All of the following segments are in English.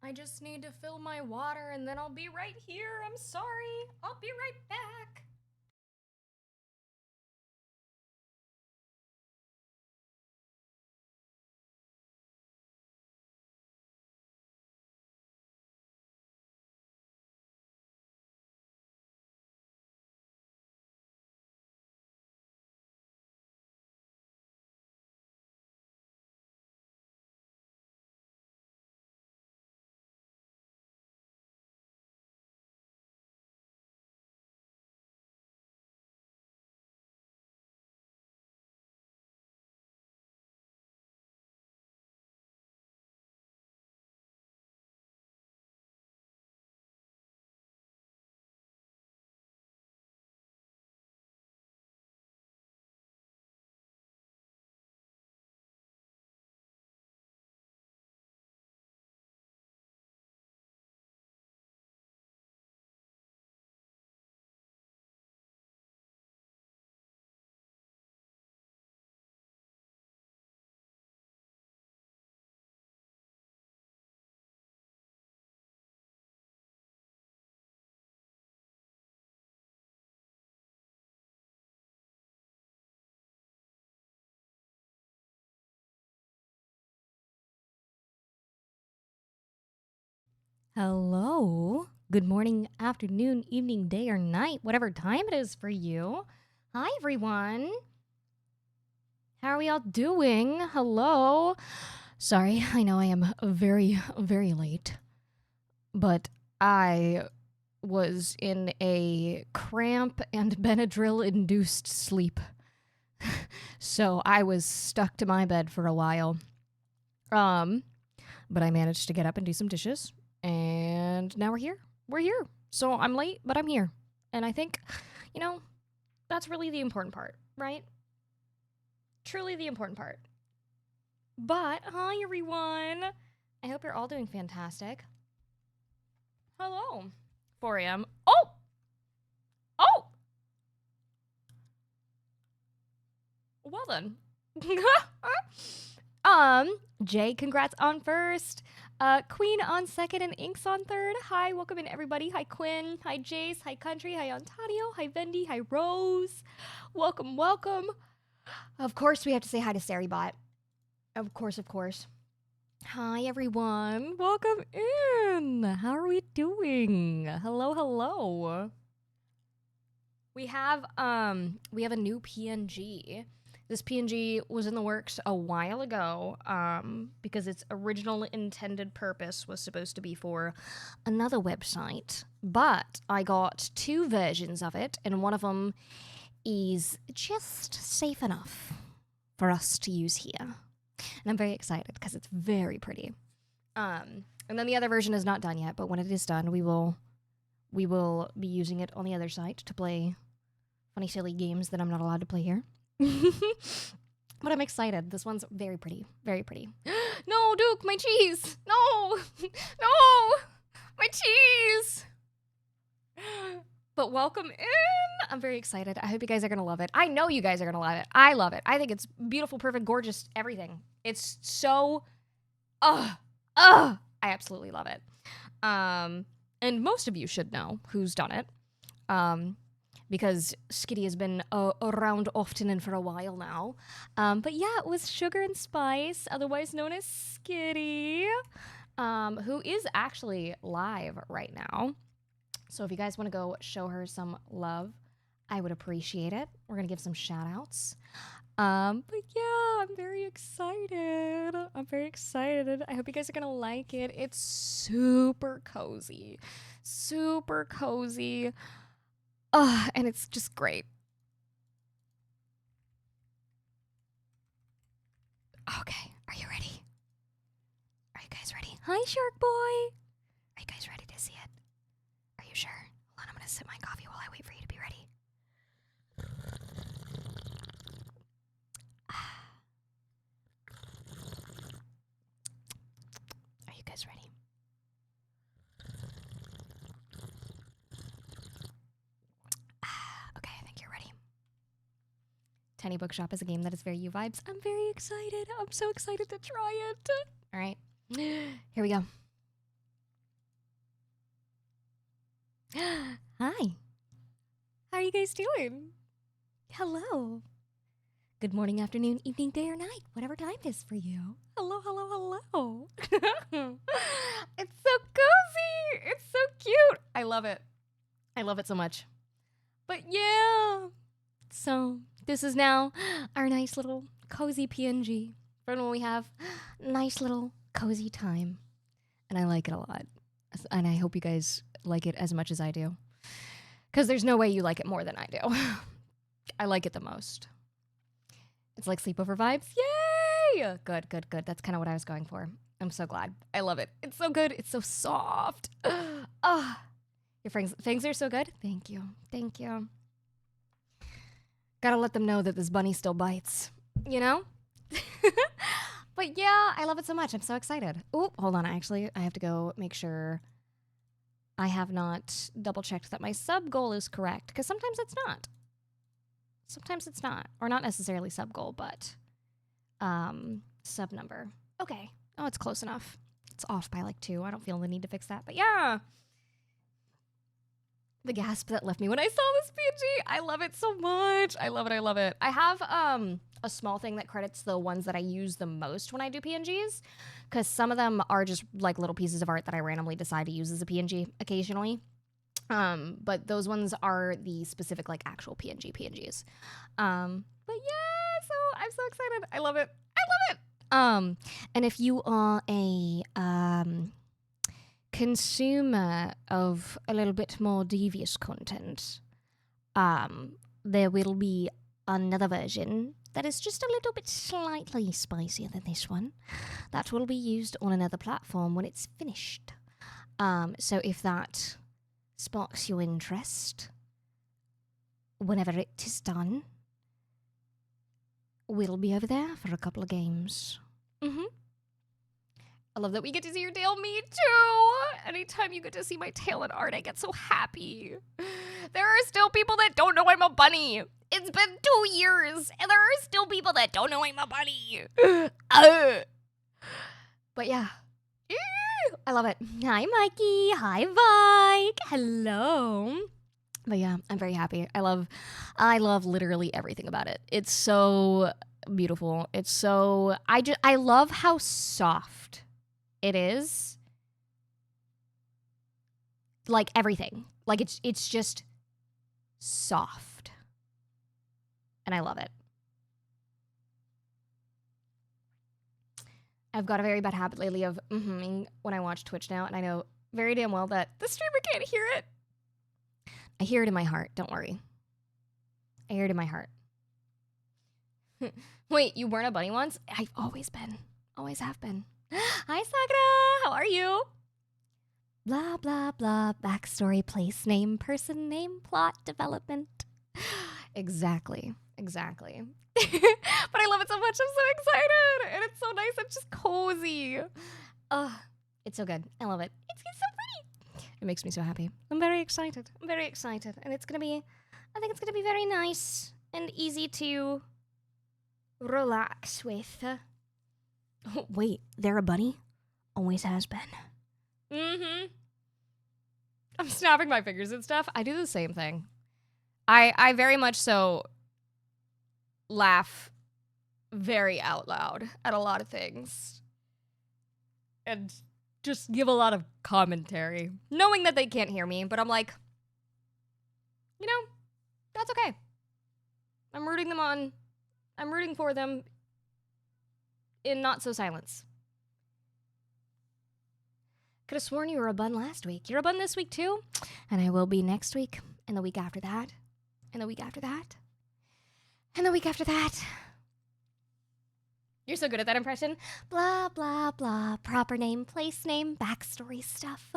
I just need to fill my water and then I'll be right here. I'm sorry. I'll be right back. Hello. Good morning, afternoon, evening, day, or night, whatever time it is for you. Hi, everyone. How are we all doing? Hello. Sorry, I know I am very late, but I was in a cramp and Benadryl induced sleep. So I was stuck to my bed for a while. Um, but I managed to get up and do some dishes, and now we're here. We're here. So I'm late, but I'm here. And I think, you know, that's really the important part, right? Truly the important part. But hi, everyone. I hope you're all doing fantastic. Hello. 4 a.m. Oh! Oh! Well then. Jay, congrats on first. Queen on second and Inks on third. Hi, welcome in everybody. Hi, Quinn. Hi, Jace. Hi, Country. Hi, Antonio. Hi, Vendi. Hi, Rose. Welcome, welcome. Of course, we have to say hi to Saribot. Of course, of course. Hi, everyone. Welcome in. How are we doing? Hello, hello. We have a new PNG. This PNG was in the works a while ago because its original intended purpose was supposed to be for another website. But I got two versions of it, and one of them is just safe enough for us to use here. And I'm very excited because it's very pretty. And then the other version is not done yet, but when it is done, we will be using it on the other site to play funny, silly games that I'm not allowed to play here. But I'm excited. This one's very pretty. Very pretty. No, Duke, my cheese! No! No! My cheese! But welcome in! I'm very excited. I hope you guys are gonna love it. I know you guys are gonna love it. I love it. I think it's beautiful, perfect, gorgeous, everything. It's so... I absolutely love it. And most of you should know who's done it. Because Skitty has been around often and for a while now. But yeah, it was Sugar and Spice, otherwise known as Skitty, who is actually live right now. So if you guys want to go show her some love, I would appreciate it. We're going to give some shout outs. But yeah, I'm very excited. I'm very excited. I hope you guys are going to like it. It's super cozy. Super cozy. And it's just great. Okay, are you ready? Are you guys ready? Hi, Shark Boy. Are you guys ready to see it? Are you sure? Hold on, I'm gonna sip my coffee while I wait for you to be ready. Are you guys ready? Okay, I think you're ready. Tiny Bookshop is a game that is very you vibes. I'm very excited. I'm so excited to try it. All right, here we go. Hi. How are you guys doing? Hello. Good morning, afternoon, evening, day, or night, whatever time it is for you. Hello, hello, hello. It's so cozy. It's so cute. I love it. I love it so much. But yeah. So this is now our nice little cozy PNG for when we have nice little cozy time. And I like it a lot. And I hope you guys like it as much as I do. Because there's no way you like it more than I do. I like it the most. It's like sleepover vibes. Yay! Good, good, good. That's kind of what I was going for. I'm so glad. I love it. It's so good. It's so soft. Your fangs are so good. Thank you. Thank you. Gotta let them know that this bunny still bites. You know? But yeah, I love it so much. I'm so excited. Oh, hold on. Actually, I have to go make sure I have not double-checked that my sub goal is correct. Because sometimes it's not. Sometimes it's not. Or not necessarily sub goal, but sub number. Okay. Oh, it's close enough. It's off by like 2. I don't feel the need to fix that. But yeah. The gasp that left me when I saw this PNG. I love it so much. I love it. I love it. I have a small thing that credits the ones that I use the most when I do PNGs. Because some of them are just like little pieces of art that I randomly decide to use as a PNG occasionally. But those ones are the specific, like, actual PNGs. But yeah, so I'm so excited. I love it. I love it. And if you are a, consumer of a little bit more devious content, there will be another version that is just a little bit slightly spicier than this one that will be used on another platform when it's finished. So if that sparks your interest, whenever it is done, we'll be over there for a couple of games. I love that we get to see your tail. Me too. Anytime you get to see my tail in art, I get so happy. There are still people that don't know I'm a bunny. It's been 2 years, and there are still people that don't know I'm a bunny. But yeah. I love it. Hi, Mikey. Hi, Vike. Hello. But yeah, I'm very happy. I love literally everything about it. It's so beautiful. It's so, I love how soft it is. Like everything. Like it's just soft. And I love it. I've got a very bad habit lately of when I watch Twitch now, and I know very damn well that the streamer can't hear it. I hear it in my heart, don't worry. I hear it in my heart. Wait, you weren't a bunny once? I've always been. Always have been. Hi, Sakura! How are you? Blah, blah, blah. Backstory, place name, person name, plot, development. Exactly. Exactly. But I love it so much. I'm so excited. And it's so nice. It's just cozy. It's so good. I love it. It's so pretty. It makes me so happy. I'm very excited. I'm very excited. And it's going to be, I think it's going to be very nice and easy to relax with. Oh, wait, they're a bunny? Always has been. I'm snapping my fingers and stuff. I do the same thing. I very much so laugh very out loud at a lot of things. And just give a lot of commentary. Knowing that they can't hear me, but I'm like, you know, that's okay. I'm rooting for them in not so silence. Could have sworn you were a bun last week. You're a bun this week too? And I will be next week, and the week after that, and the week after that, and the week after that. You're so good at that impression. Blah, blah, blah. Proper name, place name, backstory stuff.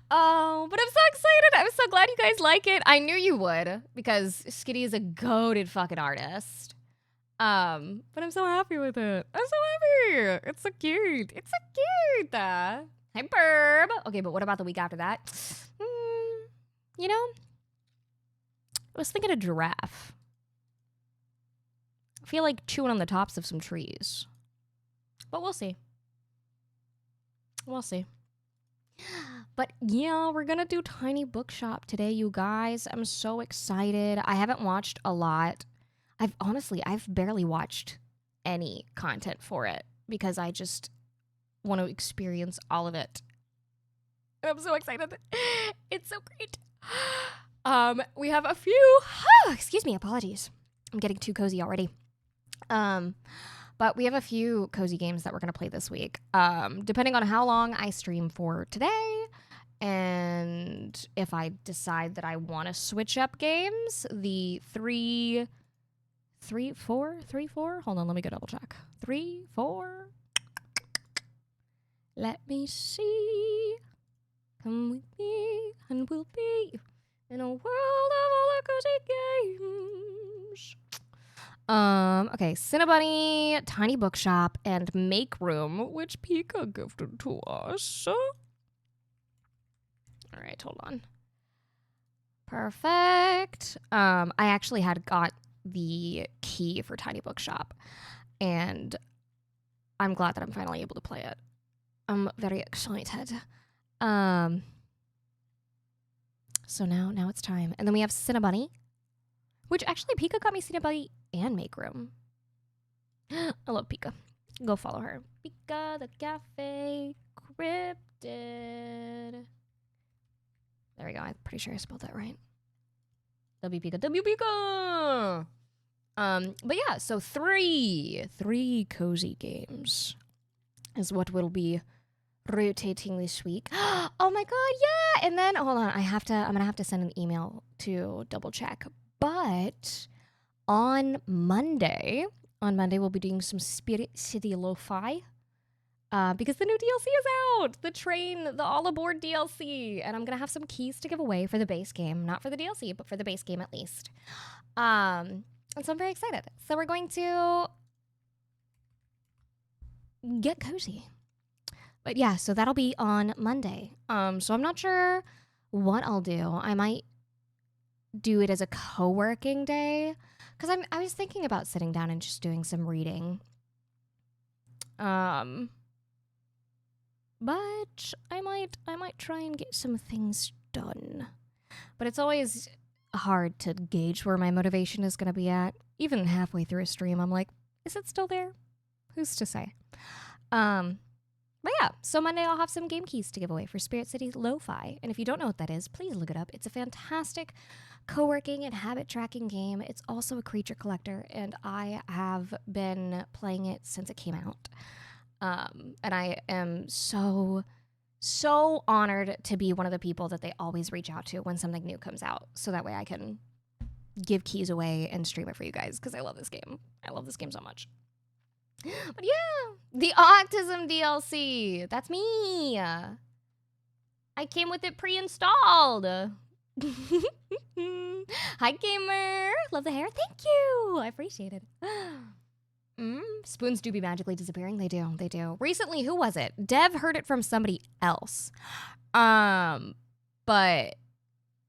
Oh, but I'm so excited. I'm so glad you guys like it. I knew you would, because Skitty is a goated fucking artist. But I'm so happy with it. I'm so happy. It's so cute. It's so cute. Hi, Burb. Okay, but what about the week after that? You know, I was thinking a giraffe. I feel like chewing on the tops of some trees. But we'll see. We'll see. But yeah, we're gonna do Tiny Bookshop today, you guys. I'm so excited. I haven't watched a lot. I've barely watched any content for it because I just want to experience all of it. And I'm so excited. It's so great. We have a few, excuse me, apologies. I'm getting too cozy already. But we have a few cozy games that we're going to play this week. Depending on how long I stream for today, and if I decide that I want to switch up games, the 3, 4, hold on, let me go double check. 3, 4, let me see, come with me, and we'll be in a world of all our cozy games. Okay, Cinnabunny, Tiny Bookshop, and Make Room, which Pika gifted to us. All right, hold on. Perfect. I actually had got the key for Tiny Bookshop, and I'm glad that I'm finally able to play it. I'm very excited. So now it's time. And then we have Cinnabunny, which actually Pika got me Cinnabunny and Make Room. I love Pika. Go follow her. Pika the Cafe Cryptid. There we go. I'm pretty sure I spelled that right. W Pika. But yeah, so three cozy games is what we'll be rotating this week. Oh my god, yeah! And then hold on, I'm gonna have to send an email to double check. But on Monday we'll be doing some Spirit City Lo-Fi. Because the new DLC is out! The All Aboard DLC. And I'm gonna have some keys to give away for the base game. Not for the DLC, but for the base game at least. And so I'm very excited. So we're going to get cozy. But yeah, so that'll be on Monday. So I'm not sure what I'll do. I might do it as a co-working day. Because I was thinking about sitting down and just doing some reading. But I might try and get some things done. But it's always hard to gauge where my motivation is going to be at. Even halfway through a stream, I'm like, is it still there? Who's to say? But yeah, so Monday I'll have some game keys to give away for Spirit City Lo-Fi. And if you don't know what that is, please look it up. It's a fantastic co-working and habit tracking game. It's also a creature collector, and I have been playing it since it came out. And I am so honored to be one of the people that they always reach out to when something new comes out. So that way I can give keys away and stream it for you guys, because I love this game. I love this game so much. But yeah, the Autism DLC. That's me. I came with it pre-installed. Hi, gamer. Love the hair. Thank you. I appreciate it. Spoons do be magically disappearing. They do. Recently, who was it? Dev heard it from somebody else. But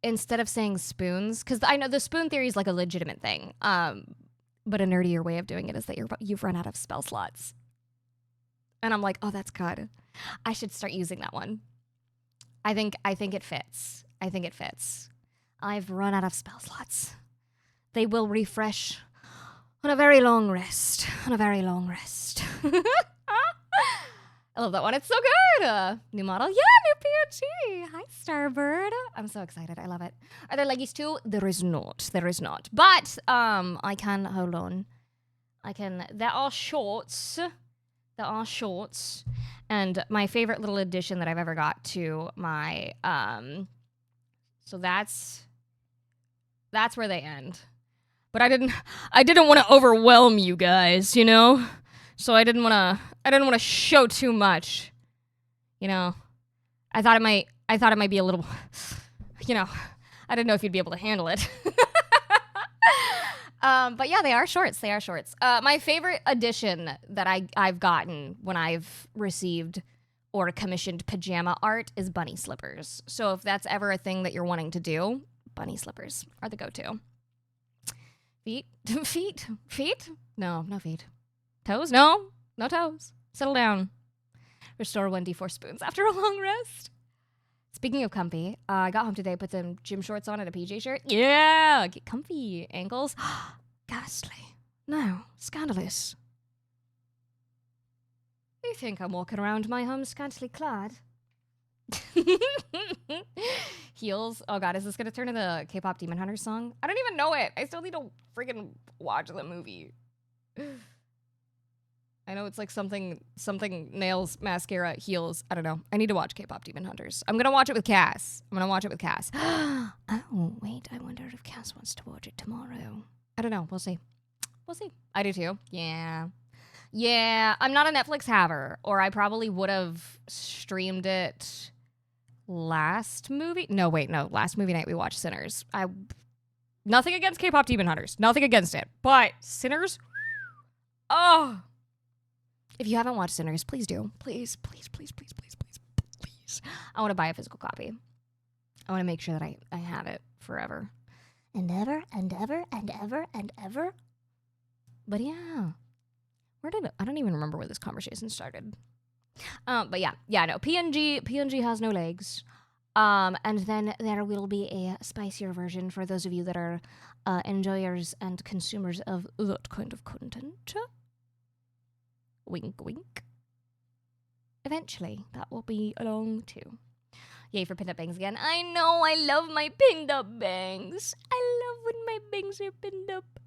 instead of saying spoons, because I know the spoon theory is like a legitimate thing. But a nerdier way of doing it is that you've run out of spell slots. And I'm like, oh, that's good. I should start using that one. I think it fits. I've run out of spell slots. They will refresh on a very long rest. I love that one. It's so good. New model. Yeah, new PNG. Hi, Starbird. I'm so excited. I love it. Are there leggies too? There is not. But I can, hold on. There are shorts. And my favorite little addition that I've ever got to my, so that's where they end. But I didn't want to overwhelm you guys, you know? So I didn't want to show too much. You know, I thought it might be a little, you know, I didn't know if you'd be able to handle it. But yeah, they are shorts. My favorite addition that I've gotten when I've received or commissioned pajama art is bunny slippers. So if that's ever a thing that you're wanting to do, bunny slippers are the go-to. Feet? No feet. Toes? No toes. Settle down. Restore 1d4 spoons after a long rest. It's Speaking of comfy, I got home today, put some gym shorts on and a PJ shirt. Yeah, get comfy. Ankles. Ghastly. No, scandalous. You think I'm walking around my home scantily clad? Heels. Oh god, is this gonna turn into the K-pop Demon Hunter song? I don't even know it. I still need to freaking watch the movie. I know it's like something nails, mascara, heels. I don't know. I need to watch K-pop Demon Hunters. I'm gonna watch it with Cass. Oh wait, I wonder if Cass wants to watch it tomorrow. I don't know. We'll see. I do too. Yeah, I'm not a Netflix haver, or I probably would have streamed it last movie night we watched Sinners. Nothing against K-pop Demon Hunters. Nothing against it. But Sinners? Oh. If you haven't watched Sinners, please do. Please. I want to buy a physical copy. I want to make sure that I have it forever. And ever. But yeah. I don't even remember where this conversation started. But yeah, no, PNG has no legs. And then there will be a spicier version for those of you that are enjoyers and consumers of that kind of content. Wink, wink. Eventually, that will be along too. Yay for pinned up bangs again. I know, I love my pinned up bangs. I love when my bangs are pinned up.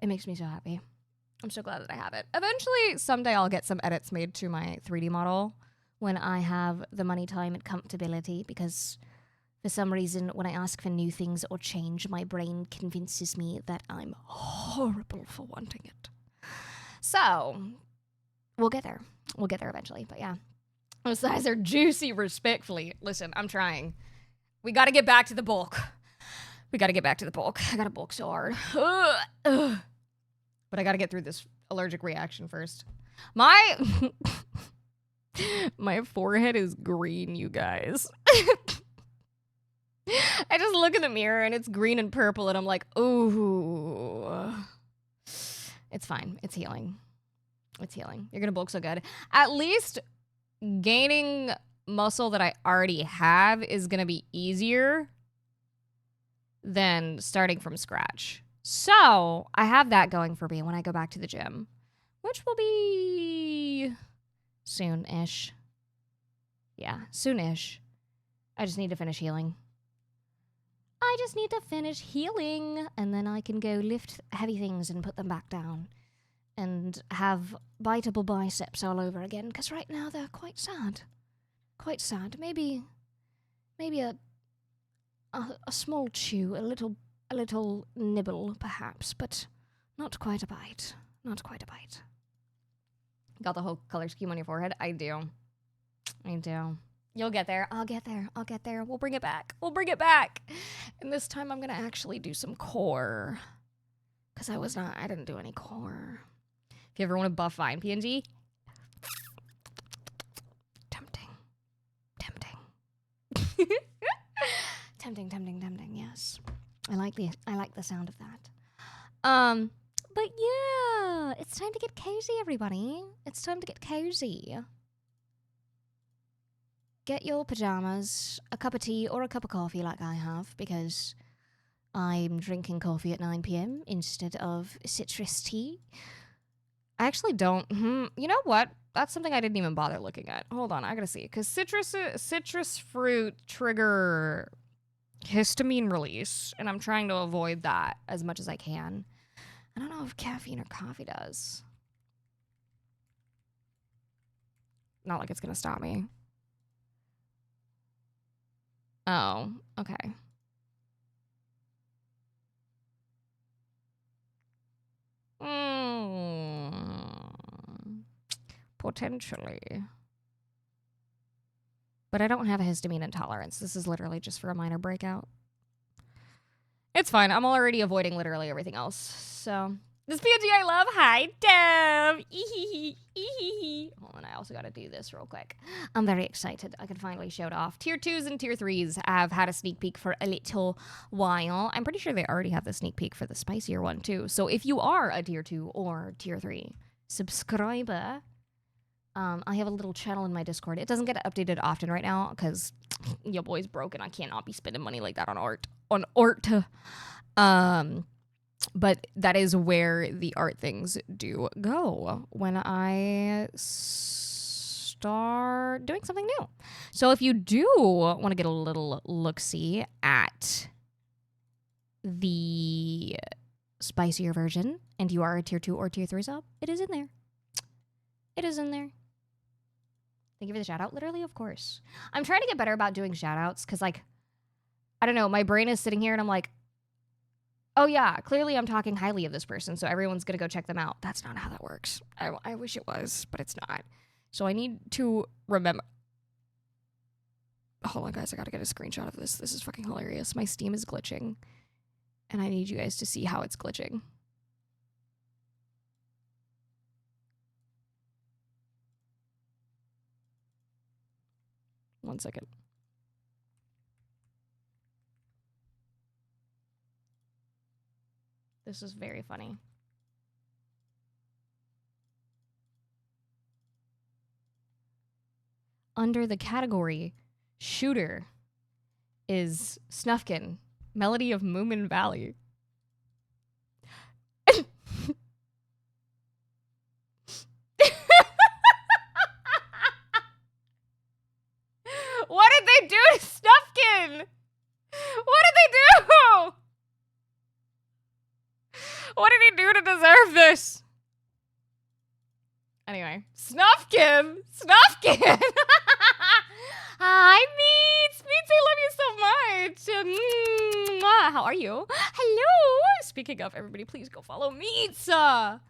It makes me so happy. I'm so glad that I have it. Eventually, someday I'll get some edits made to my 3D model when I have the money, time, and comfortability, because for some reason, when I ask for new things or change, my brain convinces me that I'm horrible for wanting it. So, we'll get there. We'll get there eventually, but yeah. Those thighs are juicy, respectfully. Listen, I'm trying. We gotta get back to the bulk. I gotta bulk so hard. Ugh. But I gotta get through this allergic reaction first. My forehead is green, you guys. I just look in the mirror and it's green and purple and I'm like, ooh. It's fine. It's healing. You're gonna bulk so good. At least gaining muscle that I already have is gonna be easier than starting from scratch. So I have that going for me when I go back to the gym, which will be soon-ish. Yeah, soon-ish. I just need to finish healing. And then I can go lift heavy things and put them back down and have biteable biceps all over again, because right now they're quite sad. Maybe a small chew, a little nibble, perhaps, but not quite a bite. Got the whole color scheme on your forehead? I do. You'll get there. I'll get there. We'll bring it back. And this time I'm going to actually do some core. Because I didn't do any core. If you ever want to buff Vine PNG, tempting. tempting, yes. I like the sound of that. But yeah, it's time to get cozy, everybody. Get your pajamas, a cup of tea, or a cup of coffee like I have, because I'm drinking coffee at 9 p.m. instead of citrus tea. I actually don't. You know what? That's something I didn't even bother looking at. Hold on, I gotta see. Because citrus fruit trigger histamine release, and I'm trying to avoid that as much as I can. I don't know if caffeine or coffee does. Not like it's gonna stop me. Oh, okay. Potentially. But I don't have a histamine intolerance. This is literally just for a minor breakout. It's fine. I'm already avoiding literally everything else. So, this PNG I love. Hi, Dev. Hold on, I also got to do this real quick. I'm very excited. I can finally show it off. Tier 2s and Tier 3s have had a sneak peek for a little while. I'm pretty sure they already have the sneak peek for the spicier one, too. So, if you are a Tier 2 or Tier 3 subscriber, I have a little channel in my Discord. It doesn't get updated often right now because your boy's broken. I cannot be spending money like that on art. But that is where the art things do go when I start doing something new. So if you do want to get a little look-see at the spicier version and you are a tier 2 or tier 3 sub, it is in there. It is in there. Thank you for the shout out. Literally, of course. I'm trying to get better about doing shout outs because, like, I don't know, my brain is sitting here and I'm like, oh yeah, clearly I'm talking highly of this person, so everyone's gonna go check them out. That's not how that works. I wish it was, but it's not. So I need to remember. Hold on, guys. I gotta get a screenshot of this. This is fucking hilarious. My Steam is glitching, and I need you guys to see how it's glitching. One second. This is very funny. Under the category shooter is Snufkin, Melody of Moomin Valley. What did they do to Snufkin? What did they do? What did he do to deserve this? Anyway, Snufkin! Snufkin! Hi, Meats! Meats, I love you so much! How are you? Hello! Speaking of, everybody, please go follow Meats! But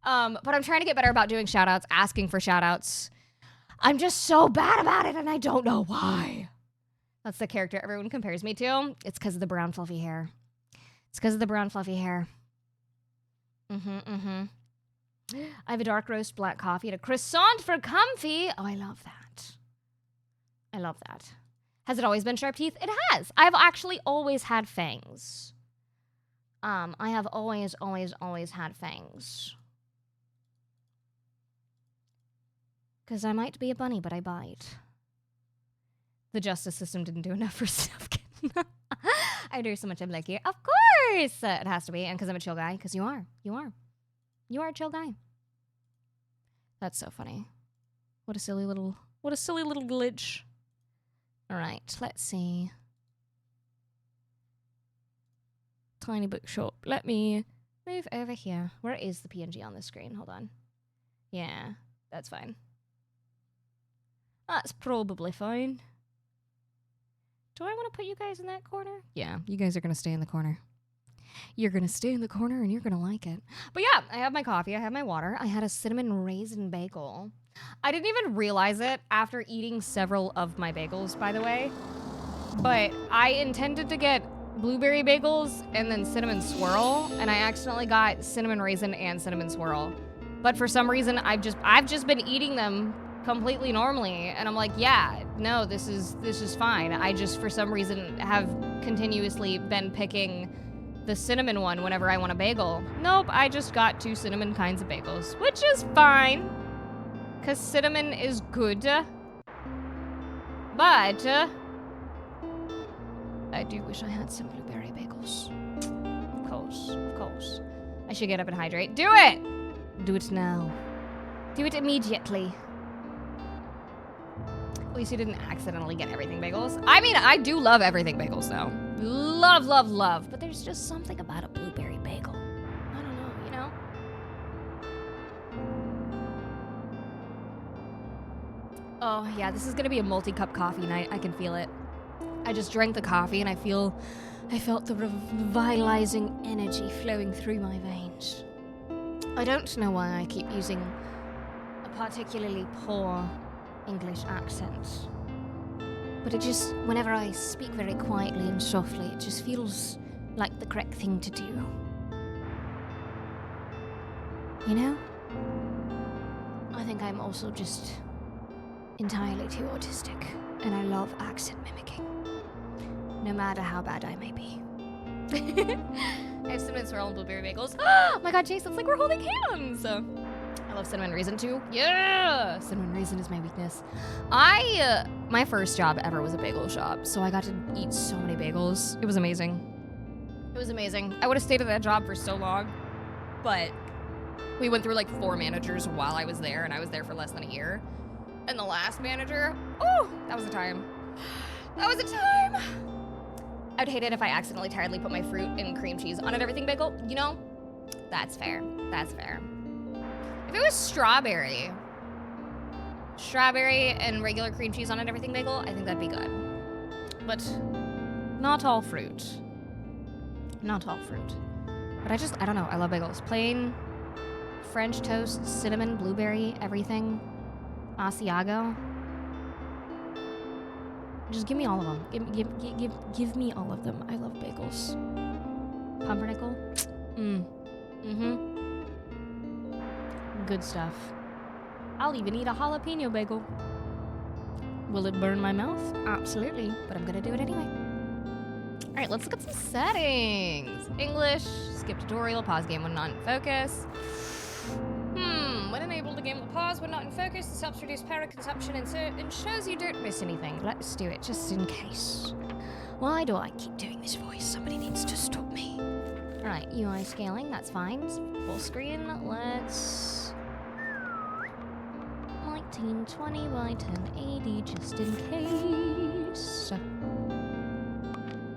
I'm trying to get better about doing shoutouts, asking for shoutouts. I'm just so bad about it, and I don't know why. That's the character everyone compares me to. It's because of the brown fluffy hair. It's because of the brown fluffy hair. I have a dark roast black coffee and a croissant for comfy. Oh, I love that. I love that. Has it always been sharp teeth? It has. I've actually always had fangs. I have always had fangs. Because I might be a bunny, but I bite. The justice system didn't do enough for Snufkin. I do so much. I'm like, yeah, of course it has to be. And because I'm a chill guy. Because you are. You are a chill guy. That's so funny. What a silly little glitch. All right, let's see. Tiny bookshop. Let me move over here. Where is the PNG on the screen? Hold on. Yeah, that's fine. That's probably fine. Do I want to put you guys in that corner? Yeah, you guys are going to stay in the corner. You're going to stay in the corner and you're going to like it. But yeah, I have my coffee. I have my water. I had a cinnamon raisin bagel. I didn't even realize it after eating several of my bagels, by the way. But I intended to get blueberry bagels and then cinnamon swirl, and I accidentally got cinnamon raisin and cinnamon swirl. But for some reason, I've just been eating them completely normally, and I'm like, yeah, no, this is fine. I just for some reason have continuously been picking the cinnamon one whenever I want a bagel. Nope, I just got 2 cinnamon kinds of bagels, which is fine, because cinnamon is good. But I do wish I had some blueberry bagels. Of course. I should get up and hydrate. Do it! Do it now. Do it immediately. At least you didn't accidentally get everything bagels. I mean, I do love everything bagels, though. Love. But there's just something about a blueberry bagel. I don't know, you know? Oh, yeah, this is gonna be a multi-cup coffee night. I can feel it. I just drank the coffee and I felt the revitalizing energy flowing through my veins. I don't know why I keep using a particularly poor English accent, but it just, whenever I speak very quietly and softly, it just feels like the correct thing to do. You know? I think I'm also just entirely too autistic, and I love accent mimicking, no matter how bad I may be. I have cinnamon swirl and blueberry bagels. Oh my god, Chase, it's like we're holding hands! I love cinnamon raisin too. Yeah! Cinnamon raisin is my weakness. My first job ever was a bagel shop, so I got to eat so many bagels. It was amazing. It was amazing. I would have stayed at that job for so long, but we went through like 4 managers while I was there, and I was there for less than a year. And the last manager, oh, that was a time. That was a time. I'd hate it if I accidentally tiredly put my fruit and cream cheese on an everything bagel. You know, that's fair. That's fair. If it was strawberry and regular cream cheese on an everything bagel, I think that'd be good. But not all fruit. Not all fruit. But I don't know. I love bagels. Plain, French toast, cinnamon, blueberry, everything. Asiago. Just give me all of them. Give me all of them. I love bagels. Pumpernickel. Good stuff. I'll even eat a jalapeno bagel. Will it burn my mouth? Absolutely, but I'm gonna do it anyway. All right, let's look at some settings. English, skip tutorial, pause game when not in focus. When enabled, the game will pause when not in focus. This helps reduce power consumption and ensures you don't miss anything. Let's do it just in case. Why do I keep doing this voice? Somebody needs to stop me. All right, UI scaling, that's fine. Full screen, let's 1920 by 1080 just in case.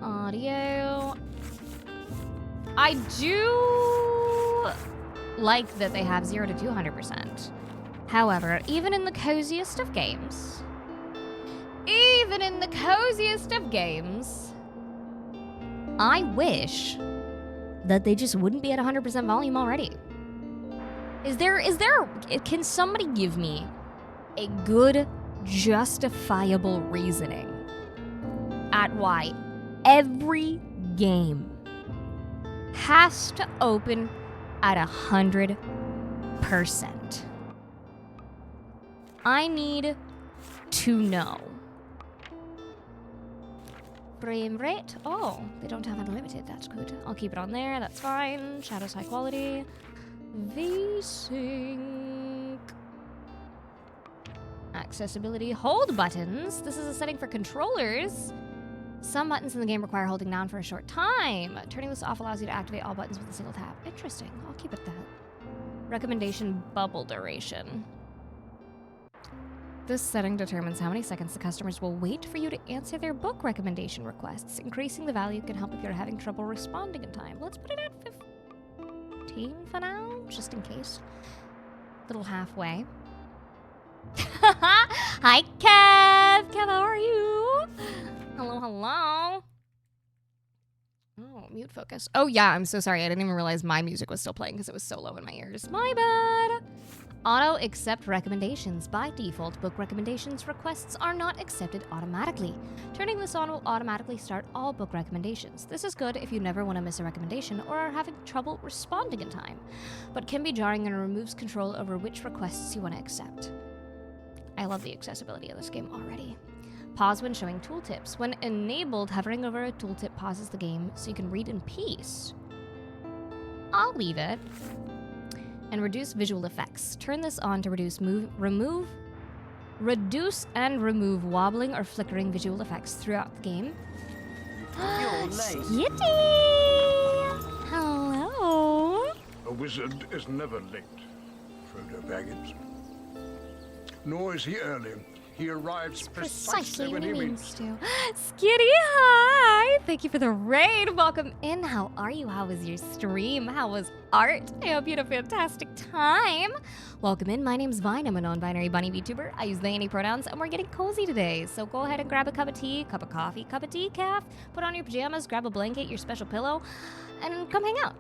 Audio. I do like that they have 0 to 200%. However, even in the coziest of games, I wish that they just wouldn't be at 100% volume already. Can somebody give me a good, justifiable reasoning at why every game has to open at 100%? I need to know. Frame rate. Oh, they don't have unlimited. That's good. I'll keep it on there. That's fine. Shadows high quality. VSync. Accessibility. Hold buttons. This is a setting for controllers. Some buttons in the game require holding down for a short time. Turning this off allows you to activate all buttons with a single tap. Interesting. I'll keep it that. Recommendation bubble duration. This setting determines how many seconds the customers will wait for you to answer their book recommendation requests. Increasing the value can help if you're having trouble responding in time. Let's put it at 15 for now, just in case. Little halfway. Hi, Kev! Kev, how are you? Hello, hello. Oh, mute focus. Oh, yeah, I'm so sorry. I didn't even realize my music was still playing because it was so low in my ears. My bad. Auto accept recommendations. By default, book recommendations requests are not accepted automatically. Turning this on will automatically start all book recommendations. This is good if you never want to miss a recommendation or are having trouble responding in time, but can be jarring and removes control over which requests you want to accept. I love the accessibility of this game already. Pause when showing tooltips. When enabled, hovering over a tooltip pauses the game so you can read in peace. I'll leave it. And reduce visual effects. Turn this on to reduce and remove wobbling or flickering visual effects throughout the game. Skitty! Hello! A wizard is never late, Frodo Baggins. Nor is he early. He arrives precisely when he means to. Skitty, hi! Thank you for the raid. Welcome in. How are you? How was your stream? How was art? I hope you had a fantastic time. Welcome in. My name's Vine. I'm a non-binary bunny VTuber. I use they, any pronouns, and we're getting cozy today. So go ahead and grab a cup of tea, cup of coffee, cup of decaf, put on your pajamas, grab a blanket, your special pillow, and come hang out.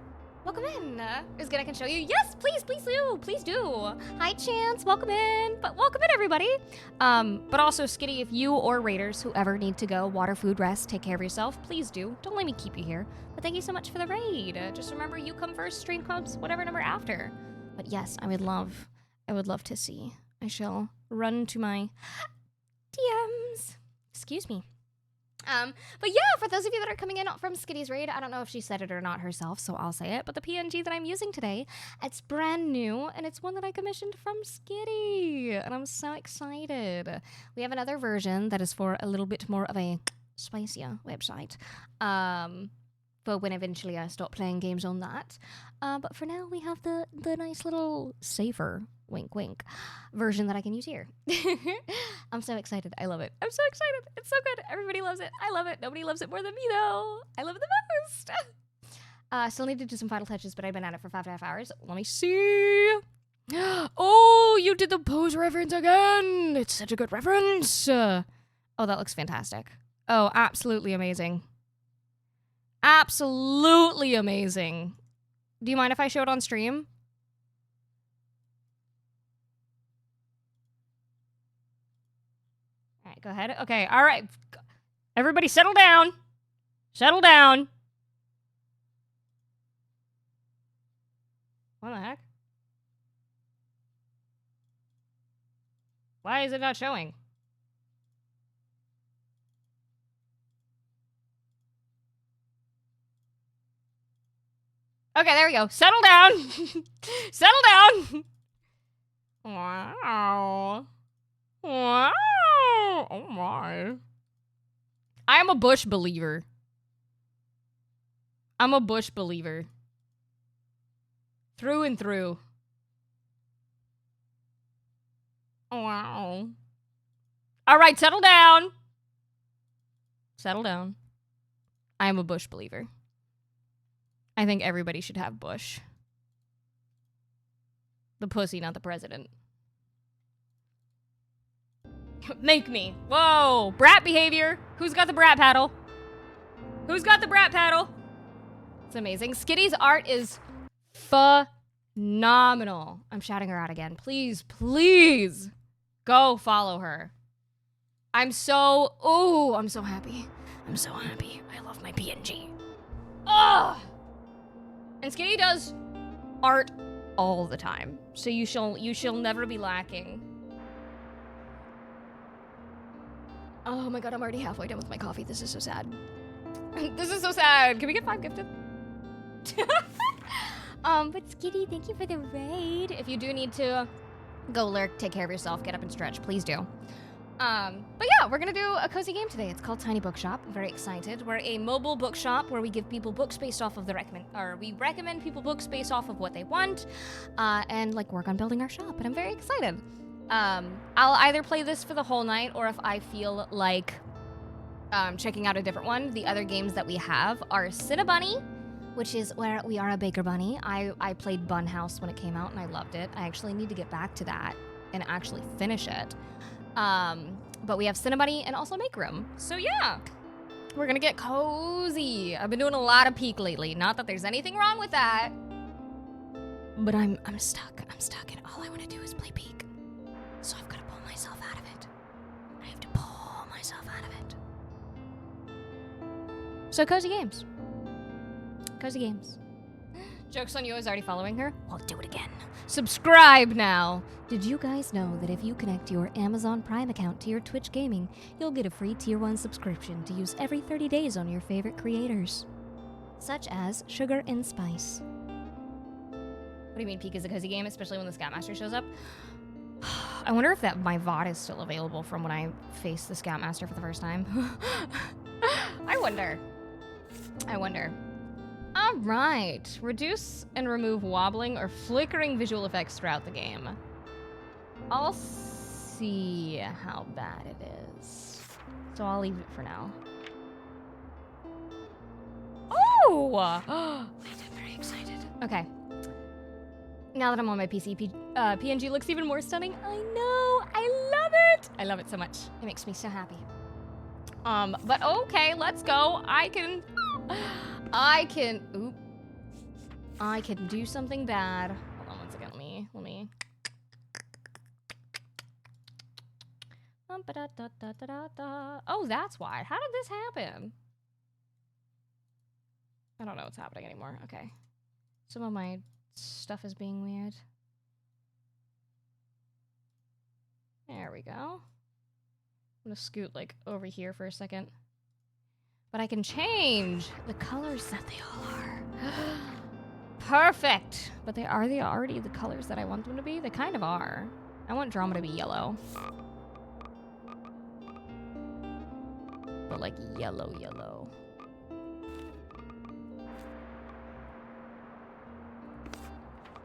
Welcome in. Is good I can show you? Yes, please do. Please do. Hi, Chance. Welcome in. But welcome in, everybody. But also, Skitty, if you or raiders, whoever need to go, water, food, rest, take care of yourself, please do. Don't let me keep you here. But thank you so much for the raid. Just remember, you come first, stream comes, whatever number after. But yes, I would love to see. I shall run to my DMs. Excuse me. But yeah, for those of you that are coming in from Skitty's raid, I don't know if she said it or not herself, so I'll say it. But the PNG that I'm using today, it's brand new, and it's one that I commissioned from Skitty, and I'm so excited. We have another version that is for a little bit more of a spicier website. But when eventually I stop playing games on that. But for now, we have the nice little safer, wink wink, version that I can use here. I'm so excited. I love it. I'm so excited. It's so good. Everybody loves it. I love it. Nobody loves it more than me, though. I love it the most. Still need to do some final touches, but I've been at it for 5.5 hours. Let me see. Oh, you did the pose reference again. It's such a good reference. Oh, that looks fantastic. Oh, absolutely amazing. Absolutely amazing. Do you mind if I show it on stream? All right, go ahead. Okay, all right. Everybody settle down. Settle down. What the heck? Why is it not showing? Okay, there we go. Settle down. Settle down. Wow. Wow. Oh my. I am a Bush believer. I'm a Bush believer. Through and through. Wow. All right, settle down. Settle down. I am a Bush believer. I think everybody should have Bush. The pussy, not the president. Make me. Whoa. Brat behavior. Who's got the brat paddle? Who's got the brat paddle? It's amazing. Skitty's art is phenomenal. I'm shouting her out again. Please, please go follow her. I'm so happy. I'm so happy. I love my PNG. Ugh. And Skitty does art all the time, so you shall never be lacking. Oh my god, I'm already halfway done with my coffee. This is so sad. This is so sad. Can we get 5 gifted? But Skitty, thank you for the raid. If you do need to go lurk, take care of yourself, get up and stretch, please do. But yeah, we're gonna do a cozy game today. It's called Tiny Bookshop. I'm very excited. We're a mobile bookshop where we give people books based off of we recommend people books based off of what they want, and like work on building our shop. And I'm very excited. I'll either play this for the whole night, or if I feel like checking out a different one. The other games that we have are Cinnabunny, which is where we are a baker bunny. I played Bun House when it came out and I loved it. I actually need to get back to that and actually finish it. But we have Cinnabunny and also Make Room. So yeah, we're gonna get cozy. I've been doing a lot of Peek lately. Not that there's anything wrong with that, but I'm stuck. I'm stuck, and all I want to do is play Peek. So I've got to pull myself out of it. I have to pull myself out of it. So cozy games. Cozy games. Joke's on you, I was already following her. Well, do it again. Subscribe now! Did you guys know that if you connect your Amazon Prime account to your Twitch gaming, you'll get a free Tier 1 subscription to use every 30 days on your favorite creators? Such as Sugar and Spice. What do you mean Peek is a cozy game, especially when the Scoutmaster shows up? I wonder if my VOD is still available from when I faced the Scoutmaster for the first time. I wonder. All right. Reduce and remove wobbling or flickering visual effects throughout the game. I'll see how bad it is. So I'll leave it for now. Oh! I'm very excited. Okay. Now that I'm on my PC, PNG looks even more stunning. I know. I love it. I love it so much. It makes me so happy. But okay, let's go. I can do something bad. Hold on one second. Let me. Oh, that's why. How did this happen? I don't know what's happening anymore. Okay. Some of my stuff is being weird. There we go. I'm gonna scoot like over here for a second. But I can change the colors that they all are. Perfect. But are they already the colors that I want them to be? They kind of are. I want drama to be yellow. But like yellow, yellow.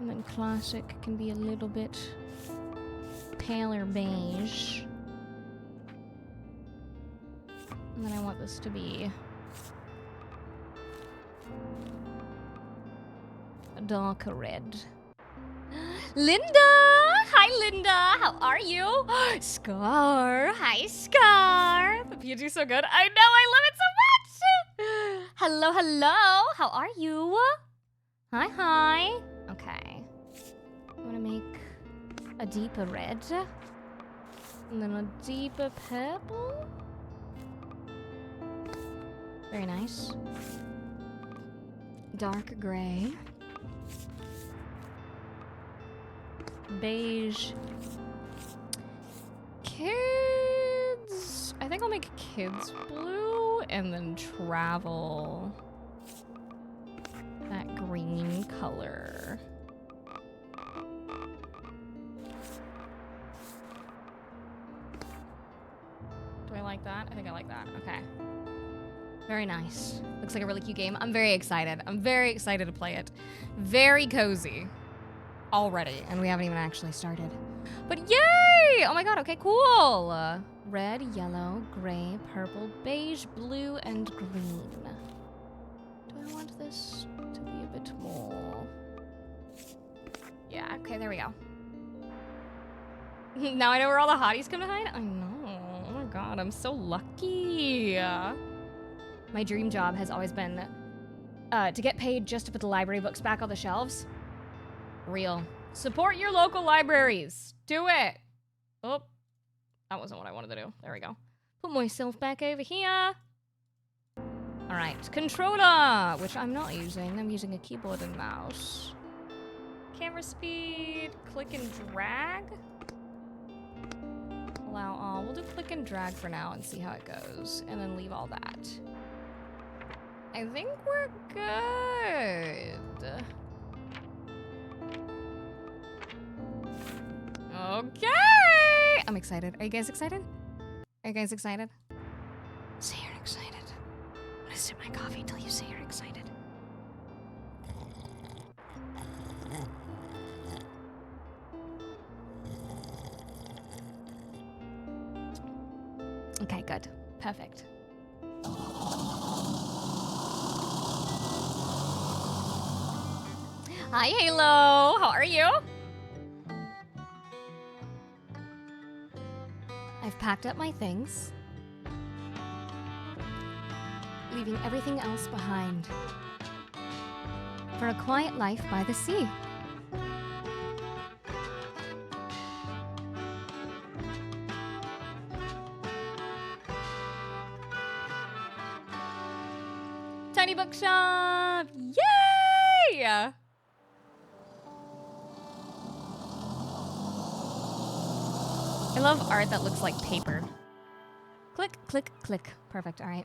And then classic can be a little bit paler beige. And then I want this to be a darker red. Linda! Hi, Linda! How are you? Scar! Hi, Scar! The PNG's so good. I know, I love it so much! Hello, hello! How are you? Hi, hi. Okay. I'm gonna make a deeper red. And then a deeper purple. Very nice. Dark gray. Beige. Kids. I think I'll make kids blue and then travel that green color. Do I like that? I think I like that. Okay. Very nice. Looks like a really cute game. I'm very excited. I'm very excited to play it. Very cozy. Already. And we haven't even actually started. But yay! Oh my god, okay, cool. Red, yellow, gray, purple, beige, blue, and green. Do I want this to be a bit more? Yeah, okay, there we go. Now I know where all the hotties come to hide? I know. Oh my god, I'm so lucky. My dream job has always been to get paid just to put the library books back on the shelves. Real. Support your local libraries. Do it. Oh, that wasn't what I wanted to do. There we go. Put myself back over here. All right, controller, which I'm not using. I'm using a keyboard and mouse. Camera speed, click and drag. Allow all. We'll do click and drag for now and see how it goes, and then leave all that. I think we're good. Okay! I'm excited. Are you guys excited? Are you guys excited? Say you're excited. I'm gonna sip my coffee until you say you're excited. Okay, good. Perfect. Hi, Halo. How are you? I've packed up my things, leaving everything else behind for a quiet life by the sea. Tiny bookshop! Yay! I love art that looks like paper. Click, click, click. Perfect, all right.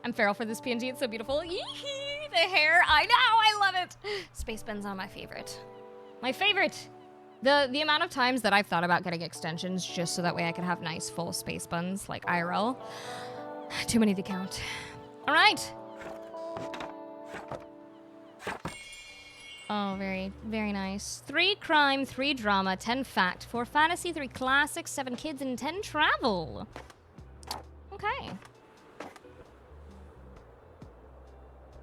I'm feral for this PNG, it's so beautiful. Yee-hee, the hair, I know, I love it. Space Ben's are my favorite. My favorite! The amount of times that I've thought about getting extensions just so that way I could have nice full space buns like IRL. Too many to count. All right. Oh, very, very nice. 3 crime, 3 drama, 10 fact, 4 fantasy, 3 classics, 7 kids, and 10 travel. Okay.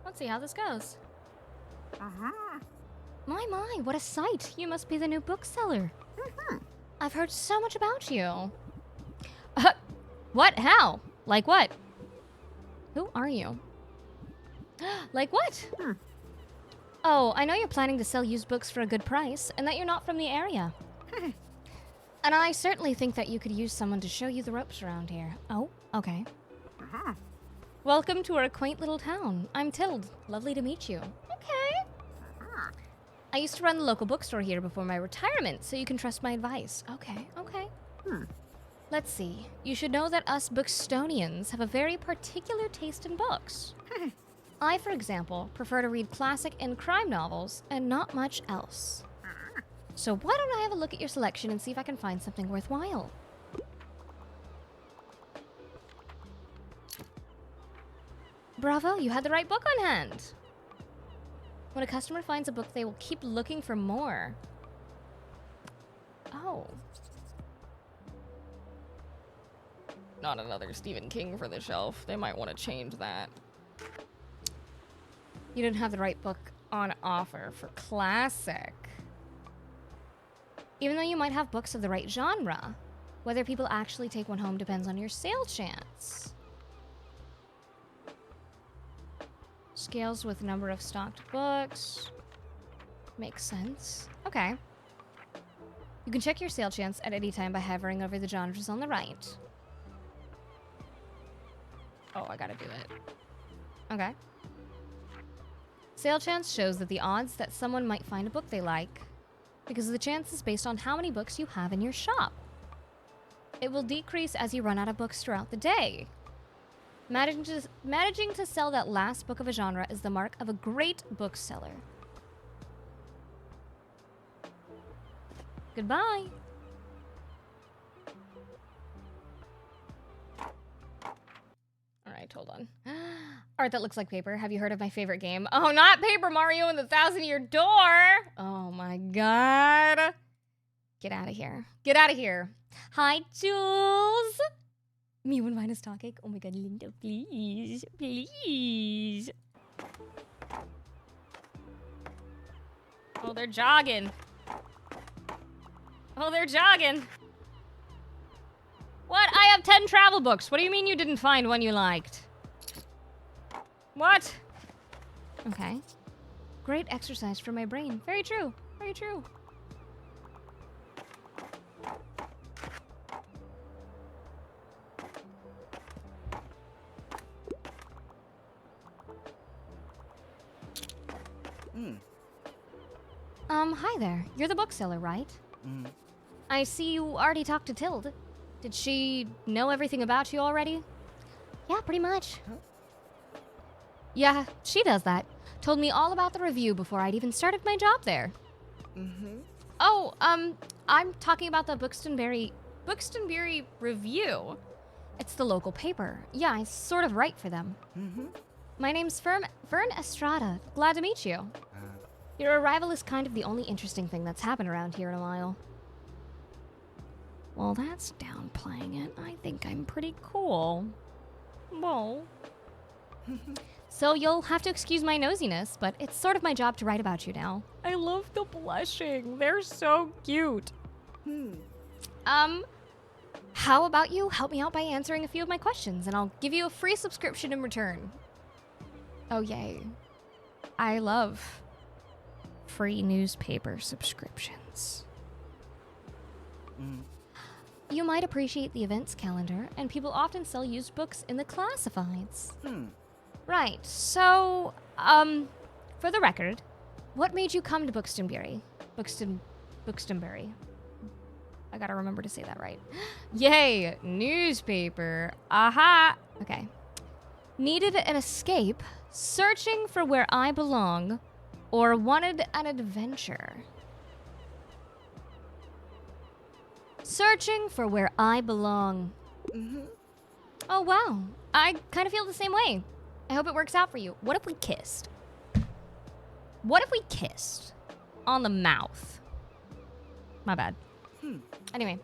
Let's see how this goes. My, what a sight. You must be the new bookseller. I've heard so much about you. What? How? Like what? Who are you? Like what? Oh, I know you're planning to sell used books for a good price, and that you're not from the area. And I certainly think that you could use someone to show you the ropes around here. Oh, okay. Welcome to our quaint little town. I'm Tild. Lovely to meet you. Okay. I used to run the local bookstore here before my retirement, so you can trust my advice. Okay, okay. Let's see. You should know that us Bookstonians have a very particular taste in books. I, for example, prefer to read classic and crime novels and not much else. So why don't I have a look at your selection and see if I can find something worthwhile? Bravo, you had the right book on hand. When a customer finds a book, they will keep looking for more. Oh. Not another Stephen King for the shelf. They might want to change that. You didn't have the right book on offer for classic. Even though you might have books of the right genre, whether people actually take one home depends on your sale chance. Scales with number of stocked books. Makes sense. Okay. You can check your sale chance at any time by hovering over the genres on the right. Oh, I gotta do it. Okay. Sale chance shows that the odds that someone might find a book they like, because the chance is based on how many books you have in your shop. It will decrease as you run out of books throughout the day. Managing to sell that last book of a genre is the mark of a great bookseller. Goodbye. Alright, hold on. Art that looks like paper. Have you heard of my favorite game? Oh, not Paper Mario and the 1,000-Year Door! Oh my god. Get out of here. Get out of here. Hi, Jules! Me when mine is talking. Oh my god, Linda, please. Please. Oh, they're jogging. Oh, they're jogging. What? I have 10 travel books. What do you mean you didn't find one you liked? What? Okay. Great exercise for my brain. Very true. Very true. Hi there. You're the bookseller, right? I see you already talked to Tilde. Did she know everything about you already? Yeah, pretty much. Huh? Yeah, she does that. Told me all about the review before I'd even started my job there. Oh, I'm talking about the Bookstonbury Review. It's the local paper. Yeah, I sort of write for them. My name's Fern Estrada. Glad to meet you. Your arrival is kind of the only interesting thing that's happened around here in a while. Well, that's downplaying it. I think I'm pretty cool. Whoa. So you'll have to excuse my nosiness, but it's sort of my job to write about you now. I love the blushing. They're so cute. How about you help me out by answering a few of my questions, and I'll give you a free subscription in return. Oh, yay. I love free newspaper subscriptions. You might appreciate the events calendar, and people often sell used books in the classifieds. Right, so, for the record, what made you come to Bookstonbury? Bookstonbury. I gotta remember to say that right. Yay, newspaper. Aha! Okay. Needed an escape, searching for where I belong, or wanted an adventure? Searching for where I belong. Oh, wow. I kind of feel the same way. I hope it works out for you. What if we kissed? What if we kissed? On the mouth. My bad. Anyway.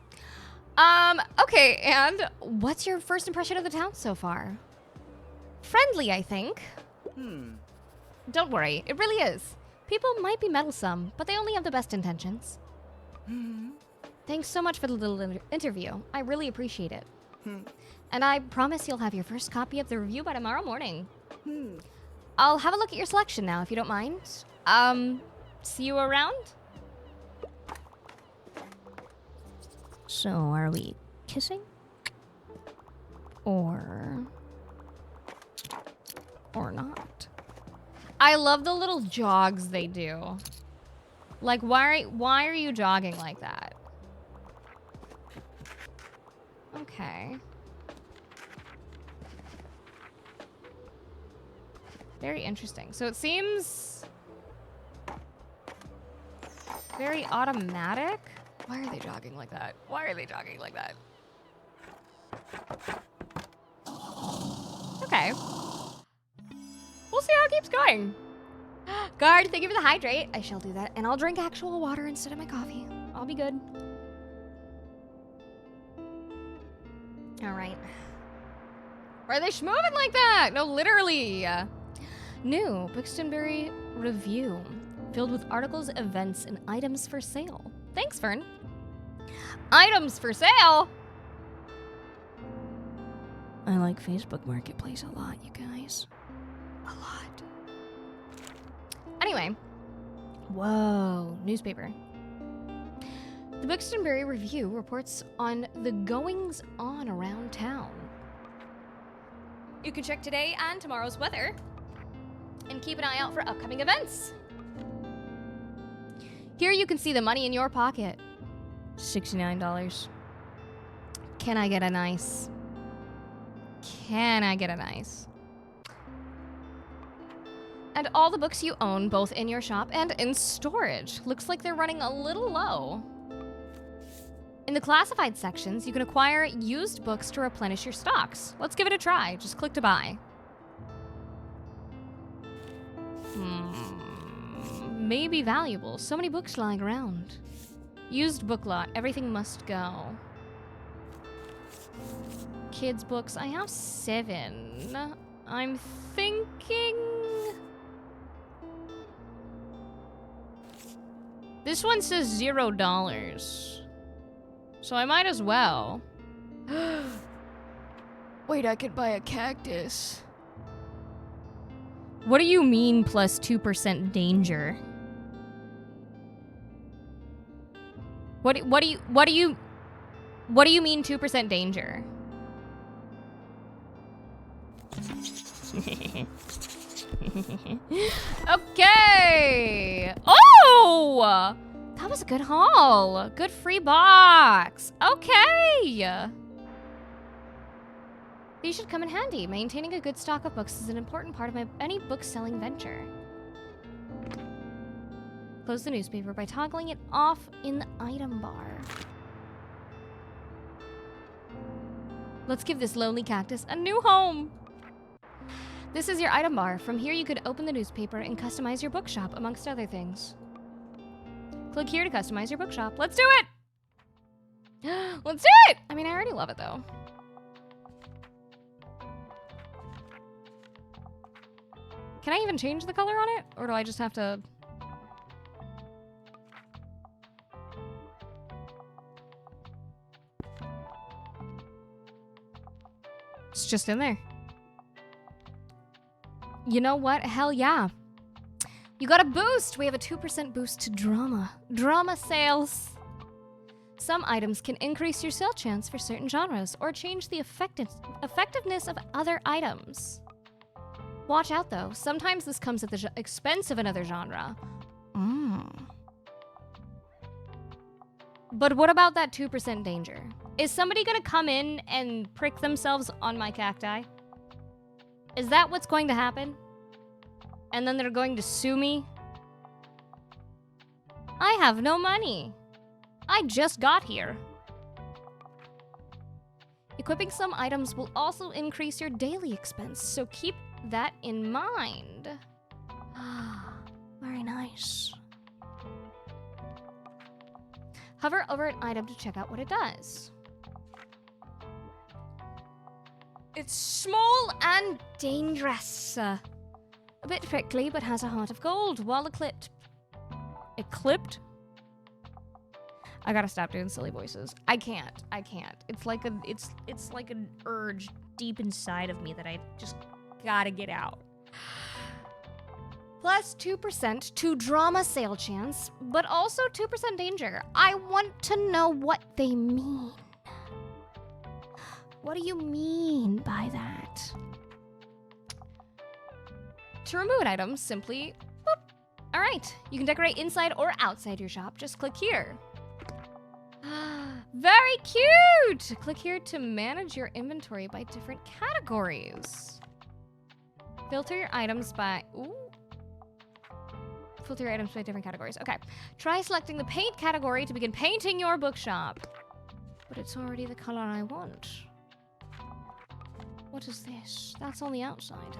Okay, and what's your first impression of the town so far? Friendly, I think. Don't worry, it really is. People might be meddlesome, but they only have the best intentions. Thanks so much for the little interview. I really appreciate it. And I promise you'll have your first copy of the review by tomorrow morning. I'll have a look at your selection now, if you don't mind. See you around? So, are we kissing? Or not? I love the little jogs they do. Like, why are you jogging like that? Okay. Very interesting. So it seems very automatic. Why are they jogging like that? Why are they jogging like that? Okay. We'll see how it keeps going. Guard, thank you for the hydrate. I shall do that. And I'll drink actual water instead of my coffee. I'll be good. All right. Why are they schmoving like that? No, literally. New Bookstainberry review. Filled with articles, events, and items for sale. Thanks, Fern. Items for sale? I like Facebook Marketplace a lot, you guys. A lot. Anyway. Whoa. Newspaper. The Bookstainberry Review reports on the goings-on around town. You can check today and tomorrow's weather and keep an eye out for upcoming events. Here you can see the money in your pocket. $69. Can I get a nice? Can I get a nice? And all the books you own, both in your shop and in storage. Looks like they're running a little low. In the classified sections, you can acquire used books to replenish your stocks. Let's give it a try. Just click to buy. May be valuable. So many books lying around. Used book lot. Everything must go. Kids books. I have 7. I'm thinking... This one says $0. So I might as well. Wait, I could buy a cactus. What do you mean plus 2% danger? What do you mean 2% danger? Okay. Oh! That was a good haul. Good free box. Okay. These should come in handy. Maintaining a good stock of books is an important part of any book-selling venture. Close the newspaper by toggling it off in the item bar. Let's give this lonely cactus a new home. This is your item bar. From here, you could open the newspaper and customize your bookshop, amongst other things. Click here to customize your bookshop. Let's do it! Let's do it! I mean, I already love it, though. Can I even change the color on it? Or do I just have to... It's just in there. You know what? Hell yeah. You got a boost! We have a 2% boost to drama. Drama sales. Some items can increase your sale chance for certain genres or change the effectiveness of other items. Watch out though, sometimes this comes at the expense of another genre. But what about that 2% danger? Is somebody gonna come in and prick themselves on my cacti? Is that what's going to happen? And then they're going to sue me? I have no money. I just got here. Equipping some items will also increase your daily expense, so keep that in mind. Very nice. Hover over an item to check out what it does. It's small and dangerous. A bit prickly, but has a heart of gold. While equipped. I gotta stop doing silly voices. I can't. It's like an urge deep inside of me that I just gotta get out. Plus 2% to drama sale chance, but also 2% danger. I want to know what they mean. What do you mean by that? To remove an item, simply boop. All right, you can decorate inside or outside your shop. Just click here. Very cute! Click here to manage your inventory by different categories. Filter your items by... Ooh. Filter your items by different categories. Okay. Try selecting the paint category to begin painting your bookshop. But it's already the color I want. What is this? That's on the outside.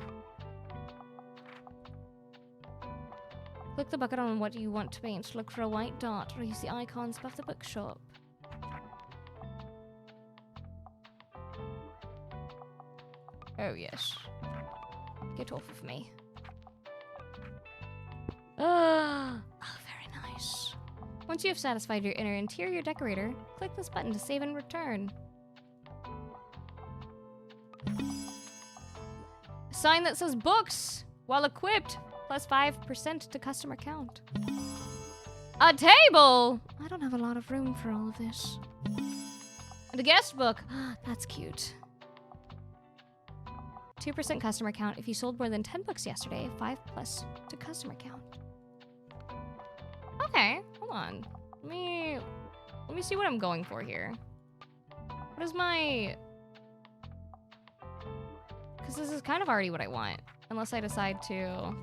Click the bucket on what you want to paint. Look for a white dot or use the icons above the bookshop. Oh, yes. Get off of me. Oh, very nice. Once you have satisfied your inner interior decorator, click this button to save and return. A sign that says books, while equipped, plus 5% to customer count. A table! I don't have a lot of room for all of this. And a guest book. That's cute. 2% customer count if you sold more than 10 books yesterday. 5+ to customer count. Okay, hold on. Let me see what I'm going for here. What is my... Because this is kind of already what I want. Unless I decide to...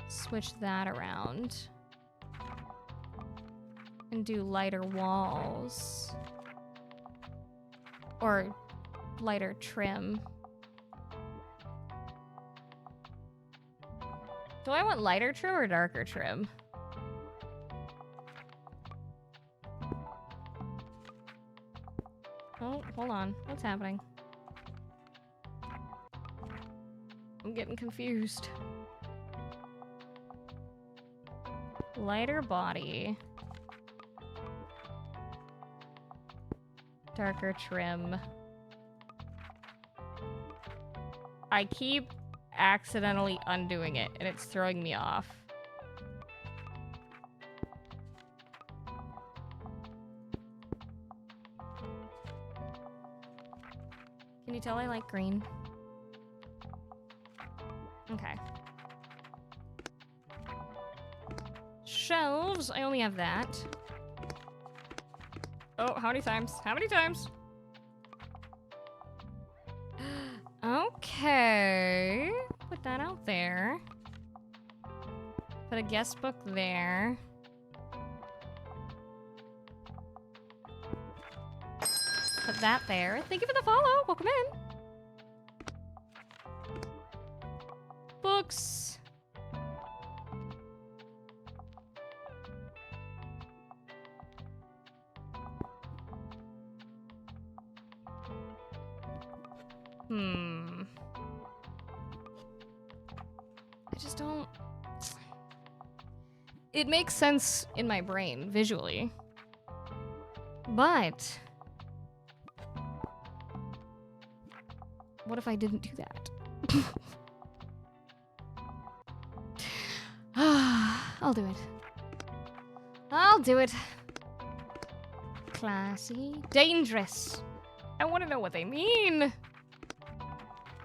switch that around. And do lighter walls. Or lighter trim. Do I want lighter trim or darker trim? Oh, hold on. What's happening? I'm getting confused. Lighter body. Darker trim. I keep accidentally undoing it, and it's throwing me off. Can you tell I like green? Okay. Shelves, I only have that. Oh, how many times? How many times? Okay. Put that out there. Put a guest book there. Put that there. Thank you for the follow. Welcome in. Books. I just don't... It makes sense in my brain, visually. But... what if I didn't do that? I'll do it. I'll do it. Classy. Dangerous. I want to know what they mean.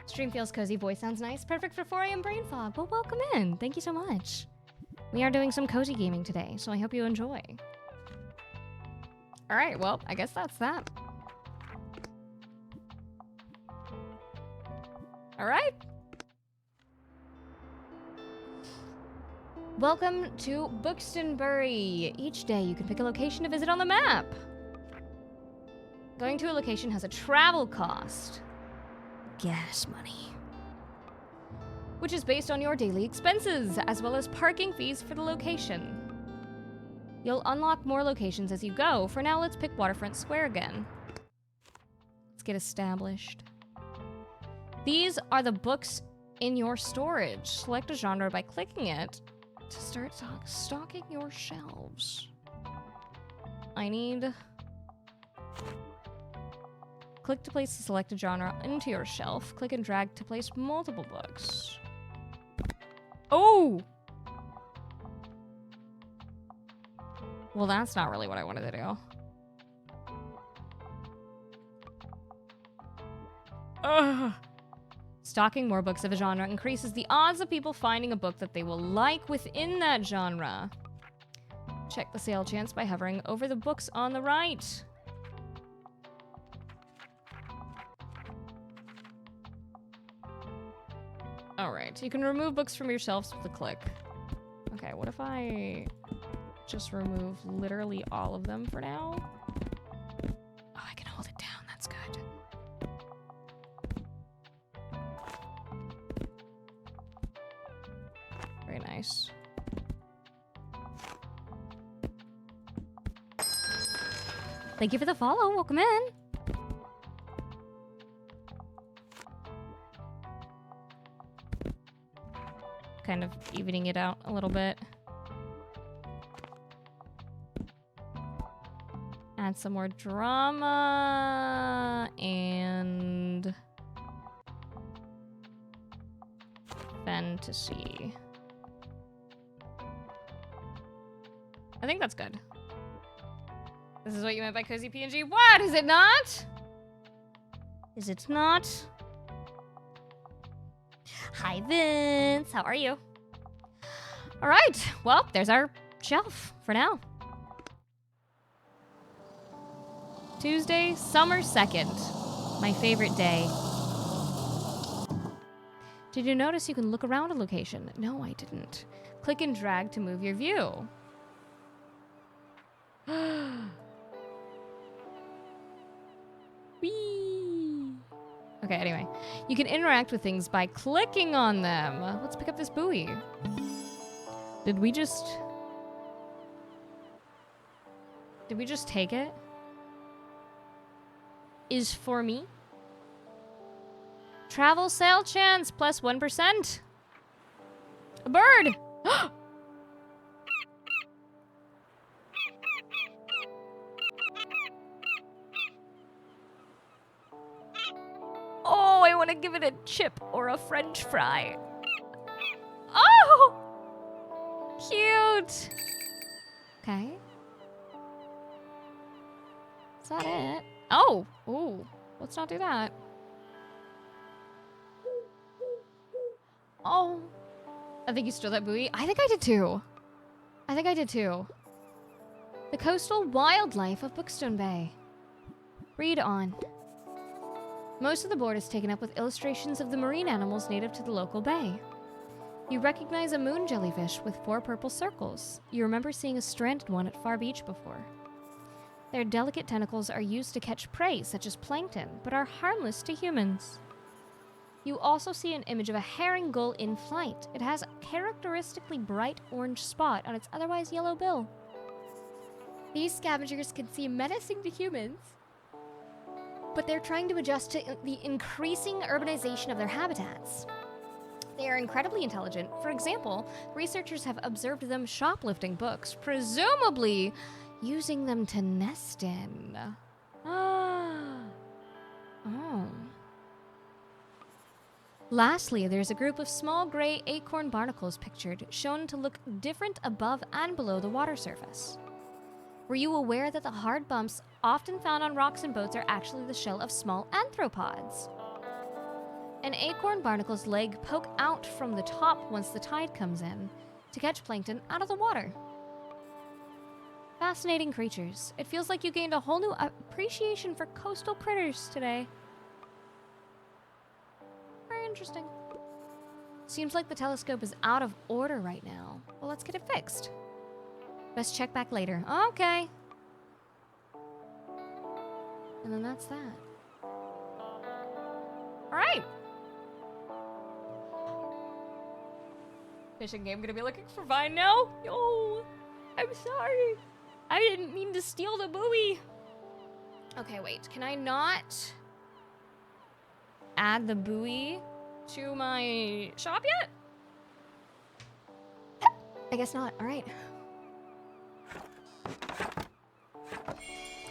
Stream feels cozy, voice sounds nice. Perfect for 4 AM brain fog. Well, welcome in. Thank you so much. We are doing some cozy gaming today, so I hope you enjoy. All right, well, I guess that's that. All right. Welcome to Bookstonbury. Each day you can pick a location to visit on the map. Going to a location has a travel cost. Gas money. Which is based on your daily expenses, as well as parking fees for the location. You'll unlock more locations as you go. For now, let's pick Waterfront Square again. Let's get established. These are the books in your storage. Select a genre by clicking it to start stocking your shelves. I need... Click to place the selected genre into your shelf. Click and drag to place multiple books. Oh! Well, that's not really what I wanted to do. Ugh. Stocking more books of a genre increases the odds of people finding a book that they will like within that genre. check the sale chance by hovering over the books on the right. Alright, you can remove books from your shelves with a click. Okay, what if I just remove literally all of them for now? Oh, I can hold it down. That's good. Very nice. Thank you for the follow. Welcome in. Kind of evening it out a little bit. Add some more drama and fantasy. I think that's good. This is what you meant by cozy PNG. What? Is it not? Is it not? Hi, Vince. How are you? All right. Well, there's our shelf for now. Tuesday, summer 2nd. My favorite day. Did you notice you can look around a location? No, I didn't. Click and drag to move your view. Whee! Okay, anyway. You can interact with things by clicking on them. Let's pick up this buoy. Did we just take it? Is for me? Travel sale chance plus 1%. A bird! Oh, I want to give it a chip or a French fry. Oh! Cute! Okay. Is that it? Oh! Ooh. Let's not do that. Oh. I think you stole that buoy. I think I did too. I think I did too. The coastal wildlife of Bookstone Bay. Read on. Most of the board is taken up with illustrations of the marine animals native to the local bay. You recognize a moon jellyfish with 4 purple circles. You remember seeing a stranded one at Far Beach before. Their delicate tentacles are used to catch prey, such as plankton, but are harmless to humans. You also see an image of a herring gull in flight. It has a characteristically bright orange spot on its otherwise yellow bill. These scavengers can seem menacing to humans, but they're trying to adjust to the increasing urbanization of their habitats. They are incredibly intelligent. For example, researchers have observed them shoplifting books, presumably using them to nest in. Oh. Lastly, there's a group of small gray acorn barnacles pictured, shown to look different above and below the water surface. Were you aware that the hard bumps often found on rocks and boats are actually the shell of small arthropods? An acorn barnacle's leg poke out from the top once the tide comes in to catch plankton out of the water. Fascinating creatures. It feels like you gained a whole new appreciation for coastal critters today. Very interesting. Seems like the telescope is out of order right now. Well, let's get it fixed. Best check back later. Okay. And then that's that. Alright. Fishing game gonna be looking for Vine now? Oh, I'm sorry. I didn't mean to steal the buoy. Okay, wait. Can I not add the buoy to my shop yet? I guess not. All right.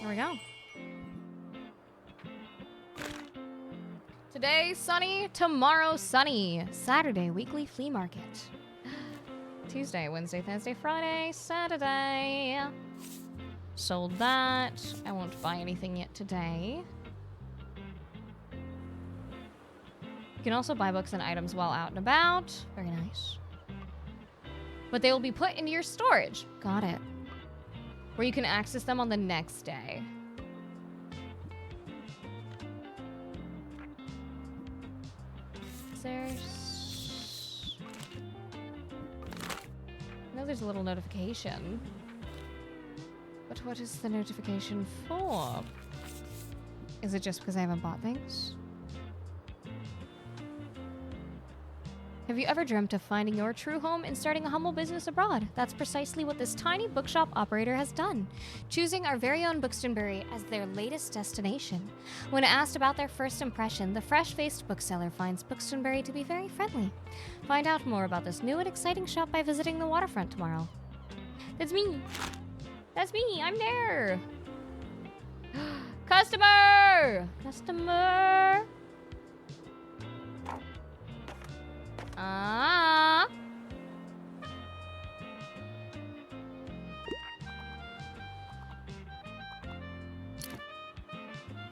There we go. Today, sunny. Tomorrow, sunny. Saturday, weekly flea market. Tuesday, Wednesday, Thursday, Friday, Saturday. Sold that. I won't buy anything yet today. You can also buy books and items while out and about. Very nice. But they will be put into your storage. Got it. where you can access them on the next day. There's... I know there's a little notification. But what is the notification for? Is it just because I haven't bought things? Have you ever dreamt of finding your true home and starting a humble business abroad? That's precisely what this tiny bookshop operator has done, choosing our very own Bookstonbury as their latest destination. When asked about their first impression, the fresh-faced bookseller finds Bookstonbury to be very friendly. Find out more about this new and exciting shop by visiting the waterfront tomorrow. That's me! That's me! I'm there! Customer! Customer! Ah.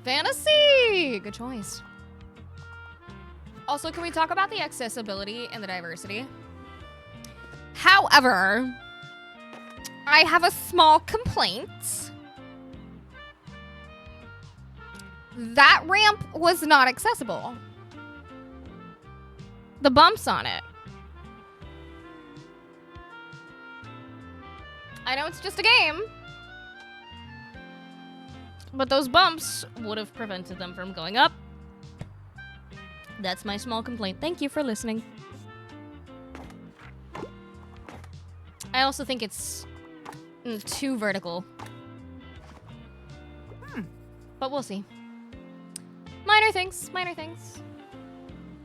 Fantasy! Good choice. Also, can we talk about the accessibility and the diversity? However, I have a small complaint. That ramp was not accessible. The bumps on it. I know it's just a game, but those bumps would have prevented them from going up. That's my small complaint. Thank you for listening. I also think it's too vertical. But we'll see. Minor things, minor things.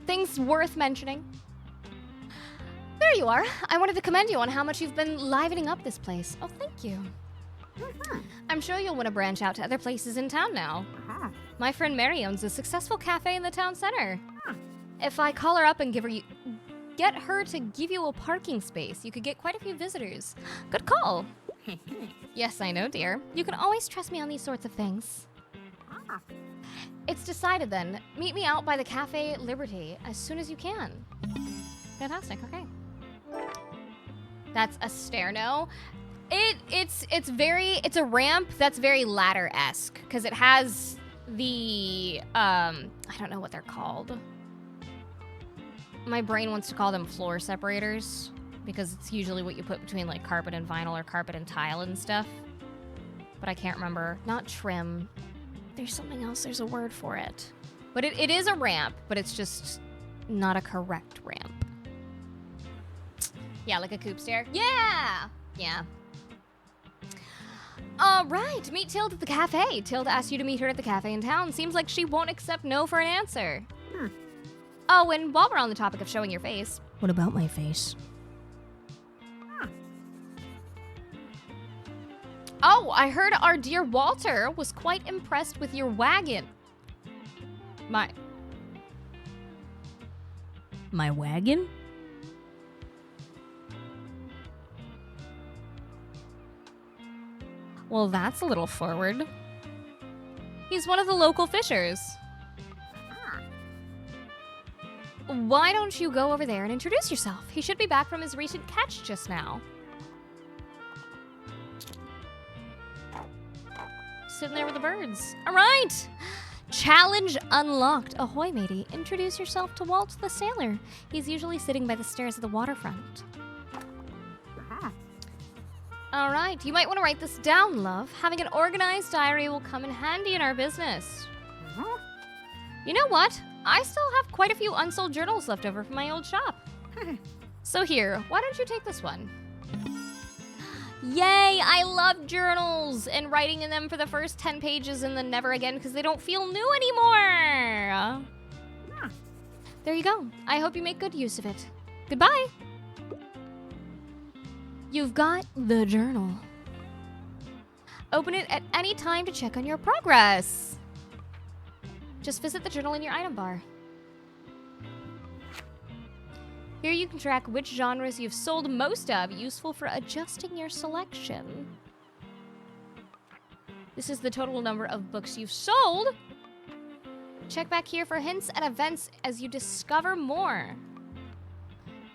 Things worth mentioning. There you are. I wanted to commend you on how much you've been livening up this place. Oh, thank you. I'm sure you'll want to branch out to other places in town now. My friend Mary owns a successful cafe in the town center. If I call her up and get her to give you a parking space, you could get quite a few visitors. Good call. Yes, I know, dear. You can always trust me on these sorts of things. It's decided then. Meet me out by the Cafe Liberty as soon as you can. Fantastic, okay. That's a stairno. It's a ramp that's very ladder-esque because it has the I don't know what they're called. My brain wants to call them floor separators because it's usually what you put between like carpet and vinyl or carpet and tile and stuff. But I can't remember. Not trim. There's something else. There's a word for it. But it is a ramp, but it's just not a correct ramp. Yeah, like a coupe stair. Yeah! Yeah. All right, meet Tilde at the cafe. Tilde asked you to meet her at the cafe in town. Seems like she won't accept no for an answer. Oh, and while we're on the topic of showing your face, what about my face? Oh, I heard our dear Walter was quite impressed with your wagon. My wagon? Well, that's a little forward. He's one of the local fishers. Why don't you go over there and introduce yourself? He should be back from his recent catch just now. Sitting there with the birds. All right. Challenge unlocked. Ahoy, matey. Introduce yourself to Walt the sailor. He's usually sitting by the stairs of the waterfront. All right. You might want to write this down, love. Having an organized diary will come in handy in our business. You know what? I still have quite a few unsold journals left over from my old shop. So here, why don't you take this one? Yay, I love journals and writing in them for the first 10 pages and then never again because they don't feel new anymore. There you go. I hope you make good use of it. Goodbye. You've got the journal. Open it at any time to check on your progress. Just visit the journal in your item bar. Here you can track which genres you've sold most of, useful for adjusting your selection. This is the total number of books you've sold. Check back here for hints and events as you discover more.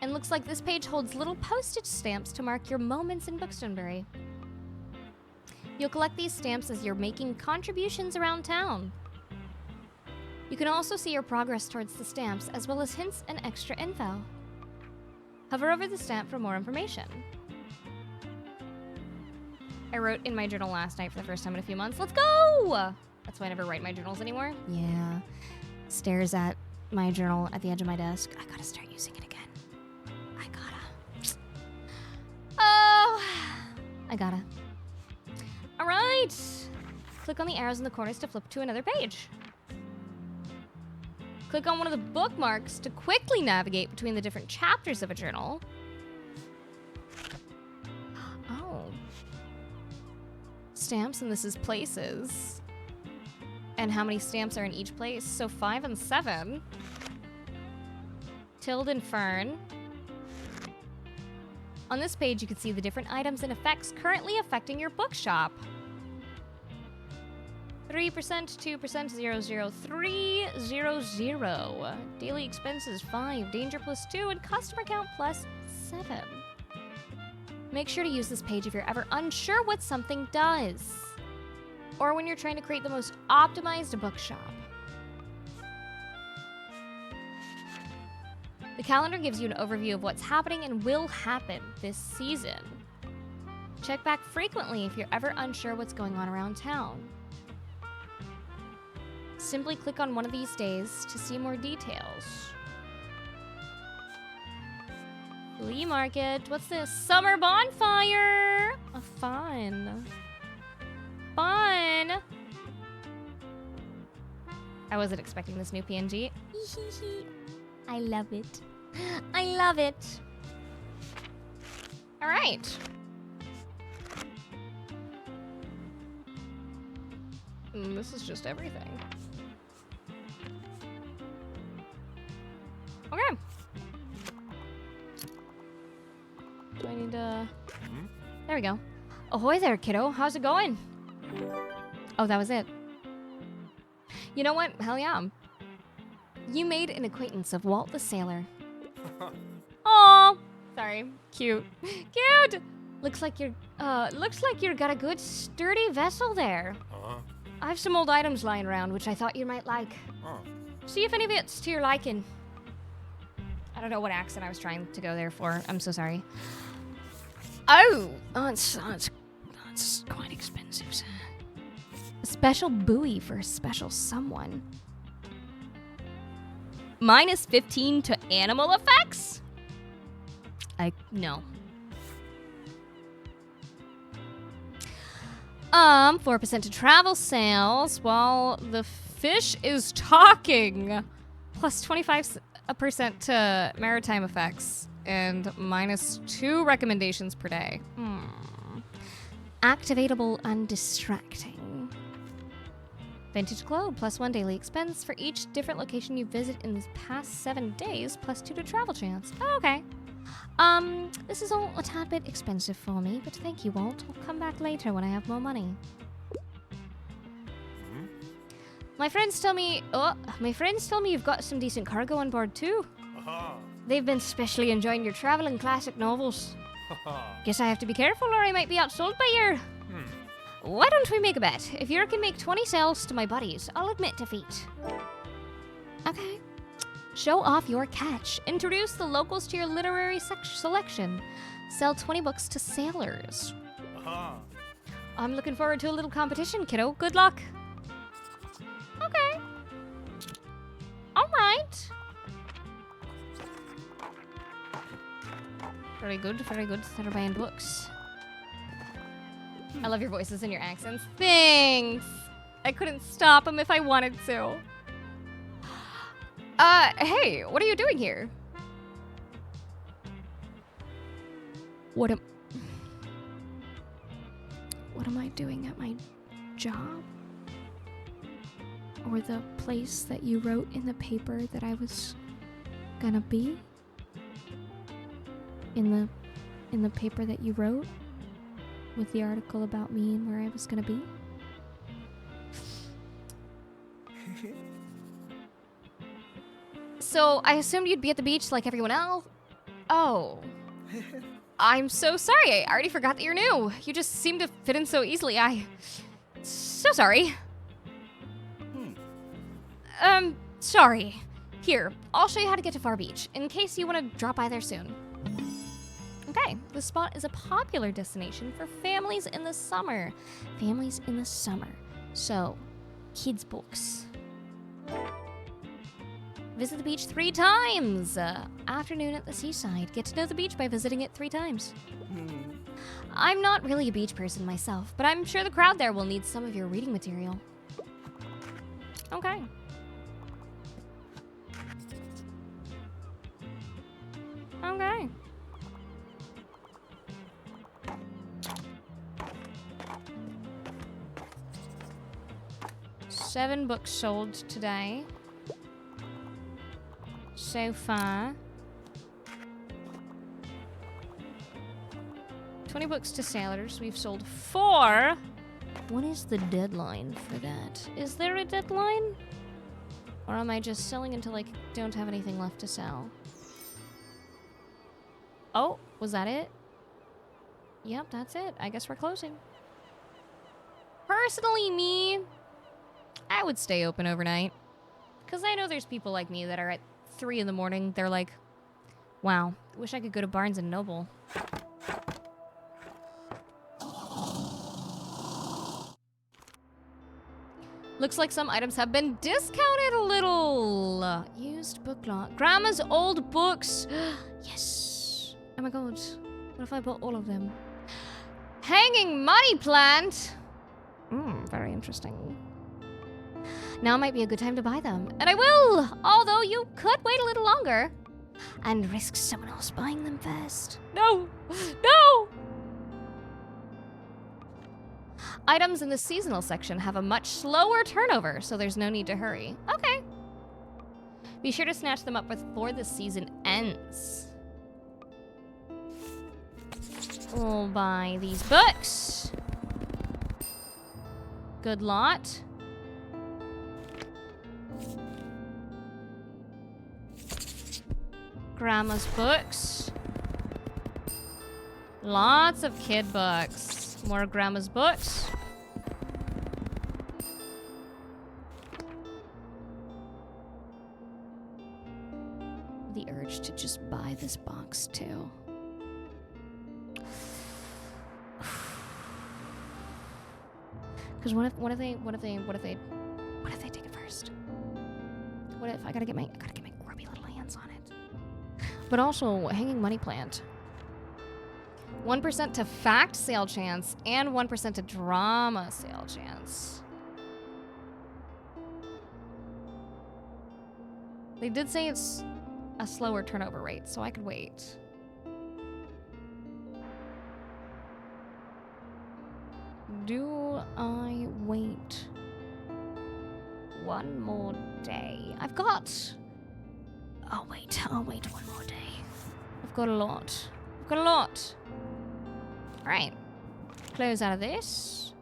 And looks like this page holds little postage stamps to mark your moments in Bookstonbury. You'll collect these stamps as you're making contributions around town. You can also see your progress towards the stamps, as well as hints and extra info. Hover over the stamp for more information. I wrote in my journal last night for the first time in a few months. Let's go! That's why I never write my journals anymore. Yeah. Stares at my journal at the edge of my desk. I gotta start using it again. I gotta. All right. Click on the arrows in the corners to flip to another page. Click on one of the bookmarks to quickly navigate between the different chapters of a journal. Oh. Stamps, and this is places. And how many stamps are in each place? So 5 and 7. Tilde and Fern. On this page, you can see the different items and effects currently affecting your bookshop. 3%, 2%, 0, 0, 3, 0, 0. Daily expenses 5, danger plus 2, and customer count plus 7. Make sure to use this page if you're ever unsure what something does, or when you're trying to create the most optimized bookshop. The calendar gives you an overview of what's happening and will happen this season. Check back frequently if you're ever unsure what's going on around town. Simply click on one of these days to see more details. Flea market. What's this? Summer bonfire! Fun. Fun! I wasn't expecting this new PNG. I love it. I love it. All right. This is just everything. Okay. Do I need to... There we go. Ahoy there, kiddo. How's it going? Oh, that was it. You know what? Hell yeah. You made an acquaintance of Walt the Sailor. Aw. Sorry. Cute. Cute! Looks like you're got a good sturdy vessel there. I have some old items lying around which I thought you might like. See if any of it's to your liking. I don't know what accent I was trying to go there for. I'm so sorry. Oh, it's quite expensive, sir. A special buoy for a special someone. Minus 15 to animal effects? No. 4% to travel sales while the fish is talking. Plus 25% to maritime effects and minus 2 recommendations per day. Activatable and distracting. Vintage globe, plus 1 daily expense for each different location you visit in the past 7 days, plus 2 to travel chance. Oh, okay. This is all a tad bit expensive for me, but thank you, Walt. I'll come back later when I have more money. My friends tell me you've got some decent cargo on board too. They've been specially enjoying your travel and classic novels. Guess I have to be careful or I might be outsold by your... Why don't we make a bet? If you can make 20 sales to my buddies, I'll admit defeat. Okay. Show off your catch. Introduce the locals to your literary selection. Sell 20 books to sailors. I'm looking forward to a little competition, kiddo. Good luck. Okay. All right. Very good, very good. Thoroughband books. I love your voices and your accents. Thanks. I couldn't stop them if I wanted to. Hey, what are you doing here? What am I doing at my job? Or the place that you wrote in the paper that I was gonna be? In the paper that you wrote? With the article about me and where I was gonna be? So, I assumed you'd be at the beach like everyone else? Oh. I'm so sorry. I already forgot that you're new. You just seem to fit in so easily. So sorry. Sorry. Here, I'll show you how to get to Far Beach, in case you want to drop by there soon. Okay, the spot is a popular destination for families in the summer. Families in the summer. So, kids' books. Visit the beach 3 times. Afternoon at the seaside. Get to know the beach by visiting it 3 times. I'm not really a beach person myself, but I'm sure the crowd there will need some of your reading material. Okay. Okay. Seven books sold today. So far. 20 books to sailors. We've sold 4. What is the deadline for that? Is there a deadline? Or am I just selling until I don't have anything left to sell? Oh, was that it? Yep, that's it. I guess we're closing. Personally, me, I would stay open overnight. Because I know there's people like me that are at 3 in the morning. They're like, wow, wish I could go to Barnes & Noble. Looks like some items have been discounted a little. Used book lot. Grandma's old books. Yes. Oh my god. What if I bought all of them? Hanging money plant. Very interesting. Now might be a good time to buy them. And I will! Although you could wait a little longer. And risk someone else buying them first. No! No! Items in the seasonal section have a much slower turnover, so there's no need to hurry. Okay. Be sure to snatch them up before the season ends. We'll buy these books. Good lot. Grandma's books. Lots of kid books. More Grandma's books. The urge to just buy this box too. Because what if they take it first? What if I gotta get my grubby little hands on it? But also, hanging money plant. 1% to fact sale chance and 1% to drama sale chance. They did say it's a slower turnover rate, so I could wait. Do I wait one more day? I've got... I'll wait one more day. I've got a lot. Alright. Close out of this.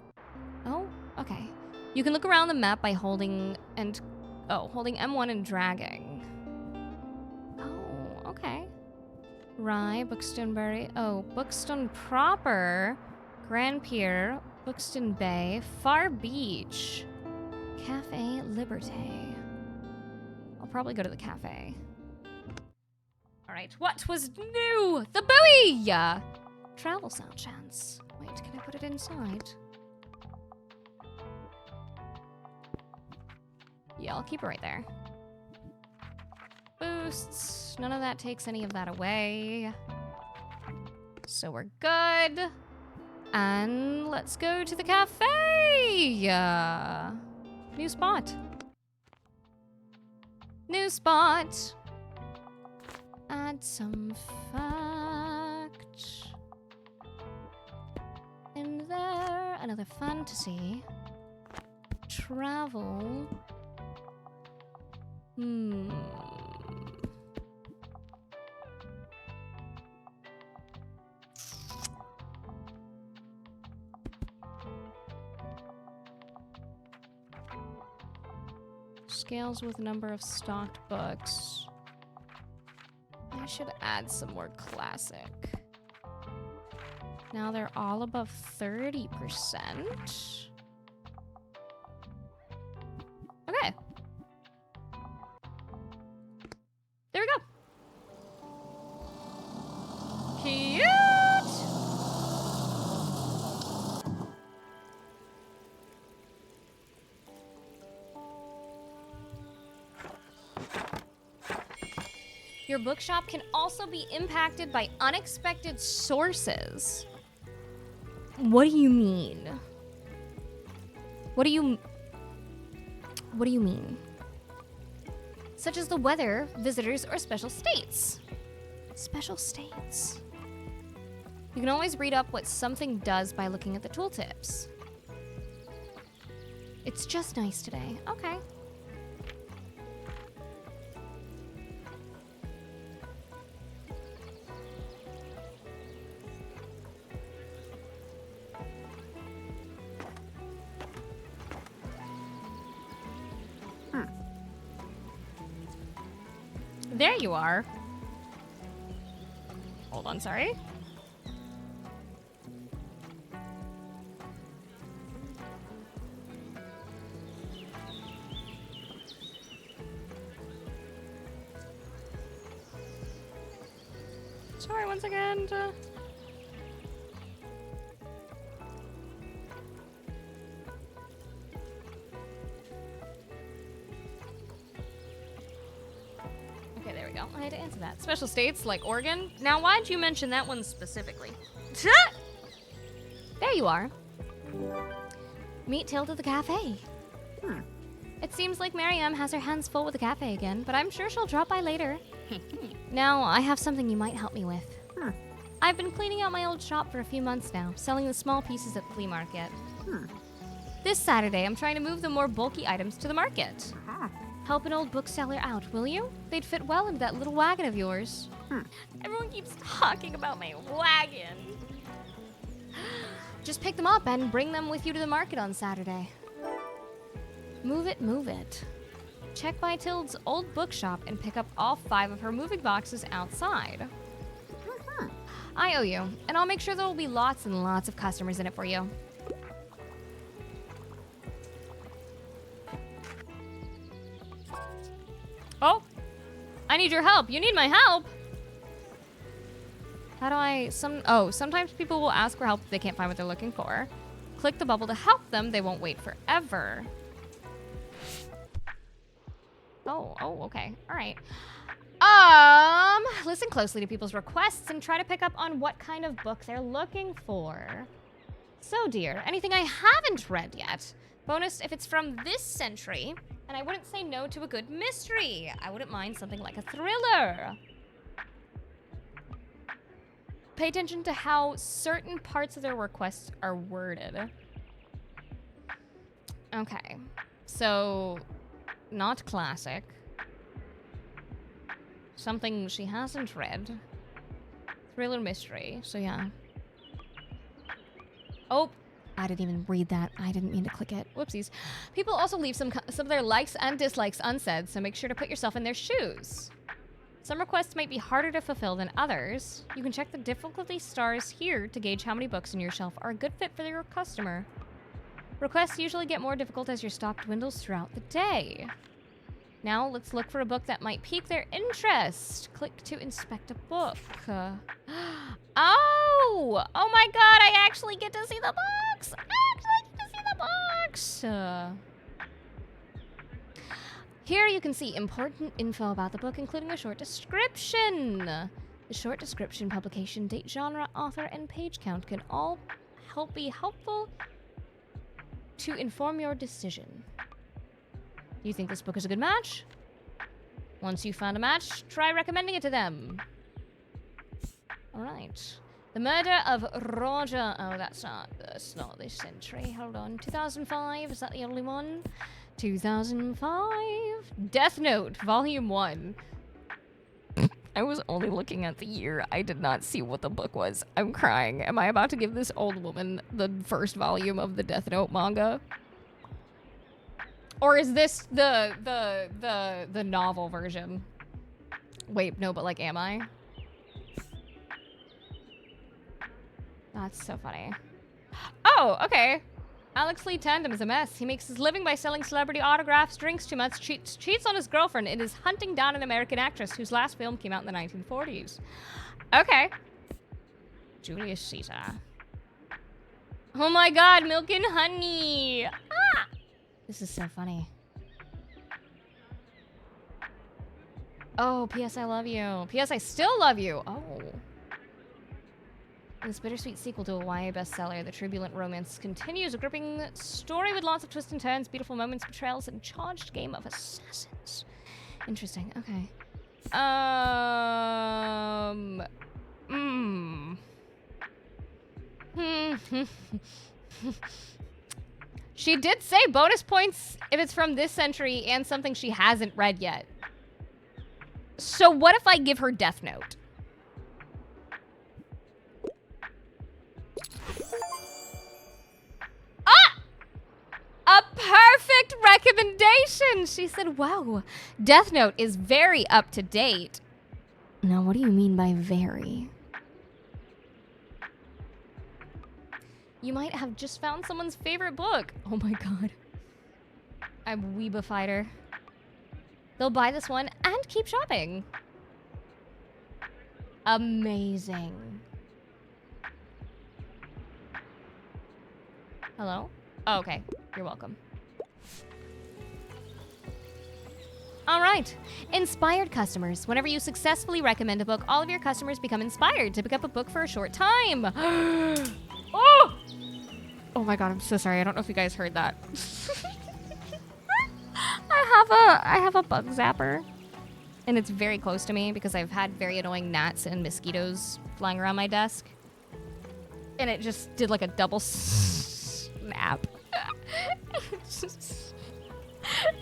Oh, okay. You can look around the map by holding M1 and dragging. Oh, okay. Rye, Buxtonbury. Oh, Buxton proper. Grand Pier, Buxton Bay, Far Beach, Cafe Liberté. I'll probably go to the cafe. Alright, what was new? The buoy! Travel sound chance. Wait, can I put it inside? Yeah, I'll keep it right there. Boosts. None of that takes any of that away. So we're good. And let's go to the cafe! New spot. New spot. Add some fact. In there, another fantasy. Travel. Scales with number of stocked books. I should add some more classic. Now they're all above 30%. Okay. There we go. Cute! Your bookshop can also be impacted by unexpected sources. What do you mean? What do you mean? Such as the weather, visitors, or special states. Special states. You can always read up what something does by looking at the tooltips. It's just nice today. Okay. There you are. Hold on, sorry. Sorry, one second. Okay, there we go. I had to answer that. Special states like Oregon. Now, why'd you mention that one specifically? There you are. Meet Tilda at the cafe. It seems like Miriam has her hands full with the cafe again, but I'm sure she'll drop by later. Now, I have something you might help me with. I've been cleaning out my old shop for a few months now, selling the small pieces at the flea market. This Saturday, I'm trying to move the more bulky items to the market. Help an old bookseller out, will you? They'd fit well into that little wagon of yours. Everyone keeps talking about my wagon. Just pick them up and bring them with you to the market on Saturday. Move it, move it. Check by Tilda's old bookshop and pick up all 5 of her moving boxes outside. I owe you, and I'll make sure there will be lots and lots of customers in it for you. Oh, I need your help. You need my help. How do I, sometimes people will ask for help if they can't find what they're looking for. Click the bubble to help them. They won't wait forever. Oh, okay. All right. Listen closely to people's requests and try to pick up on what kind of book they're looking for. So, dear, anything I haven't read yet? Bonus if it's from this century, and I wouldn't say no to a good mystery. I wouldn't mind something like a thriller. Pay attention to how certain parts of their requests are worded. Okay, so not classic. Something she hasn't read. Thriller mystery, so yeah. Oh, I didn't even read that. I didn't mean to click it. Whoopsies. People also leave some of their likes and dislikes unsaid, so make sure to put yourself in their shoes. Some requests might be harder to fulfill than others. You can check the difficulty stars here to gauge how many books in your shelf are a good fit for your customer. Requests usually get more difficult as your stock dwindles throughout the day. Now, let's look for a book that might pique their interest. Click to inspect a book. Oh my god, I actually get to see the books! Here you can see important info about the book, including a short description. The short description, publication, date, genre, author, and page count can all be helpful to inform your decision. You think this book is a good match? Once you've found a match, try recommending it to them. All right. The Murder of Roger. Oh, that's not this century. Hold on. 2005. Is that the only one? 2005. Death Note, Volume 1. I was only looking at the year. I did not see what the book was. I'm crying. Am I about to give this old woman the first volume of the Death Note manga? Or is this the novel version? Wait, no, but like, am I? That's so funny. Oh, okay. Alex Lee Tandem is a mess. He makes his living by selling celebrity autographs, drinks too much, cheats on his girlfriend, and is hunting down an American actress whose last film came out in the 1940s. Okay. Julius Caesar. Oh my god, milk and honey. Ah! This is so funny. Oh, P.S. I love you. P.S. I still love you. Oh. This bittersweet sequel to a YA bestseller, the turbulent romance continues. A gripping story with lots of twists and turns, beautiful moments, betrayals, and charged game of assassins. Interesting. Okay. She did say bonus points if it's from this century and something she hasn't read yet. So what if I give her Death Note? A perfect recommendation! She said, wow, Death Note is very up to date. Now, what do you mean by very? You might have just found someone's favorite book. Oh my god. I'm Weebified her. They'll buy this one and keep shopping. Amazing. Hello? Oh, okay. You're welcome. All right. Inspired customers. Whenever you successfully recommend a book, all of your customers become inspired to pick up a book for a short time. Oh! Oh my god, I'm so sorry. I don't know if you guys heard that. I have a bug zapper. And it's very close to me because I've had very annoying gnats and mosquitoes flying around my desk. And it just did like a double snap. It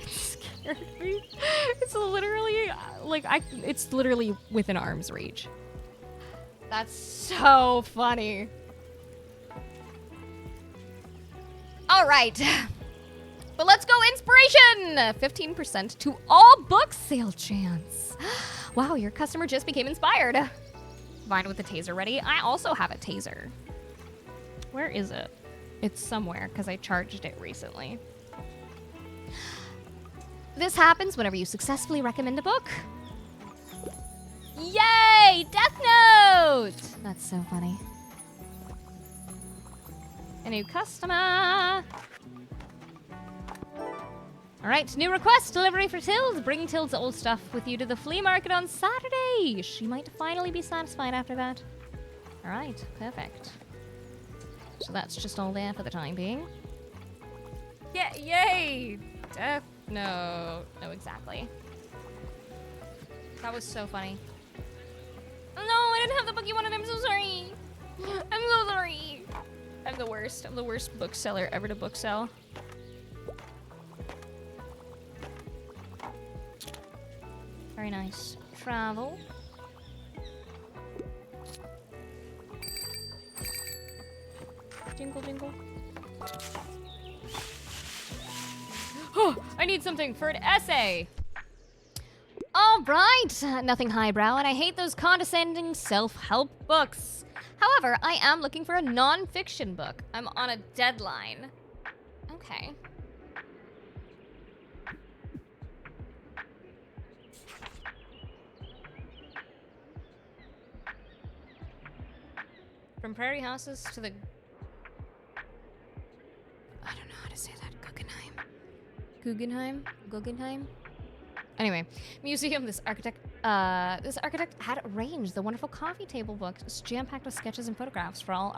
scared me. It's literally it's literally within arm's reach. That's so funny. All right. But let's go inspiration! 15% to all book sale chance. Wow, your customer just became inspired. Combined with the taser ready. I also have a taser. Where is it? It's somewhere because I charged it recently. This happens whenever you successfully recommend a book. Yay! Death Note! That's so funny. A new customer. All right, new request, delivery for Tilde. Bring Tilde's old stuff with you to the flea market on Saturday. She might finally be satisfied after that. All right, perfect. So that's just all there for the time being. Yeah, yay! Death Note. No, exactly. That was so funny. No, I didn't have the book you wanted. I'm so sorry. I'm so sorry. I'm the worst. I'm the worst bookseller ever to booksell. Very nice. Travel. Jingle, jingle. Oh, I need something for an essay. All right. Nothing highbrow, and I hate those condescending self-help books. However, I am looking for a non-fiction book. I'm on a deadline. Okay. From prairie houses to the... I don't know how to say that. Guggenheim? Anyway, museum. This architect had arranged the wonderful coffee table book. It's jam-packed with sketches and photographs for all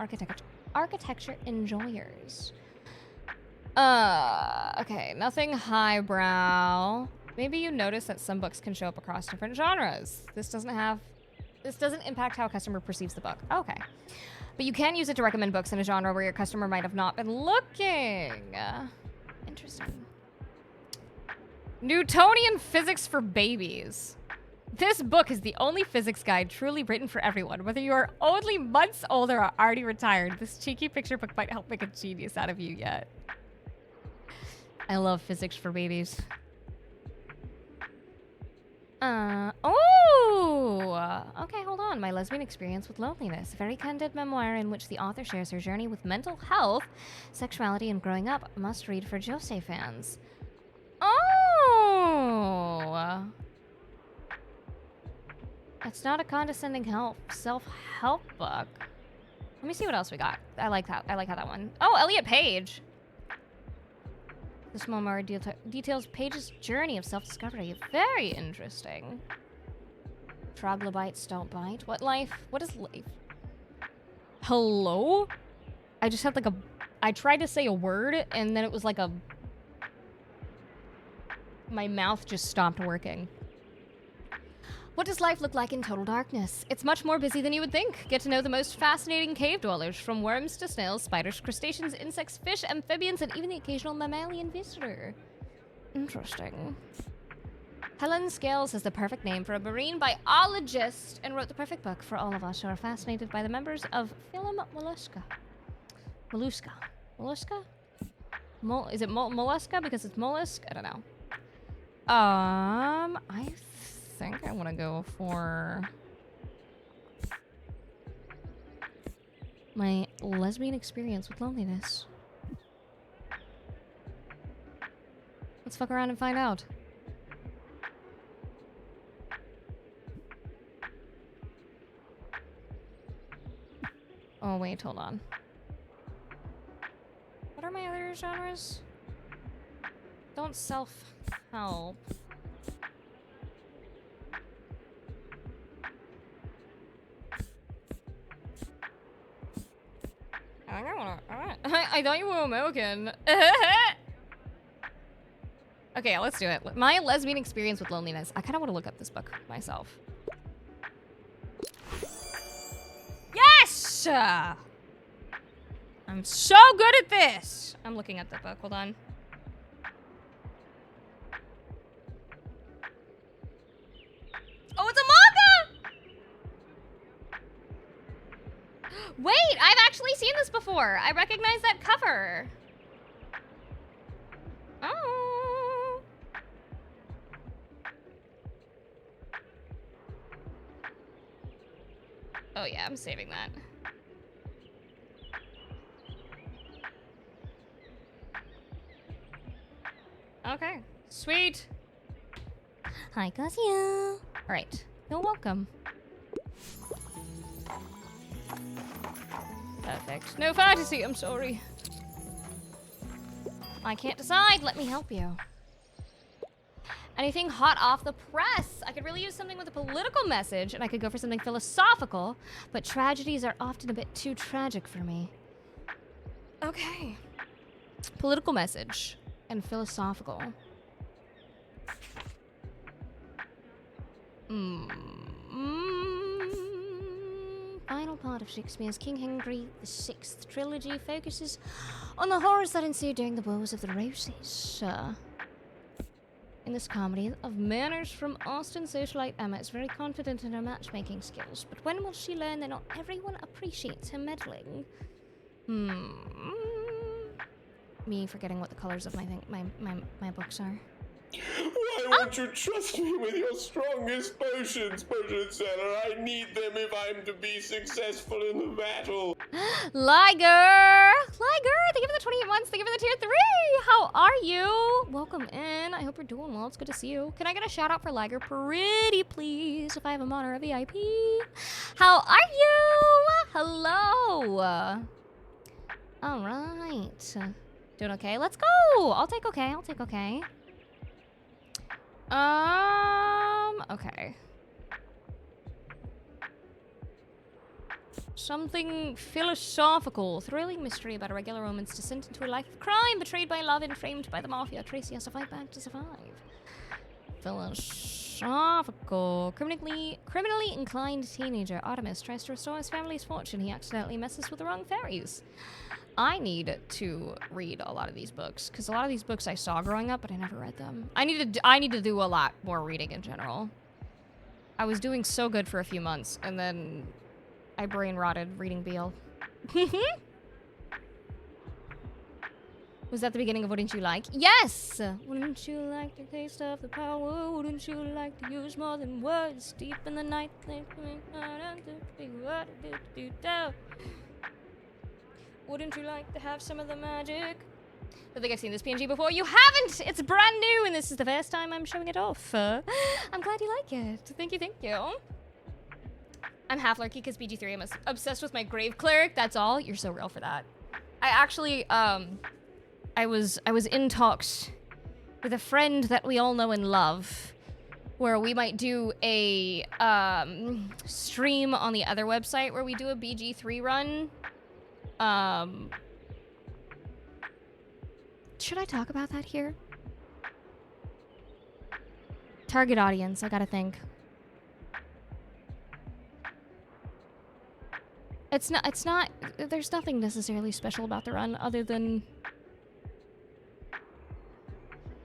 architecture enjoyers. Okay, nothing highbrow. Maybe you notice that some books can show up across different genres. This doesn't impact how a customer perceives the book. Okay. But you can use it to recommend books in a genre where your customer might have not been looking. Interesting. Newtonian physics for babies. This book is the only physics guide truly written for everyone. Whether you are only months old or are already retired, this cheeky picture book might help make a genius out of you yet. I love physics for babies. Oh! Okay, hold on, my Lesbian Experience with Loneliness, a very candid memoir in which the author shares her journey with mental health, sexuality, and growing up. Must read for Jose fans. Oh! It's not a condescending self-help book. Let me see what else we got. I like how that one. Oh, Elliot Page. This memoir details Page's journey of self-discovery. Very interesting. Troglobites don't bite. What life? What is life? Hello? I just had like a... I tried to say a word, and then it was like a... My mouth just stopped working. What does life look like in total darkness? It's much more busy than you would think. Get to know the most fascinating cave dwellers, from worms to snails, spiders, crustaceans, insects, fish, amphibians, and even the occasional mammalian visitor. Interesting. Helen Scales is the perfect name for a marine biologist and wrote the perfect book for all of us who are fascinated by the members of Phylum Mollusca. Mollusca? Is it mollusca because it's mollusk? I don't know. I think I want to go for my lesbian experience with loneliness. Let's fuck around and find out. Oh, wait, hold on. What are my other genres? Don't self-help. I thought you were American. Okay, let's do it. My lesbian experience with loneliness. I kind of want to look up this book myself. Yes! I'm so good at this! I'm looking at the book. Hold on. Oh, it's a manga! Wait, I've actually seen this before. I recognize that cover. Oh. Oh yeah, I'm saving that. Okay, sweet. Hi, Kasia. All right, you're welcome. Perfect. No fantasy, I'm sorry. I can't decide. Let me help you. Anything hot off the press. I could really use something with a political message, and I could go for something philosophical, but tragedies are often a bit too tragic for me. Okay. Political message and philosophical. Final part of Shakespeare's King Henry VI trilogy focuses on the horrors that ensued during the Wars of the Roses. In this comedy of manners from Austen socialite Emma is very confident in her matchmaking skills, but when will she learn that not everyone appreciates her meddling? Me forgetting what the colors of my books are. Why won't you trust me with your strongest potions, potion seller? I need them if I'm to be successful in the battle. Liger! Thank you for the 28 months. Thank you for the tier 3. How are you? Welcome in. I hope you're doing well. It's good to see you. Can I get a shout out for Liger? Pretty please, if I have a mod or a VIP. How are you? Hello. All right. Doing okay? Let's go. I'll take okay. Okay. Something philosophical. Thrilling mystery about a regular woman's descent into a life of crime, betrayed by love and framed by the mafia. Tracy has to fight back to survive. Philosophical. Criminally inclined teenager Artemis tries to restore his family's fortune. He accidentally messes with the wrong fairies. I need to read a lot of these books, because a lot of these books I saw growing up, but I never read them. I need to do a lot more reading in general. I was doing so good for a few months, and then I brain rotted reading Beale. Was that the beginning of Wouldn't You Like? Yes! Wouldn't you like to taste of the power? Wouldn't you like to use more than words? Deep in the night, wouldn't you like to have some of the magic? I think I've seen this PNG before. You haven't! It's brand new, and this is the first time I'm showing it off. I'm glad you like it. Thank you. I'm half lurky because BG3. I'm obsessed with my grave cleric. That's all. You're so real for that. I actually, I was in talks with a friend that we all know and love, where we might do a stream on the other website where we do a BG3 run. Should I talk about that here? Target audience, I gotta think. It's not, there's nothing necessarily special about the run other than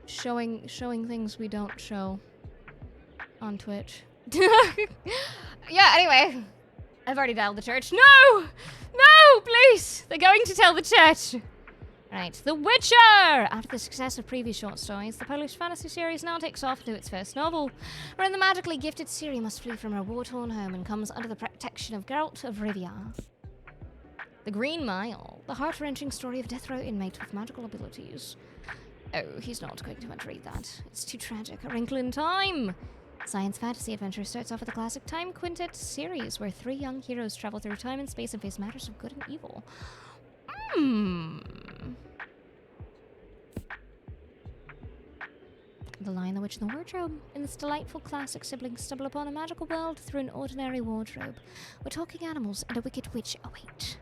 showing things we don't show on Twitch. Yeah, anyway. I've already dialed the church. No! No, please! They're going to tell the church. Right, The Witcher! After the success of previous short stories, the Polish fantasy series now takes off to its first novel, wherein the magically gifted Ciri must flee from her war-torn home and comes under the protection of Geralt of Rivia. The Green Mile, the heart-wrenching story of a death row inmate with magical abilities. Oh, he's not going to want to read that. It's too tragic. A Wrinkle in Time! Science fantasy adventure starts off with a classic time quintet series where 3 young heroes travel through time and space and face matters of good and evil. The Lion, the Witch, and the Wardrobe. In this delightful classic, siblings stumble upon a magical world through an ordinary wardrobe, where talking animals and a wicked witch await.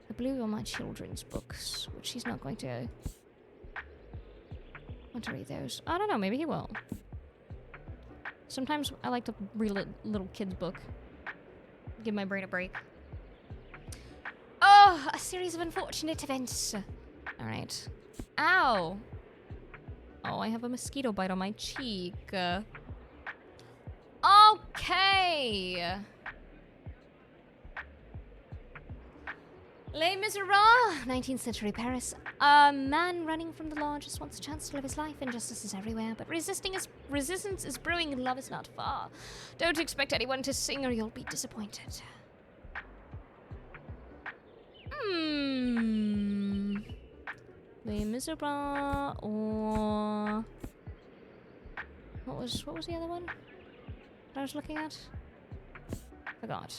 The blue are my children's books, which he's not going to want to read those. I don't know, maybe he will. Sometimes I like to read a little kid's book. Give my brain a break. Oh, a series of unfortunate events. Alright. Ow! Oh, I have a mosquito bite on my cheek. Okay! Les Miserables, 19th century Paris. A man running from the law just wants a chance to live his life. Injustice is everywhere, but resistance is brewing and love is not far. Don't expect anyone to sing or you'll be disappointed. Les Miserables or what was the other one that I was looking at? Forgot.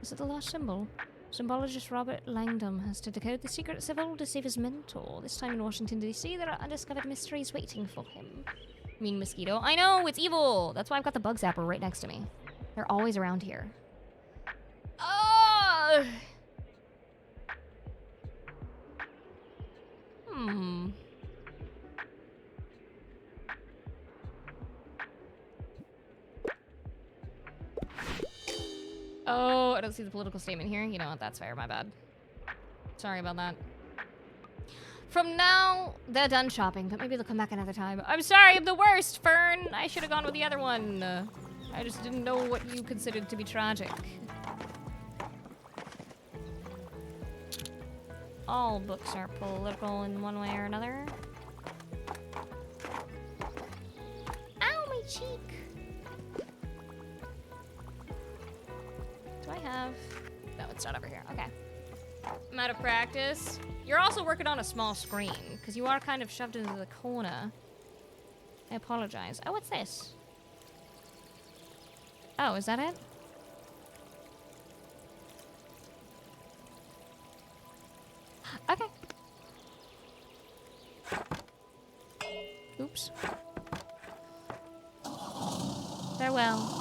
Is it The Lost Symbol? Symbologist Robert Langdon has to decode the secrets of old to save his mentor. This time in Washington, D.C., there are undiscovered mysteries waiting for him. Mean mosquito. I know, it's evil! That's why I've got the bug zapper right next to me. They're always around here. Oh! Oh, I don't see the political statement here. You know what? That's fair. My bad. Sorry about that. From now, they're done shopping, but maybe they'll come back another time. I'm sorry, I'm the worst, Fern. I should have gone with the other one. I just didn't know what you considered to be tragic. All books are political in one way or another. Ow, my cheek! Do I have... No, it's not over here. Okay. I'm out of practice. You're also working on a small screen, because you are kind of shoved into the corner. I apologize. Oh, what's this? Oh, is that it? Okay. Oops. Farewell.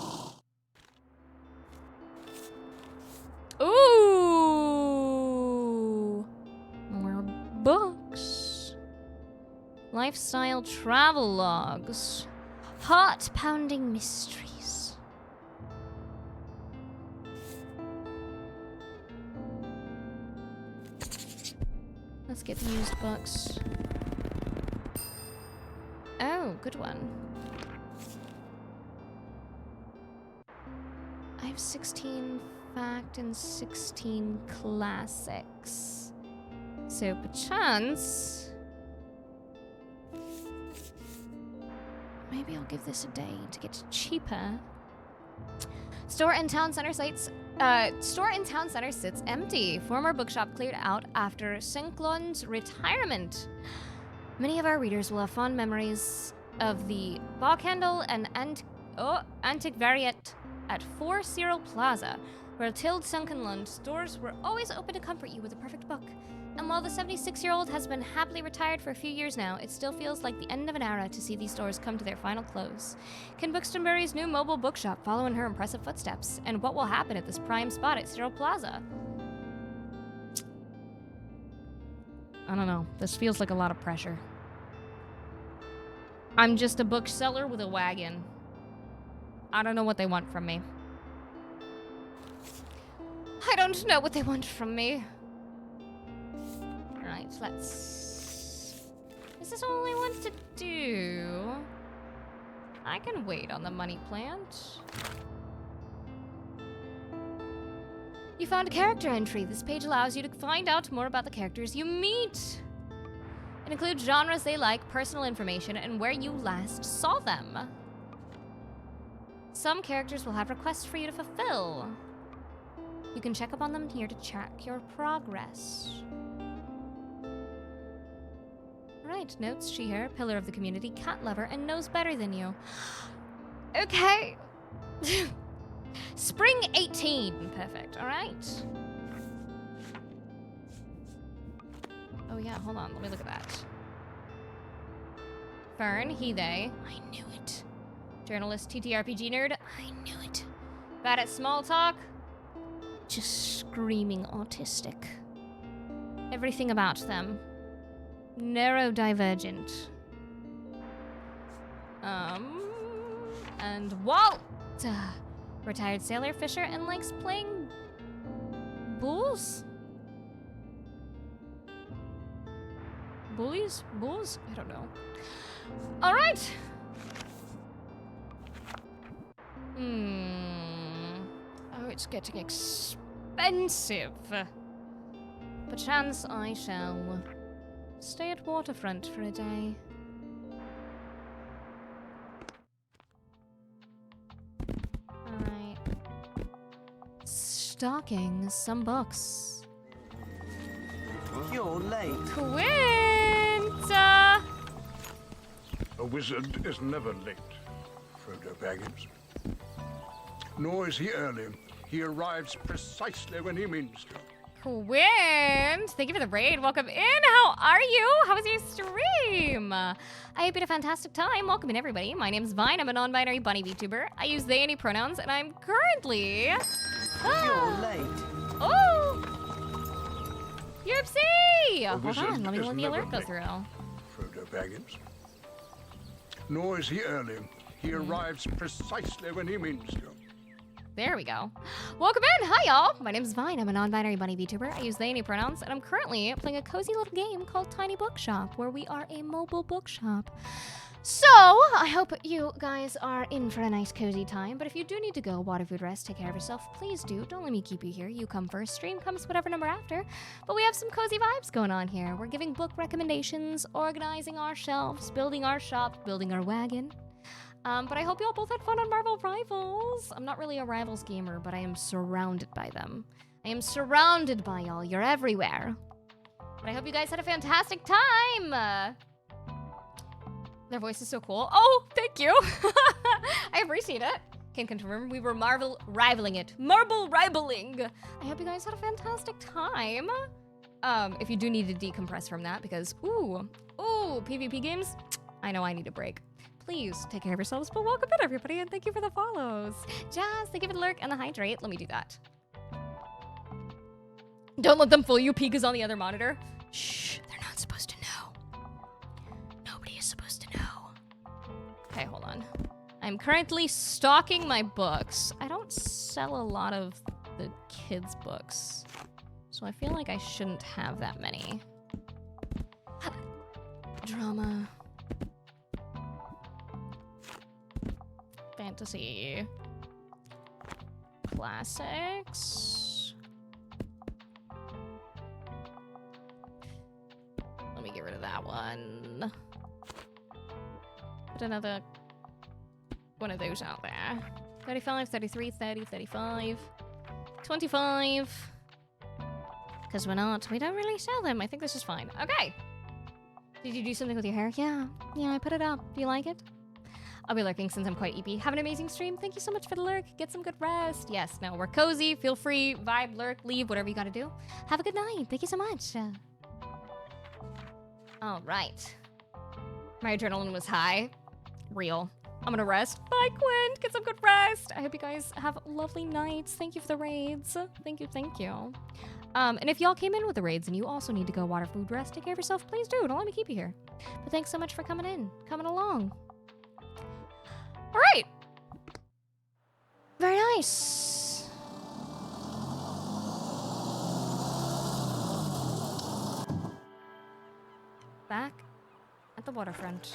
Ooh! More books. Lifestyle travel logs. Heart-pounding mysteries. Let's get the used books. Oh, good one. I have 16 fact and 16 classics. So perchance, maybe I'll give this a day to get cheaper. Store in town center sits empty. Former bookshop cleared out after Senklon's retirement. Many of our readers will have fond memories of the Bachhandel and Antiquariat at 4 Cyril Plaza, where Tilde Sunkenlund's stores were always open to comfort you with the perfect book. And while the 76-year-old has been happily retired for a few years now, it still feels like the end of an era to see these stores come to their final close. Can Buxtonbury's new mobile bookshop follow in her impressive footsteps? And what will happen at this prime spot at Cyril Plaza? I don't know. This feels like a lot of pressure. I'm just a bookseller with a wagon. I don't know what they want from me. I don't know what they want from me. Alright, let's... Is this all I want to do? I can wait on the money plant. You found a character entry. This page allows you to find out more about the characters you meet. It includes genres they like, personal information, and where you last saw them. Some characters will have requests for you to fulfill. You can check up on them here to track your progress. Right, notes, she-hare, pillar of the community, cat lover, and knows better than you. Okay. Spring 18. Perfect, alright. Oh yeah, hold on, let me look at that. Fern, he, they. I knew it. Journalist, TTRPG nerd. I knew it. Bad at small talk. Just screaming autistic. Everything about them. Neurodivergent. And Walt. Retired sailor fisher and likes playing bulls? Bullies? Bulls? I don't know. Alright. Oh, it's getting expensive. Perchance I shall stay at Waterfront for a day. Alright. Stocking some books. You're late. Quinta! A wizard is never late, Frodo Baggins. Nor is he early. He arrives precisely when he means to. Quint! Thank you for the raid. Welcome in. How are you? How was your stream? I hope you had a fantastic time. Welcome in, everybody. My name's Vine. I'm a non-binary bunny VTuber. I use they, any pronouns, and I'm currently... You're late. Oh! Yoopsie! Hold wizard on. Let me is let the never alert go late. through. Frodo Baggins. Nor is he early. He arrives precisely when he means to. There we go. Welcome in. Hi, y'all. My name's Vine. I'm a non-binary bunny VTuber. I use they, any pronouns, and I'm currently playing a cozy little game called Tiny Bookshop, where we are a mobile bookshop. So, I hope you guys are in for a nice cozy time, but if you do need to go, water, food, rest, take care of yourself, please do. Don't let me keep you here. You come first. Stream comes whatever number after. But we have some cozy vibes going on here. We're giving book recommendations, organizing our shelves, building our shop, building our wagon. But I hope you all both had fun on Marvel Rivals. I'm not really a Rivals gamer, but I am surrounded by them. I am surrounded by y'all. You're everywhere. But I hope you guys had a fantastic time. Their voice is so cool. Oh, thank you. I appreciate it. Can confirm we were Marvel rivaling it. Marble rivaling. I hope you guys had a fantastic time. If you do need to decompress from that, because ooh, PvP games, I know I need a break. Please take care of yourselves, but welcome in, everybody, and thank you for the follows. Jazz, thank you for the lurk and the hydrate. Let me do that. Don't let them fool you. Peek is on the other monitor. Shh, they're not supposed to know. Nobody is supposed to know. Okay, hold on. I'm currently stocking my books. I don't sell a lot of the kids' books, so I feel like I shouldn't have that many. Drama. Fantasy. classics. Let me get rid of that one. Put another one of those out there. 35, 33, 30, 35, 25. Because we're not. We don't really sell them. I think this is fine. Okay. Did you do something with your hair? Yeah. Yeah, I put it up. Do you like it? I'll be lurking since I'm quite EP. Have an amazing stream. Thank you so much for the lurk. Get some good rest. Yes, no, we're cozy. Feel free. Vibe, lurk, leave, whatever you gotta do. Have a good night. Thank you so much. All right. My adrenaline was high. Real. I'm gonna rest. Bye, Quinn. Get some good rest. I hope you guys have lovely nights. Thank you for the raids. Thank you, thank you. And if y'all came in with the raids and you also need to go water, food, rest, take care of yourself, please do. Don't let me keep you here. But thanks so much for coming in, coming along. All right. Very nice. Back at the waterfront.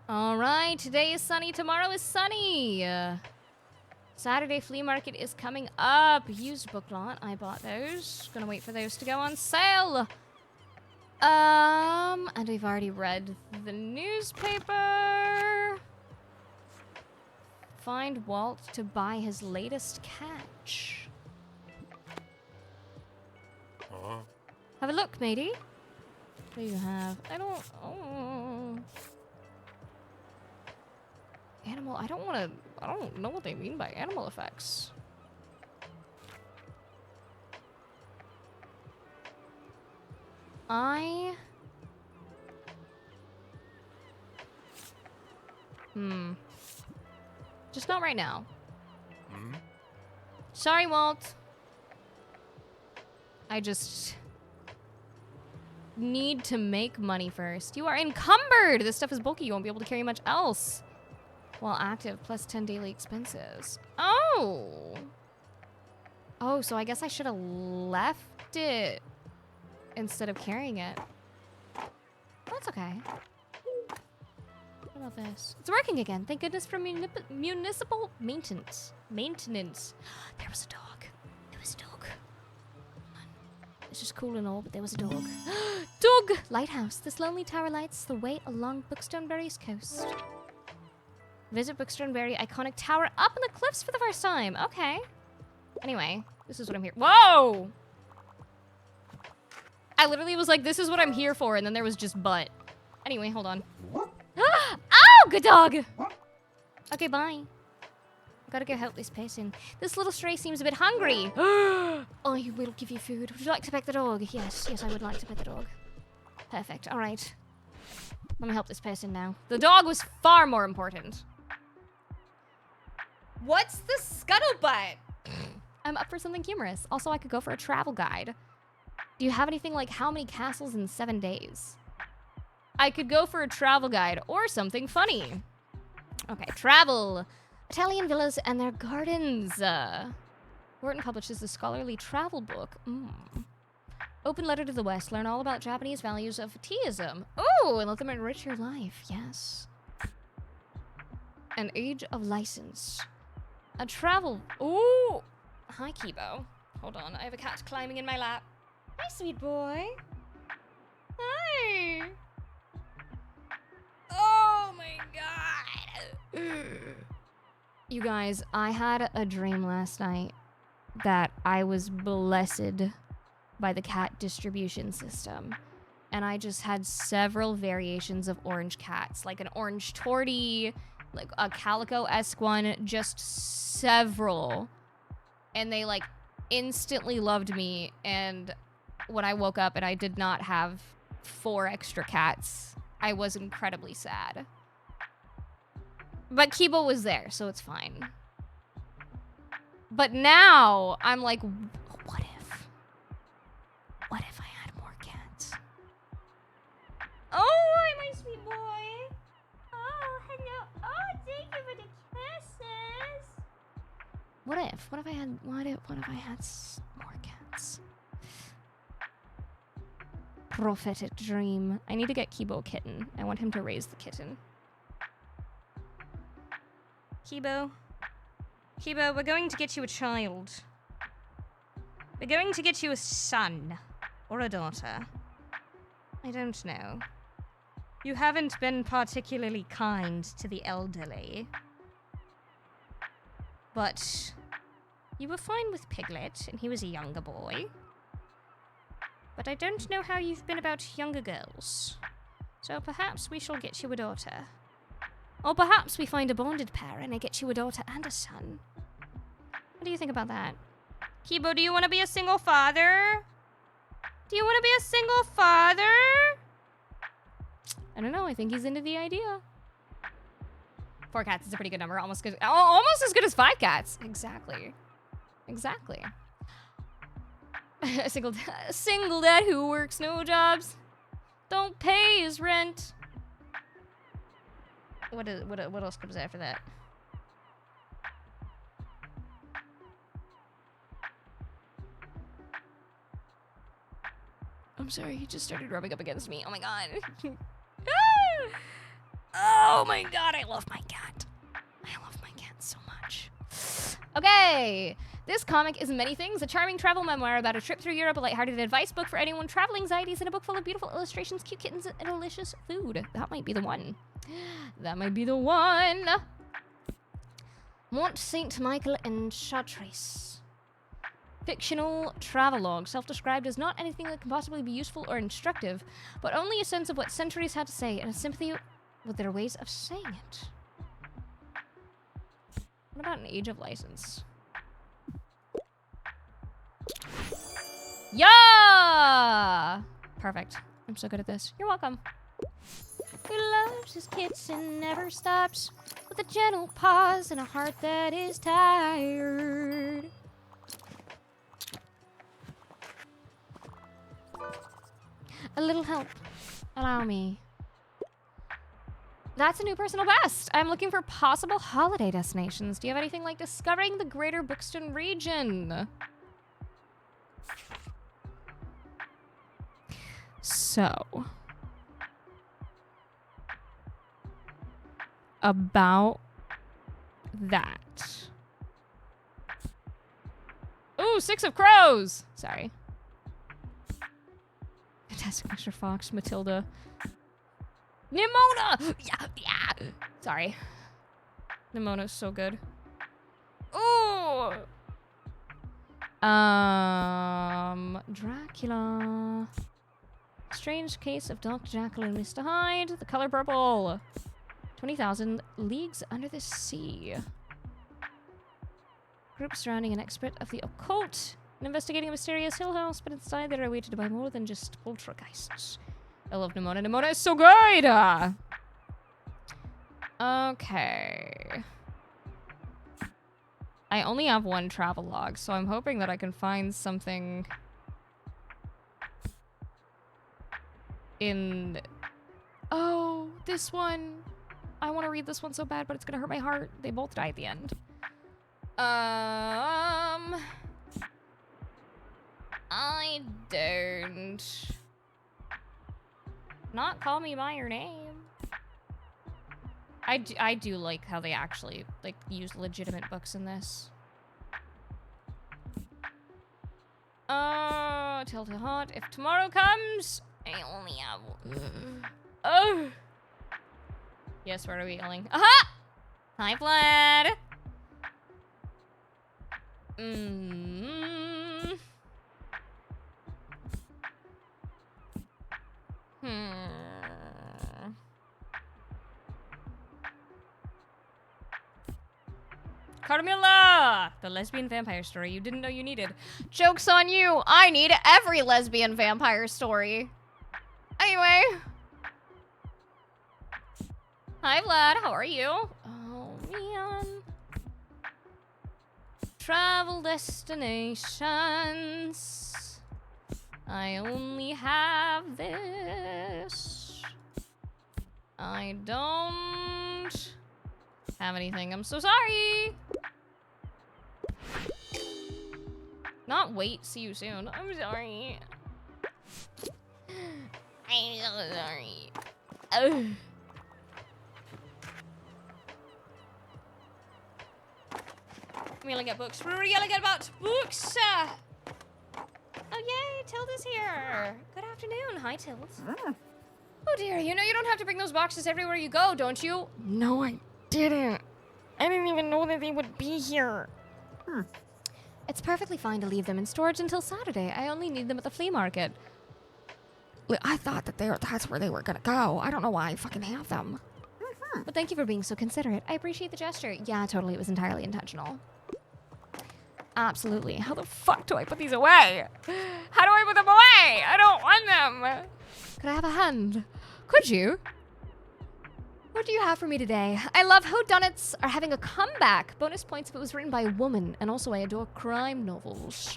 All right, today is sunny, tomorrow is sunny. Saturday flea market is coming up. Used book lot, I bought those. Gonna wait for those to go on sale. And we've already read the newspaper. Find Walt to buy his latest catch. Have a look, matey. What do you have? I don't... Oh. Animal... I don't know what they mean by animal effects. Just not right now. Sorry, Walt. I just need to make money first. You are encumbered! This stuff is bulky. You won't be able to carry much else. While active, plus 10 daily expenses. Oh! Oh, so I guess I should have left it instead of carrying it. That's okay. What about this? It's working again. Thank goodness for municipal maintenance. There was a dog. There was a dog. It's just cool and all, but there was a dog. Dog! Lighthouse. This lonely tower lights the way along Bookstoneberry's coast. Visit Bookstoneberry iconic tower up in the cliffs for the first time. Okay. Anyway, this is what I'm here. Whoa! I literally was like, this is what I'm here for, and then there was just butt. Anyway, hold on. Ow! Good dog! Okay, bye. Gotta go help this person. This little stray seems a bit hungry. I will give you food. Would you like to pet the dog? Yes, yes, I would like to pet the dog. Perfect, alright. Let me help this person now. The dog was far more important. What's the scuttlebutt? I'm up for something humorous. Also, I could go for a travel guide. Do you have anything like how many castles in 7 days? I could go for a travel guide or something funny. Okay, travel. Italian villas and their gardens. Wharton publishes the scholarly travel book. Open letter to the West. Learn all about Japanese values of theism. Oh, and let them enrich your life. Yes. An age of license. A travel... Ooh! Hi, Kibo. Hold on, I have a cat climbing in my lap. Hi, sweet boy. Hi! Oh my god! You guys, I had a dream last night that I was blessed by the cat distribution system. And I just had several variations of orange cats, like an orange tortie, like a calico-esque one, just several. And they like instantly loved me. And when I woke up and I did not have 4 extra cats, I was incredibly sad. But Kibo was there, so it's fine. But now I'm like, what if? What if I had more cats? Oh, hi, my sweet boy. Oh, hello. Oh, thank you for the kisses. What if? What if I had? What if I had more cats? Prophetic dream. I need to get Kibo a kitten. I want him to raise the kitten. Kibo, Kiba, we're going to get you a child. We're going to get you a son. Or a daughter. I don't know. You haven't been particularly kind to the elderly. But you were fine with Piglet, and he was a younger boy. But I don't know how you've been about younger girls. So perhaps we shall get you a daughter. Or perhaps we find a bonded pair and I get you a daughter and a son. What do you think about that? Kibo, do you want to be a single father? Do you want to be a single father? I don't know. I think he's into the idea. 4 cats is a pretty good number. Almost as good as 5 cats. Exactly. Exactly. A single dad who works no jobs. Don't pay his rent. What else comes after that? I'm sorry, he just started rubbing up against me. Oh my god. Oh my god, I love my cat. I love my cat so much. Okay. This comic is many things. A charming travel memoir about a trip through Europe, a lighthearted advice book for anyone traveling anxieties, and a book full of beautiful illustrations, cute kittens, and delicious food. That might be the one. That might be the one. Mont Saint Michael and Chartres. Fictional travelogue, self-described as not anything that can possibly be useful or instructive, but only a sense of what centuries had to say and a sympathy with their ways of saying it. What about an age of license? Yeah! Perfect. I'm so good at this. You're welcome. Who loves his kids and never stops, with a gentle pause and a heart that is tired. A little help. Allow me. That's a new personal best. I'm looking for possible holiday destinations. Do you have anything like discovering the greater Bookston region? So, about that. Ooh, 6 of crows! Sorry. Fantastic Mr. Fox, Matilda. Nimona! Yeah! Sorry. Nimona's so good. Ooh! Dracula. Strange Case of Dr. Jekyll and Mr. Hyde. The Color Purple. 20,000 Leagues Under the Sea. Group surrounding an expert of the occult. Investigating a mysterious hill house, but inside they are awaited by more than just poltergeists. I love Nimona. Nimona is so good! Okay. I only have 1 travelogue, so I'm hoping that I can find something in... Oh, this one. I want to read this one so bad, but it's gonna hurt my heart. They both die at the end. I don't. Not Call Me By Your Name. I do like how they actually, like, use legitimate books in this. Telltale Heart. If tomorrow comes, I only have... Oh! Yes, where are we going? Aha! Hi, Vlad! Carmilla! The lesbian vampire story you didn't know you needed. Joke's on you! I need every lesbian vampire story. Anyway. Hi, Vlad. How are you? Oh, man. Travel destinations. I only have this. I don't have anything. I'm so sorry. Not wait, see you soon. I'm sorry. I'm so sorry. Ugh. I'm yelling at books. We're yelling about books! Oh, yay, Tilda's here. Good afternoon. Hi, Tild. Oh, dear, you know you don't have to bring those boxes everywhere you go, don't you? No, I didn't. I didn't even know that they would be here. It's perfectly fine to leave them in storage until Saturday. I only need them at the flea market. I thought that that's where they were gonna go. I don't know why I fucking have them. But thank you for being so considerate. I appreciate the gesture. Yeah, totally. It was entirely intentional. Absolutely. How the fuck do I put these away? How do I put them away? I don't want them. Could I have a hand? Could you? What do you have for me today? I love whodunits are having a comeback. Bonus points if it was written by a woman. And also I adore crime novels.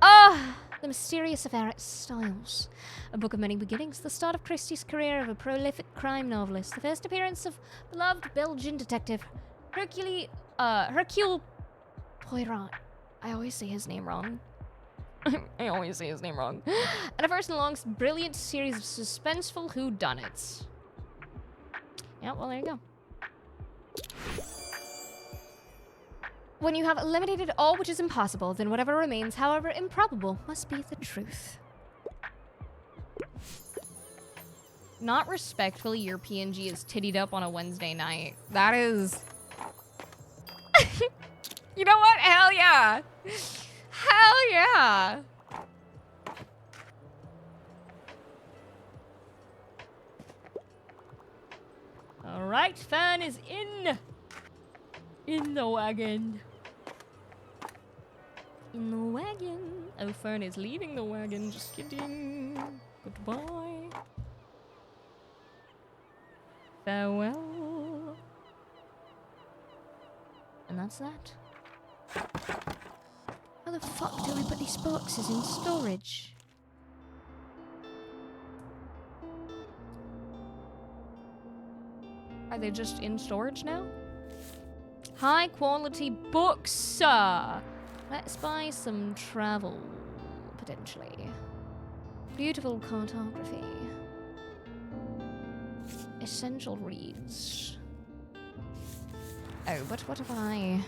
Ah, The Mysterious Affair Styles. A book of many beginnings. The start of Christie's career of a prolific crime novelist. The first appearance of beloved Belgian detective Hercule Poirot. I always say his name wrong. I always say his name wrong. And a first and longest brilliant series of suspenseful whodunits. Yeah, well, there you go. When you have eliminated all which is impossible, then whatever remains, however improbable, must be the truth. Not respectfully, your PNG is tittied up on a Wednesday night. That is... You know what? Hell yeah. Hell yeah! Alright, Fern is in the wagon. In the wagon. Oh, Fern is leaving the wagon. Just kidding. Goodbye. Farewell. And that's that. How the fuck do I put these boxes in storage? Are they just in storage now? High quality books! Let's buy some travel, potentially. Beautiful cartography. Essential reads. Oh, but what if I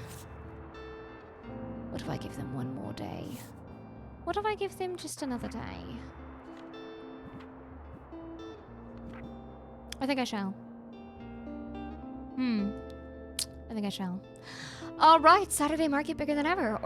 give them one more day? What if I give them just another day? I think I shall. I think I shall. All right, Saturday market bigger than ever.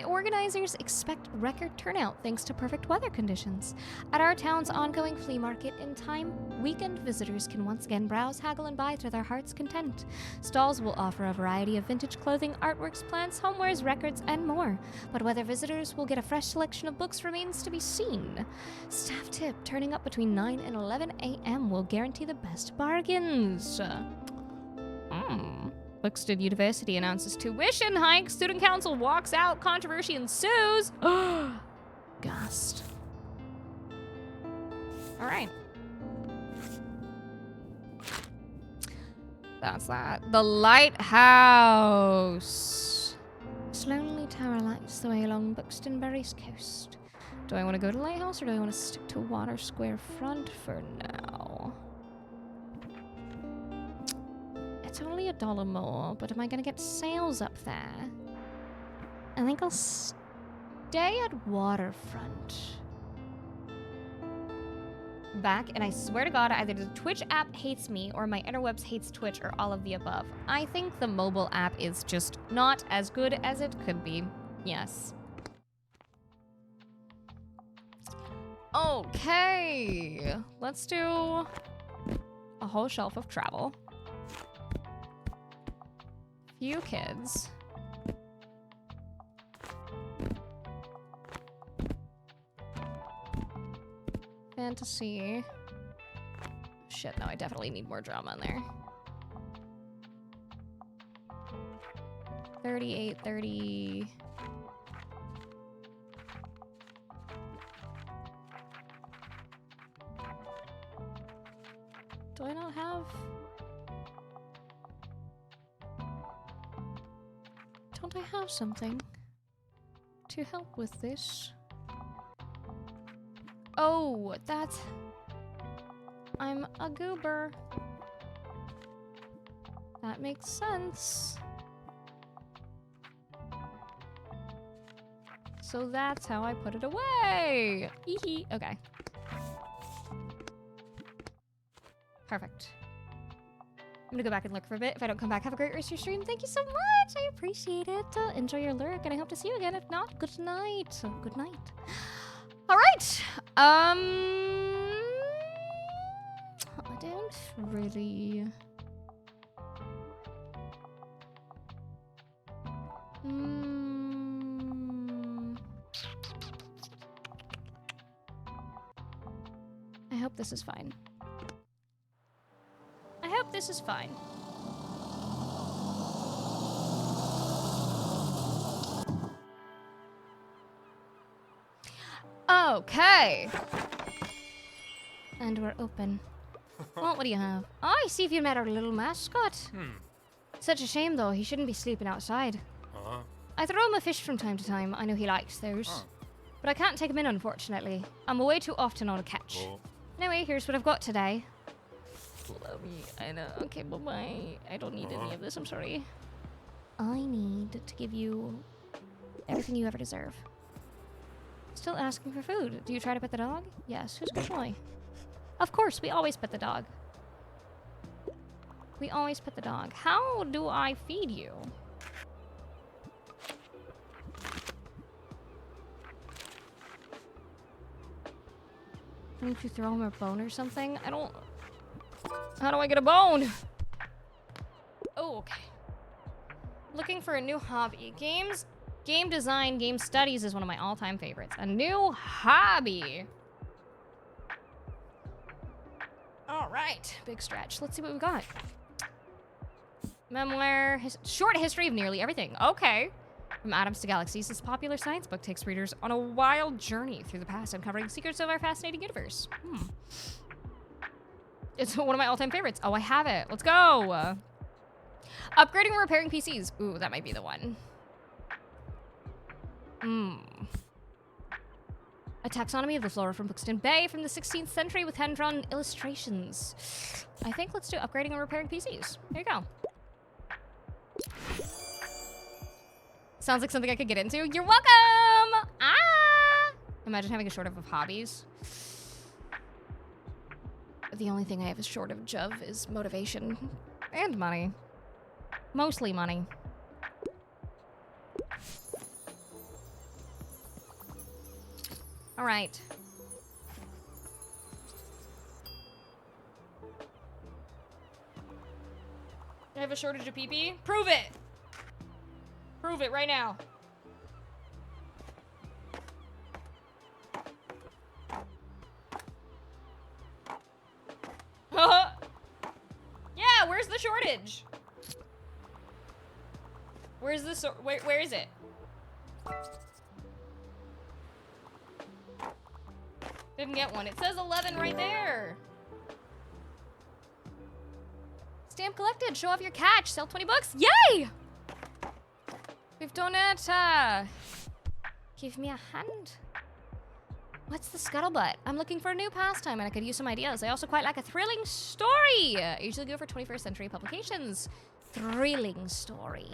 Organizers expect record turnout thanks to perfect weather conditions. At our town's ongoing flea market in time, weekend visitors can once again browse, haggle, and buy to their heart's content. Stalls will offer a variety of vintage clothing, artworks, plants, homewares, records, and more. But whether visitors will get a fresh selection of books remains to be seen. Staff tip, turning up between 9 and 11 a.m. will guarantee the best bargains. Buxton University announces tuition hike. Student council walks out. Controversy ensues. Gust. All right. That's that. The lighthouse. Its lonely tower lights the way along Buxton Berry's coast. Do I want to go to the lighthouse or do I want to stick to Water Square Front for now? It's only $1 more, but am I gonna get sales up there? I think I'll stay at Waterfront. Back, and I swear to God, either the Twitch app hates me or my interwebs hates Twitch or all of the above. I think the mobile app is just not as good as it could be. Yes. Okay, let's do a whole shelf of travel. Few kids. Fantasy. Shit, no, I definitely need more drama in there. 38, 30. Do I not have... Don't I have something to help with this? Oh, that's... I'm a goober. That makes sense. so that's how I put it away. Hee. Okay. Perfect. I'm gonna go back and lurk for a bit. If I don't come back, have a great rest of your stream. Thank you so much. I appreciate it. Enjoy your lurk, and I hope to see you again. If not, good night. Good night. All right. I don't really. I hope this is fine. I hope this is fine. Okay. And we're open. Well, what do you have? Oh, I see if you met our little mascot. Such a shame, though. He shouldn't be sleeping outside. I throw him a fish from time to time. I know he likes those. But I can't take him in, unfortunately. I'm away too often on a catch. Anyway, here's what I've got today. Love me. I know. Okay, bye-bye. I don't need any of this. I'm sorry. I need to give you everything you ever deserve. Still asking for food. Do you try to pet the dog? Yes. Who's good boy? Of course, we always pet the dog. We always pet the dog. How do I feed you? Don't you throw him a bone or something? I don't... How do I get a bone? Oh, okay. Looking for a new hobby. Games, game design, game studies is one of my all-time favorites. A new hobby. All right, big stretch. Let's see what we've got. Memoir, short history of nearly everything. Okay. From Atoms to Galaxies, this popular science book takes readers on a wild journey through the past, uncovering secrets of our fascinating universe. It's one of my all-time favorites. Oh, I have it. Let's go. Upgrading and repairing PCs. Ooh, that might be the one. A taxonomy of the flora from Buxton Bay from the 16th century with hand-drawn illustrations. I think let's do upgrading and repairing PCs. There you go. Sounds like something I could get into. You're welcome! Ah! Imagine having a shortage of hobbies. The only thing I have a shortage of is motivation. And money. Mostly money. Alright. I have a shortage of PP? Prove it! Prove it right now. Yeah, where's the shortage? Where's the where is it? Didn't get one. It says 11 right there. Stamp collected. Show off your catch. Sell 20 bucks. Yay! We've done it. Give me a hand. What's the scuttlebutt? I'm looking for a new pastime and I could use some ideas. I also quite like a thrilling story. I usually go for 21st century publications. Thrilling story.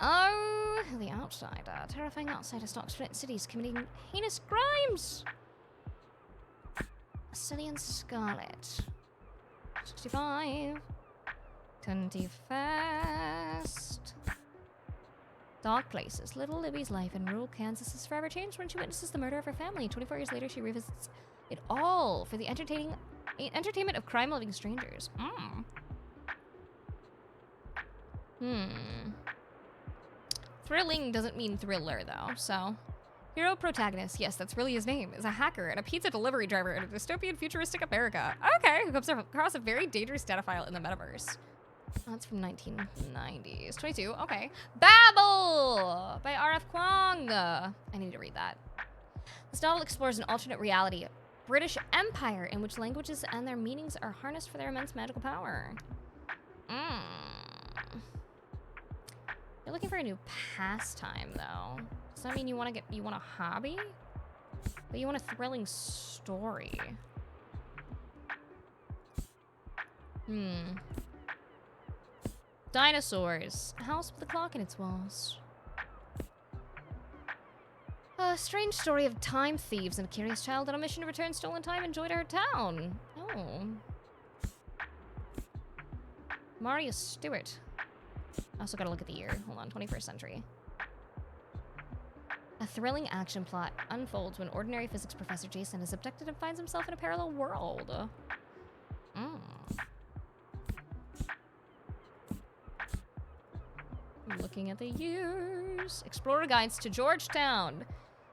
Oh, the outsider. Terrifying outsider stalks flint cities committing heinous crimes. Cillian Scarlet. 65. 21st. Dark places. Little Libby's life in rural Kansas is forever changed when she witnesses the murder of her family. 24 years later, she revisits it all for the entertainment of crime-loving strangers. Thrilling doesn't mean thriller, though, so... Hero protagonist, yes, that's really his name, is a hacker and a pizza delivery driver in a dystopian futuristic America. Okay, who comes across a very dangerous dataphile in the metaverse. That's from 1990s. 22, okay. Babel by R.F. Kuang. I need to read that. This novel explores an alternate reality, British Empire, in which languages and their meanings are harnessed for their immense magical power. You're looking for a new pastime, though. Does that mean you want a hobby? But you want a thrilling story. Dinosaurs. A house with a clock in its walls. A strange story of time thieves and a curious child on a mission to return stolen time and joy to her town. Oh. Marius Stewart. I also gotta look at the year. Hold on, 21st century. A thrilling action plot unfolds when ordinary physics professor Jason is abducted and finds himself in a parallel world. I'm looking at the years. Explorer guides to Georgetown.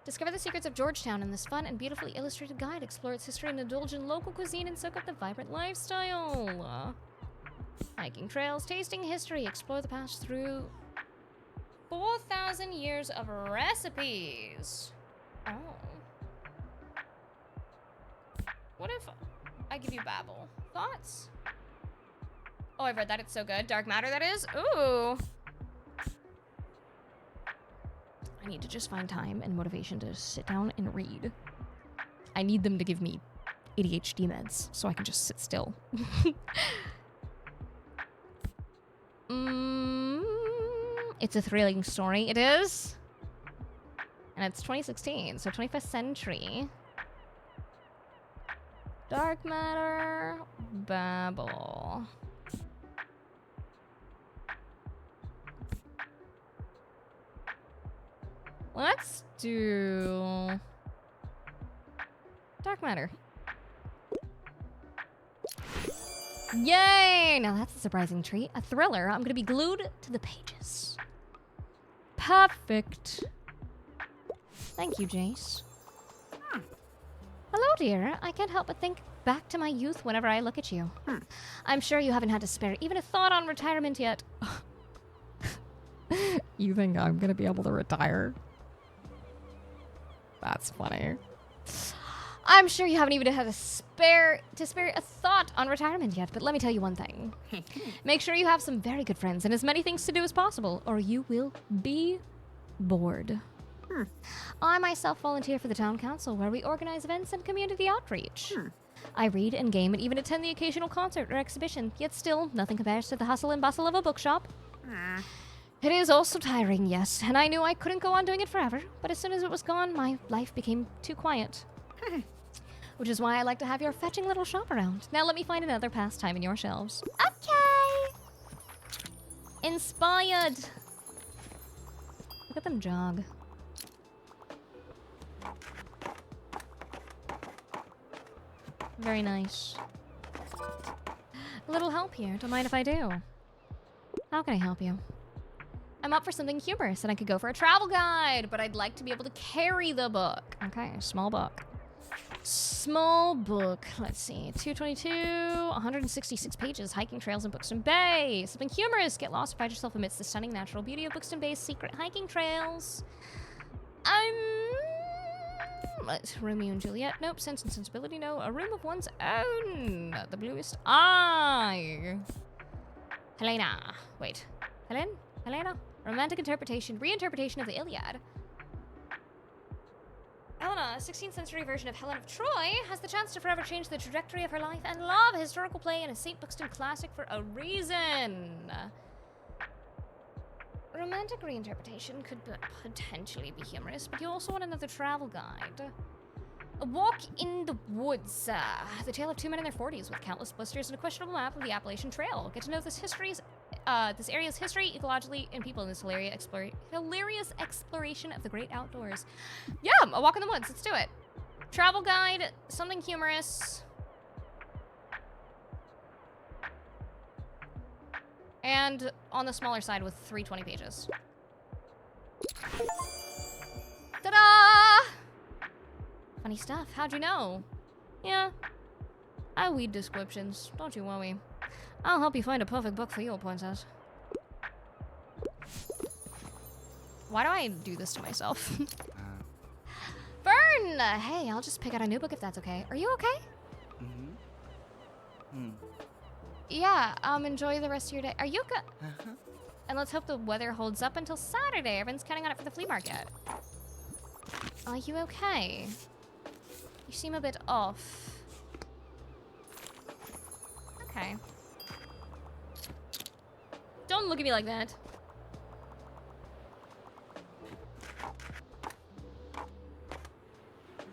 Discover the secrets of Georgetown in this fun and beautifully illustrated guide. Explore its history and indulge in local cuisine and soak up the vibrant lifestyle. Hiking trails, tasting history. Explore the past through 4,000 years of recipes. Oh. What if I give you Babel? Thoughts? Oh, I've read that. It's so good. Dark Matter, that is. Ooh. I need to just find time and motivation to sit down and read. I need them to give me ADHD meds so I can just sit still. It's a thrilling story. It is. And it's 2016, so 21st century. Dark Matter, Babel. Let's do Dark Matter. Yay! Now that's a surprising treat. A thriller. I'm gonna be glued to the pages. Perfect. Thank you, Jace. Hello, dear. I can't help but think back to my youth whenever I look at you. I'm sure you haven't had to spare even a thought on retirement yet. You think I'm gonna be able to retire? That's funny. I'm sure you haven't even had to spare a thought on retirement yet, but let me tell you one thing. Make sure you have some very good friends and as many things to do as possible, or you will be bored. I myself volunteer for the town council, where we organize events and community outreach. I read and game and even attend the occasional concert or exhibition, yet still, nothing compares to the hustle and bustle of a bookshop. It is also tiring, yes, and I knew I couldn't go on doing it forever, but as soon as it was gone, my life became too quiet. Which is why I like to have your fetching little shop around. Now let me find another pastime in your shelves. Okay! Inspired! Look at them jog. Very nice. A little help here. Don't mind if I do. How can I help you? I'm up for something humorous and I could go for a travel guide, but I'd like to be able to carry the book. Okay, small book. Small book. Let's see. 222, 166 pages. Hiking trails in Bookston Bay. Something humorous. Get lost and find yourself amidst the stunning natural beauty of Bookston Bay's secret hiking trails. Romeo and Juliet. Nope. Sense and Sensibility. No. A room of one's own. The Bluest Eye. Helena. Wait. Helena? Romantic interpretation. Reinterpretation of the Iliad. Helena, a 16th century version of Helen of Troy, has the chance to forever change the trajectory of her life and love. A historical play and a St. Buxton classic for a reason. Romantic reinterpretation could potentially be humorous, but you also want another travel guide. A walk in the woods. The tale of two men in their 40s with countless blisters and a questionable map of the Appalachian Trail. Get to know this area's history, ecology, and people in this hilarious exploration of the great outdoors. Yeah, a walk in the woods. Let's do it. Travel guide, something humorous. And on the smaller side with 320 pages. Ta-da! Funny stuff. How'd you know? Yeah. I read descriptions. Don't you worry. I'll help you find a perfect book for you, princess. Why do I do this to myself? Fern! Hey, I'll just pick out a new book if that's okay. Are you okay? Yeah, enjoy the rest of your day. Are you good? And let's hope the weather holds up until Saturday. Everyone's counting on it for the flea market. Are you okay? You seem a bit off. Okay. Don't look at me like that.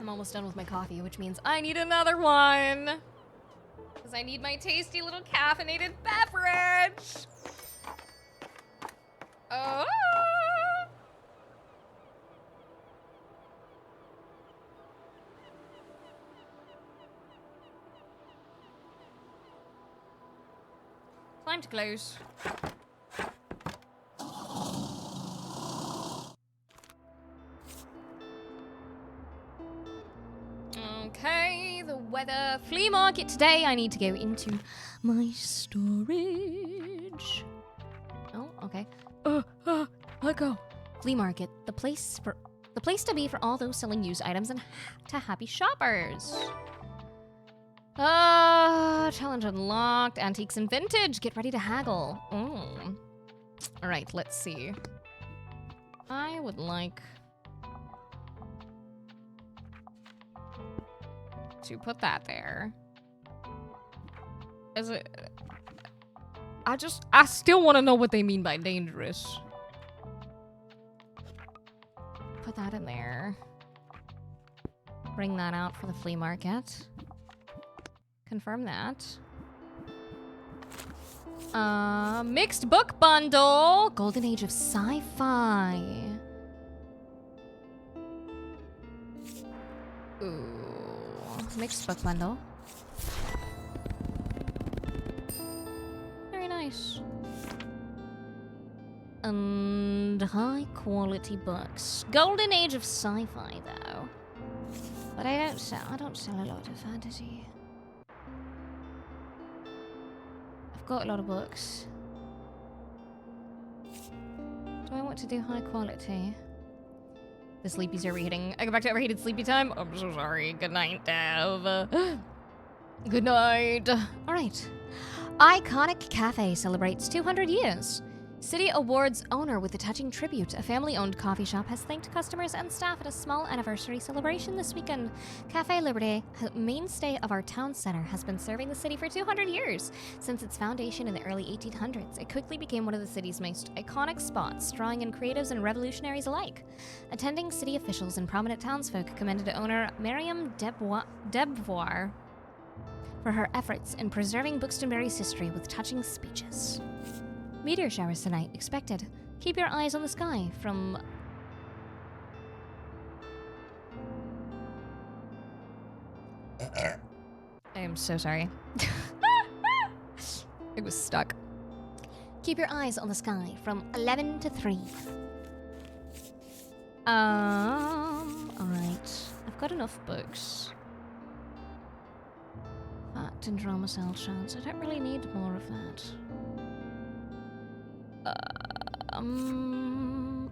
I'm almost done with my coffee, which means I need another one. Because I need my tasty little caffeinated beverage. Oh. Time to close. Okay, the weather. Flea market today. I need to go into my storage. Oh, okay. Let go. Flea market, the place to be for all those selling used items and to happy shoppers. Challenge unlocked. Antiques and vintage. Get ready to haggle. All right, let's see. I would like to put that there. Is it? I still want to know what they mean by dangerous. Put that in there. Bring that out for the flea market. Confirm that. Mixed book bundle. Golden Age of Sci-Fi. Ooh. Mixed book bundle. Very nice. And high quality books. Golden Age of Sci-Fi though. But I don't sell a lot of fantasy. I've got a lot of books. Do I want to do high quality? The sleepies are overheating. I go back to overheated sleepy time. I'm so sorry. Good night, Dev. Good night. All right. Iconic Cafe celebrates 200 years. City Awards owner with a touching tribute. A family-owned coffee shop has thanked customers and staff at a small anniversary celebration this weekend. Cafe Liberté, a mainstay of our town center, has been serving the city for 200 years. Since its foundation in the early 1800s, it quickly became one of the city's most iconic spots, drawing in creatives and revolutionaries alike. Attending city officials and prominent townsfolk commended owner Miriam Debvoir for her efforts in preserving Buxtonbury's history with touching speeches. Meteor showers tonight expected. Keep your eyes on the sky from... I am so sorry. It was stuck. Keep your eyes on the sky from 11 to 3. Alright. I've got enough books. Fact and drama cell chance. I don't really need more of that.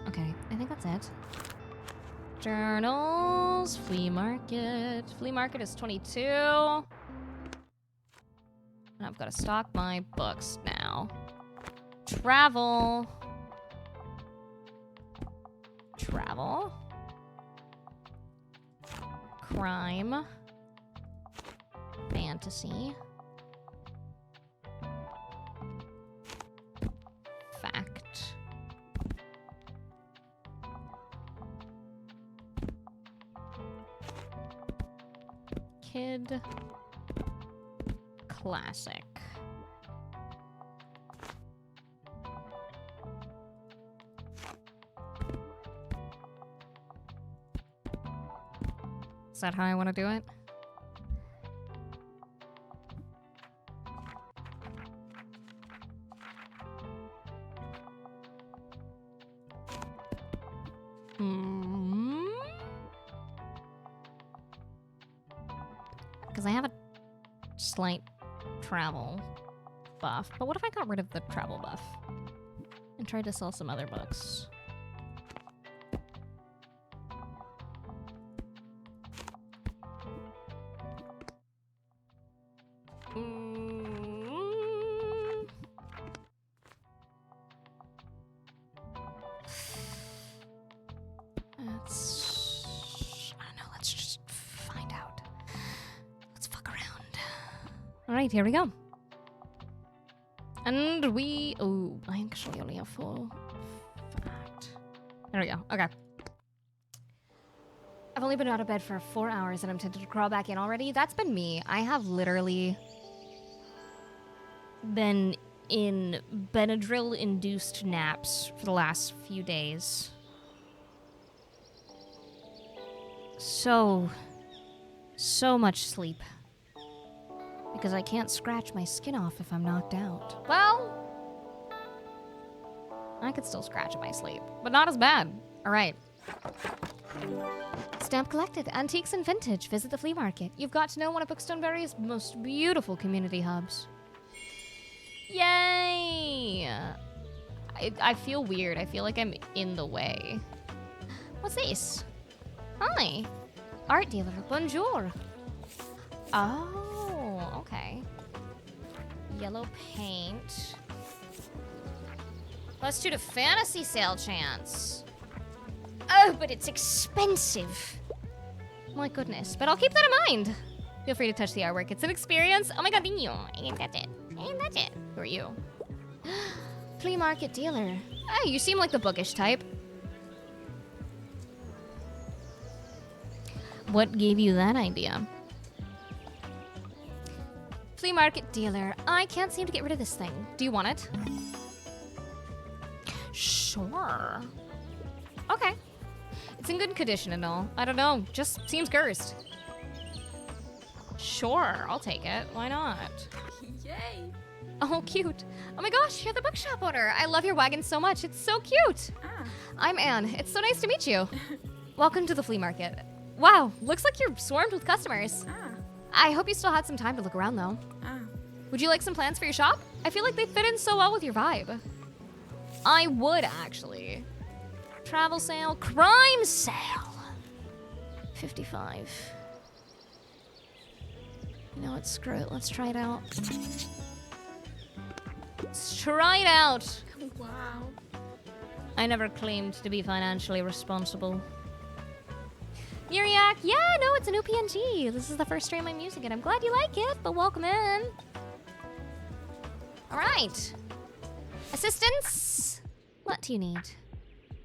Okay, I think that's it. Journals, flea market. Flea market is 22. And I've got to stock my books now. Travel. Travel. Crime. Fantasy. Fact. Kid. Classic. Is that how I want to do it? Because I have a slight travel buff. But what if I got rid of the travel buff and tried to sell some other books? Alright, here we go. And we... Oh, I actually only have full fact. There we go. Okay. I've only been out of bed for 4 hours and I'm tempted to crawl back in already. That's been me. I have literally been in Benadryl-induced naps for the last few days. So much sleep. Because I can't scratch my skin off if I'm knocked out. Well, I could still scratch in my sleep, but not as bad. All right. Stamp collected, antiques and vintage. Visit the flea market. You've got to know one of Bookstoneberry's most beautiful community hubs. Yay! I feel weird. I feel like I'm in the way. What's this? Hi. Art dealer. Bonjour. Oh, okay. Yellow paint. +2 to fantasy sale chance. Oh, but it's expensive. My goodness. But I'll keep that in mind. Feel free to touch the artwork. It's an experience. Oh my god, you. Ain't that it? Ain't that it? Who are you? Flea market dealer. Oh, you seem like the bookish type. What gave you that idea? Flea market dealer. I can't seem to get rid of this thing. Do you want it? Sure. Okay. It's in good condition and all. I don't know. Just seems cursed. Sure, I'll take it. Why not? Yay! Oh, cute. Oh my gosh, you're the bookshop owner. I love your wagon so much. It's so cute. Ah. I'm Anne. It's so nice to meet you. Welcome to the flea market. Wow, looks like you're swarmed with customers. Ah. I hope you still had some time to look around, though. Ah. Would you like some plans for your shop? I feel like they fit in so well with your vibe. I would, actually. Travel sale, crime sale. 55. You know what, screw it. Let's try it out. Let's try it out. Wow. I never claimed to be financially responsible. Yuriak, yeah, no, it's a new PNG. This is the first stream I'm using it. I'm glad you like it, but welcome in. All right. Assistance? What do you need?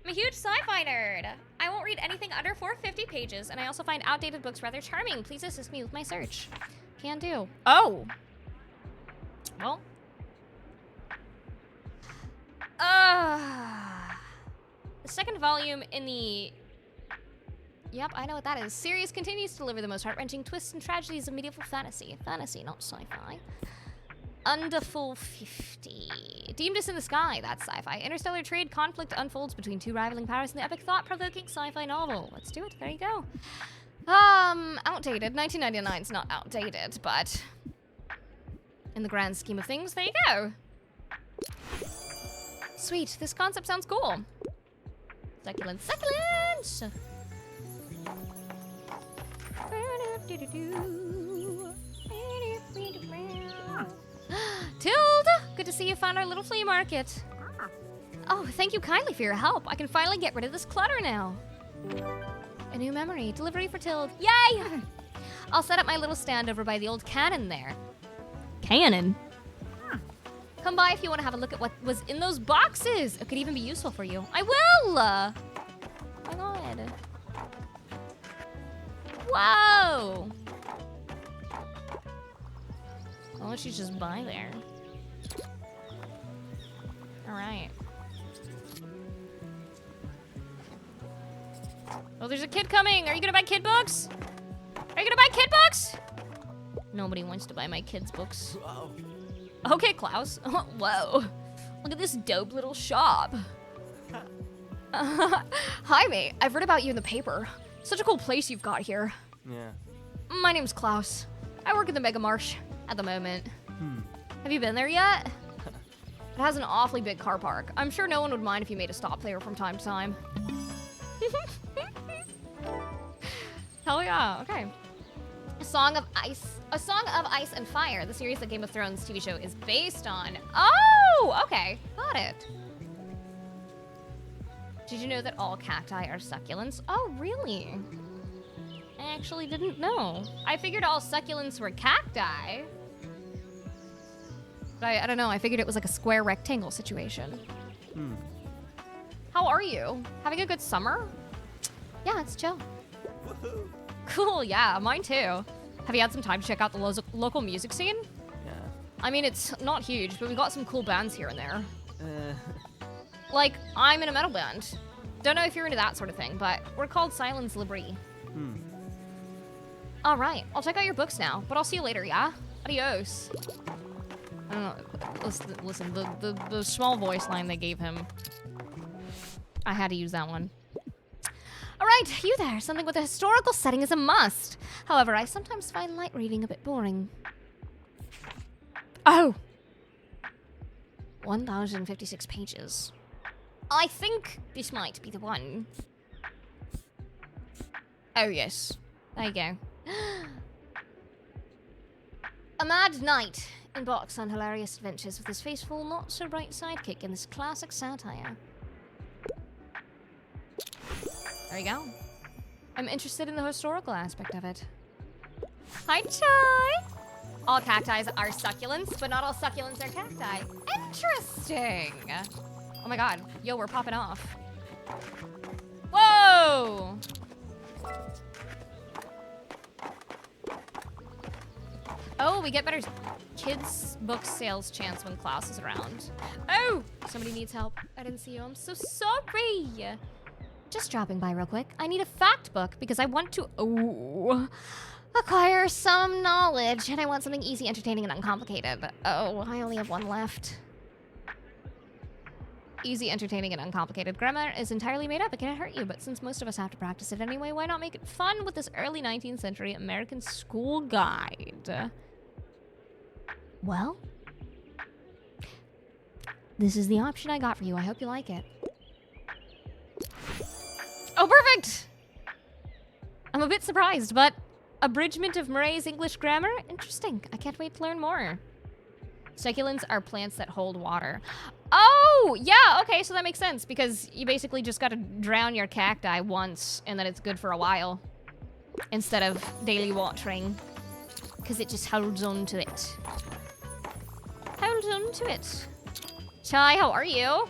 I'm a huge sci-fi nerd. I won't read anything under 450 pages, and I also find outdated books rather charming. Please assist me with my search. Can do. Oh. Well. The second volume in the... Yep, I know what that is. Series continues to deliver the most heart-wrenching twists and tragedies of medieval fantasy. Fantasy, not sci-fi. Under 450. Deemed us in the sky, that's sci-fi. Interstellar trade conflict unfolds between two rivaling powers in the epic thought-provoking sci-fi novel. Let's do it, there you go. Outdated. 1999's not outdated, but in the grand scheme of things, there you go. Sweet, this concept sounds cool. Succulent, succulent! Tilda! Good to see you found our little flea market. Oh, thank you kindly for your help. I can finally get rid of this clutter now. A new memory. Delivery for Tilde. Yay! I'll set up my little stand over by the old cannon there. Cannon? Come by if you want to have a look at what was in those boxes. It could even be useful for you. I will! Oh my god. Whoa! Why don't you just buy there? Alright. Oh, there's a kid coming! Are you gonna buy kid books? Are you gonna buy kid books? Nobody wants to buy my kids' books. Okay, Klaus. Whoa. Look at this dope little shop. Hi, mate. I've read about you in the paper. Such a cool place you've got here. Yeah. My name's Klaus. I work in the Mega Marsh at the moment. Have you been there yet? It has an awfully big car park. I'm sure no one would mind if you made a stop there from time to time. Hell yeah, okay. A Song of Ice and Fire, the series that Game of Thrones TV show is based on. Oh, okay, got it. Did you know that all cacti are succulents? Oh, really? I actually didn't know. I figured all succulents were cacti. But I don't know, I figured it was like a square rectangle situation. How are you? Having a good summer? Yeah, it's chill. Cool, yeah, mine too. Have you had some time to check out the local music scene? Yeah. I mean, it's not huge, but we got some cool bands here and there. Uh, Like, I'm in a metal band. Don't know if you're into that sort of thing, but we're called Silence Libri. All right, I'll check out your books now, but I'll see you later, yeah? Adios. I don't know, listen, the small voice line they gave him, I had to use that one. All right, you there. Something with a historical setting is a must. However, I sometimes find light reading a bit boring. Oh! 1,056 pages. I think this might be the one. Oh, yes. There you go. A mad knight embarks on hilarious adventures with his faithful, not-so-bright sidekick in this classic satire. There you go. I'm interested in the historical aspect of it. Hi, Chai! All cacti are succulents, but not all succulents are cacti. Interesting! Oh my god. Yo, we're popping off. Whoa! Oh, we get better kids' book sales chance when class is around. Oh! Somebody needs help. I didn't see you. I'm so sorry! Just dropping by real quick. I need a fact book because I want to acquire some knowledge, and I want something easy, entertaining, and uncomplicated. Oh, I only have one left. Easy, entertaining, and uncomplicated. Grammar is entirely made up. It can't hurt you, but since most of us have to practice it anyway, why not make it fun with this early 19th century American school guide? Well, this is the option I got for you. I hope you like it. Oh, perfect! I'm a bit surprised, but abridgment of Murray's English grammar? Interesting. I can't wait to learn more. Succulents are plants that hold water. Oh, yeah, okay, so that makes sense, because you basically just gotta drown your cacti once, and then it's good for a while. Instead of daily watering. Because it just holds on to it. Holds on to it. Chai, how are you?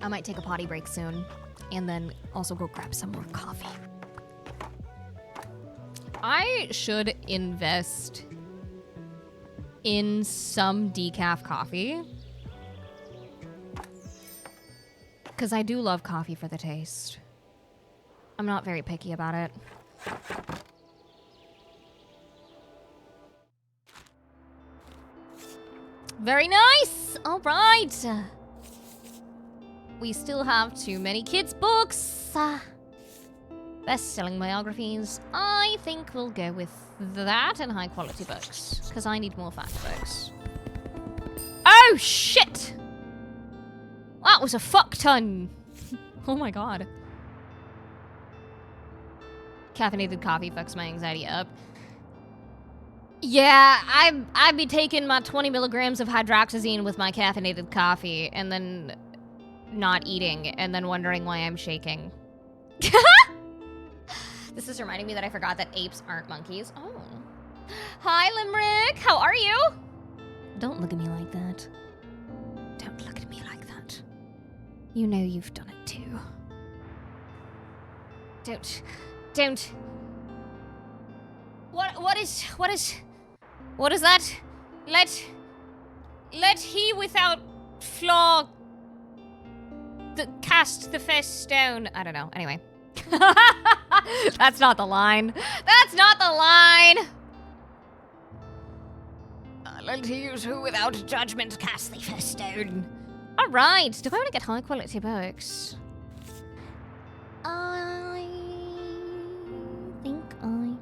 I might take a potty break soon, and then also go grab some more coffee. I should invest in some decaf coffee, because I do love coffee for the taste. I'm not very picky about it. Very nice! All right. We still have too many kids' books. Best-selling biographies. I think we'll go with that and high-quality books, because I need more fact books. Oh, shit! That was a fuck ton. Oh my god. Caffeinated coffee fucks my anxiety up. Yeah, I'd be taking my 20 milligrams of hydroxyzine with my caffeinated coffee and then not eating and then wondering why I'm shaking. This is reminding me that I forgot that apes aren't monkeys. Oh. Hi, Limerick. How are you? Don't look at me like that. Don't look at me like that. You know you've done it too. Don't. What is that? Let he without flaw cast the first stone. I don't know. Anyway. That's not the line. That's not the line. Let he who without judgment cast the first stone. All right. Do I want to get high quality books? I think I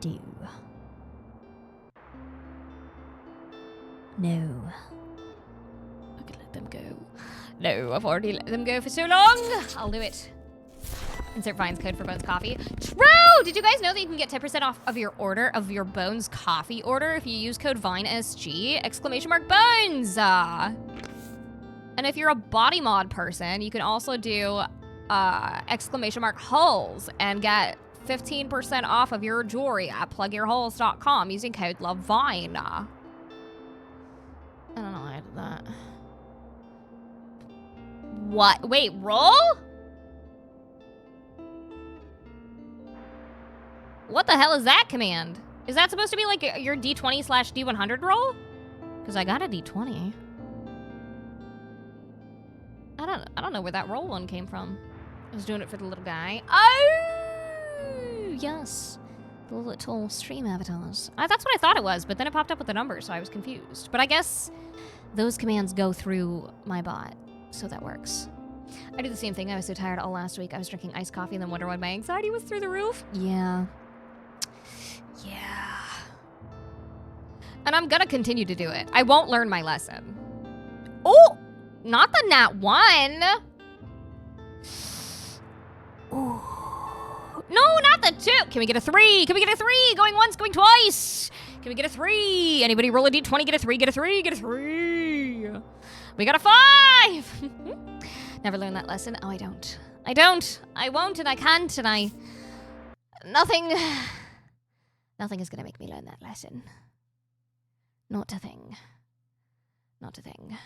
do. No. I could let them go. No, I've already let them go for so long. I'll do it. Insert Vine's code for Bones Coffee. True! Did you guys know that you can get 10% off of your order, of your Bones Coffee order, if you use code VINESG, !Bones! And if you're a body mod person, you can also do, !Hulls and get 15% off of your jewelry at plugyourholes.com using code LOVEVINE. I don't know why I did that. What? Wait, roll? What the hell is that command? Is that supposed to be like your D20/D100 roll? Because I got a D20. I don't know where that roll one came from. I was doing it for the little guy. Oh, yes. The little stream avatars. That's what I thought it was, but then it popped up with the number, so I was confused. But I guess those commands go through my bot, so that works. I do the same thing. I was so tired all last week. I was drinking iced coffee and then wonder why my anxiety was through the roof. Yeah. Yeah. And I'm gonna continue to do it. I won't learn my lesson. Oh! Not the nat 1. Ooh. No, not the 2. Can we get a 3? Can we get a 3? Going once, going twice. Can we get a 3? Anybody roll a d20? Get a 3, get a 3, get a 3. We got a 5. Never learned that lesson. Oh, I don't. I won't, and I can't, and nothing is gonna make me learn that lesson. Not a thing. Not a thing.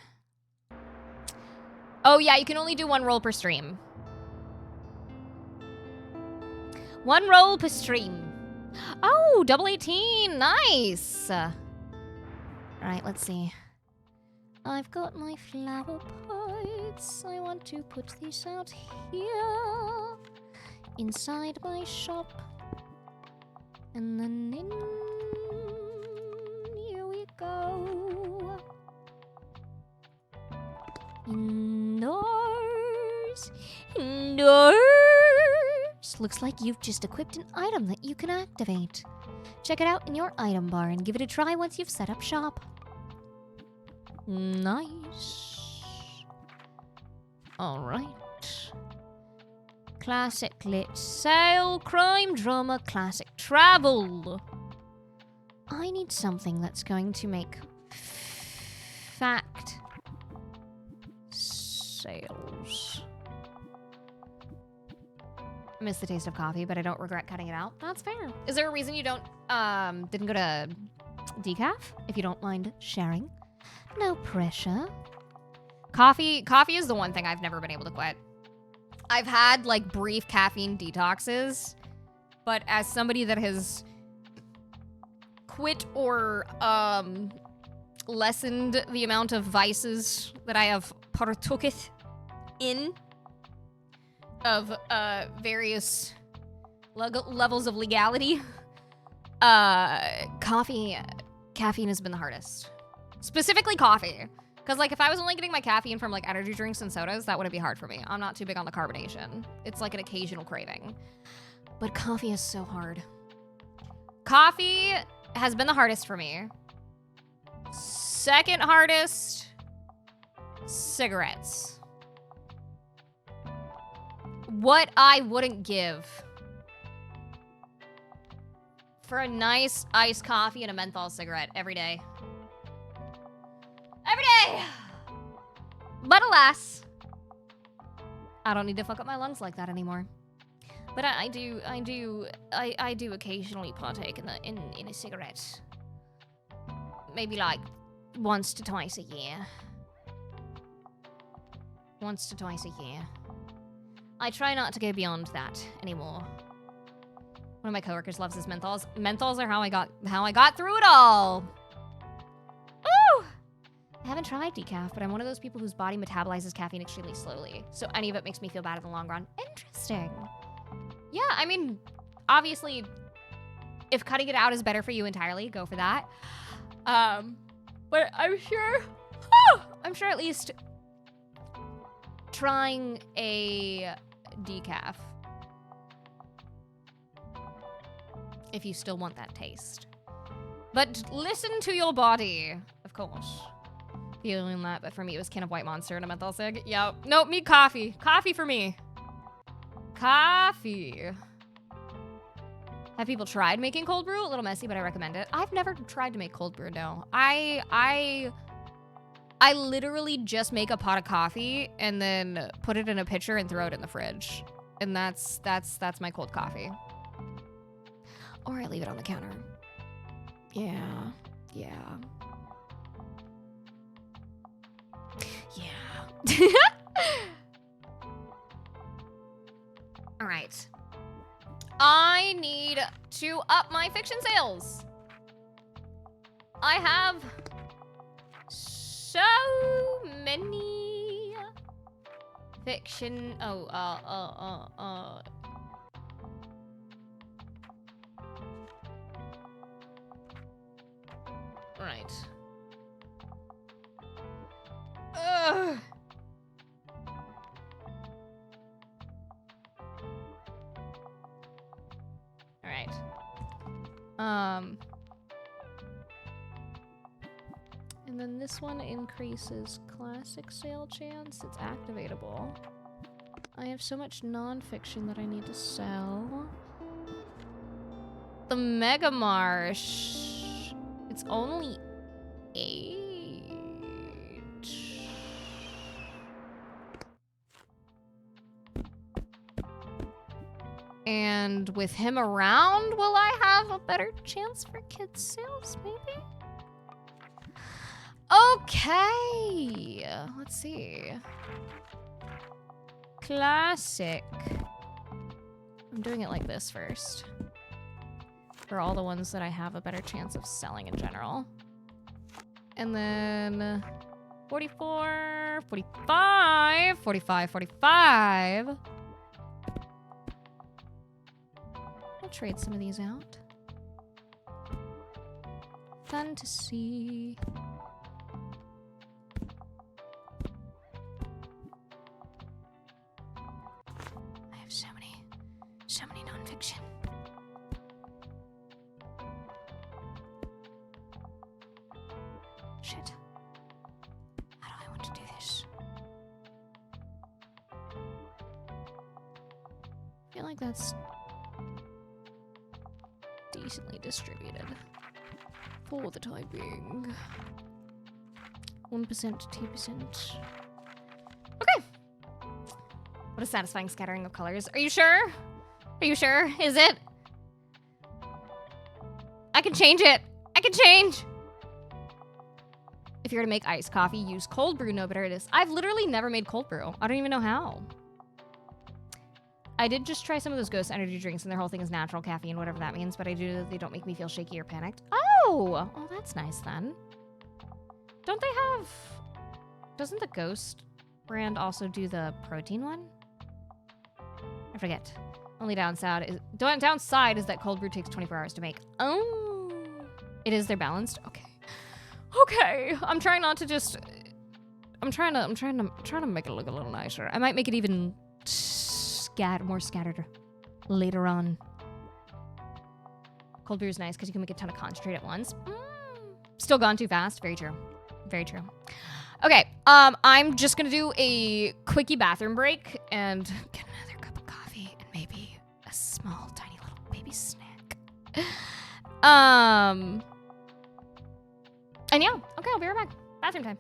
Oh, yeah, you can only do 1 roll per stream. 1 roll per stream. Oh, double 18. Nice. All right, let's see. I've got my flower pots. I want to put these out here. Inside my shop. And then here we go. Indoors. Indoors. Looks like you've just equipped an item that you can activate. Check it out in your item bar and give it a try once you've set up shop. Nice. Alright. Classic lit sale, crime drama, classic travel. I need something that's going to make fact sales. I miss the taste of coffee, but I don't regret cutting it out. That's fair. Is there a reason you didn't go to decaf? If you don't mind sharing. No pressure. Coffee is the one thing I've never been able to quit. I've had like brief caffeine detoxes, but as somebody that has quit or lessened the amount of vices that I have partooketh in of various levels of legality, caffeine has been the hardest. Specifically coffee. Because, like, if I was only getting my caffeine from, like, energy drinks and sodas, that wouldn't be hard for me. I'm not too big on the carbonation. It's, like, an occasional craving. But coffee is so hard. Coffee has been the hardest for me. Second hardest, cigarettes. What I wouldn't give for a nice iced coffee and a menthol cigarette every day. Every day! But alas, I don't need to fuck up my lungs like that anymore. But I do occasionally partake in a cigarette. Maybe like once to twice a year. Once to twice a year. I try not to go beyond that anymore. One of my coworkers loves his menthols. Menthols are how I got through it all. Ooh! I haven't tried decaf, but I'm one of those people whose body metabolizes caffeine extremely slowly. So any of it makes me feel bad in the long run. Interesting. Yeah, I mean, obviously, if cutting it out is better for you entirely, go for that. But I'm sure at least trying a decaf, if you still want that taste. But listen to your body, of course. Feeling that, but for me it was can of White Monster and a menthol cig. Yep. Nope, me coffee. Coffee for me. Coffee. Have people tried making cold brew? A little messy, but I recommend it. I've never tried to make cold brew, no. I literally just make a pot of coffee and then put it in a pitcher and throw it in the fridge. And that's my cold coffee. Or I leave it on the counter. Yeah. All right. I need to up my fiction sales. I have so many fiction. Right. Ugh. All right. And then this one increases classic sale chance. It's activatable. I have so much non-fiction that I need to sell. The Mega Marsh. It's only 8. And with him around, will I have a better chance for kids' sales, maybe? Okay. Let's see. Classic. I'm doing it like this first. For all the ones that I have a better chance of selling in general. And then 44, 45, 45, 45. I'll trade some of these out. Fantasy. I have so many non-fiction. Shit. How do I want to do this? I feel like that's decently distributed for the time being. 1% to 2%. Okay. What a satisfying scattering of colors. Are you sure? Are you sure? Is it? I can change it. I can change. If you're to make iced coffee, use cold brew. No, but it is. I've literally never made cold brew. I don't even know how. I did just try some of those Ghost energy drinks, and their whole thing is natural caffeine, whatever that means, but they don't make me feel shaky or panicked. Oh, that's nice then. Don't they have... Doesn't the Ghost brand also do the protein one? I forget. Only downside is that cold brew takes 24 hours to make. Oh, it is. They're balanced. Okay. Okay. I'm trying not to just. I'm trying to make it look a little nicer. I might make it even more scattered later on. Cold brew is nice because you can make a ton of concentrate at once. Still gone too fast. Very true. Very true. Okay. I'm just gonna do a quickie bathroom break and get another cup of coffee and maybe a small, tiny little baby snack. And yeah. Okay, I'll be right back. Bathroom time.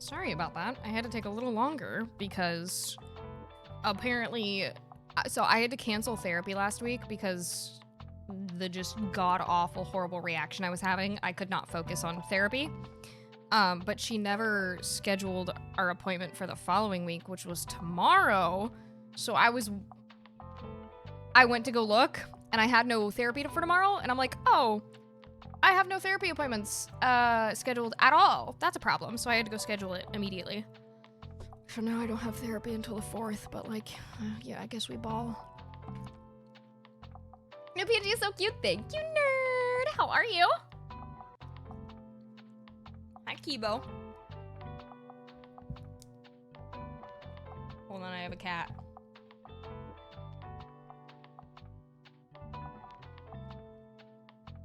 Sorry about that. I had to take a little longer because apparently, so I had to cancel therapy last week because the just god-awful horrible reaction I was having. I could not focus on therapy. But she never scheduled our appointment for the following week, which was tomorrow. So I went to go look and I had no therapy for tomorrow. And I'm like, oh, I have no therapy appointments scheduled at all. That's a problem. So I had to go schedule it immediately. So now I don't have therapy until the 4th, but like, yeah, I guess we ball. Your PNG is so cute. Thank you, nerd. How are you? Hi, Kibo. Hold on, I have a cat.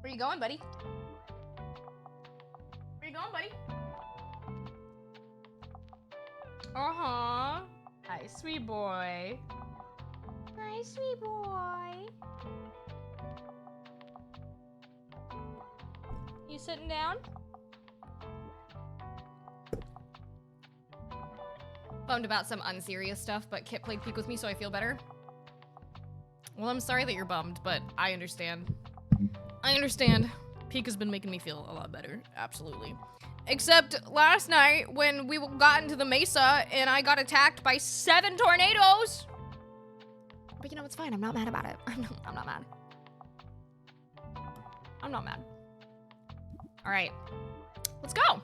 Where you going, buddy? Where you going, buddy? Uh-huh. Hi, sweet boy. Hi, sweet boy. You sitting down? Bummed about some unserious stuff, but Kit played Peek with me, so I feel better. Well, I'm sorry that you're bummed, but I understand. I understand. Peek has been making me feel a lot better. Absolutely. Except last night when we got into the mesa and I got attacked by 7 tornadoes. But you know, it's fine. I'm not mad about it. I'm not mad. I'm not mad. All right. Let's go.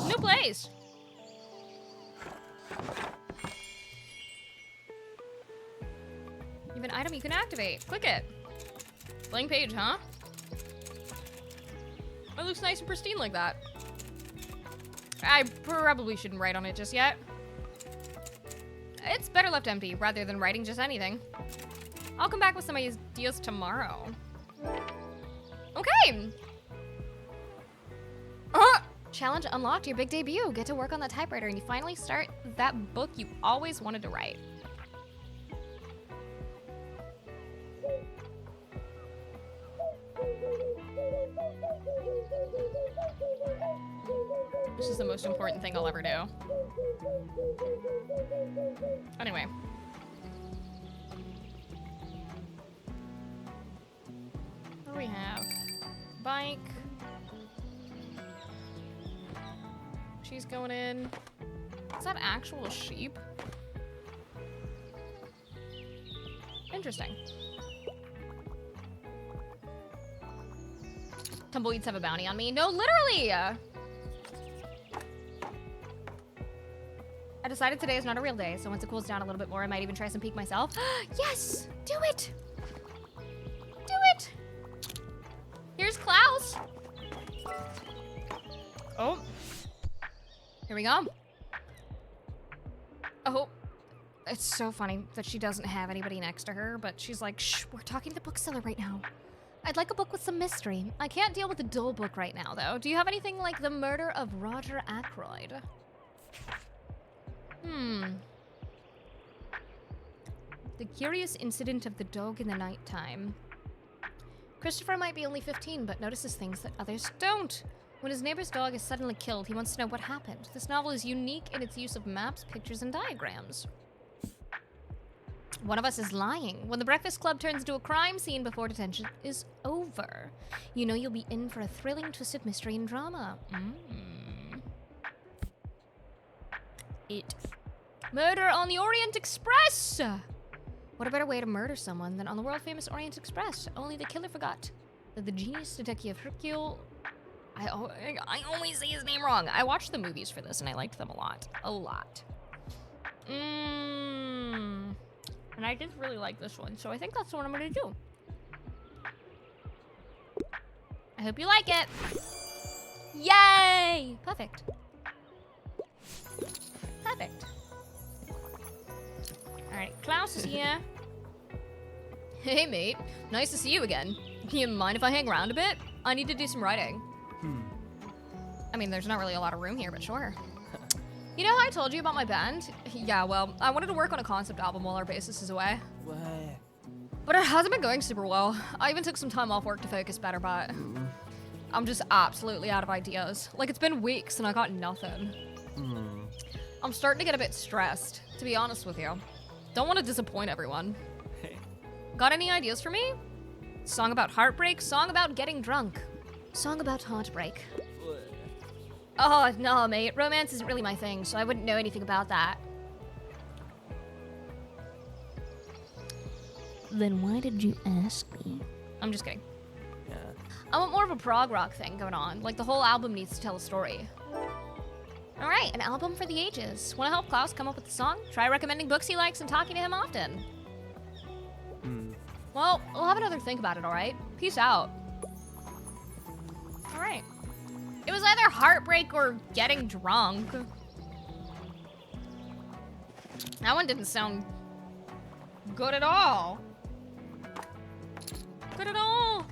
New place. You have an item you can activate. Click it. Blank page, huh? It looks nice and pristine like that. I probably shouldn't write on it just yet. It's better left empty rather than writing just anything. I'll come back with some ideas tomorrow. Okay. Challenge unlocked, your big debut. Get to work on the typewriter and you finally start that book you always wanted to write. This is the most important thing I'll ever do. Anyway. What do we have? Bike. She's going in. Is that actual sheep? Interesting. Tumbleweeds have a bounty on me. No, literally! I decided today is not a real day, so once it cools down a little bit more, I might even try some Peek myself. Yes! Do it! Do it! Here's Klaus! Oh. Here we go. Oh. It's so funny that she doesn't have anybody next to her, but she's like, shh, we're talking to the bookseller right now. I'd like a book with some mystery. I can't deal with a dull book right now, though. Do you have anything like The Murder of Roger Ackroyd? The Curious Incident of the Dog in the Nighttime. Christopher might be only 15, but notices things that others don't. When his neighbor's dog is suddenly killed, he wants to know what happened. This novel is unique in its use of maps, pictures, and diagrams. One of us is lying. When the Breakfast Club turns into a crime scene before detention is over, you know you'll be in for a thrilling, twisted mystery and drama. It. Murder on the Orient Express! What a better way to murder someone than on the world-famous Orient Express? Only the killer forgot that the genius detective Hercule... I always say his name wrong. I watched the movies for this and I liked them a lot. A lot. And I did really like this one, so I think that's what I'm gonna do. I hope you like it. Yay! Perfect. Perfect. Alright, Klaus is here. Hey, mate. Nice to see you again. You mind if I hang around a bit? I need to do some writing. I mean, there's not really a lot of room here, but sure. You know how I told you about my band? Yeah, well, I wanted to work on a concept album while our bassist is away. But it hasn't been going super well. I even took some time off work to focus better, but I'm just absolutely out of ideas. Like, it's been weeks and I got nothing. I'm starting to get a bit stressed, to be honest with you. Don't want to disappoint everyone. Got any ideas for me? Song about heartbreak, song about getting drunk. Song about heartbreak. Oh, no, mate. Romance isn't really my thing, so I wouldn't know anything about that. Then why did you ask me? I'm just kidding. Yeah. I want more of a prog rock thing going on. Like, the whole album needs to tell a story. All right, an album for the ages. Want to help Klaus come up with a song? Try recommending books he likes and talking to him often. Well, we'll have another think about it, all right? Peace out. All right. It was either heartbreak or getting drunk. That one didn't sound good at all. Good at all.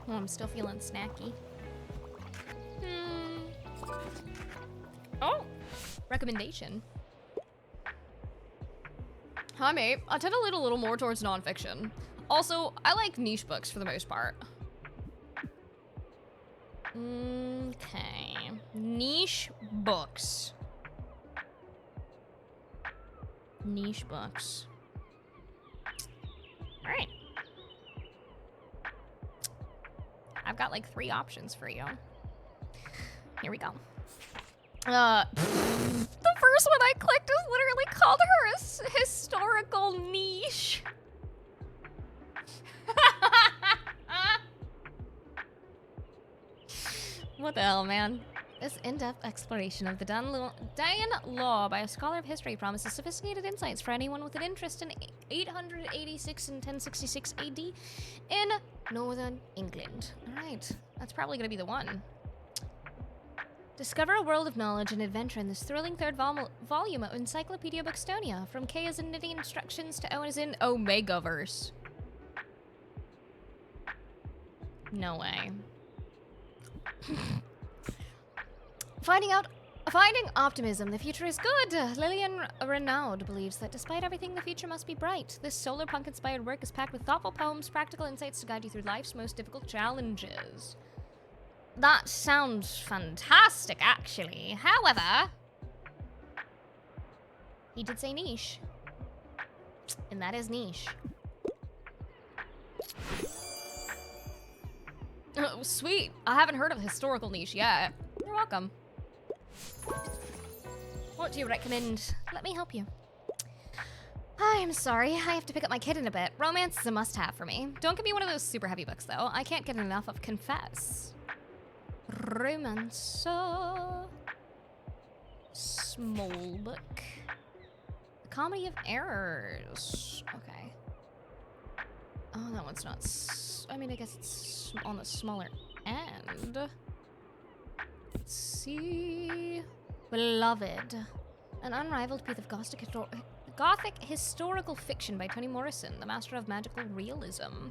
Oh, I'm still feeling snacky. Oh, recommendation. Hi, mate. I tend to lean a little more towards nonfiction. Also, I like niche books for the most part. Okay. Niche books. Niche books. All right. I've got like 3 options for you. Here we go. The first one I clicked is literally called her historical niche. What the hell, man? This in-depth exploration of the Dayan Law by a scholar of history promises sophisticated insights for anyone with an interest in 886 and 1066 AD in northern England. All right, that's probably going to be the one. Discover a world of knowledge and adventure in this thrilling third volume of Encyclopedia Bookstonia, from K as in knitting instructions to O as in Omegaverse. No way. Finding optimism, the future is good. Lillian Renaud believes that despite everything, the future must be bright. This solar punk-inspired work is packed with thoughtful poems, practical insights to guide you through life's most difficult challenges. That sounds fantastic, actually. However, he did say niche. And that is niche. Oh, sweet. I haven't heard of historical niche yet. You're welcome. What do you recommend? Let me help you. I'm sorry, I have to pick up my kid in a bit. Romance is a must-have for me. Don't give me one of those super heavy books, though. I can't get enough of Confess. Romance. Small book. The Comedy of Errors. Okay. Oh, that one's not... I mean, I guess it's on the smaller end. Let's see... Beloved. An unrivaled piece of Gothic historical fiction by Toni Morrison, the master of magical realism.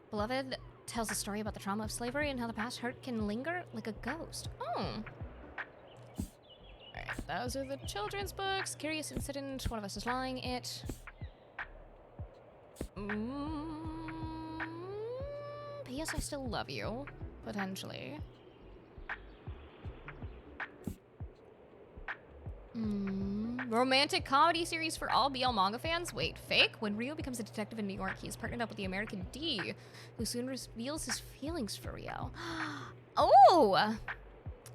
Beloved tells a story about the trauma of slavery and how the past hurt can linger like a ghost. Oh. Alright, those are the children's books. Curious Incident, One of Us is Lying, It. P.S. I Still Love You, potentially. Romantic comedy series for all BL manga fans? Wait, fake? When Rio becomes a detective in New York, he is partnered up with the American D, who soon reveals his feelings for Rio. Oh!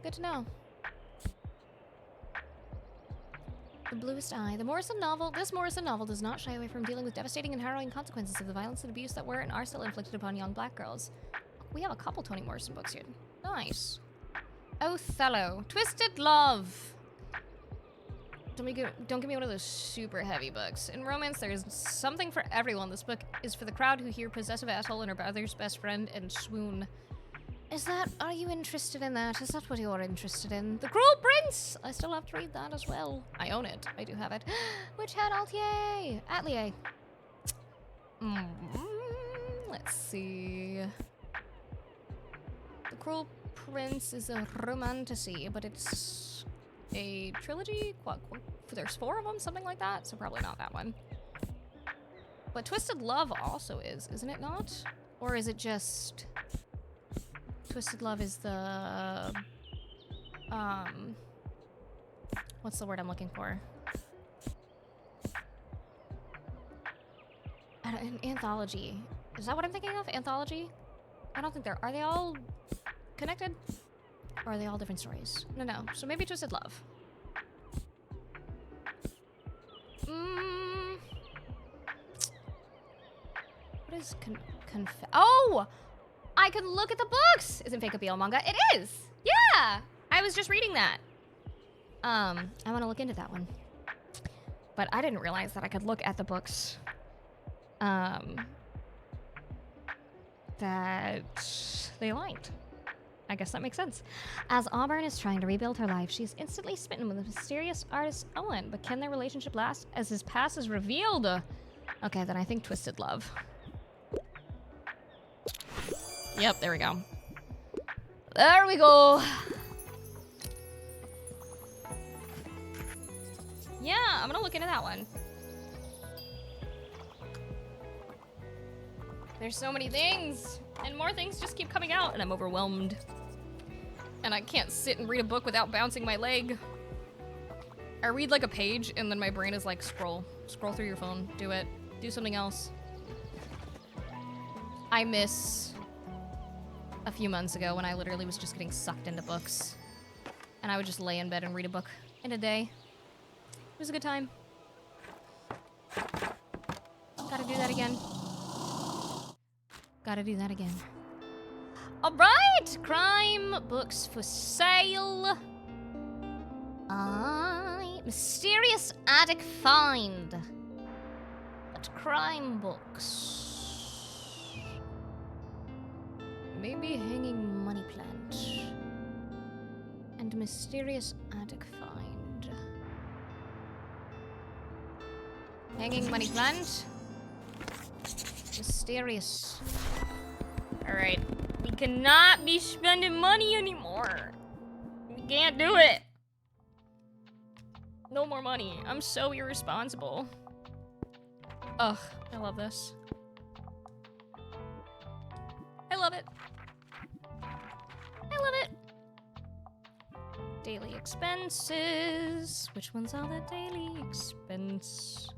Good to know. The Bluest Eye. This Morrison novel does not shy away from dealing with devastating and harrowing consequences of the violence and abuse that were and are still inflicted upon young black girls. We have a couple Toni Morrison books here. Nice. Othello. Twisted Love. Don't give me one of those super heavy books. In romance, there's something for everyone. This book is for the crowd who hear possessive asshole and her brother's best friend and swoon. Are you interested in that? Is that what you're interested in? The Cruel Prince! I still have to read that as well. I own it. I do have it. Witch Hat Atelier. Let's see. The Cruel Prince is a romantasy, but it's a trilogy. There's 4 of them, something like that. So probably not that one. But Twisted Love also is, isn't it not? Or is it just Twisted Love is the what's the word I'm looking for? An anthology. Is that what I'm thinking of? Anthology? I don't think they're... Are they all connected? Or are they all different stories? No. So maybe Twisted Love. What is Oh! I could look at the books! Isn't Fake a BL manga? It is! Yeah! I was just reading that. I want to look into that one. But I didn't realize that I could look at the books. That they liked. I guess that makes sense. As Auburn is trying to rebuild her life, she's instantly smitten with the mysterious artist Owen. But can their relationship last as his past is revealed? Okay, then I think Twisted Love. Yep, there we go. There we go. Yeah, I'm gonna look into that one. There's so many things, and more things just keep coming out, and I'm overwhelmed. And I can't sit and read a book without bouncing my leg. I read like a page, and then my brain is like, scroll. Scroll through your phone. Do it. Do something else. I miss a few months ago when I literally was just getting sucked into books. And I would just lay in bed and read a book in a day. It was a good time. Gotta do that again. Gotta do that again. Alright! Crime books for sale. Mysterious attic find. But crime books. Maybe hanging money plant. And mysterious attic find. Hanging money plant. Mysterious. Alright. We cannot be spending money anymore. We can't do it. No more money. I'm so irresponsible. Ugh, I love this. I love it. I love it. Daily expenses. Which one's all the daily expense?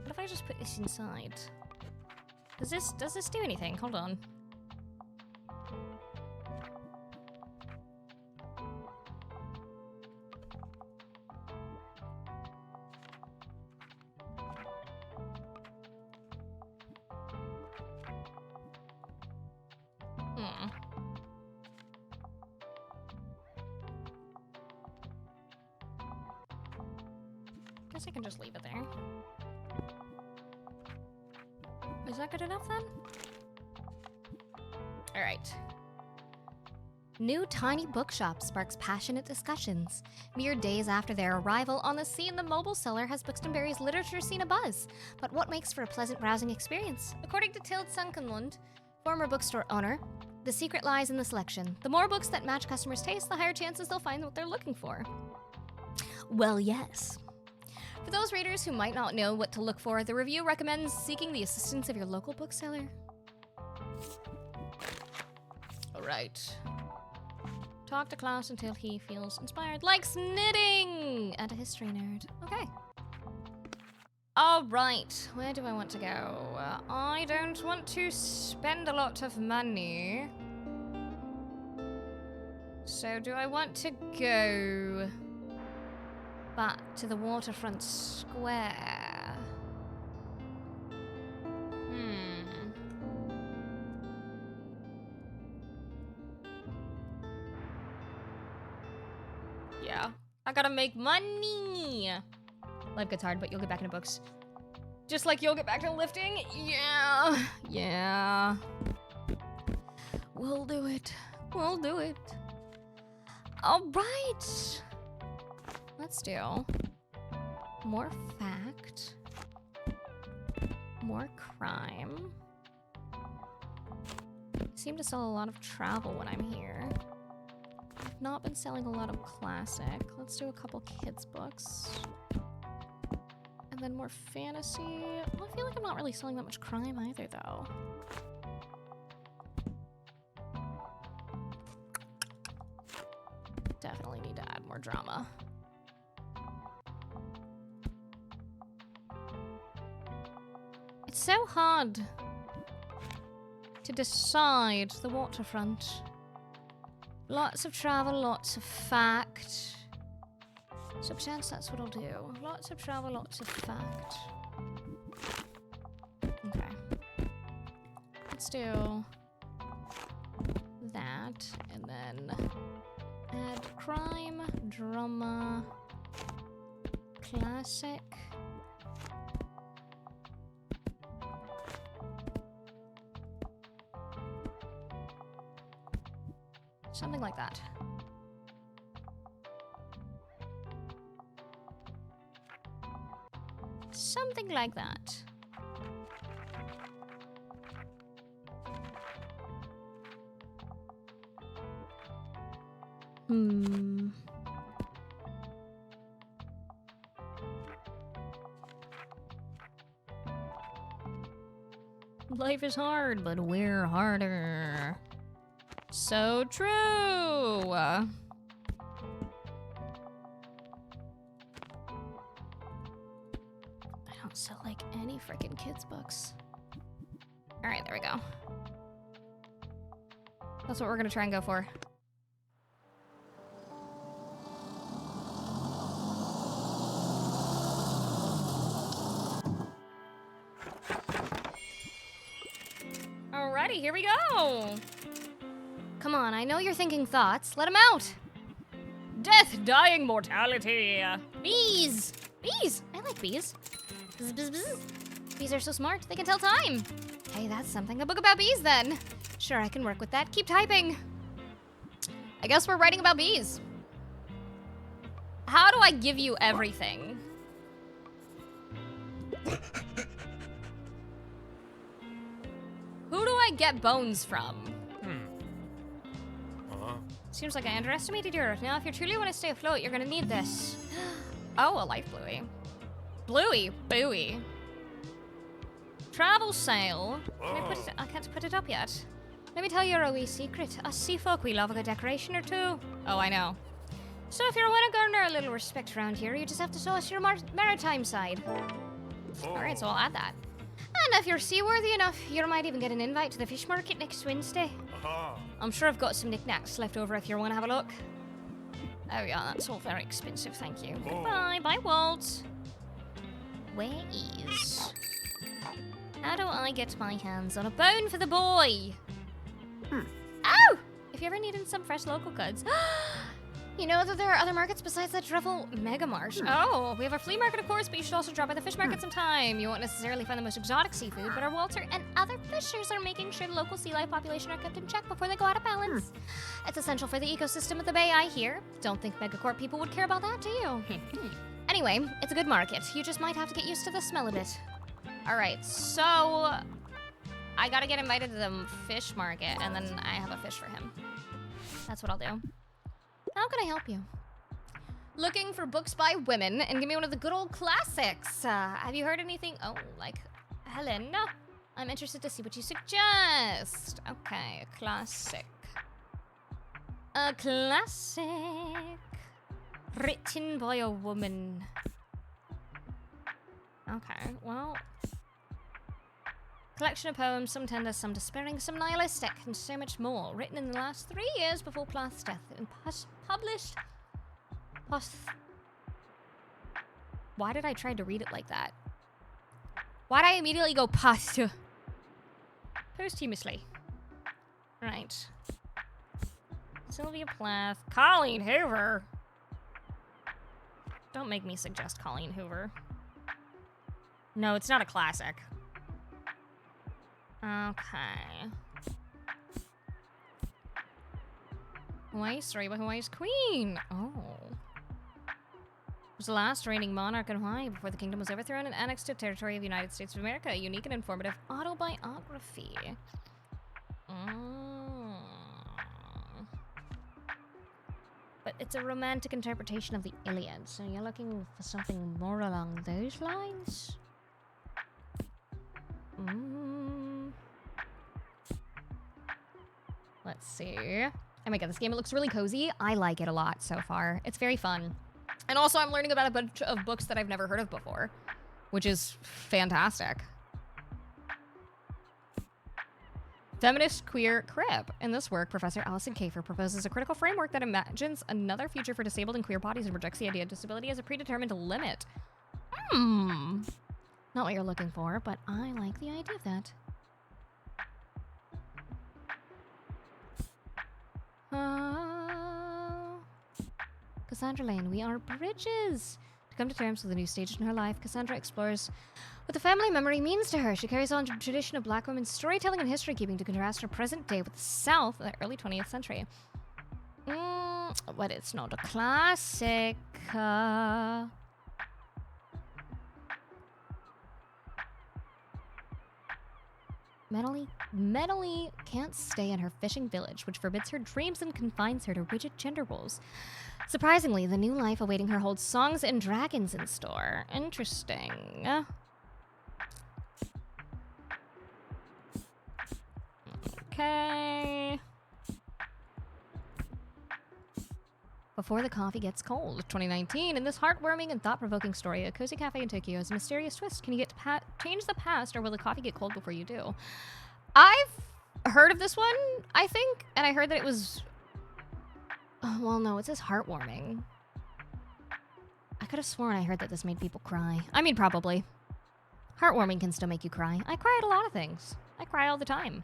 What if I just put this inside? Does this do anything? Hold on. Guess I can just leave it there. Is that good enough then? Alright. New tiny bookshop sparks passionate discussions. Mere days after their arrival on the scene, the mobile seller has Buxtonbury's literature scene abuzz. But what makes for a pleasant browsing experience? According to Tild Sunkenlund, former bookstore owner, the secret lies in the selection. The more books that match customers' taste, the higher chances they'll find what they're looking for. Well, yes. For those readers who might not know what to look for, the review recommends seeking the assistance of your local bookseller. Alright. Talk to Klaus until he feels inspired. Likes knitting! And a history nerd. Okay. Alright, where do I want to go? I don't want to spend a lot of money. So do I want to go back to the waterfront square? Yeah. I gotta make money! Life gets hard, but you'll get back into books. Just like you'll get back to lifting? Yeah. Yeah. We'll do it. We'll do it. Alright. Let's do more fact, more crime. I seem to sell a lot of travel when I'm here. not been selling a lot of classic. Let's do a couple kids books. And then more fantasy. Well, I feel like I'm not really selling that much crime either, though. Definitely need to add more drama. It's so hard to decide the waterfront. Lots of travel, lots of fact. So perchance that's what I'll do. Lots of travel, lots of fact. Okay. Let's do that, and then add crime, drama, classic. Something like that. Something like that. Life is hard, but we're harder. So true! I don't sell like any freaking kids' books. Alright, there we go. That's what we're gonna try and go for. Alrighty, here we go! Come on, I know you're thinking thoughts. Let them out! Death, dying, mortality. Bees! Bees! I like bees. Bzz, bzz, bzz. Bees are so smart, they can tell time. Hey, that's something. A book about bees, then. Sure, I can work with that. Keep typing. I guess we're writing about bees. How do I give you everything? Who do I get bones from? Seems like I underestimated you. Now, if you truly want to stay afloat, you're gonna need this. Oh, a life bluey. Bluey. Buoy. Travel sail. Can I put it? I can't put it up yet. Let me tell you a wee secret. Us sea folk, we love a good decoration or two. Oh, I know. So if you want to garner a little respect around here, you just have to show us your maritime side. Alright, so I'll add that. And if you're seaworthy enough, you might even get an invite to the fish market next Wednesday. I'm sure I've got some knickknacks left over if you want to have a look. Oh yeah, that's all very expensive, thank you. Goodbye, bye Walt. Where is... How do I get my hands on a bone for the boy? Oh! If you ever needed some fresh local goods. You know that there are other markets besides that dreadful Mega Mart. Oh, we have our flea market, of course, but you should also drop by the fish market sometime. You won't necessarily find the most exotic seafood, but our Walter and other fishers are making sure the local sea life population are kept in check before they go out of balance. It's essential for the ecosystem of the bay, I hear. Don't think Megacorp people would care about that, do you? Anyway, it's a good market. You just might have to get used to the smell a bit. Alright, so... I gotta get invited to the fish market, and then I have a fish for him. That's what I'll do. How can I help you? Looking for books by women, and give me one of the good old classics. Have you heard anything? Oh, like Helen? I'm interested to see what you suggest. Okay, a classic. A classic. Written by a woman. Okay, well... Collection of poems, some tender, some despairing, some nihilistic, and so much more. Written in the last 3 years before Plath's death and published... Why did I try to read it like that? Why did I immediately go posthumously? Right. Sylvia Plath. Colleen Hoover. Don't make me suggest Colleen Hoover. No, it's not a classic. Okay. Hawaii's story by Hawaii's queen. Oh. Was the last reigning monarch in Hawaii before the kingdom was overthrown and annexed to territory of the United States of America. A unique and informative autobiography. it's a romantic interpretation of the Iliad, so you're looking for something more along those lines? Let's see. Oh my god, this game, it looks really cozy. I like it a lot so far. It's very fun. And also, I'm learning about a bunch of books that I've never heard of before, which is fantastic. Feminist Queer Crib. In this work, Professor Alison Kafer proposes a critical framework that imagines another future for disabled and queer bodies and rejects the idea of disability as a predetermined limit. Not what you're looking for, but I like the idea of that. Cassandra Lane, we are bridges. To come to terms with a new stage in her life, Cassandra explores what the family memory means to her. She carries on the tradition of black women's storytelling and history keeping to contrast her present day with the South of the early 20th century. But it's not a classic. Mentally can't stay in her fishing village, which forbids her dreams and confines her to rigid gender roles. Surprisingly, the new life awaiting her holds songs and dragons in store. Interesting. Okay. Before the Coffee Gets Cold, 2019. In this heartwarming and thought-provoking story, a cozy cafe in Tokyo has a mysterious twist. Can you get to change the past, or will the coffee get cold before you do? I've heard of this one, I think, and I heard that it was... well, no, it says heartwarming. I could have sworn I heard that this made people cry. I mean, probably. Heartwarming can still make you cry. I cry at a lot of things. I cry all the time.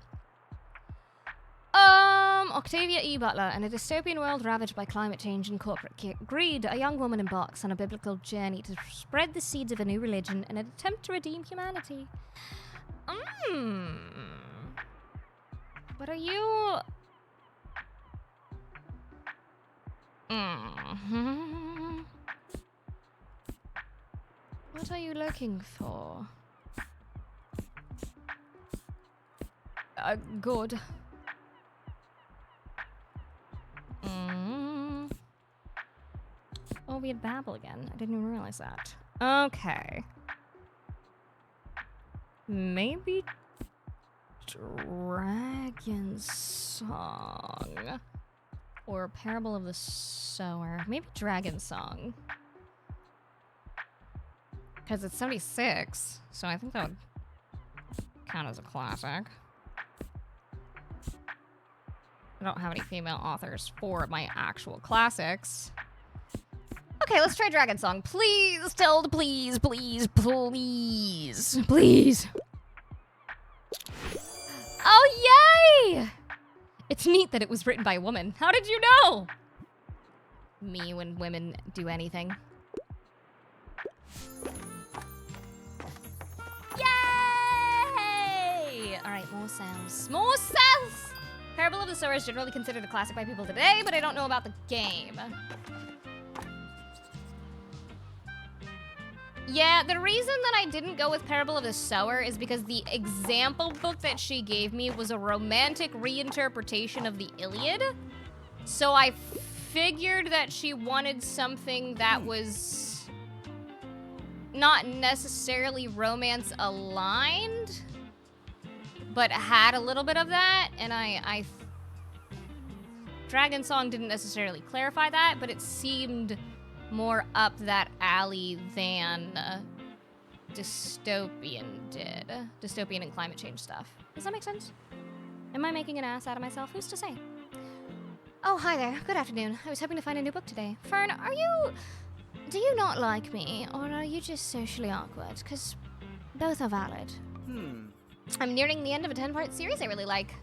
Octavia E. Butler. In a dystopian world ravaged by climate change and corporate greed, a young woman embarks on a biblical journey to spread the seeds of a new religion in an attempt to redeem humanity. What are you... What are you looking for? Good. Oh, we had Babel again. I didn't even realize that. Okay. Maybe Dragon Song. Or Parable of the Sower. Maybe Dragon Song. Because it's 76, so I think that would count as a classic. I don't have any female authors for my actual classics. Okay, let's try Dragon Song. Please, Tilde, please, please, please, please. Oh, yay! It's neat that it was written by a woman. How did you know? Me when women do anything. Yay! All right, more sounds. More sounds! Parable of the Sower is generally considered a classic by people today, but I don't know about the game. Yeah, the reason that I didn't go with Parable of the Sower is because the example book that she gave me was a romantic reinterpretation of the Iliad. So I figured that she wanted something that was not necessarily romance aligned, but had a little bit of that, and Dragon Song didn't necessarily clarify that, but it seemed more up that alley than dystopian did. Dystopian and climate change stuff. Does that make sense? Am I making an ass out of myself? Who's to say? Oh, hi there. Good afternoon. I was hoping to find a new book today. Fern, do you not like me, or are you just socially awkward? Because both are valid. I'm nearing the end of a 10-part series I really like.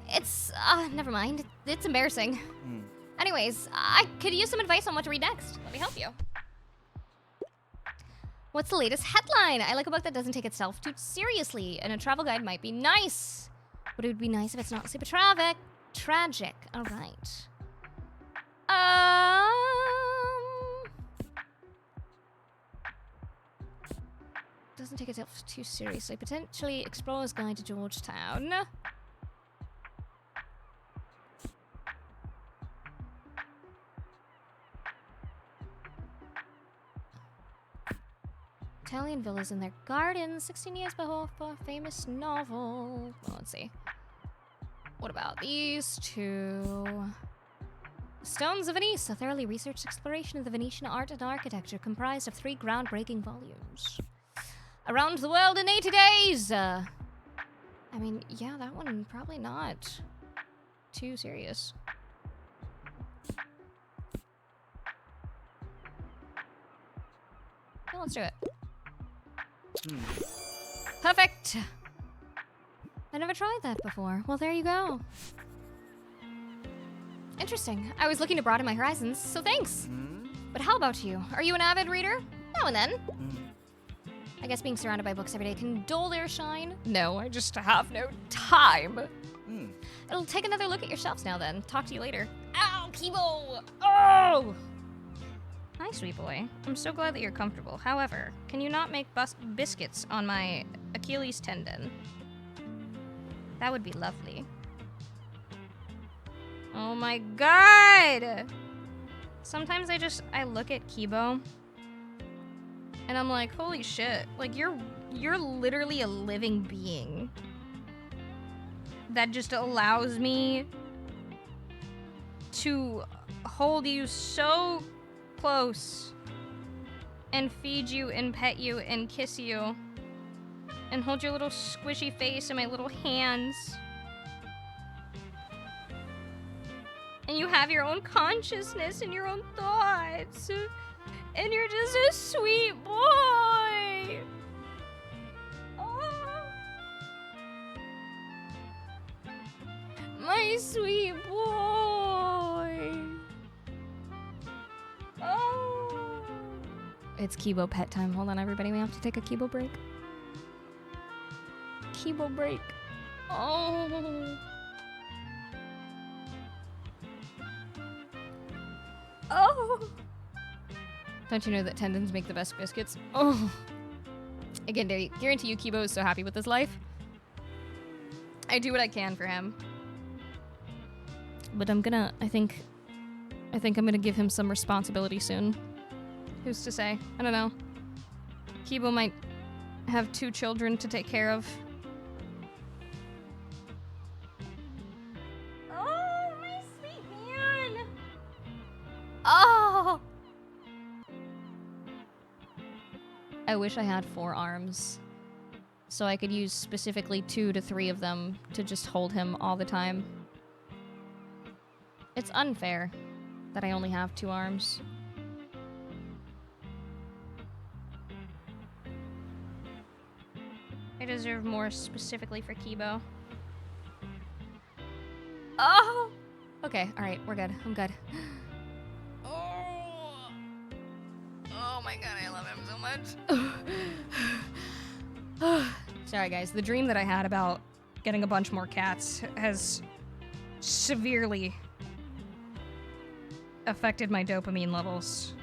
It's, never mind. It's embarrassing. Anyways, I could use some advice on what to read next. Let me help you. What's the latest headline? I like a book that doesn't take itself too seriously, and a travel guide might be nice. But it would be nice if it's not super tragic. All right. Doesn't take itself too seriously. Potentially Explorer's Guide to Georgetown. alien villas in their gardens. 16 years before a famous novel. Well, let's see. What about these two? Stones of Venice, a thoroughly researched exploration of the Venetian art and architecture comprised of 3 groundbreaking volumes. Around the World in 80 Days! I mean, yeah, that one probably not too serious. Okay, let's do it. Perfect! I never tried that before. Well, there you go. Interesting. I was looking to broaden my horizons, so thanks. But how about you? Are you an avid reader? Now and then. I guess being surrounded by books every day can dull their shine. No, I just have no time. It'll take another look at your shelves now then. Talk to you later. Ow, Kibo! Oh! Hi, sweet boy. I'm so glad that you're comfortable. However, can you not make biscuits on my Achilles tendon? That would be lovely. Oh my god! Sometimes I look at Kibo and I'm like, holy shit. Like, you're literally a living being that just allows me to hold you so close and feed you and pet you and kiss you and hold your little squishy face in my little hands. And you have your own consciousness and your own thoughts. And you're just a sweet boy. Oh. My sweet boy. Oh. It's Kibo pet time. Hold on, everybody. We have to take a Kibo break. Kibo break. Oh. Oh. Don't you know that tendons make the best biscuits? Oh. Again, guarantee you Kibo is so happy with his life. I do what I can for him. But I think I'm gonna give him some responsibility soon. Who's to say? I don't know. Kibo might have 2 children to take care of. Oh, my sweet man! Oh! I wish I had 4 arms, so I could use specifically 2 to 3 of them to just hold him all the time. It's unfair that I only have 2 arms. I deserve more specifically for Kibo. Oh! Okay, alright, we're good. I'm good. Oh my god, I love him so much. Sorry guys, the dream that I had about getting a bunch more cats has severely affected my dopamine levels.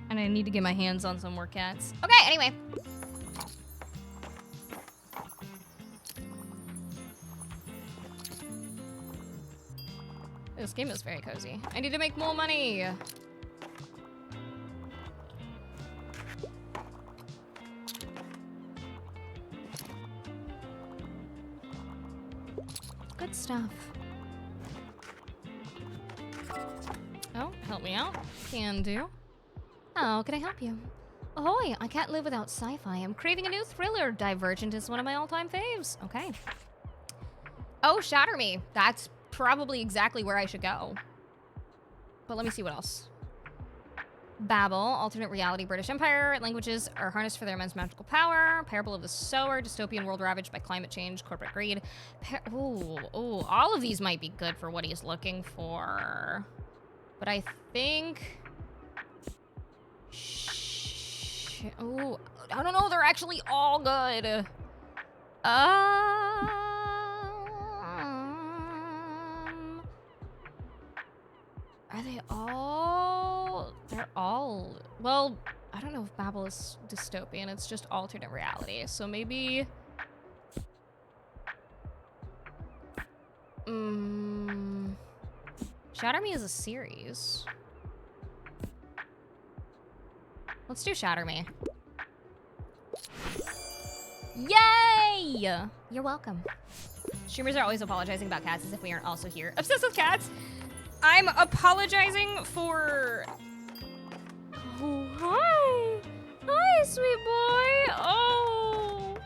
And I need to get my hands on some more cats. Okay, anyway. This game is very cozy. I need to make more money. Good stuff. Oh, help me out. Can do. How can I help you? Ahoy, I can't live without sci-fi. I'm craving a new thriller. Divergent is one of my all-time faves. Okay. Oh, Shatter Me. That's probably exactly where I should go. But let me see what else. Babel, alternate reality, British Empire. Languages are harnessed for their immense magical power. Parable of the Sower, dystopian world ravaged by climate change, corporate greed. Ooh, all of these might be good for what he's looking for. But I think... Ooh, I don't know. They're actually all good. Are they all? They're all. Well, I don't know if Babel is dystopian. It's just alternate reality. So maybe. Shatter Me is a series. Let's do Shatter Me. Yay! You're welcome. Streamers are always apologizing about cats as if we aren't also here. Obsessed with cats! I'm apologizing for... Oh, hi! Hi, sweet boy! Oh!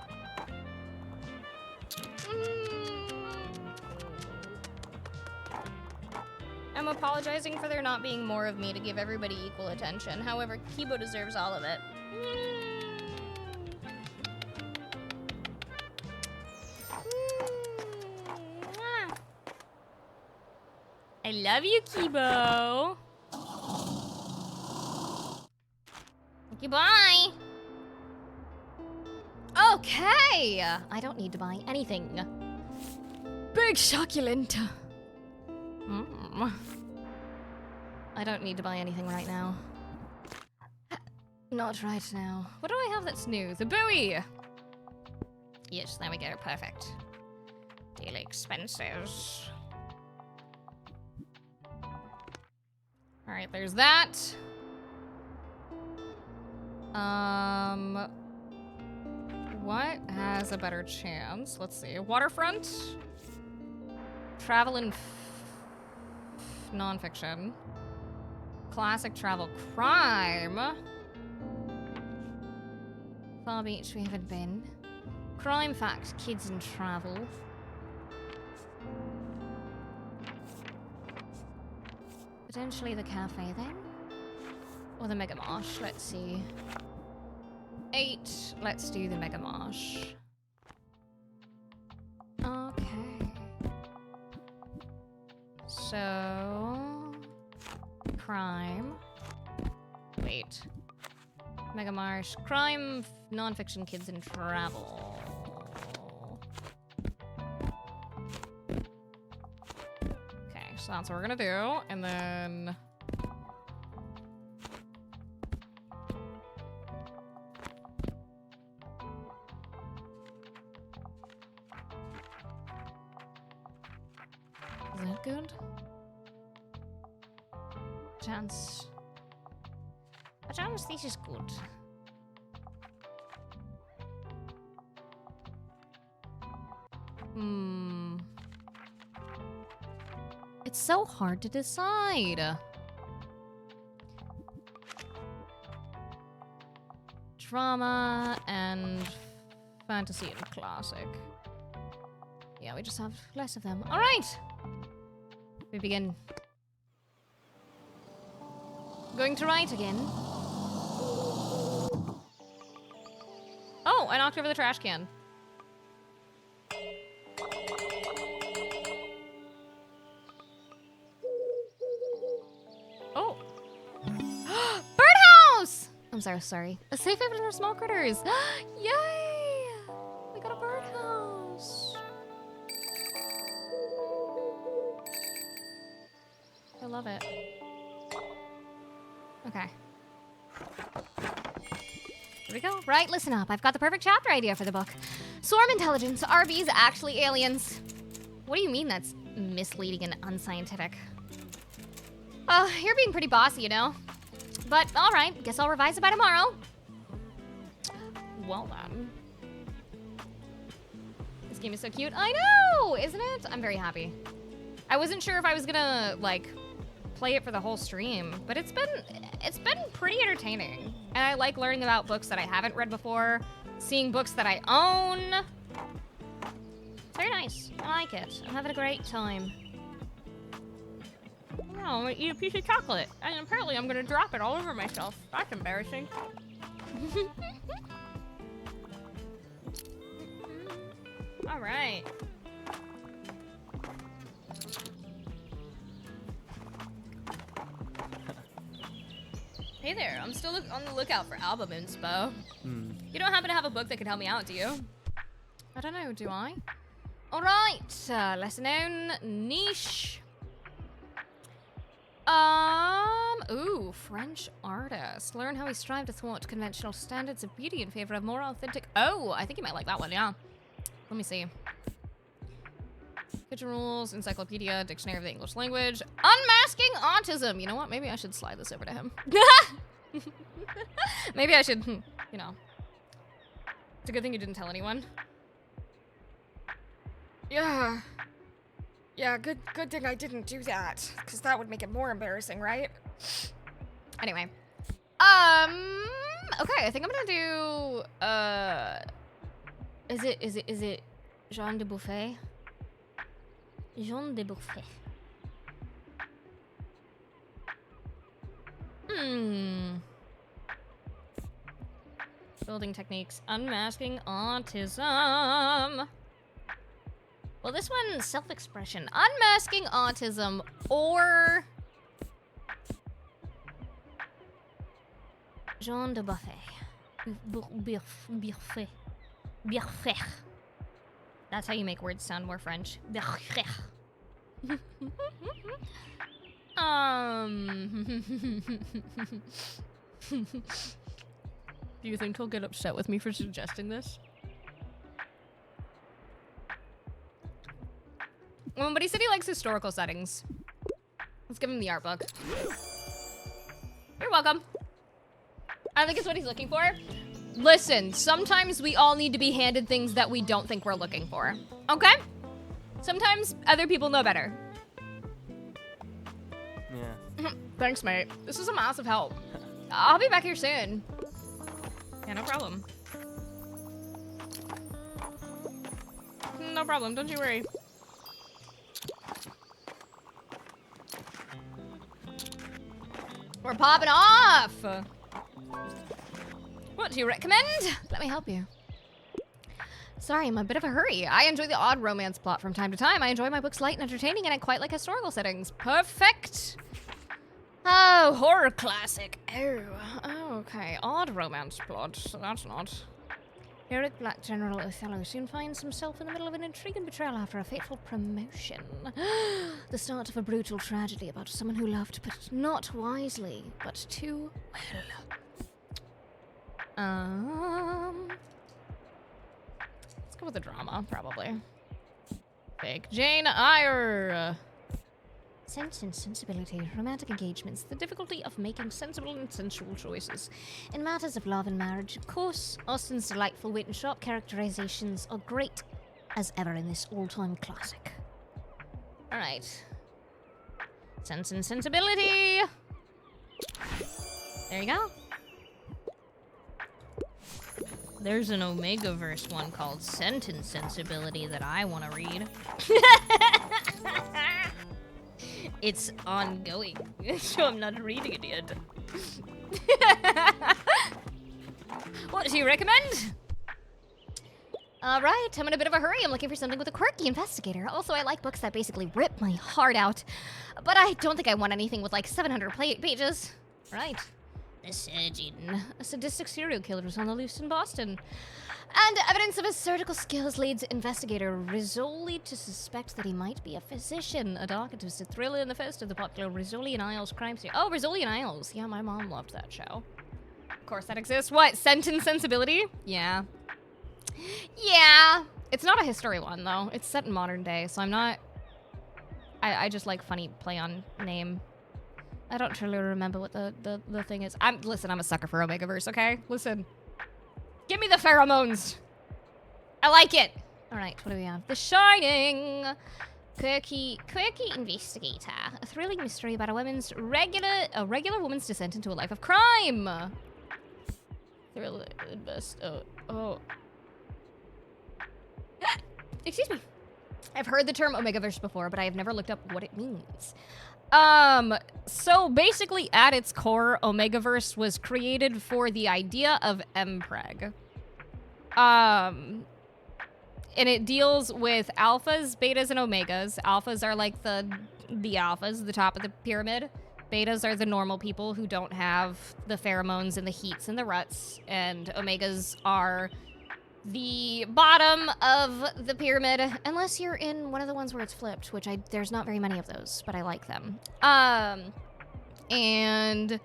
I'm apologizing for there not being more of me to give everybody equal attention. However, Kibo deserves all of it. I love you, Kibo. Thank you, bye. Okay. I don't need to buy anything. Big succulent. I don't need to buy anything right now. Not right now. What do I have that's new? The buoy! Yes, there we go. Perfect. Daily expenses. Alright, there's that. What has a better chance? Let's see. Waterfront? Travel and nonfiction. Classic travel crime. Far Beach, we haven't been. Crime facts, kids and travel. Potentially the cafe then? Or the Mega Marsh, let's see. 8, let's do the Mega Marsh. Okay. So... crime. Wait. Mega Marsh. Crime, nonfiction, kids, and travel. Okay, so that's what we're gonna do. And then... is that good? Chance. A chance this is good. It's so hard to decide. Drama and fantasy and classic. Yeah, we just have less of them. All right. We begin. Going to write again. Oh, I knocked over the trash can. Oh. Birdhouse! I'm sorry. A safe haven for small critters. Yay! We got a birdhouse. I love it. Okay. Here we go. Right, listen up. I've got the perfect chapter idea for the book. Swarm intelligence. RBs actually aliens. What do you mean that's misleading and unscientific? You're being pretty bossy, you know? But, alright. Guess I'll revise it by tomorrow. Well then. This game is so cute. I know! Isn't it? I'm very happy. I wasn't sure if I was gonna, like... play it for the whole stream, but it's been pretty entertaining. And I like learning about books that I haven't read before, seeing books that I own. It's very nice. I like it. I'm having a great time. Oh, I'm gonna eat a piece of chocolate, and apparently I'm gonna drop it all over myself. That's embarrassing. All right. Hey there, I'm still on the lookout for album inspo. You don't happen to have a book that could help me out, do you? I don't know, do I? Alright, lesson known, niche. Ooh, French artist. Learn how he strived to thwart conventional standards of beauty in favor of more authentic... Oh, I think you might like that one, yeah. Let me see. Kitchen rules, encyclopedia, dictionary of the English language, unmasking autism. You know what? Maybe I should slide this over to him. Maybe I should, you know. It's a good thing you didn't tell anyone. Yeah. Yeah, good thing I didn't do that, because that would make it more embarrassing, right? Anyway. Okay, I think I'm gonna do, is it Jean de Buffet? Jean de Buffet. Building techniques. Unmasking autism. Well, this one's self-expression. Unmasking autism or Jean de Buffet. Buffet. Buffet. That's how you make words sound more French. Buffet. Do you think he'll get upset with me for suggesting this? But he said he likes historical settings. Let's give him the art book. You're welcome. I think it's what he's looking for. Listen, sometimes we all need to be handed things that we don't think we're looking for. Okay? Sometimes other people know better. Yeah. Thanks, mate. This is a massive help. I'll be back here soon. Yeah, no problem. No problem, don't you worry. We're popping off! What do you recommend? Let me help you. Sorry, I'm a bit of a hurry. I enjoy the odd romance plot from time to time. I enjoy my books light and entertaining, and I quite like historical settings. Perfect! Oh, horror classic. Oh, okay. Odd romance plot. That's not. Eric Black General Othello soon finds himself in the middle of an intriguing betrayal after a fateful promotion. The start of a brutal tragedy about someone who loved, but not wisely, but too well. Let's go with the drama, probably. Fake Jane Eyre. Sense and sensibility, romantic engagements, the difficulty of making sensible and sensual choices. In matters of love and marriage, of course, Austen's delightful wit and sharp characterizations are great as ever in this all-time classic. Alright. Sense and sensibility! There you go. There's an Omegaverse one called Sentence Sensibility that I want to read. It's ongoing, so I'm not reading it yet. What do you recommend? Alright, I'm in a bit of a hurry. I'm looking for something with a quirky investigator. Also, I like books that basically rip my heart out. But I don't think I want anything with like 700 pages. Right. The surgeon. A sadistic serial killer was on the loose in Boston. And evidence of his surgical skills leads investigator Rizzoli to suspect that he might be a physician. A dark and twisted thriller in the first of the popular Rizzoli and Isles crime series. Oh, Rizzoli and Isles. Yeah, my mom loved that show. Of course that exists. What? Sentence Sensibility? Yeah. Yeah. It's not a history one, though. It's set in modern day, so I'm not... I just like funny play on name. I don't truly remember what the thing is. Listen, I'm a sucker for Omegaverse, okay? Listen. Give me the pheromones. I like it. All right, what do we have? The Shining. Quirky investigator. A thrilling mystery about a regular woman's descent into a life of crime. Thriller invest. Oh. Excuse me. I've heard the term Omegaverse before, but I have never looked up what it means. So basically at its core, Omegaverse was created for the idea of MPreg. And it deals with alphas, betas, and omegas. Alphas are like the alphas, the top of the pyramid. Betas are the normal people who don't have the pheromones and the heats and the ruts. And omegas are the bottom of the pyramid, unless you're in one of the ones where it's flipped, which there's not very many of those, but I like them. And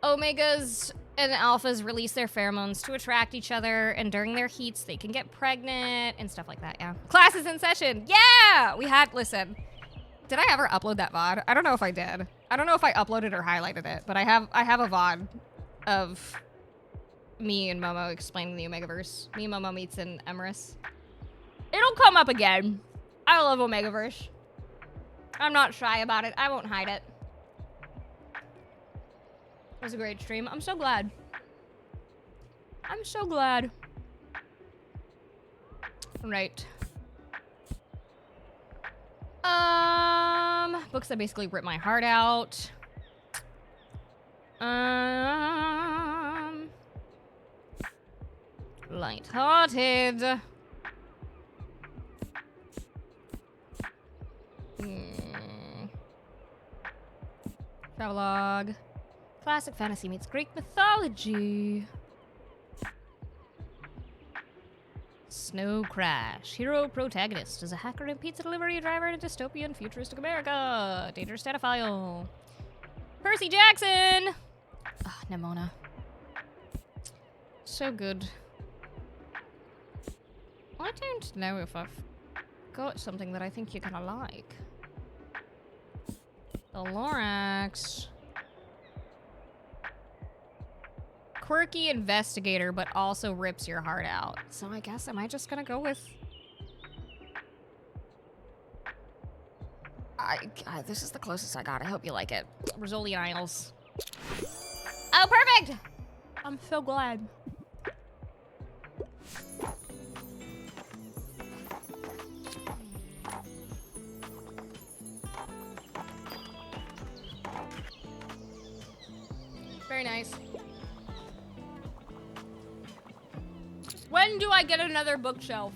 omegas and alphas release their pheromones to attract each other, and during their heats, they can get pregnant and stuff like that, yeah. Class is in session! Yeah! Listen. Did I ever upload that VOD? I don't know if I did. I don't know if I uploaded or highlighted it, but I have a VOD of me and Momo explaining the Omegaverse. Me and Momo meets in Emrys. It'll come up again. I love Omegaverse. I'm not shy about it. I won't hide it. It was a great stream. I'm so glad. I'm so glad. Right. Books that basically rip my heart out. Lighthearted. Travelogue. Classic fantasy meets Greek mythology. Snow Crash. Hero protagonist is a hacker and pizza delivery driver in a dystopian futuristic America. Dangerous data file. Percy Jackson. Ah, Nemona. So good. I don't know if I've got something that I think you're gonna like. The Lorax. Quirky investigator, but also rips your heart out. So I guess, am I just gonna go with... this is the closest I got. I hope you like it. Rizzolian Isles. Oh, perfect! I'm so glad. Very nice. When do I get another bookshelf?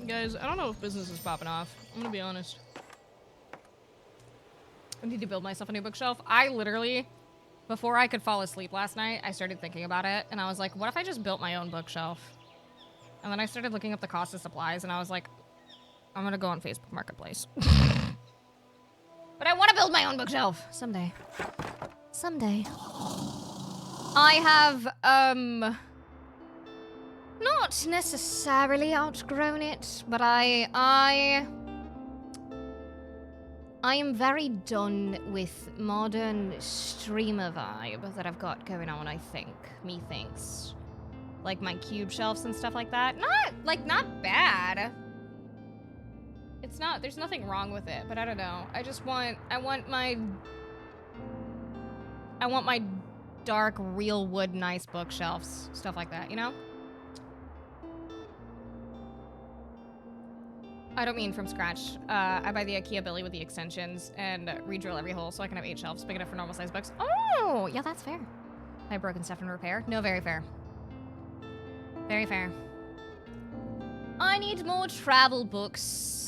Guys, I don't know if business is popping off. I'm gonna be honest. I need to build myself a new bookshelf. I literally, before I could fall asleep last night, I started thinking about it, and I was like, what if I just built my own bookshelf? And then I started looking up the cost of supplies, and I was like, I'm gonna go on Facebook Marketplace. But I want to build my own bookshelf someday. Someday. I have, not necessarily outgrown it, but I am very done with modern streamer vibe that I've got going on, I think. Methinks. Like my cube shelves and stuff like that. Not bad. It's not, there's nothing wrong with it, but I don't know. I want my dark, real wood, nice bookshelves. Stuff like that, you know? I don't mean from scratch. I buy the IKEA Billy with the extensions and re-drill every hole so I can have 8 shelves big enough for normal size books. Oh, yeah, that's fair. I have broken stuff in repair. No, very fair. Very fair. I need more travel books.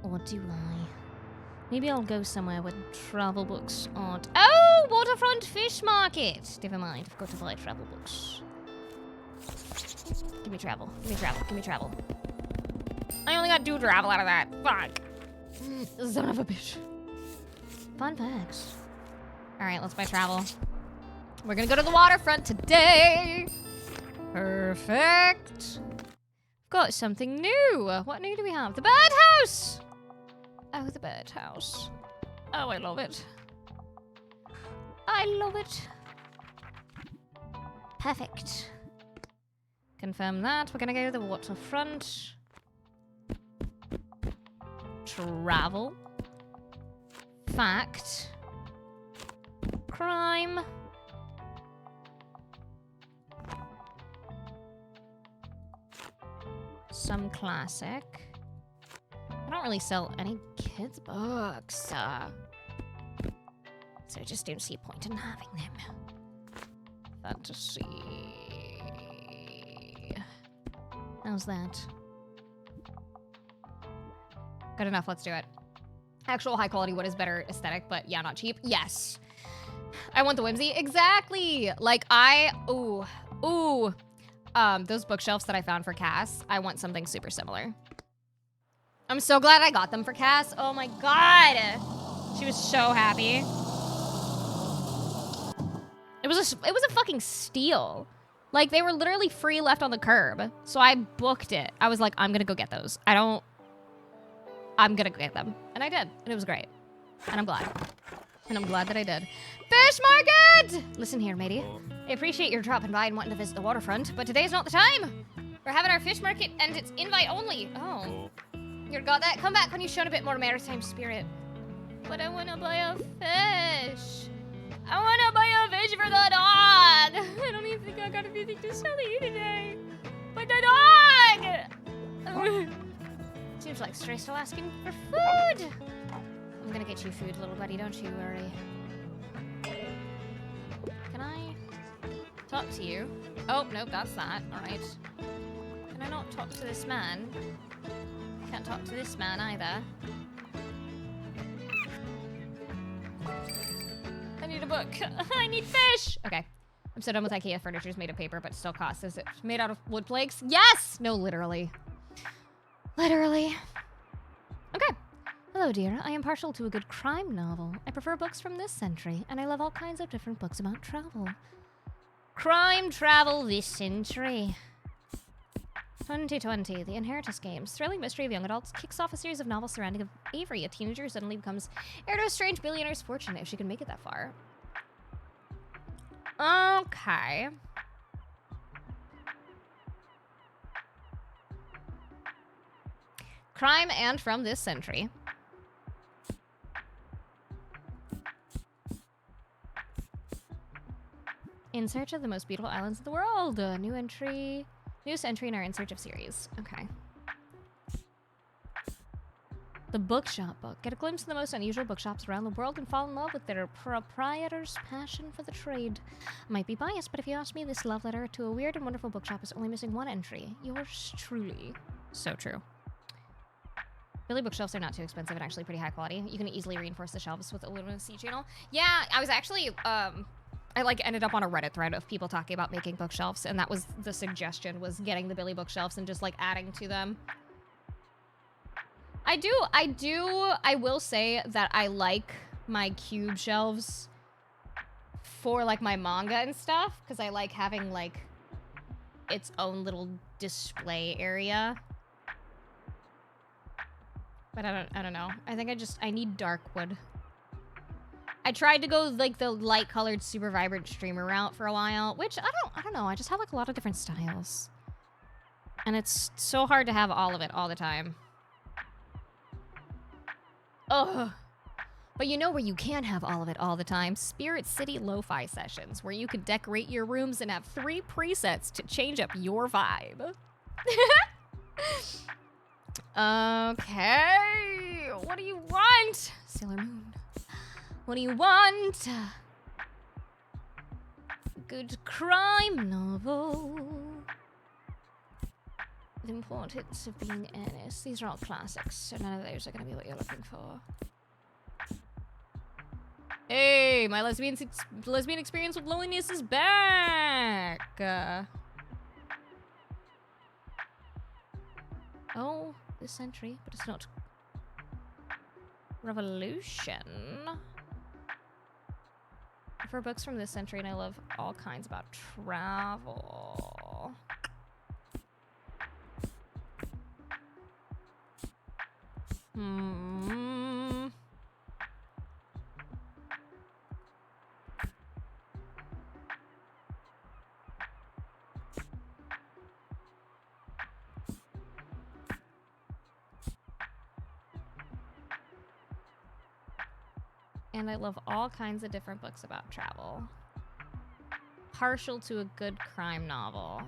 Or do I? Maybe I'll go somewhere where travel books aren't. Oh, waterfront fish market. Never mind, I've got to buy travel books. Give me travel. Give me travel. Give me travel. I only got 2 travel out of that. Fuck. Son of a bitch. Fun facts. Alright, let's buy travel. We're gonna go to the waterfront today. Perfect. Got something new. What new do we have? The birdhouse. Oh, the birdhouse. Oh, I love it. I love it. Perfect. Confirm that. We're gonna go to the waterfront. Travel. Fact. Crime. Some classic. I don't really sell any kids' books, so I just don't see a point in having them. Fantasy. How's that? Good enough, let's do it. Actual high quality wood is better aesthetic, but yeah, not cheap. Yes. I want the whimsy. Exactly. Like those bookshelves that I found for Cass, I want something super similar. I'm so glad I got them for Cass. Oh my god. She was so happy. It was a fucking steal. Like, they were literally free left on the curb. So I booked it. I was like, I'm gonna go get those. I'm gonna go get them. And I did. And it was great. And I'm glad. And I'm glad that I did. Fish market! Listen here, matey. I appreciate your dropping by and wanting to visit the waterfront, but today's not the time. We're having our fish market and it's invite only. Oh. You got that? Come back when you've shown a bit more maritime spirit. But I wanna buy a fish. I wanna buy a fish for the dog. I don't even think I got anything to sell you today. But the dog! Seems like Stray's still asking for food. I'm gonna get you food, little buddy, don't you worry. Can I talk to you? Oh, nope, that's that. Alright. Can I not talk to this man? Can't talk to this man either. I need a book. I need fish! Okay. I'm so done with IKEA. Furniture's made of paper, but still costs. Is it made out of wood planks? Yes! No, literally. Literally. Okay. Hello, dear. I am partial to a good crime novel. I prefer books from this century, and I love all kinds of different books about travel. Crime travel this century. 2020, The Inheritance Games. Thrilling mystery of young adults kicks off a series of novels surrounding Avery, a teenager who suddenly becomes heir to a strange billionaire's fortune, if she can make it that far. Okay. Crime and from this century. In search of the most beautiful islands in the world. Newest entry in our In Search of series. Okay. The Bookshop book. Get a glimpse of the most unusual bookshops around the world and fall in love with their proprietor's passion for the trade. Might be biased, but if you ask me, this love letter to a weird and wonderful bookshop is only missing one entry. Yours truly. So true. Really, bookshelves are not too expensive and actually pretty high quality. You can easily reinforce the shelves with aluminum C channel. Yeah, I was actually, I like ended up on a Reddit thread of people talking about making bookshelves, and that was the suggestion, was getting the Billy bookshelves and just like adding to them. I will say that I like my cube shelves for like my manga and stuff, because I like having like its own little display area. But I don't know. I think I need dark wood. I tried to go like the light colored super vibrant streamer route for a while, which I don't know. I just have like a lot of different styles. And it's so hard to have all of it all the time. Ugh. But you know where you can have all of it all the time? Spirit City Lo-Fi Sessions, where you can decorate your rooms and have 3 presets to change up your vibe. Okay. What do you want? Sailor Moon. What do you want? Good crime novel. The importance of being earnest. These are all classics, so none of those are going to be what you're looking for. Hey, my lesbian experience with loneliness is back. Oh, this century, but it's not. Revolution. I prefer books from this century, and I love all kinds about travel. And I love all kinds of different books about travel. Partial to a good crime novel.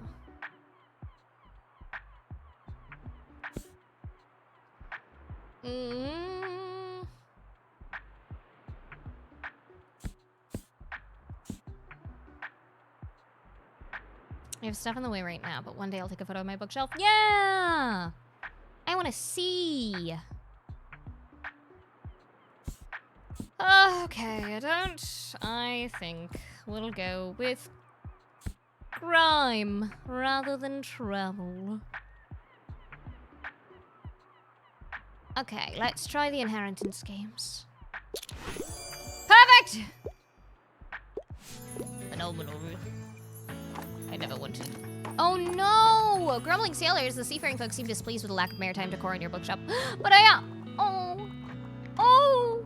I have stuff in the way right now, but one day I'll take a photo of my bookshelf. Yeah! I want to see. Okay, I think we'll go with crime rather than travel. Okay, let's try the inheritance games. Perfect! Phenomenal. I never wanted. Oh no! Grumbling sailors, the seafaring folks seem displeased with the lack of maritime decor in your bookshop. But I am. Oh!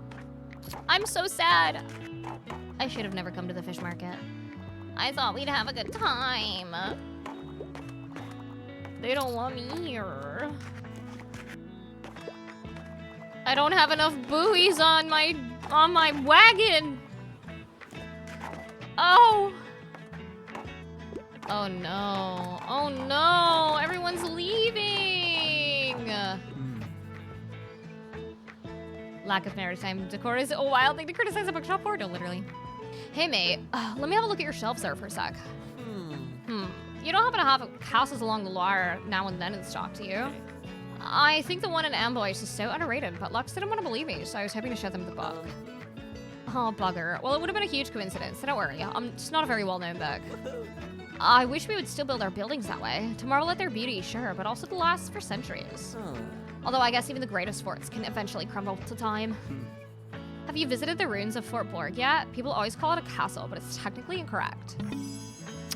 I'm so sad. I should have never come to the fish market. I thought we'd have a good time. They don't want me here. I don't have enough buoys on my wagon. Oh. Oh no. Oh no. Everyone's leaving. Lack of maritime decor is a wild thing to criticize a bookshop for. No, literally. Hey mate, let me have a look at your shelves there for a sec. You don't happen to have houses along the Loire now and then in stock, do you? I think the one in Amboise is so underrated, but Lux didn't want to believe me, so I was hoping to show them the book. Oh, bugger. Well, it would have been a huge coincidence, so don't worry. It's not a very well-known book. I wish we would still build our buildings that way, to marvel at their beauty, sure, but also to last for centuries. Although I guess even the greatest forts can eventually crumble to time. Have you visited the ruins of Fort Borg yet? People always call it a castle, but it's technically incorrect.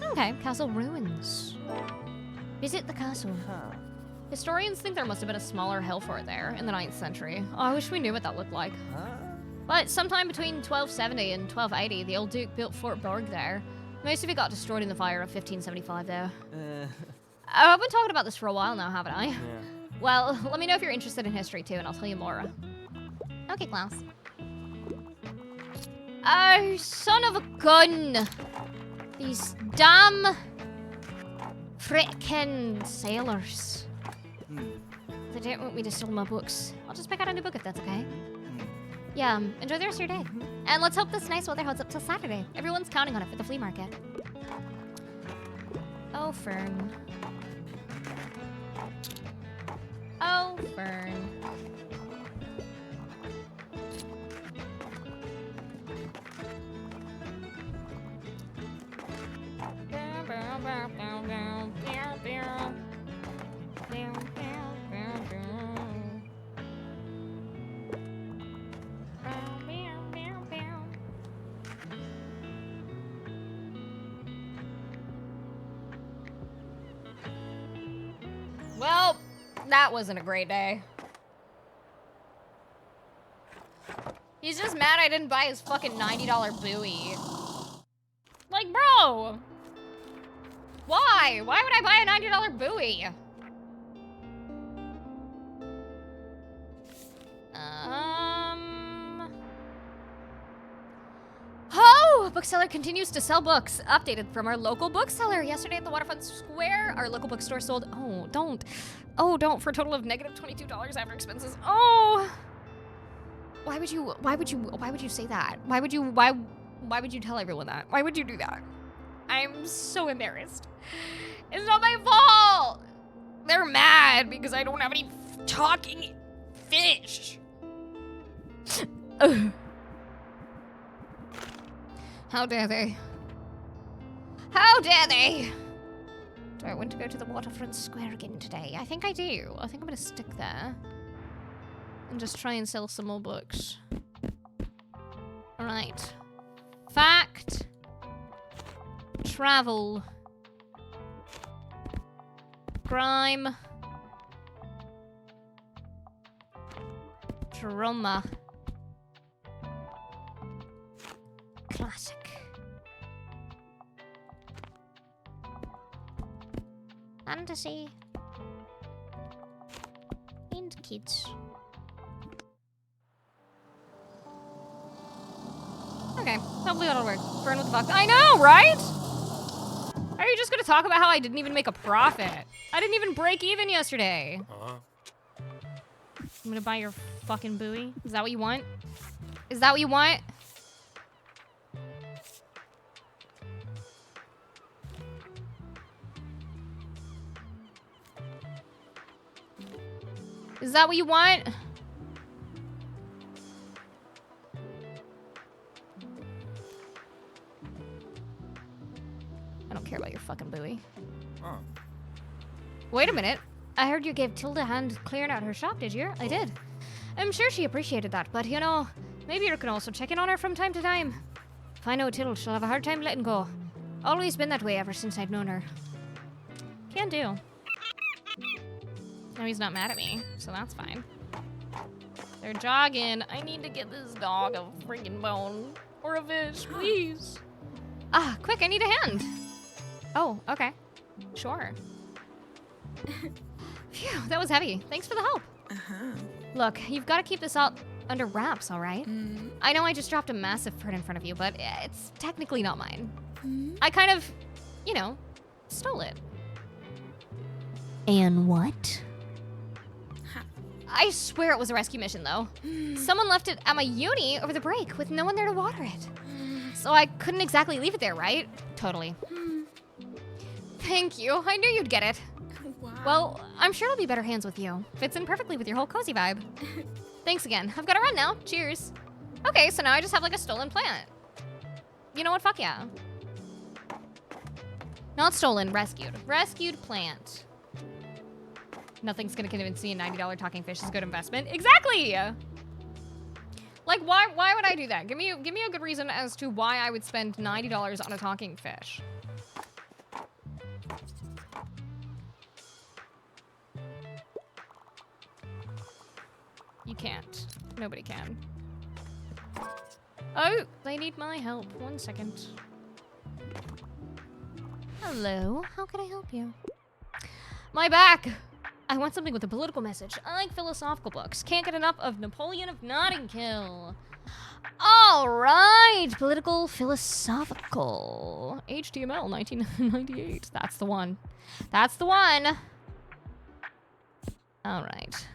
Okay, castle ruins. Visit the castle. Historians think there must have been a smaller hill fort there in the 9th century. Oh, I wish we knew what that looked like. But sometime between 1270 and 1280, the old Duke built Fort Borg there. Most of it got destroyed in the fire of 1575, though. I've been talking about this for a while now, haven't I? Yeah. Well, let me know if you're interested in history, too, and I'll tell you more. Okay, Klaus. Oh, son of a gun! These damn frickin' sailors. They don't want me to steal my books. I'll just pick out a new book if that's okay. Yeah, enjoy the rest of your day. And let's hope this nice weather holds up till Saturday. Everyone's counting on it for the flea market. Oh, Fern. Oh, Fern. Well, that wasn't a great day. He's just mad I didn't buy his fucking $90 buoy. Like, bro! Why? Why would I buy a $90 buoy? Oh! Bookseller continues to sell books. Updated from our local bookseller. Yesterday at the Waterfront Square, our local bookstore sold... Oh, don't. Oh, don't. For a total of negative $22 after expenses. Oh! Why would you say that? Why would you tell everyone that? Why would you do that? I'm so embarrassed. It's not my fault! They're mad because I don't have any talking fish. Ugh. How dare they? How dare they? Do I want to go to the Waterfront Square again today? I think I do. I think I'm gonna stick there. And just try and sell some more books. Alright. Fact. Travel. Crime. Drama. Classic. Fantasy. And kids. Okay, hopefully that'll work. Burn with the fuck. I know, right? Are you just gonna talk about how I didn't even make a profit? I didn't even break even yesterday. I'm gonna buy your fucking buoy. Is that what you want? Is that what you want? Is that what you want? I don't care about your fucking buoy. Oh. Wait a minute. I heard you gave Tilda a hand clearing out her shop, did you? I did. I'm sure she appreciated that, but you know, maybe you can also check in on her from time to time. If I know Tilda, she'll have a hard time letting go. Always been that way ever since I've known her. Can do. Now he's not mad at me, so that's fine. They're jogging. I need to get this dog a freaking bone. Or a fish, please. Ah, quick, I need a hand. Oh, okay. Sure. Phew, that was heavy. Thanks for the help. Look, you've got to keep this all under wraps, all right? I know I just dropped a massive print in front of you, but it's technically not mine. I kind of, you know, stole it. And what? I swear it was a rescue mission, though. Someone left it at my uni over the break with no one there to water it. So I couldn't exactly leave it there, right? Totally. Thank you. I knew you'd get it. Wow. Well, I'm sure it'll be better hands with you. Fits in perfectly with your whole cozy vibe. Thanks again. I've got to run now. Cheers. Okay, so now I just have like a stolen plant. You know what? Fuck yeah. Not stolen, rescued. Rescued plant. Nothing's gonna convince me a $90 talking fish is a good investment. Exactly! Like, why would I do that? Give me a good reason as to why I would spend $90 on a talking fish. You can't. Nobody can. Oh, they need my help. 1 second. Hello, how can I help you? My back! I want something with a political message. I like philosophical books. Can't get enough of Napoleon of Notting Hill. All right, political philosophical. HTML 1998. That's the one. That's the one. All right.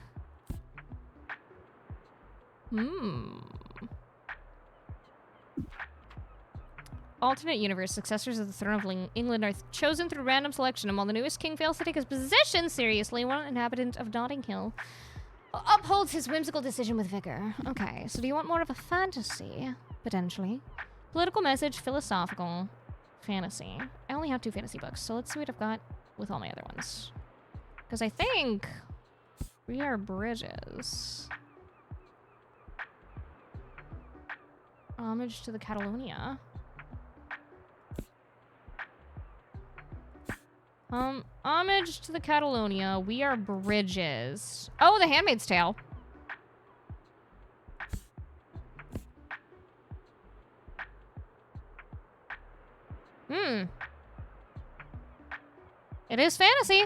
Alternate universe, successors of the throne of England are chosen through random selection, and while the newest king fails to take his position seriously, one inhabitant of Notting Hill upholds his whimsical decision with vigor. Okay, so do you want more of a fantasy? Potentially. Political message, philosophical, fantasy. I only have 2 fantasy books, so let's see what I've got with all my other ones. Because I think we are bridges. Homage to the Catalonia. Homage to the Catalonia. We are bridges. Oh, The Handmaid's Tale. It is fantasy.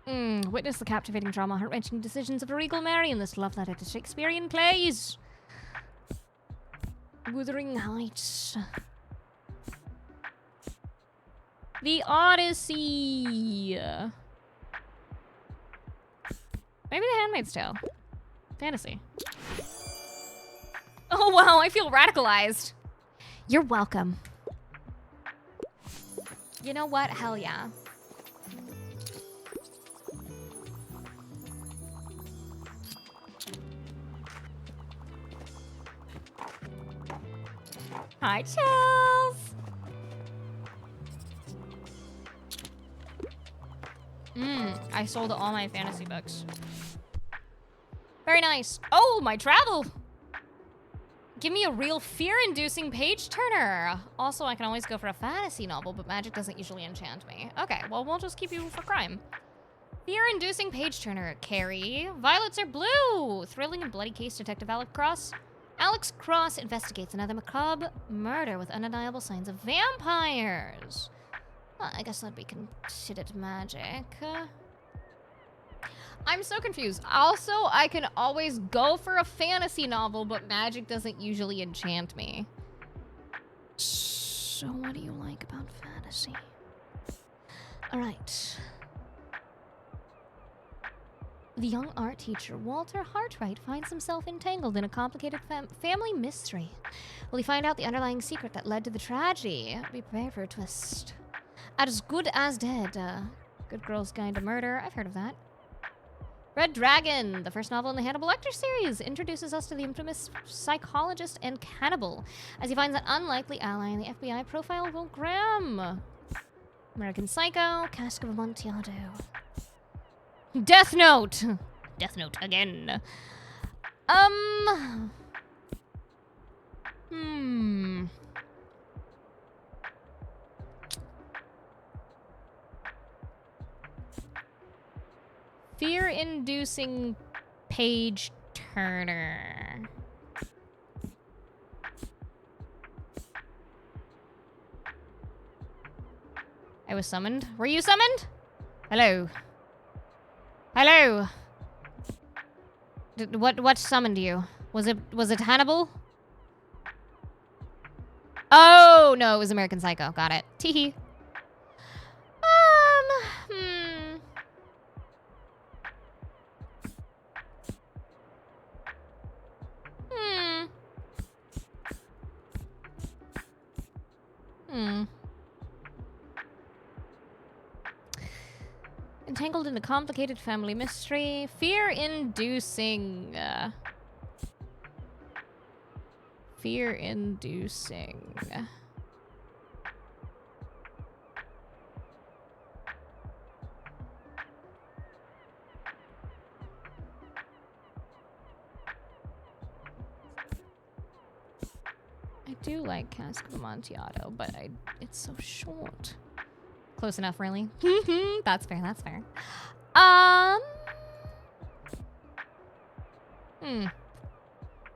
Witness the captivating drama, heart-wrenching decisions of a regal Mary in this love letter to Shakespearean plays. Wuthering Heights. The Odyssey. Maybe The Handmaid's Tale. Fantasy. Oh wow, I feel radicalized. You're welcome. You know what? Hell yeah. Hi, Chills. I sold all my fantasy books. Very nice. Oh, my travel. Give me a real fear-inducing page-turner. Also, I can always go for a fantasy novel, but magic doesn't usually enchant me. Okay, well, we'll just keep you for crime. Fear-inducing page-turner. Carrie. Violets are blue. Thrilling and bloody case, Detective Alex Cross investigates another macabre murder with undeniable signs of vampires. Well, I guess that'd be considered magic. I'm so confused. Also, I can always go for a fantasy novel, but magic doesn't usually enchant me. So what do you like about fantasy? All right. The young art teacher, Walter Hartwright, finds himself entangled in a complicated family mystery. Will he find out the underlying secret that led to the tragedy? Be prepared for a twist. As Good as Dead. Good Girl's Guide to Murder. I've heard of that. Red Dragon, the first novel in the Hannibal Lecter series, introduces us to the infamous psychologist and cannibal as he finds an unlikely ally in the FBI profile Will Graham. American Psycho, Cask of Amontillado. Death Note! Death Note again. Fear-inducing page turner. I was summoned. Were you summoned? Hello. Hello. What summoned you? Was it Hannibal? Oh, no, it was American Psycho. Got it. Teehee. Hmm. Entangled in a complicated family mystery. Fear-inducing. Fear-inducing. I do like Cask of Amontillado, but it's so short. Close enough, really. That's fair, that's fair.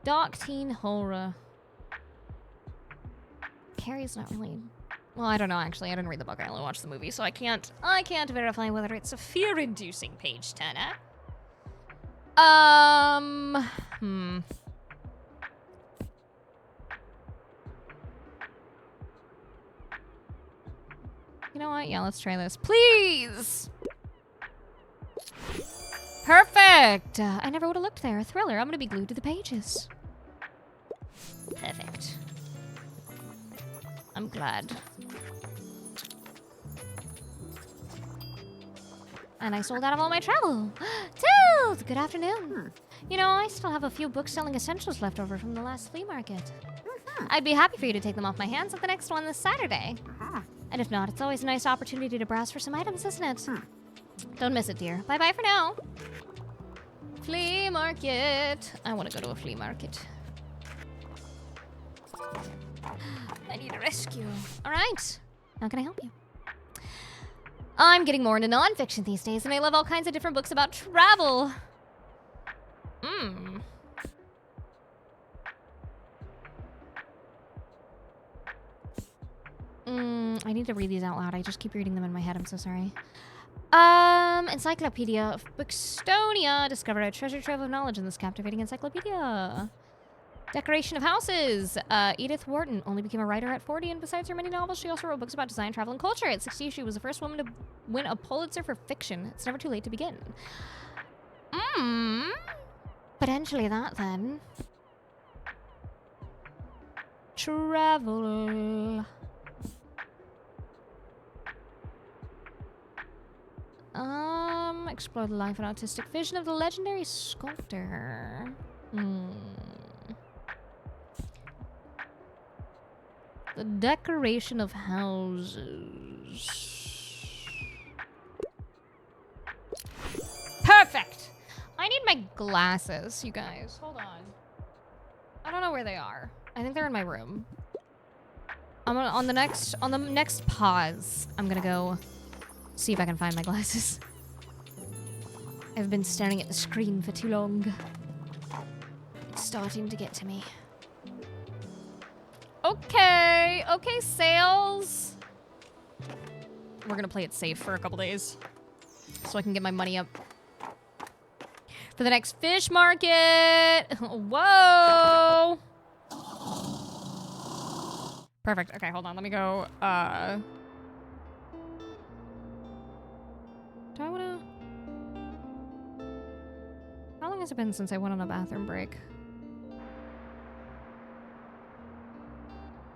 Dark teen horror. Carrie's not really... Well, I don't know, actually. I didn't read the book. I only watched the movie, so I can't verify whether it's a fear-inducing page turner. You know what? Yeah, let's try this. Please! Perfect! I never would have looked there. A thriller. I'm gonna be glued to the pages. Perfect. I'm glad. And I sold out of all my travel. Tilth! Good afternoon. You know, I still have a few book-selling essentials left over from the last flea market. I'd be happy for you to take them off my hands at the next one this Saturday. And if not, it's always a nice opportunity to browse for some items, isn't it? Don't miss it, dear. Bye-bye for now. Flea market. I want to go to a flea market. I need a rescue. All right. How can I help you? I'm getting more into nonfiction these days, and I love all kinds of different books about travel. I need to read these out loud. I just keep reading them in my head. I'm so sorry. Encyclopedia of Bookstonia. Discovered a treasure trove of knowledge in this captivating encyclopedia. Decoration of houses. Edith Wharton only became a writer at 40, and besides her many novels, she also wrote books about design, travel, and culture. At 60, she was the first woman to win a Pulitzer for fiction. It's never too late to begin. Potentially that, then. Travel. Explore the life and artistic vision of the legendary sculptor. The decoration of houses. Perfect! I need my glasses, you guys. Hold on. I don't know where they are. I think they're in my room. I'm gonna, on the next pause, I'm gonna go see if I can find my glasses. I've been staring at the screen for too long. It's starting to get to me. Okay, sales. We're gonna play it safe for a couple days so I can get my money up for the next fish market. Whoa. Perfect. Okay, hold on. Let me go. Do I wanna... How long has it been since I went on a bathroom break?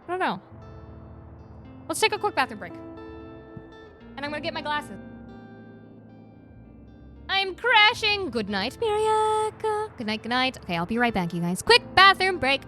I don't know. Let's take a quick bathroom break. And I'm gonna get my glasses. I'm crashing. Good night, Miriaka. Good night, good night. Okay, I'll be right back, you guys. Quick bathroom break.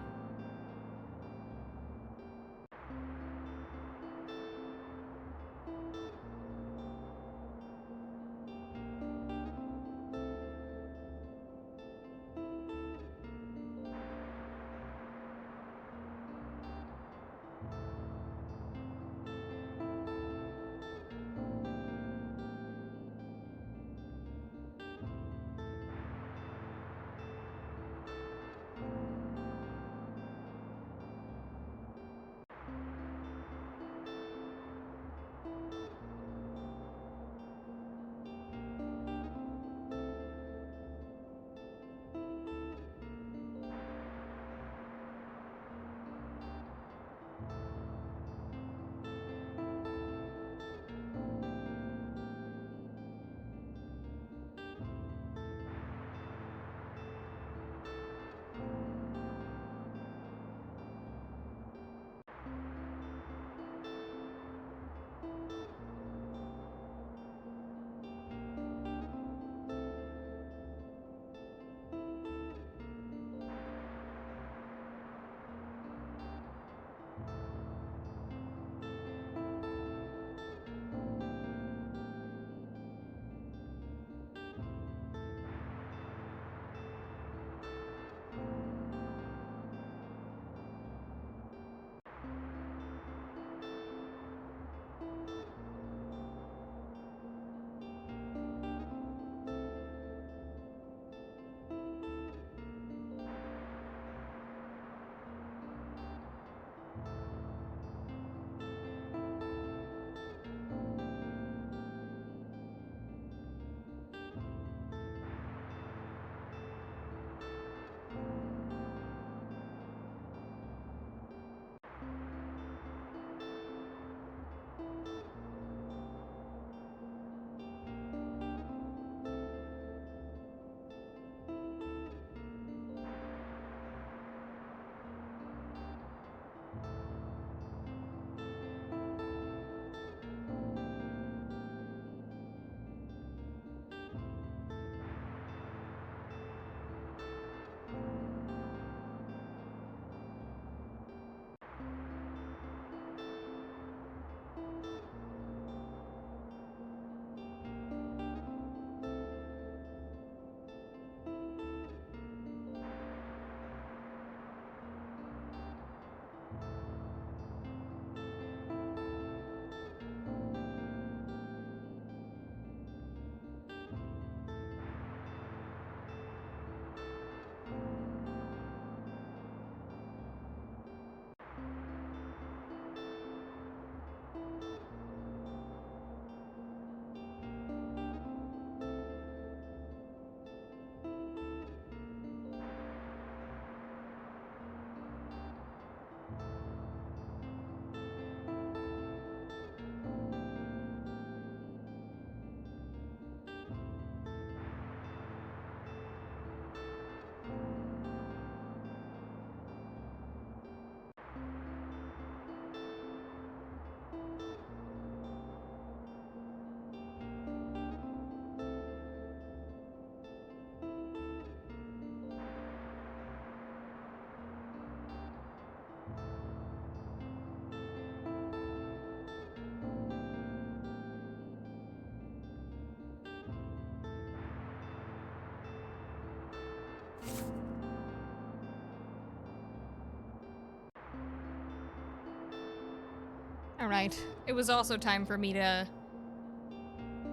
Alright. It was also time for me to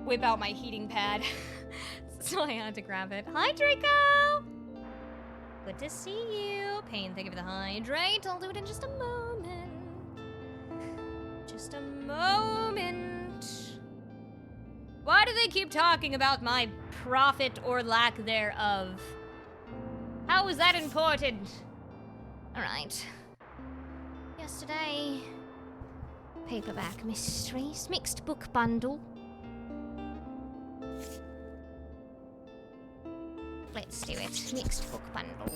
whip out my heating pad. So I had to grab it. Hi, Draco! Good to see you. Pain, thank you for the hydrate. I'll do it in just a moment. Just a moment. Why do they keep talking about my profit or lack thereof? How is that important? Alright. Yesterday. Paperback mysteries. Mixed book bundle. Let's do it. Mixed book bundle.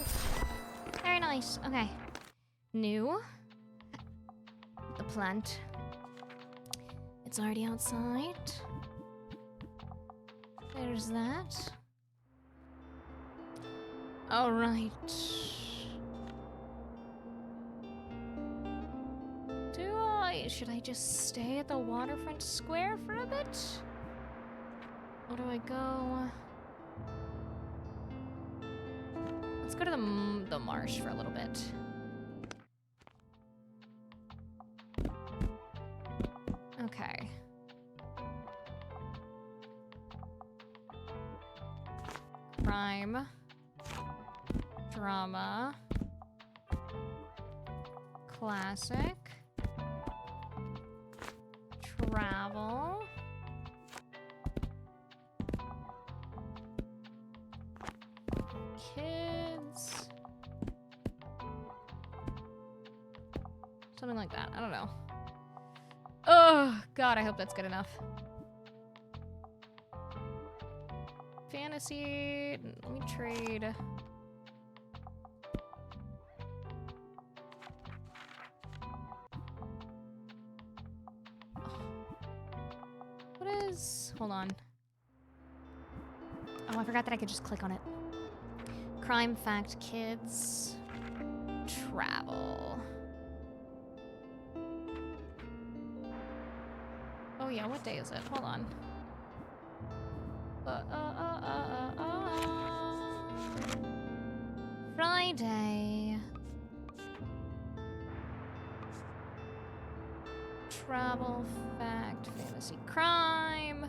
Very nice. Okay. New. The plant. It's already outside. There's that. Alright. Should I just stay at the waterfront square for a bit? Or do I go? Let's go to the marsh for a little bit. Okay. Crime. Drama. Classic. Travel. Kids. Something like that. I don't know. Oh, God, I hope that's good enough. Fantasy. Let me trade. Hold on. Oh, I forgot that I could just click on it. Crime, fact, kids, travel. Oh yeah, what day is it? Hold on. Friday. Travel, fact, fantasy, crime.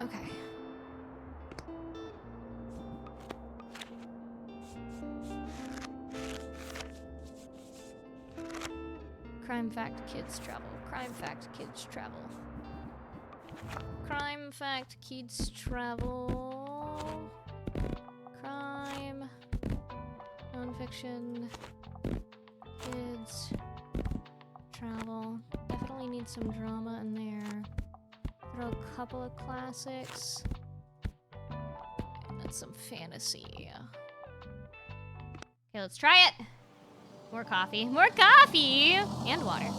Okay. Crime, fact, kids, travel. Crime, fact, kids, travel. Crime, fact, kids, travel. Crime. Nonfiction. Kids. Travel. Definitely need some drama in there. Throw a couple of classics. And some fantasy. Okay, let's try it. More coffee. More coffee! And water.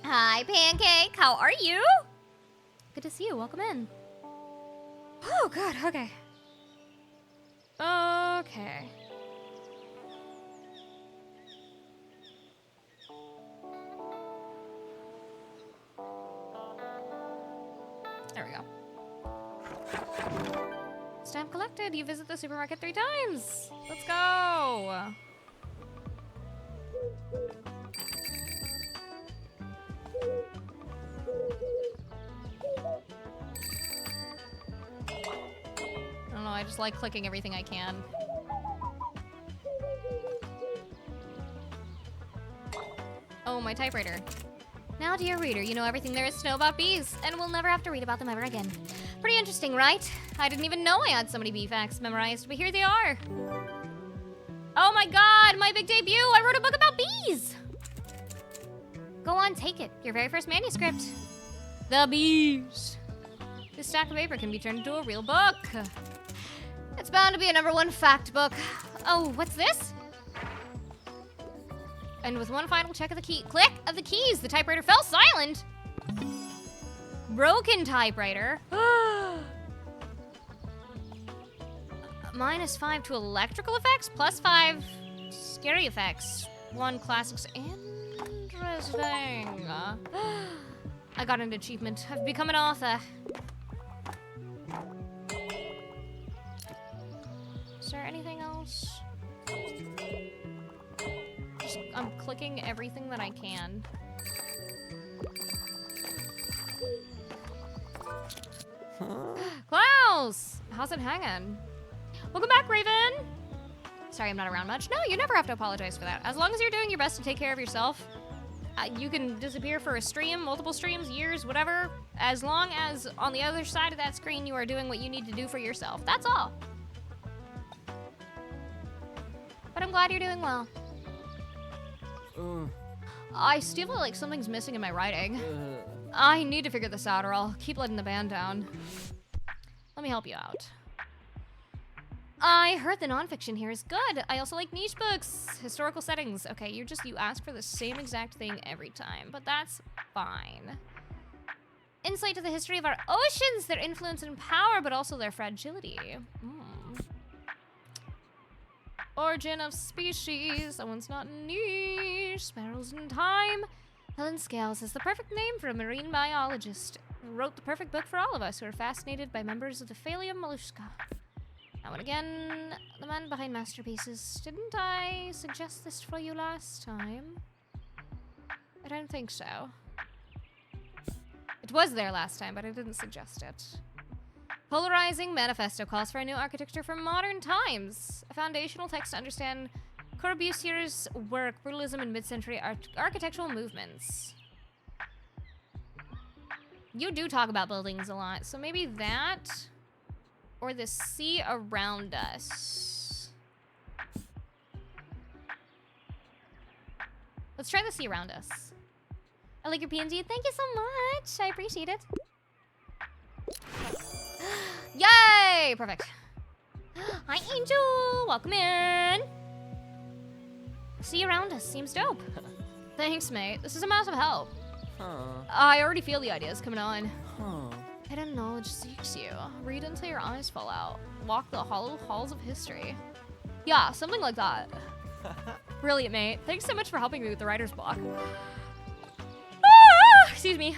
Hi, Pancake. How are you? Good to see you. Welcome in. Oh, God. Okay. Okay. There we go. Stamp collected. You visit the supermarket 3 times. Let's go. I don't know. I just like clicking everything I can. Oh, my typewriter. Now, dear reader, you know everything there is to know about bees, and we'll never have to read about them ever again. Pretty interesting, right? I didn't even know I had so many bee facts memorized, but here they are. Oh my God, my big debut! I wrote a book about bees! Go on, take it. Your very first manuscript. The bees. This stack of paper can be turned into a real book. It's bound to be a #1 fact book. Oh, what's this? And with one final check of the click of the keys, the typewriter fell silent. Broken typewriter. -5 to electrical effects, +5 scary effects. 1 classics. Interesting. I got an achievement. I've become an author. Is there anything else? clicking everything that I can. Klaus! How's it hanging? Welcome back, Raven! Sorry I'm not around much. No, you never have to apologize for that. As long as you're doing your best to take care of yourself, you can disappear for a stream, multiple streams, years, whatever. As long as on the other side of that screen you are doing what you need to do for yourself. That's all. But I'm glad you're doing well. I still feel like something's missing in my writing. I need to figure this out or I'll keep letting the band down. Let me help you out. I heard the nonfiction here is good. I also like niche books, historical settings. Okay, you ask for the same exact thing every time, but that's fine. Insight to the history of our oceans, their influence and power, but also their fragility. Origin of species. That one's not niche. Sparrows in time. Helen Scales is the perfect name for a marine biologist who wrote the perfect book for all of us who are fascinated by members of the Phalium mollusca. Now and again, the man behind masterpieces. Didn't I suggest this for you last time? I don't think so. It was there last time, but I didn't suggest it. Polarizing Manifesto calls for a new architecture for modern times. A foundational text to understand Corbusier's work, brutalism and mid-century architectural movements. You do talk about buildings a lot, so maybe that or the sea around us. Let's try the sea around us. I like your PNG. Thank you so much. I appreciate it. Yay! Perfect. Hi, Angel. Welcome in. See around us. Seems dope. Thanks, mate. This is a massive help. I already feel the ideas coming on. Hidden knowledge seeks you. Read until your eyes fall out. Walk the hollow halls of history. Yeah, something like that. Brilliant, mate. Thanks so much for helping me with the writer's block. Excuse me.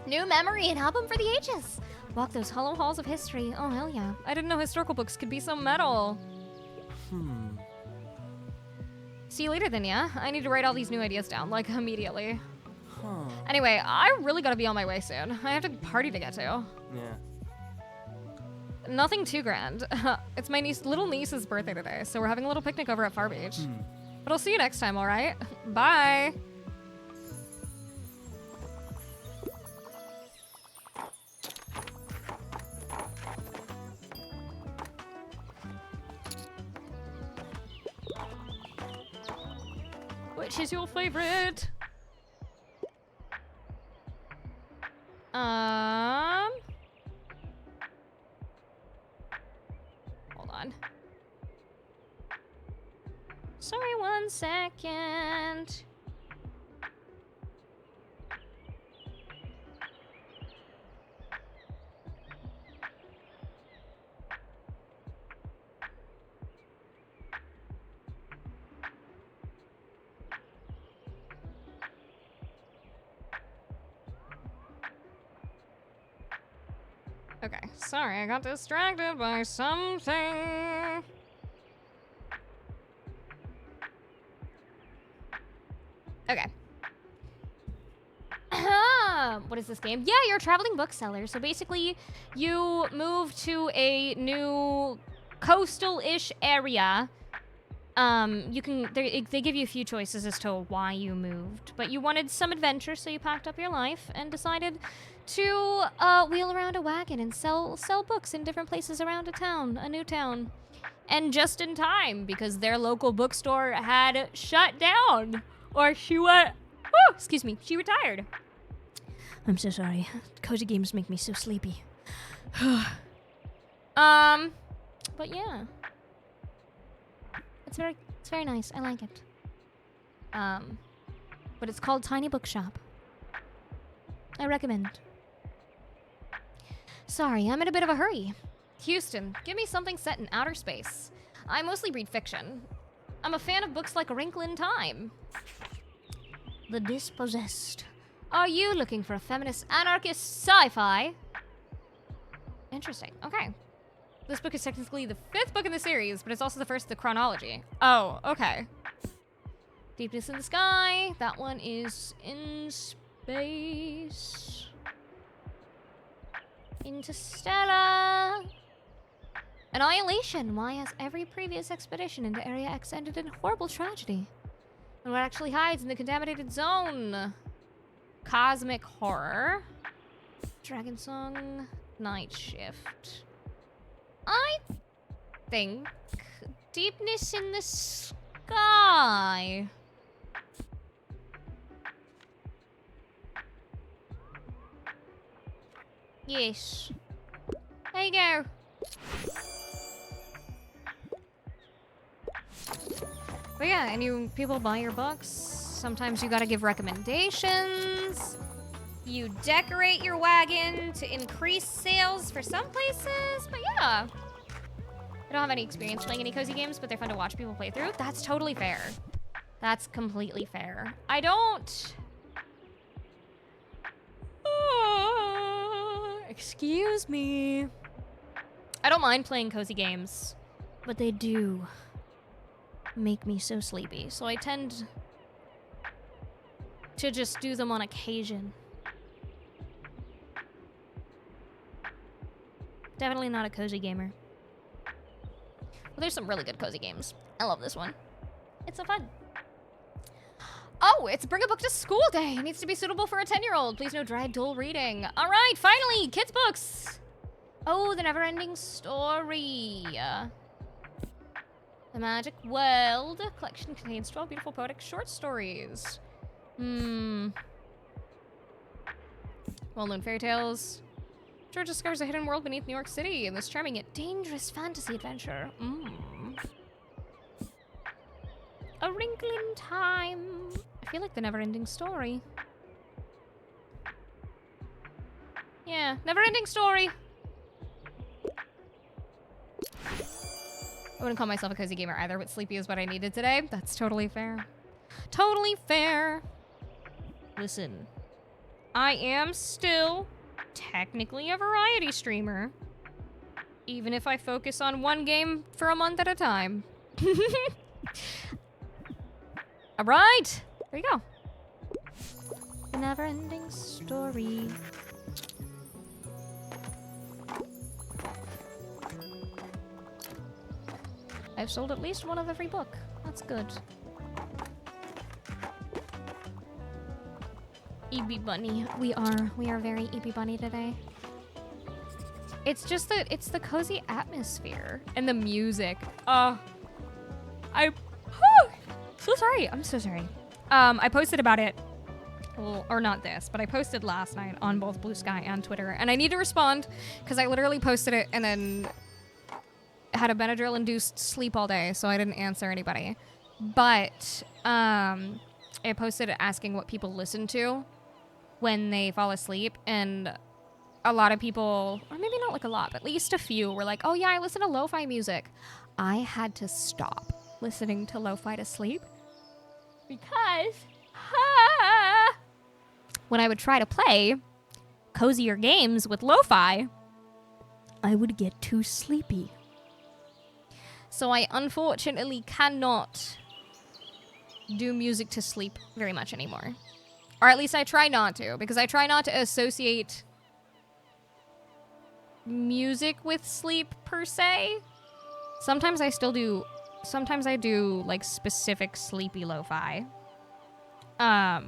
New memory and album for the ages. Walk those hollow halls of history. Oh, hell yeah. I didn't know historical books could be so metal. See you later then, yeah? I need to write all these new ideas down, like, immediately. Anyway, I really gotta be on my way soon. I have a party to get to. Yeah. Nothing too grand. It's my little niece's birthday today, so we're having a little picnic over at Far Beach. But I'll see you next time, alright? Bye! Which is your favorite? Hold on. Sorry, 1 second. Okay, sorry, I got distracted by something. Okay. What is this game? Yeah, you're a traveling bookseller. So basically, you move to a new coastal-ish area. You can they give you a few choices as to why you moved, but you wanted some adventure, so you packed up your life and decided to wheel around a wagon and sell books in different places around a new town. And just in time, because their local bookstore had shut down. Or she went, oh, excuse me, she retired. I'm so sorry. Cozy games make me so sleepy. But yeah. It's very nice. I like it. But it's called Tiny Bookshop. I recommend. Sorry, I'm in a bit of a hurry. Houston, give me something set in outer space. I mostly read fiction. I'm a fan of books like A Wrinkle in Time. The Dispossessed. Are you looking for a feminist anarchist sci-fi? Interesting. Okay. This book is technically the 5th book in the series, but it's also the first in the chronology. Oh, okay. Deepness in the Sky. That one is in space. Interstellar. Annihilation. Why has every previous expedition into Area X ended in horrible tragedy? And what actually hides in the contaminated zone? Cosmic Horror. Dragon Song. Night Shift. I think Deepness in the Sky. Yes. There you go. But yeah, and you people buy your books. Sometimes you gotta give recommendations. You decorate your wagon to increase sales for some places. But yeah. I don't have any experience playing any cozy games, but they're fun to watch people play through. That's totally fair. That's completely fair. I don't... excuse me. I don't mind playing cozy games, but they do make me so sleepy. So I tend to just do them on occasion. Definitely not a cozy gamer. Well, there's some really good cozy games. I love this one. It's so fun. Oh, it's Bring a Book to School Day. It needs to be suitable for a 10-year-old. Please no dry, dull reading. All right, finally, kids' books. Oh, The Never-Ending Story. The Magic World collection contains 12 beautiful poetic short stories. Well-known fairy tales. George discovers a hidden world beneath New York City in this charming yet dangerous fantasy adventure. A Wrinkle in Time. I feel like The Never-Ending Story. Yeah, Never-Ending Story. I wouldn't call myself a cozy gamer either, but sleepy is what I needed today. That's totally fair. Totally fair. Listen, I am still technically a variety streamer, even if I focus on one game for a month at a time. All right, there you go. The Never-Ending Story. I've sold at least one of every book. That's good. EB Bunny. We are very EB Bunny today. It's just it's the cozy atmosphere and the music. So sorry. I'm so sorry. I posted about it. Well, or not this, but I posted last night on both Blue Sky and Twitter, and I need to respond because I literally posted it and then had a Benadryl-induced sleep all day, so I didn't answer anybody. But I posted it asking what people listen to when they fall asleep, and a lot of people, or maybe not like a lot, but at least a few were like, oh yeah, I listen to lo-fi music. I had to stop listening to lo-fi to sleep because when I would try to play cozier games with lo-fi, I would get too sleepy. So I unfortunately cannot do music to sleep very much anymore. Or at least I try not to, because I try not to associate music with sleep per se. Sometimes I still do, sometimes I do like specific sleepy lo-fi. But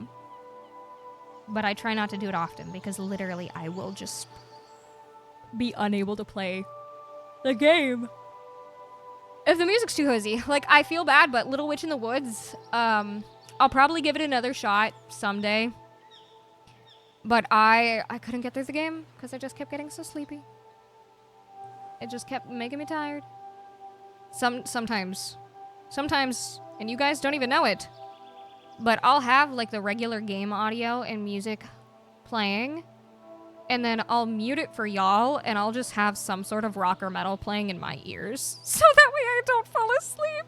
I try not to do it often because literally I will just be unable to play the game if the music's too cozy. Like, I feel bad, but Little Witch in the Woods, I'll probably give it another shot someday. But I couldn't get through the game because I just kept getting so sleepy. It just kept making me tired. Sometimes, and you guys don't even know it, but I'll have like the regular game audio and music playing, and then I'll mute it for y'all, and I'll just have some sort of rock or metal playing in my ears, so that way I don't fall asleep.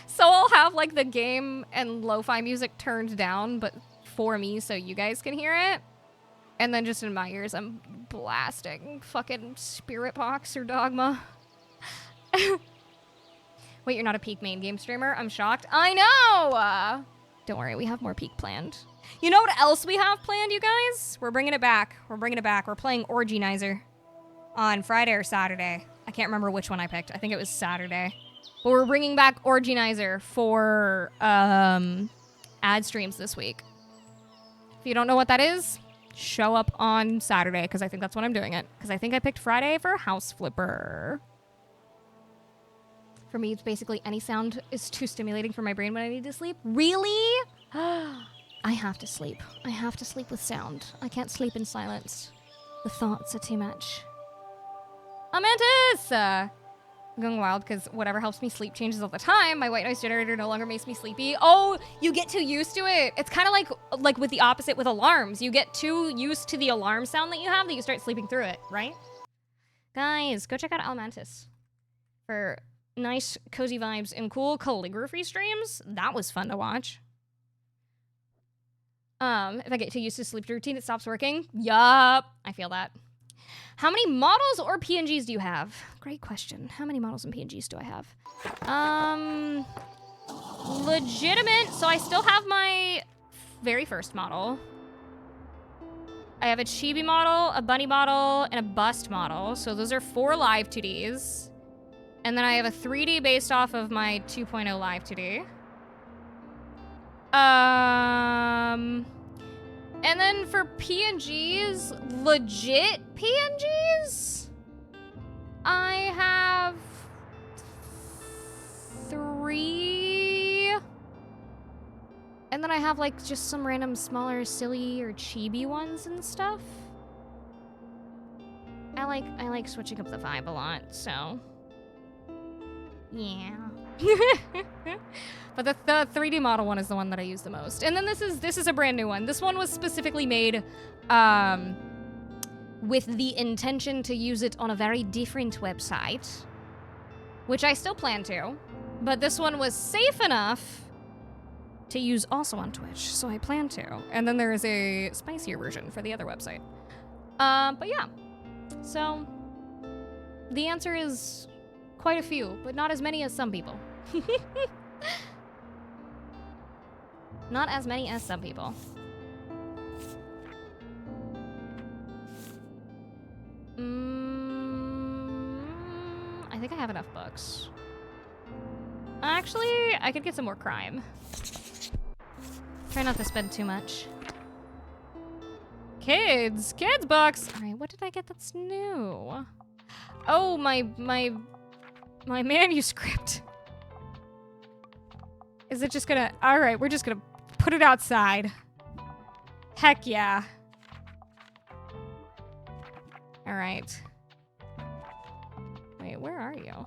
So I'll have like the game and lo-fi music turned down, but for me, so you guys can hear it. And then just in my ears, I'm blasting fucking Spirit Box or Dogma. Wait, you're not a Peak main game streamer? I'm shocked. I know! Don't worry, we have more Peak planned. You know what else we have planned, you guys? We're bringing it back. We're bringing it back. We're playing Orgienizer on Friday or Saturday. I can't remember which one I picked. I think it was Saturday. But we're bringing back Orgienizer for ad streams this week. If you don't know what that is, show up on Saturday, because I think that's when I'm doing it. Because I think I picked Friday for House Flipper. For me, it's basically any sound is too stimulating for my brain when I need to sleep. Really? I have to sleep. I have to sleep with sound. I can't sleep in silence. The thoughts are too much. Amantis! I'm going wild because whatever helps me sleep changes all the time. My white noise generator no longer makes me sleepy. Oh, you get too used to it. It's kind of like with the opposite with alarms. You get too used to the alarm sound that you have that you start sleeping through it, right? Guys, go check out Almantis for nice, cozy vibes and cool calligraphy streams. That was fun to watch. If I get too used to sleep routine, it stops working. Yup, I feel that. How many models or PNGs do you have? Great question. How many models and PNGs do I have? Legitimate. So I still have my very first model. I have a chibi model, a bunny model, and a bust model. So those are 4 live 2Ds. And then I have a 3D based off of my 2.0 live 2D. And then for PNGs, legit PNGs, I have 3. And then I have like just some random smaller, silly or chibi ones and stuff. I like switching up the vibe a lot, so yeah. But the 3D model one is the one that I use the most. And then this is a brand new one. This one was specifically made with the intention to use it on a very different website, which I still plan to. But this one was safe enough to use also on Twitch, so I plan to. And then there is a spicier version for the other website. But yeah. So the answer is quite a few, but not as many as some people. Not as many as some people. I think I have enough books. Actually, I could get some more crime. Try not to spend too much. Kids books. All right, what did I get that's new? Oh, my manuscript. Is it just gonna... All right, we're just gonna put it outside. Heck yeah. All right. Wait, where are you?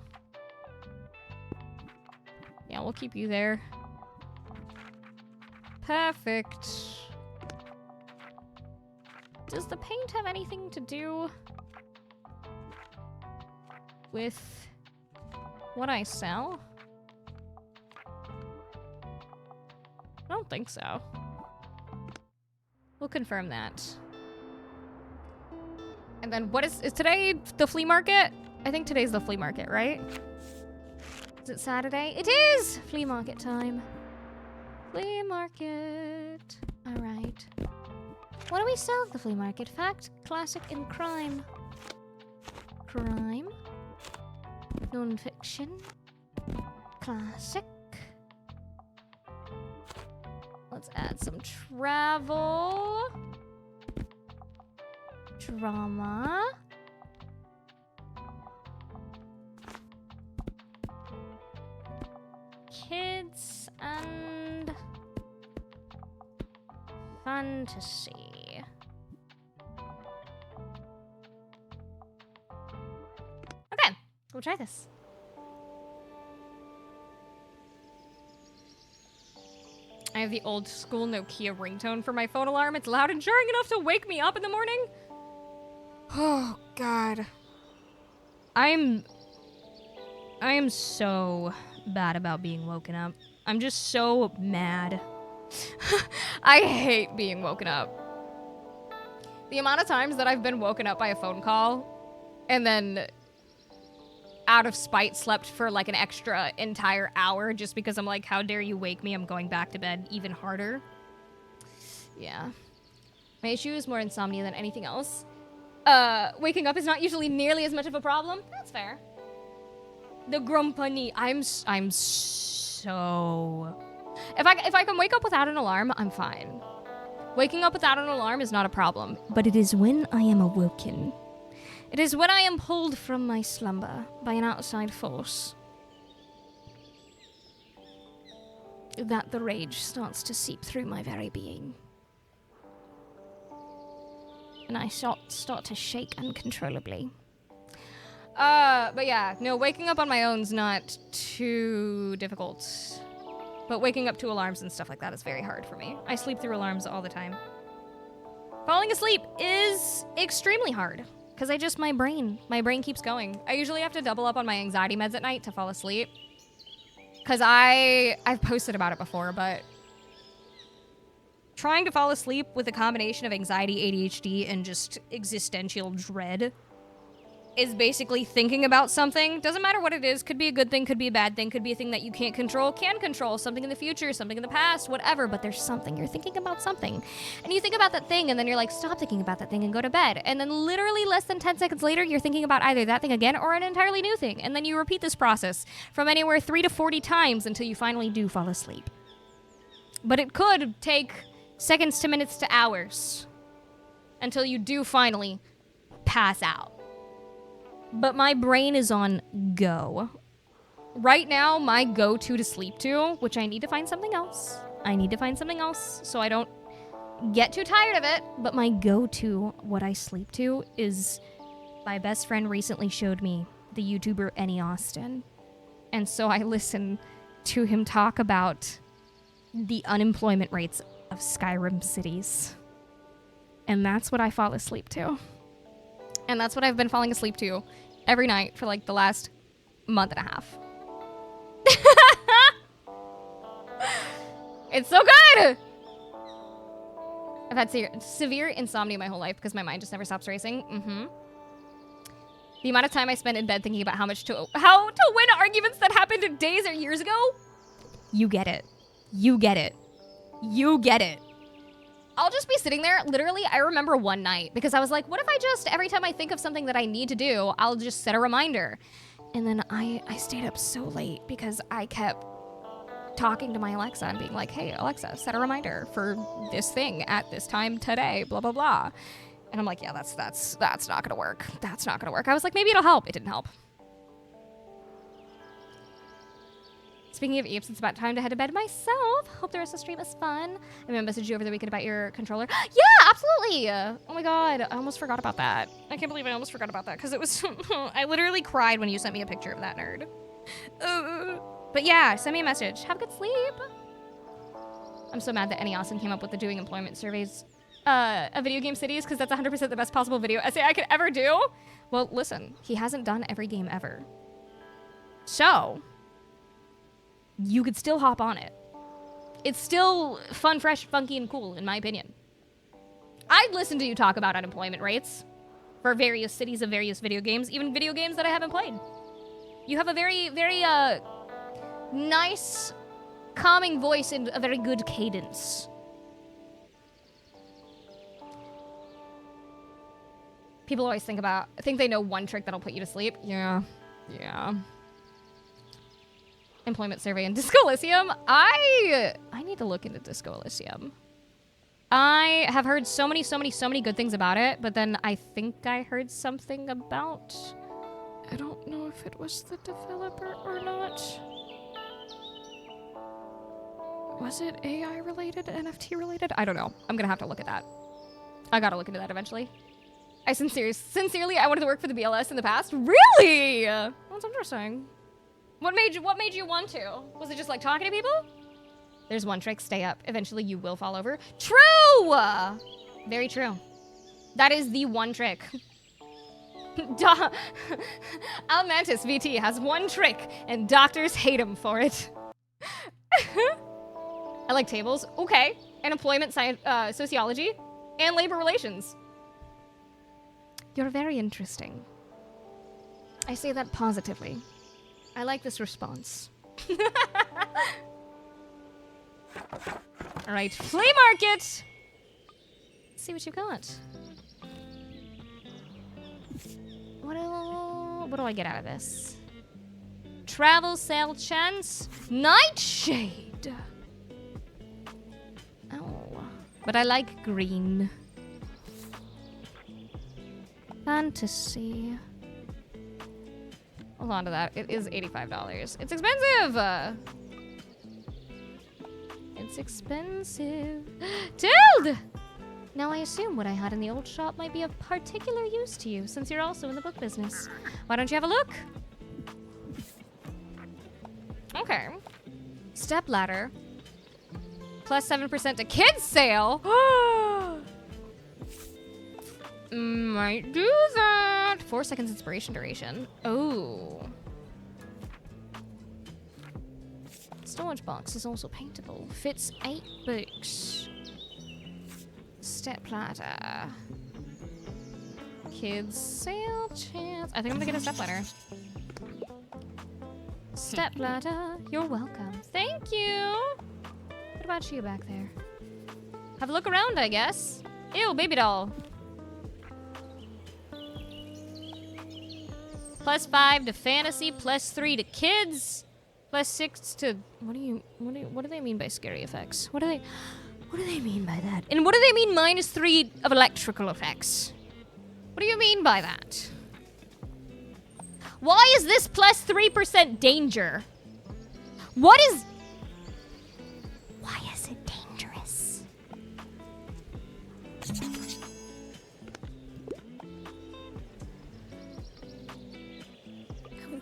Yeah, we'll keep you there. Perfect. Does the paint have anything to do with what I sell? I don't think so. We'll confirm that. And then what is today the flea market? I think today's the flea market, right? Is it Saturday? It is flea market time. Flea market. All right. What do we sell at the flea market? Fact, classic, and crime. Crime. Non-fiction. Classic. Let's add some travel. Drama. Kids and fantasy. Okay, we'll try this. I have the old school Nokia ringtone for my phone alarm. It's loud and jarring enough to wake me up in the morning. Oh, God. I am so bad about being woken up. I'm just so mad. I hate being woken up. The amount of times that I've been woken up by a phone call and then out of spite, slept for like an extra entire hour just because I'm like, how dare you wake me? I'm going back to bed even harder. Yeah. My issue is more insomnia than anything else. Waking up is not usually nearly as much of a problem. That's fair. The grumpy. I'm so... If I can wake up without an alarm, I'm fine. Waking up without an alarm is not a problem. But it is when I am awoken. It is when I am pulled from my slumber by an outside force that the rage starts to seep through my very being. And I start to shake uncontrollably. But yeah, no, waking up on my own's not too difficult. But waking up to alarms and stuff like that is very hard for me. I sleep through alarms all the time. Falling asleep is extremely hard. Because my brain keeps going. I usually have to double up on my anxiety meds at night to fall asleep. Because I've posted about it before, but trying to fall asleep with a combination of anxiety, ADHD, and just existential dread is basically thinking about something. Doesn't matter what it is. Could be a good thing, could be a bad thing, could be a thing that you can't control, can control, something in the future, something in the past, whatever, but there's something. You're thinking about something. And you think about that thing, and then you're like, stop thinking about that thing and go to bed. And then literally less than 10 seconds later, you're thinking about either that thing again or an entirely new thing. And then you repeat this process from anywhere 3 to 40 times until you finally do fall asleep. But it could take seconds to minutes to hours until you do finally pass out. But my brain is on go. Right now, my go-to to sleep to, which I need to find something else. I need to find something else so I don't get too tired of it. But my go-to, what I sleep to, is my best friend recently showed me the YouTuber Any Austin. And so I listen to him talk about the unemployment rates of Skyrim cities. And that's what I fall asleep to. And that's what I've been falling asleep to every night for like the last month and a half. It's so good! I've had severe insomnia my whole life because my mind just never stops racing. The amount of time I spend in bed thinking about how to win arguments that happened days or years ago. You get it. You get it. You get it. I'll just be sitting there. Literally, I remember one night because I was like, what if I just, every time I think of something that I need to do, I'll just set a reminder. And then I stayed up so late because I kept talking to my Alexa and being like, hey, Alexa, set a reminder for this thing at this time today, blah, blah, blah. And I'm like, yeah, that's not gonna work. That's not gonna work. I was like, maybe it'll help. It didn't help. Speaking of apes, it's about time to head to bed myself. Hope the rest of the stream is fun. I'm gonna message you over the weekend about your controller. Yeah, absolutely. Oh my god, I almost forgot about that. I can't believe I almost forgot about that because it was, I literally cried when you sent me a picture of that nerd. But yeah, send me a message. Have a good sleep. I'm so mad that Any Austin came up with the doing employment surveys of video game cities because that's 100% the best possible video essay I could ever do. Well, listen, he hasn't done every game ever. So you could still hop on it. It's still fun, fresh, funky, and cool, in my opinion. I'd listen to you talk about unemployment rates for various cities of various video games, even video games that I haven't played. You have a very, very nice, calming voice and a very good cadence. People always think they know one trick that'll put you to sleep. Yeah. Employment survey in Disco Elysium. I need to look into Disco Elysium. I have heard so many good things about it, but then I think I heard something about, I don't know if it was the developer or not. Was it AI related, NFT related? I don't know. I'm gonna have to look at that. I gotta look into that eventually. I sincerely, I wanted to work for the BLS in the past. Really? That's interesting. What made you want to? Was it just like talking to people? There's one trick, stay up. Eventually you will fall over. True! Very true. That is the one trick. Almantis VT has one trick, and doctors hate him for it. I like tables. Okay. And employment science, sociology, and labor relations. You're very interesting. I say that positively. I like this response. All right, flea market. Let's see what you got. What do I get out of this? Travel sale chance, nightshade. Oh, but I like green. Fantasy. Hold on to that. It is $85. It's expensive. It's expensive. Tilde! Now I assume what I had in the old shop might be of particular use to you, since you're also in the book business. Why don't you have a look? Okay. Step ladder. Plus 7% to kids sale. Might do that. 4 seconds inspiration duration. Oh. Storage box is also paintable. Fits 8 books. Step ladder. Kids sale chance. I think I'm gonna get a step ladder. Step ladder. You're welcome. Thank you. What about you back there? Have a look around, I guess. Ew, baby doll. Plus 5 to fantasy, plus 3 to kids, plus 6 to what do they mean by scary effects? What do they mean by that? And what do they mean minus 3 of electrical effects? What do you mean by that? Why is this plus 3% danger? Why is it dangerous?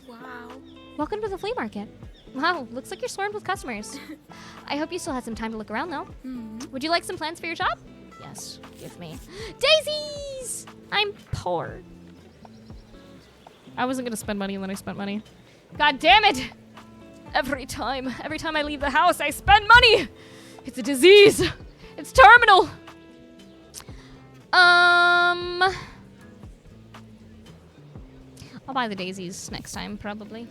Wow. Welcome to the flea market. Wow, looks like you're swarmed with customers. I hope you still had some time to look around, though. Would you like some plants for your shop? Yes, give me. Daisies! I'm poor. I wasn't gonna spend money and then I spent money. God damn it! Every time I leave the house, I spend money! It's a disease! It's terminal! I'll buy the daisies next time, probably.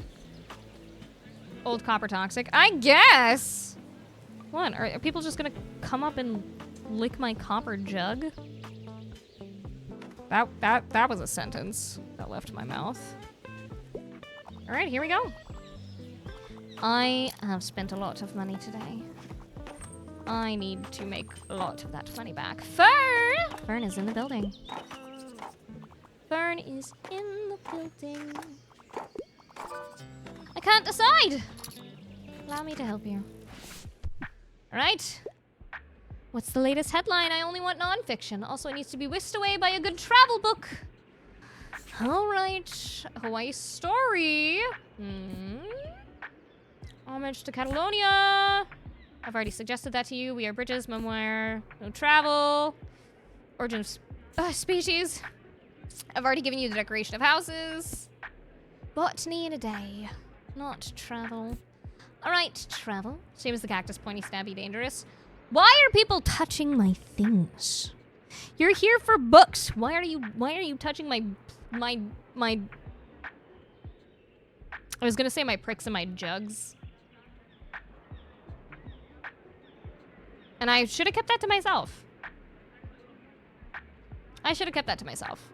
Old copper toxic. I guess! What? Are people just gonna come up and lick my copper jug? That was a sentence that left my mouth. Alright, here we go. I have spent a lot of money today. I need to make a lot of that money back. Fern! Fern is in the building. Fern is in the building. I can't decide! Allow me to help you. Alright. What's the latest headline? I only want nonfiction. Also, it needs to be whisked away by a good travel book. Alright. Hawaii story. Homage to Catalonia. I've already suggested that to you. We Are Bridges, memoir, no travel. Origin of species. I've already given you the decoration of houses. Botany in a day. Not travel. Alright, travel. Same as the cactus, pointy, stabby, dangerous. Why are people touching my things? You're here for books. Why are you touching my I was gonna say my pricks and my jugs. And I should have kept that to myself. I should have kept that to myself.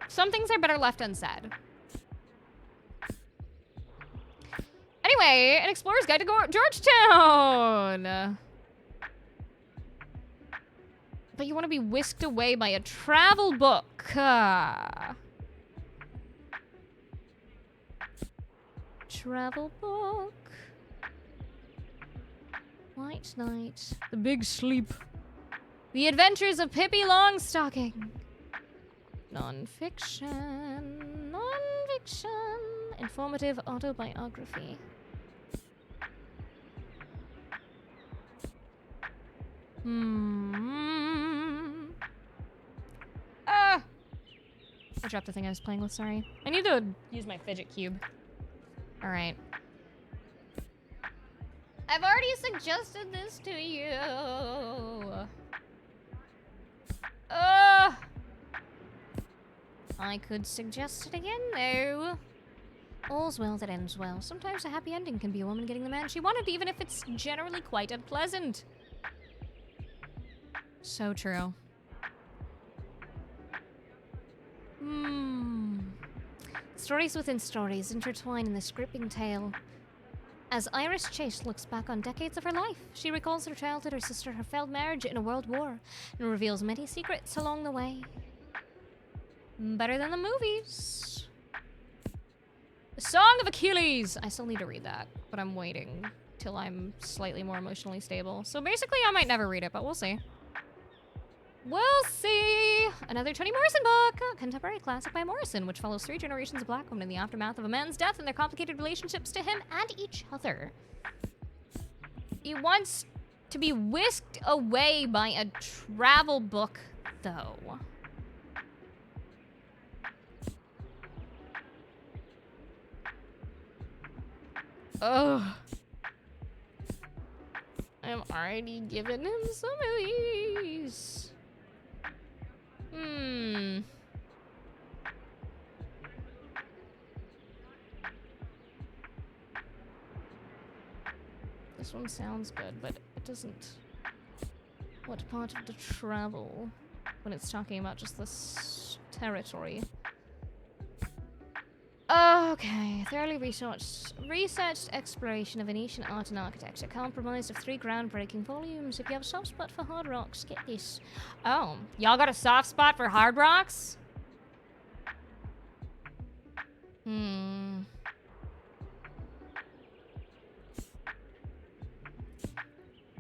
Some things are better left unsaid. Anyway, an explorer's guide to Georgetown. But you want to be whisked away by a travel book. Travel book. White Knight. The Big Sleep. The Adventures of Pippi Longstocking. Non-fiction. Non-fiction. Informative autobiography. I dropped the thing I was playing with, sorry. I need to use my fidget cube. Alright. I've already suggested this to you. I could suggest it again, though. All's well that ends well. Sometimes a happy ending can be a woman getting the man she wanted, even if it's generally quite unpleasant. So true. Stories within stories intertwine in this gripping tale. As Iris Chase looks back on decades of her life, she recalls her childhood, her sister, her failed marriage in a world war, and reveals many secrets along the way. Better than the movies. The Song of Achilles! I still need to read that, but I'm waiting till I'm slightly more emotionally stable. So basically, I might never read it, but we'll see. We'll see! Another Toni Morrison book! A contemporary classic by Morrison, which follows 3 generations of black women in the aftermath of a man's death and their complicated relationships to him and each other. He wants to be whisked away by a travel book, though. Ugh. I'm already giving him some of these. This one sounds good, but it doesn't. What part of the travel when it's talking about just this territory? Okay, thoroughly researched exploration of Venetian art and architecture, comprised of 3 groundbreaking volumes. If you have a soft spot for hard rocks, get this. Oh, y'all got a soft spot for hard rocks?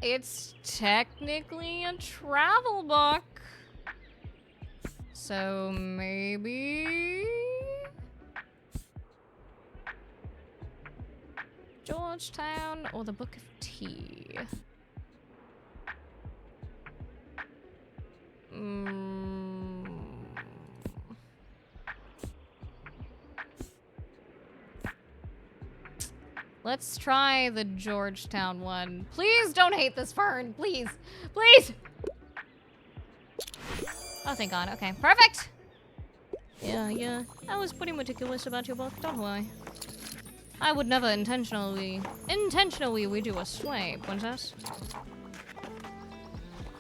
It's technically a travel book. So maybe Georgetown or the Book of Tea. Let's try the Georgetown one. Please don't hate this fern. Please. Please. Oh, thank God. Okay, perfect. Yeah. I was pretty meticulous about your book, don't I? I would never intentionally we do a swipe, princess.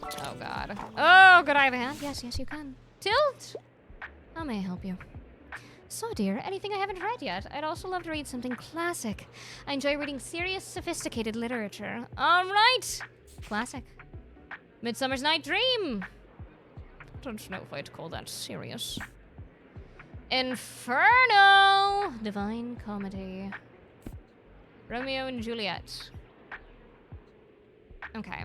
Oh God. Oh, could I have a hand? Yes, you can. Tilt! How may I help you? So, dear, anything I haven't read yet? I'd also love to read something classic. I enjoy reading serious, sophisticated literature. All right! Classic. Midsummer's Night Dream! Don't know if I'd call that serious. Inferno! Divine Comedy. Romeo and Juliet. Okay.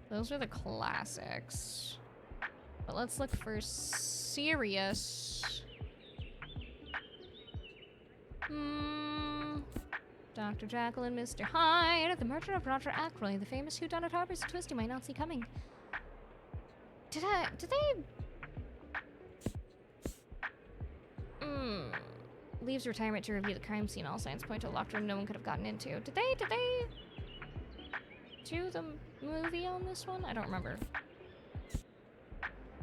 Those are the classics. But let's look for serious. Dr. Jekyll and Mr. Hyde, The Murder of Roger Ackroyd, the famous whodunit harbors a twist you might not see coming. Did they... Leaves retirement to review the crime scene. All signs point to a locked room no one could have gotten into. Did they do the movie on this one? I don't remember.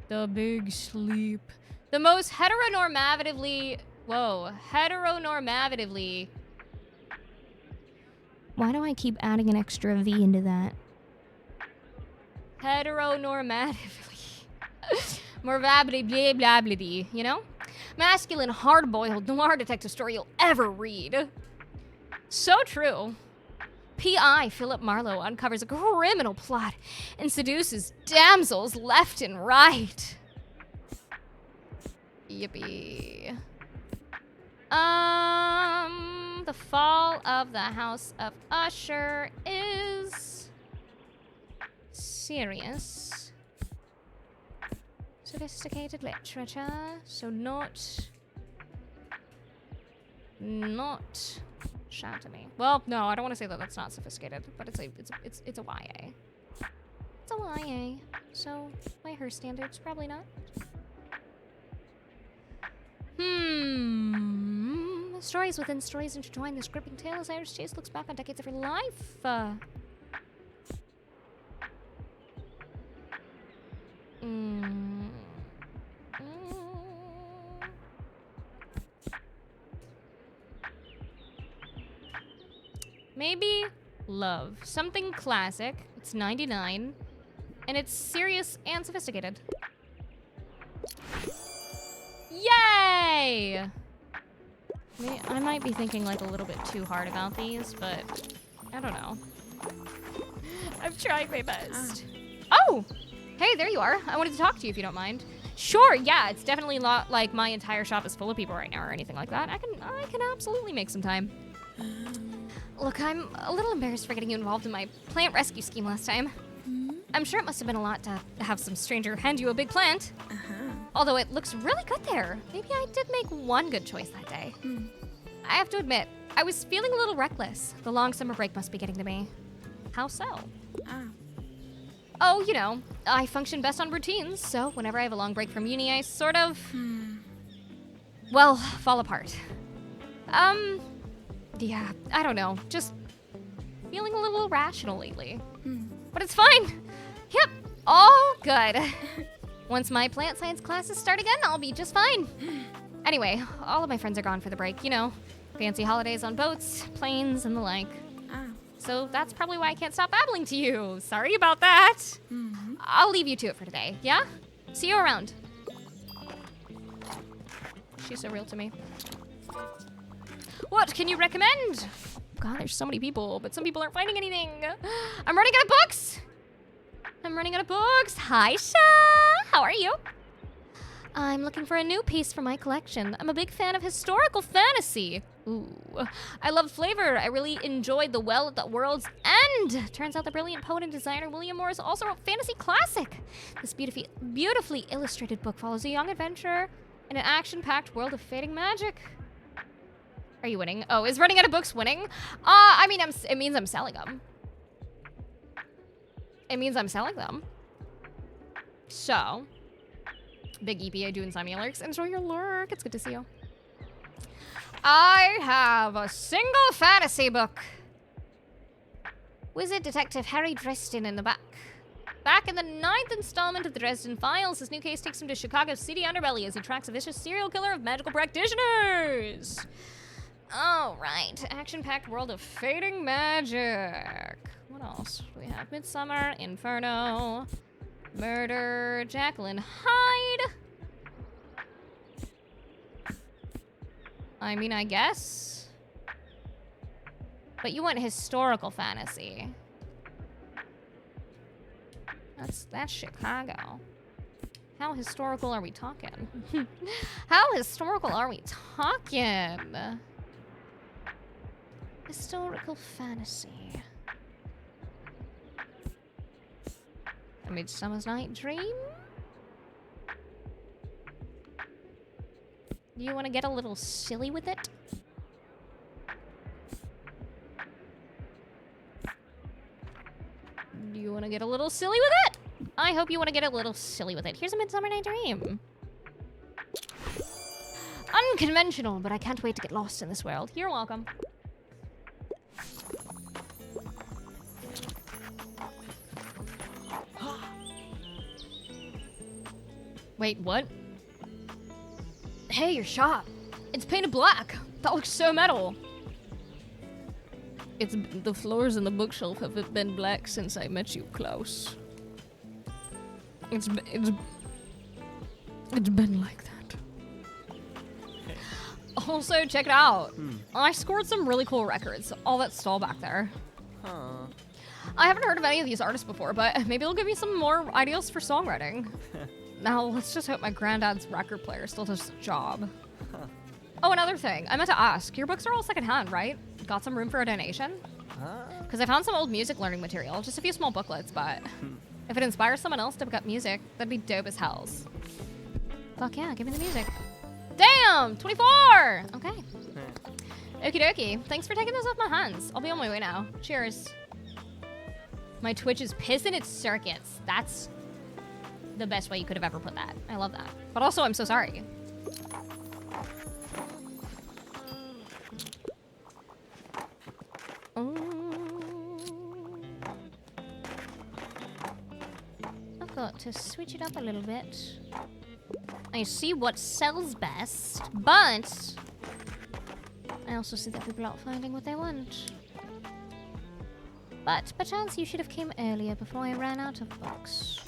The Big Sleep. The most heteronormatively... Whoa. Heteronormatively... Why do I keep adding an extra V into that? Heteronormatively. Morvably blah blah blah, you know? Masculine, hard-boiled noir detective story you'll ever read. So true. P.I. Philip Marlowe uncovers a criminal plot and seduces damsels left and right. Yippee. The Fall of the House of Usher is serious. Sophisticated literature, so not shout at me. Well, no, I don't want to say that that's not sophisticated, but it's a YA. It's a YA, so by her standards, probably not. Stories within stories intertwine this gripping tale as Iris Chase looks back on decades of her life. Mm. Maybe love. Something classic. It's 99. And it's serious and sophisticated. Yay! I might be thinking like a little bit too hard about these, but I don't know. I'm trying my best. Oh! Hey, there you are. I wanted to talk to you if you don't mind. Sure, yeah, it's definitely not like my entire shop is full of people right now or anything like that. I can absolutely make some time. Look, I'm a little embarrassed for getting you involved in my plant rescue scheme last time. I'm sure it must have been a lot to have some stranger hand you a big plant. Although it looks really good there. Maybe I did make one good choice that day. I have to admit, I was feeling a little reckless. The long summer break must be getting to me. How so? Oh, you know, I function best on routines, so whenever I have a long break from uni, I sort of, well, fall apart. Yeah, I don't know, just feeling a little irrational lately. But it's fine. Yep, all good. Once my plant science classes start again, I'll be just fine. Anyway, all of my friends are gone for the break, you know, fancy holidays on boats, planes, and the like. So that's probably why I can't stop babbling to you. Sorry about that. I'll leave you to it for today, yeah? See you around. She's so real to me. What can you recommend? God, there's so many people, but some people aren't finding anything. I'm running out of books. Hi, Sha. How are you? I'm looking for a new piece for my collection. I'm a big fan of historical fantasy. Ooh, I love flavor. I really enjoyed The Well at the World's End. Turns out the brilliant poet and designer William Morris also wrote fantasy classic. This beautifully illustrated book follows a young adventurer in an action-packed world of fading magic. Are you winning? Oh, is running out of books winning? I mean, it means I'm selling them. So, big EPA doing Simon lurks. Enjoy your lurk. It's good to see you. I have a single fantasy book. Wizard Detective Harry Dresden in the back. Back in the 9th installment of the Dresden Files, his new case takes him to Chicago's seedy underbelly as he tracks a vicious serial killer of magical practitioners. All right, action-packed world of fading magic. What else do we have? Midsummer, Inferno, Murder, Jacqueline Hyde. I mean, I guess. But you want historical fantasy. That's Chicago. How historical are we talking? How historical are we talking? Historical fantasy. A Midsummer's Night Dream? Do you want to get a little silly with it? Do you want to get a little silly with it? I hope you want to get a little silly with it. Here's a Midsummer Night Dream. Unconventional, but I can't wait to get lost in this world. You're welcome. Wait, what? Hey, your shop. It's painted black. That looks so metal. The floors in the bookshelf have been black since I met you, Klaus. It's been like that. Also, check it out. I scored some really cool records. All that stall back there. I haven't heard of any of these artists before, but maybe they'll give me some more ideas for songwriting. Now, let's just hope my granddad's record player still does the job. Oh, another thing. I meant to ask. Your books are all secondhand, right? Got some room for a donation? Because I found some old music learning material. Just a few small booklets, but if it inspires someone else to pick up music, that'd be dope as hells. Fuck yeah, give me the music. Damn! 24! Okay. Okie dokie. Thanks for taking this off my hands. I'll be on my way now. Cheers. My Twitch is pissing its circuits. That's the best way you could have ever put that. I love that. But also, I'm so sorry. I've got to switch it up a little bit. I see what sells best, but I also see that people aren't finding what they want. But perchance you should have came earlier before I ran out of books.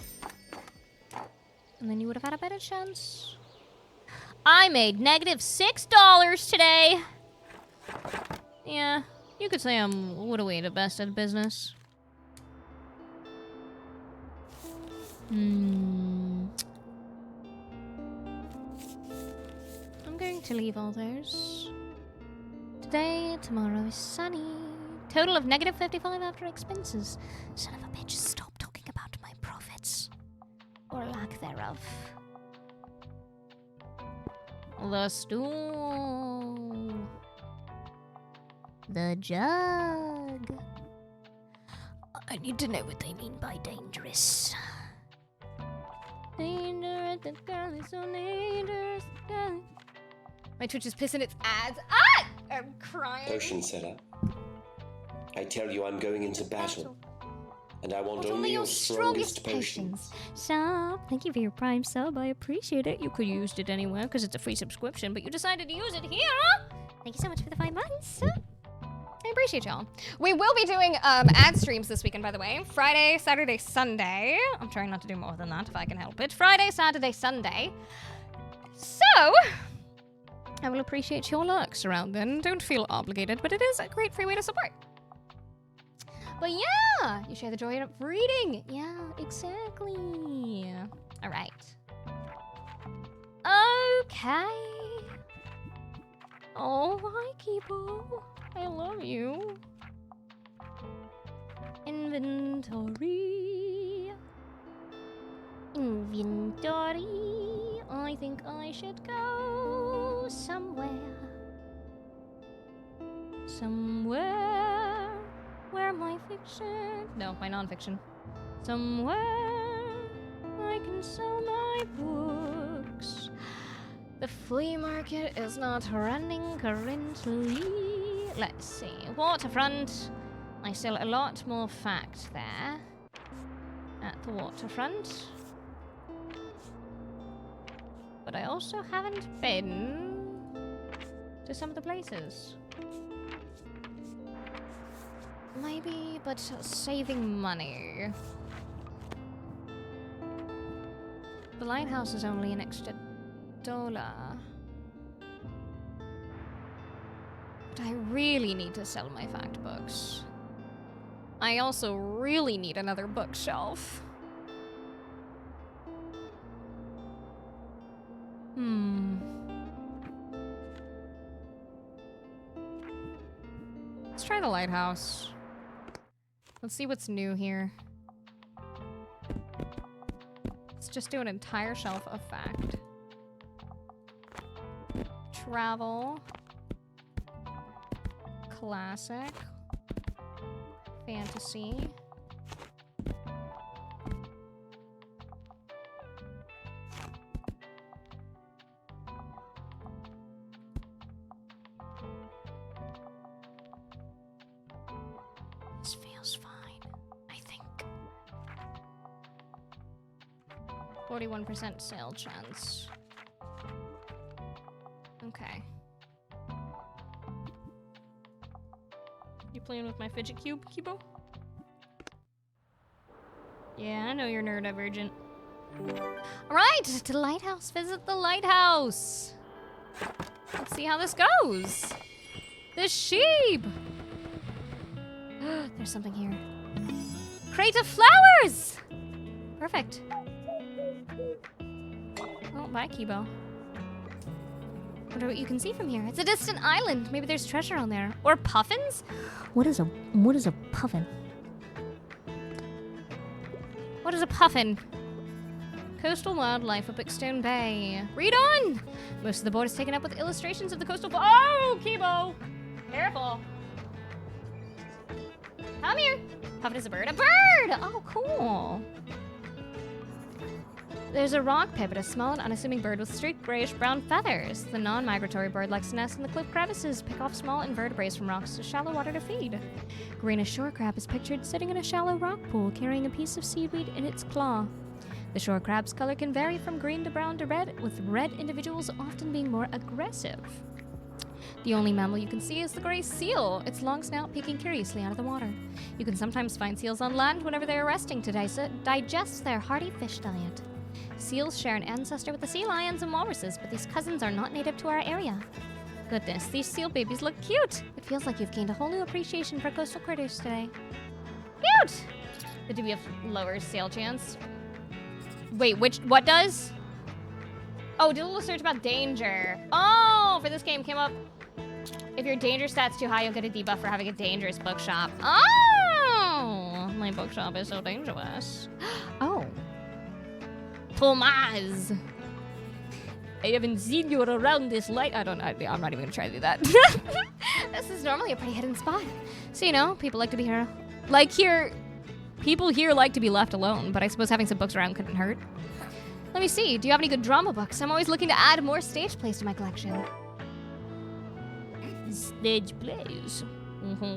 And then you would have had a better chance. I made -$6 today. Yeah, you could say I'm literally the best at business. I'm going to leave all those. Today, tomorrow is sunny. Total of -55 after expenses. Son of a bitch, stop talking about my profits. Or lack thereof. The stool. The jug. I need to know what they mean by dangerous. Dangerous, the girl is so dangerous. My Twitch is pissing its ads. Ah! I'm crying. Potion seller. I tell you I'm going into battle. And I want only your strongest potions. Stop. Thank you for your Prime sub. I appreciate it. You could have used it anywhere because it's a free subscription, but you decided to use it here. Thank you so much for the 5 months. I appreciate y'all. We will be doing ad streams this weekend, by the way. Friday, Saturday, Sunday. I'm trying not to do more than that if I can help it. Friday, Saturday, Sunday. So, I will appreciate your lurks around then. Don't feel obligated, but it is a great free way to support. But yeah, you share the joy of reading. Yeah, exactly. All right. Okay. Oh, hi, Kibo. I love you. Inventory. Inventory. I think I should go somewhere. Somewhere where my fiction... No, my non-fiction. Somewhere I can sell my books. The flea market is not running currently. Let's see. Waterfront. I sell a lot more fact there. At the waterfront. But I also haven't been to some of the places. Maybe, but saving money. The lighthouse is only an extra $1. But I really need to sell my fact books. I also really need another bookshelf. Let's try the lighthouse. Let's see what's new here. Let's just do an entire shelf of fact. Travel. Classic. Fantasy. This feels fine, I think. 41% sale chance. Okay. You playing with my fidget cube, Kibo? Yeah, I know you're neurodivergent. Alright, to the lighthouse. Visit the lighthouse. Let's see how this goes. The sheep! There's something here. Crate of flowers! Perfect. Oh, bye, Kibo. Wonder what you can see from here. It's a distant island. Maybe there's treasure on there. Or puffins? What is a puffin? What is a puffin? Coastal wildlife of Bickstone Bay. Read on! Most of the board is taken up with illustrations of the coastal... Oh, Kibo! Careful. Come here. Puffin is a bird. A bird! Oh, cool. There's a rock pipit, a small and unassuming bird with streaked grayish-brown feathers. The non-migratory bird likes to nest in the cliff crevices, pick off small invertebrates from rocks to shallow water to feed. Greenish shore crab is pictured sitting in a shallow rock pool, carrying a piece of seaweed in its claw. The shore crab's color can vary from green to brown to red, with red individuals often being more aggressive. The only mammal you can see is the gray seal, its long snout peeking curiously out of the water. You can sometimes find seals on land whenever they are resting to digest their hearty fish diet. Seals share an ancestor with the sea lions and walruses, but these cousins are not native to our area. Goodness, these seal babies look cute! It feels like you've gained a whole new appreciation for coastal critters today. Cute! But do we have lower sail chance? Wait, what does? Oh, did a little search about danger. Oh, for this game came up. If your danger stat's too high, you'll get a debuff for having a dangerous bookshop. Oh, my bookshop is so dangerous. Oh. Thomas. I haven't seen you around this light. I'm not even gonna try to do that. This is normally a pretty hidden spot. So, you know, people like to be here. People here like to be left alone, but I suppose having some books around couldn't hurt. Let me see, do you have any good drama books? I'm always looking to add more stage plays to my collection. Stage plays?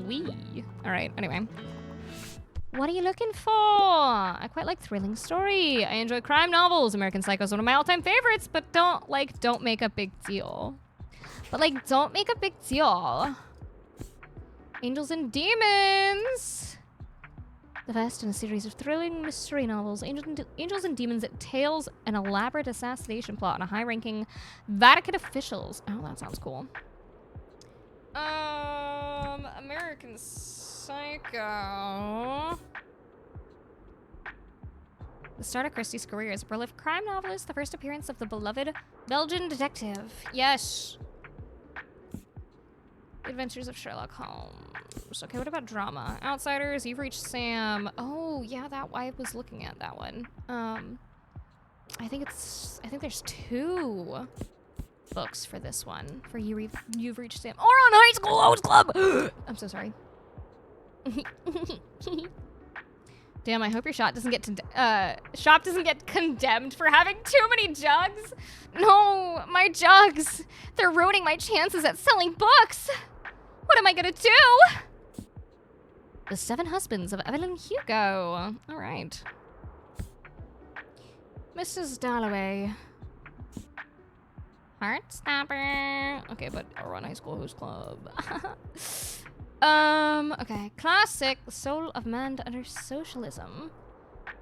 Wee. Alright, anyway. What are you looking for? I quite like thrilling story. I enjoy crime novels. American Psycho is one of my all-time favorites, but don't make a big deal. Don't make a big deal. Angels and Demons. The first in a series of thrilling mystery novels, Angels and Demons, it tales an elaborate assassination plot on a high-ranking Vatican officials. Oh, that sounds cool. American Psycho. The start of Christie's career as a prolific crime novelist, the first appearance of the beloved Belgian detective. Yes. The Adventures of Sherlock Holmes. Okay, what about drama? Outsiders, You've Reached Sam. Oh, yeah, I was looking at that one. I think there's 2 books for this one. For You've Reached Sam. Or on High School Host Club! I'm so sorry. Damn, I hope your shop doesn't get condemned for having too many jugs. No, my jugs. They're ruining my chances at selling books. What am I gonna do? The 7 Husbands of Evelyn Hugo. All right. Mrs. Dalloway. Heartstopper. Okay, but or on High School Host Club. Okay. Classic, The Soul of Man Under Socialism.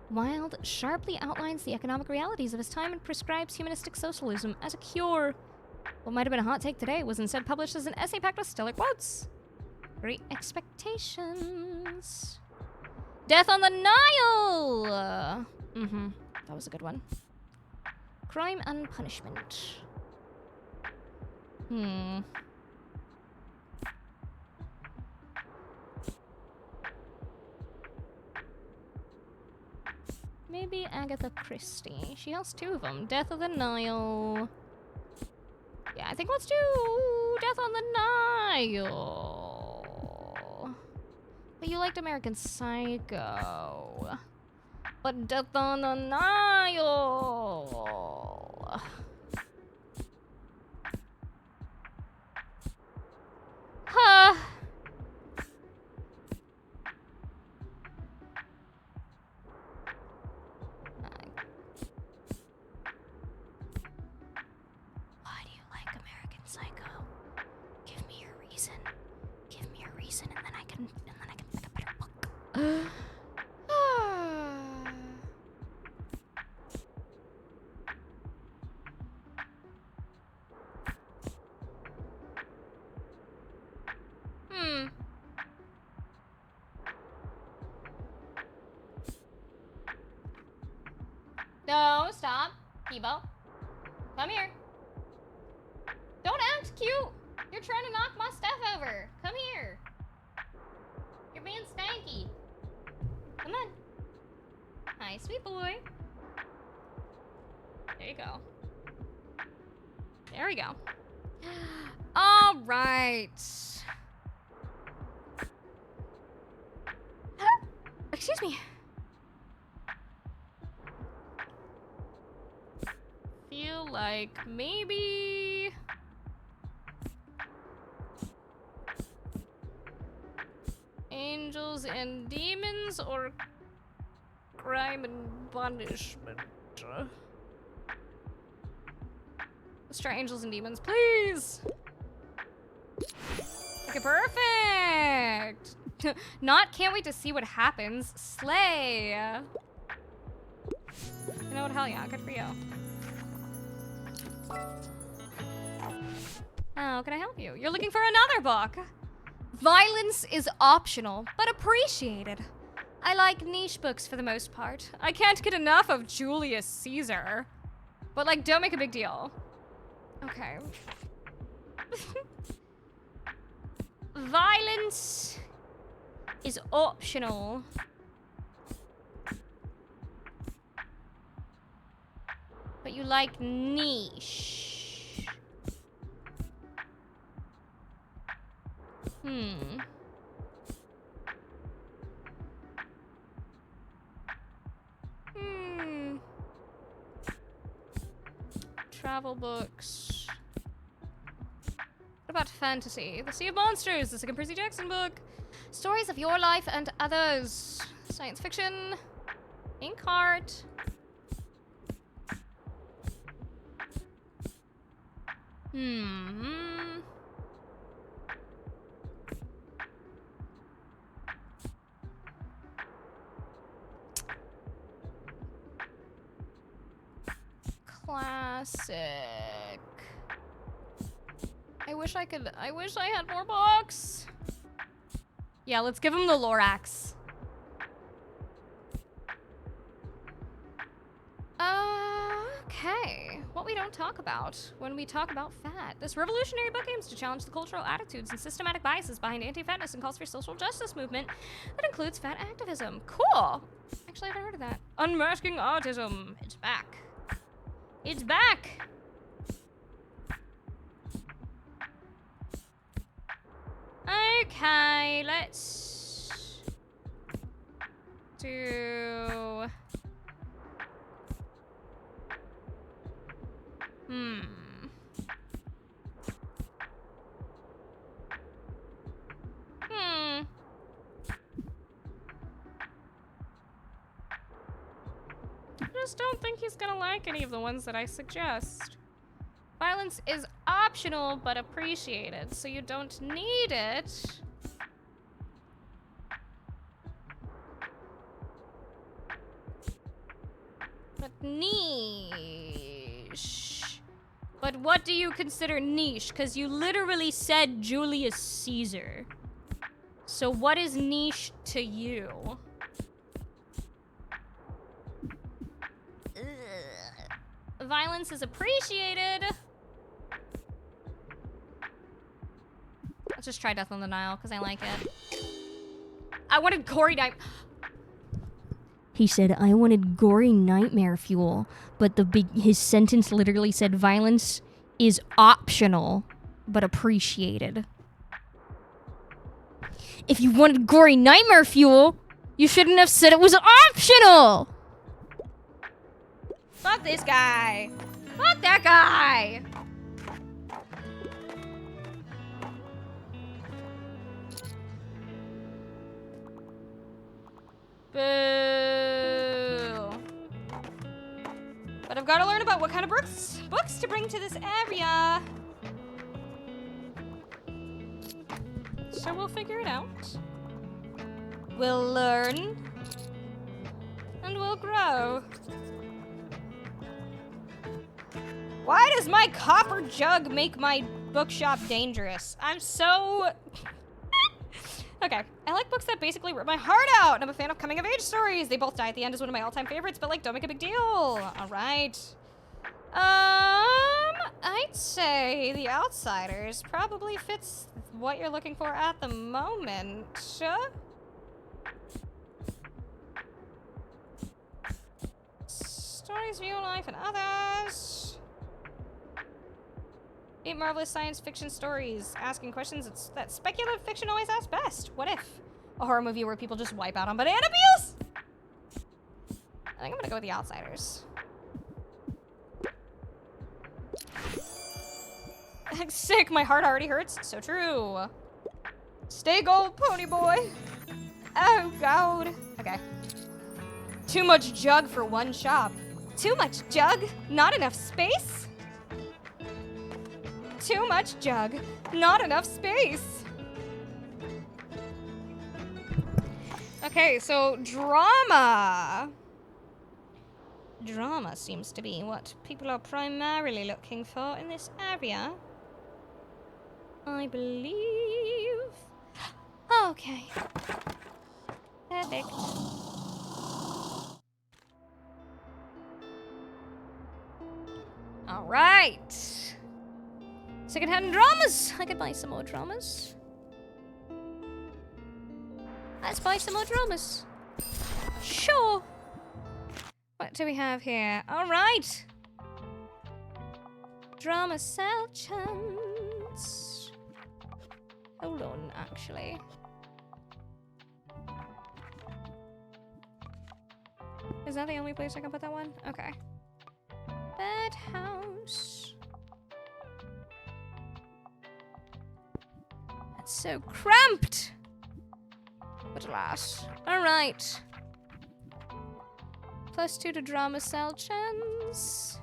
Wilde sharply outlines the economic realities of his time and prescribes humanistic socialism as a cure. What might have been a hot take today was instead published as an essay packed with stellar quotes. Great Expectations. Death on the Nile! That was a good one. Crime and Punishment. Maybe Agatha Christie. She has 2 of them. Death of the Nile. Yeah, I think let's do Death on the Nile. But you liked American Psycho. But Death on the Nile. Huh. Why do you like American Psycho? Give me your reason. Give me your reason, and then I can pick a better book. No, stop. Kibo. Come here. Don't act cute. You're trying to knock my stuff over. Come here. You're being stanky. Come on. Hi, sweet boy. There you go. There we go. All right. Excuse me. Feel like maybe Angels and Demons or Crime and Punishment. Let's try Angels and Demons, please. Okay, perfect. Not can't wait to see what happens. Slay. You know what? Hell yeah, good for you. How can I help you? You're looking for another book. Violence is optional, but appreciated. I like niche books for the most part. I can't get enough of Julius Caesar. But like, don't make a big deal. Okay. Violence is optional. But you like niche. Travel books. What about fantasy? The Sea of Monsters, the second Percy Jackson book. Stories of your life and others. Science fiction. Ink art. Classic. I wish I had more books. Yeah, let's give him the Lorax. Okay. What we don't talk about when we talk about fat. This revolutionary book aims to challenge the cultural attitudes and systematic biases behind anti-fatness and calls for social justice movement that includes fat activism. Cool. Actually, I haven't heard of that. Unmasking Autism. It's back. It's back. Okay, let's do... I just don't think he's gonna like any of the ones that I suggest. Violence is optional, but appreciated, so you don't need it. But niche. But what do you consider niche? Because you literally said Julius Caesar. So what is niche to you? Violence is appreciated. Let's just try Death on the Nile because I like it. I wanted gory night. He said, I wanted gory nightmare fuel, but his sentence literally said violence is optional, but appreciated. If you wanted gory nightmare fuel, you shouldn't have said it was optional. Fuck this guy. Fuck that guy. Boo. But I've got to learn about what kind of books to bring to this area. So we'll figure it out. We'll learn. And we'll grow. Why does my copper jug make my bookshop dangerous? I'm so... Okay, I like books that basically rip my heart out, and I'm a fan of coming-of-age stories. They Both Die at the End is one of my all-time favorites, but, like, don't make a big deal. All right. I'd say The Outsiders probably fits what you're looking for at the moment. Stories of your life and others. 8 marvelous science fiction stories, asking questions that speculative fiction always asks best. What if? A horror movie where people just wipe out on banana peels? I think I'm gonna go with The Outsiders. Sick, my heart already hurts. So true. Stay gold, pony boy. Oh, God. Okay. Too much jug for one shop. Too much jug, not enough space. Too much jug, not enough space. Okay, so drama. Drama seems to be what people are primarily looking for in this area. I believe. Okay. Perfect. Alright. Secondhand dramas. I could buy some more dramas. Let's buy some more dramas. Sure. What do we have here? Alright. Drama cell chance. Hold on, actually. Is that the only place I can put that one? Okay. Birdhouse. That's so cramped. But alas. Alright. +2 to drama cell chance.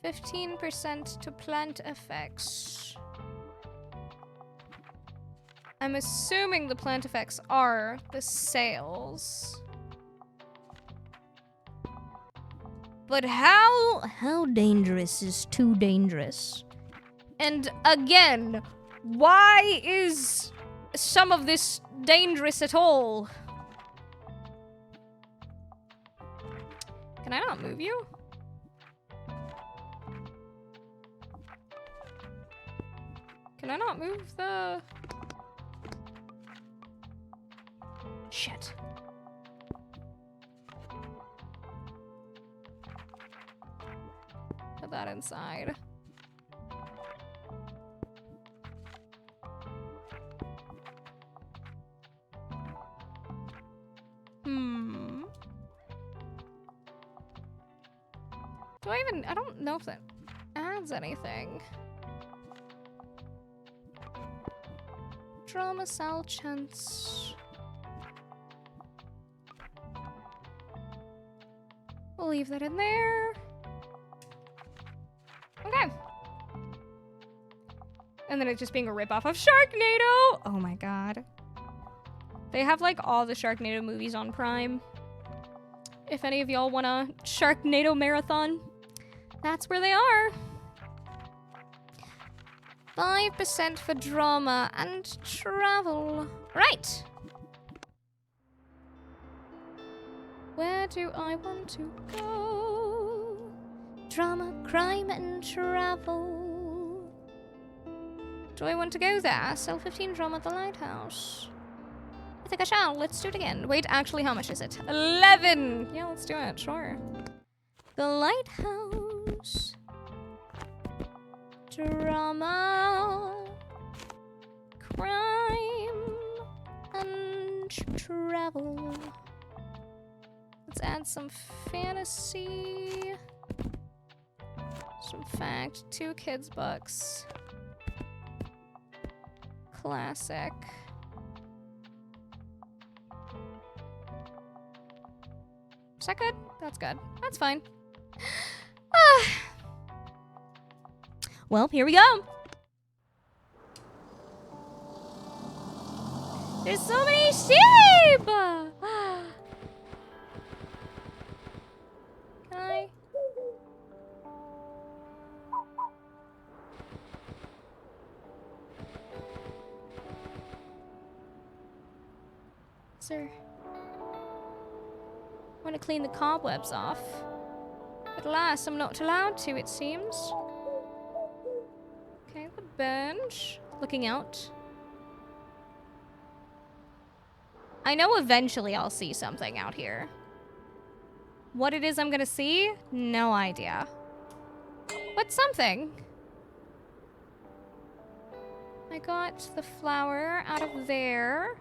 15% to plant effects. I'm assuming the plant effects are the sales. But how dangerous is too dangerous? And again, why is some of this dangerous at all? Can I not move you? Can I not move the... Shit. Put that inside. I don't know if that adds anything. Drama cell chance. We'll leave that in there. Okay. And then it's just being a ripoff of Sharknado! Oh my god. They have like all the Sharknado movies on Prime. If any of y'all want a Sharknado marathon, that's where they are. 5% for drama and travel. Right. Where do I want to go? Drama, crime, and travel. Do I want to go there? Sell 15 drama at the lighthouse. I think I shall. Let's do it again. Wait, actually, how much is it? 11! Yeah, let's do it. Sure. The lighthouse. Drama. Crime. And travel. Let's add some fantasy. Some fact. 2 kids' books. Classic. Is that good? That's good. That's fine. Well, here we go. There's so many sheep! Can I? Sir. I want to clean the cobwebs off. But alas, I'm not allowed to, it seems. Okay, the bench. Looking out. I know eventually I'll see something out here. What it is I'm gonna see? No idea. But something. I got the flower out of there.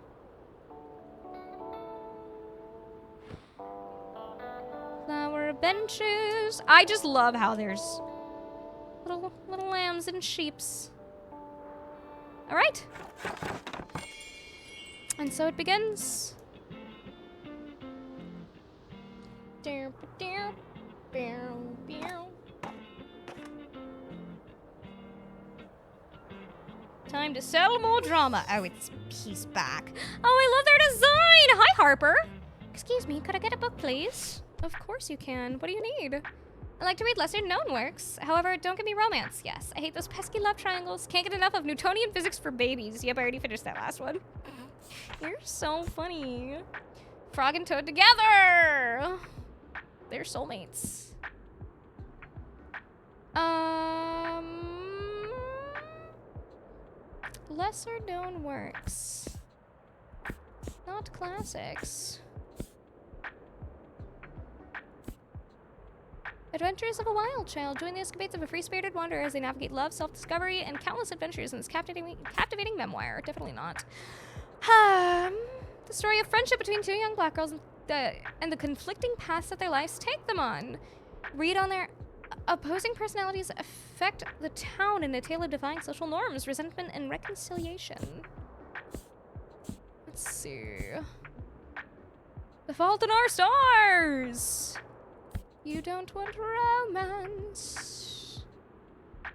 Flower benches. I just love how there's little lambs and sheeps. All right. And so it begins. Time to settle more drama. Oh, he's back. Oh, I love their design. Hi, Harper. Excuse me, could I get a book, please? Of course you can. What do you need? I like to read lesser-known works. However, don't give me romance. Yes, I hate those pesky love triangles. Can't get enough of Newtonian physics for babies. Yep, I already finished that last one. You're so funny. Frog and Toad together. They're soulmates. Lesser-known works. Not classics. Adventures of a Wild Child. Join the escapades of a free-spirited wanderer as they navigate love, self-discovery, and countless adventures in this captivating memoir. Definitely not. The story of friendship between two young black girls and the conflicting paths that their lives take them on. Read on their opposing personalities affect the town in a tale of defying social norms, resentment, and reconciliation. Let's see. The Fault in Our Stars! You don't want romance.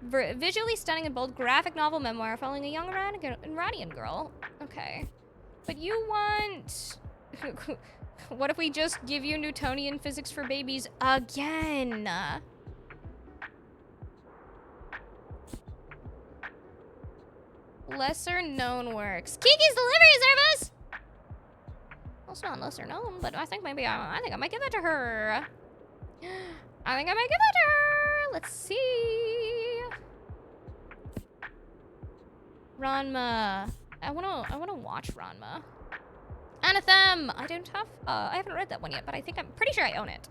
Visually stunning and bold graphic novel memoir following a young Iranian girl. Okay. But you want... What if we just give you Newtonian physics for babies again? Lesser known works. Kiki's Delivery Service! Well, it's not lesser known, but I think maybe I might give that to her. I think I might give that to her. Let's see. Ranma. I wanna watch Ranma. Anathem. I haven't read that one yet, but I'm pretty sure I own it.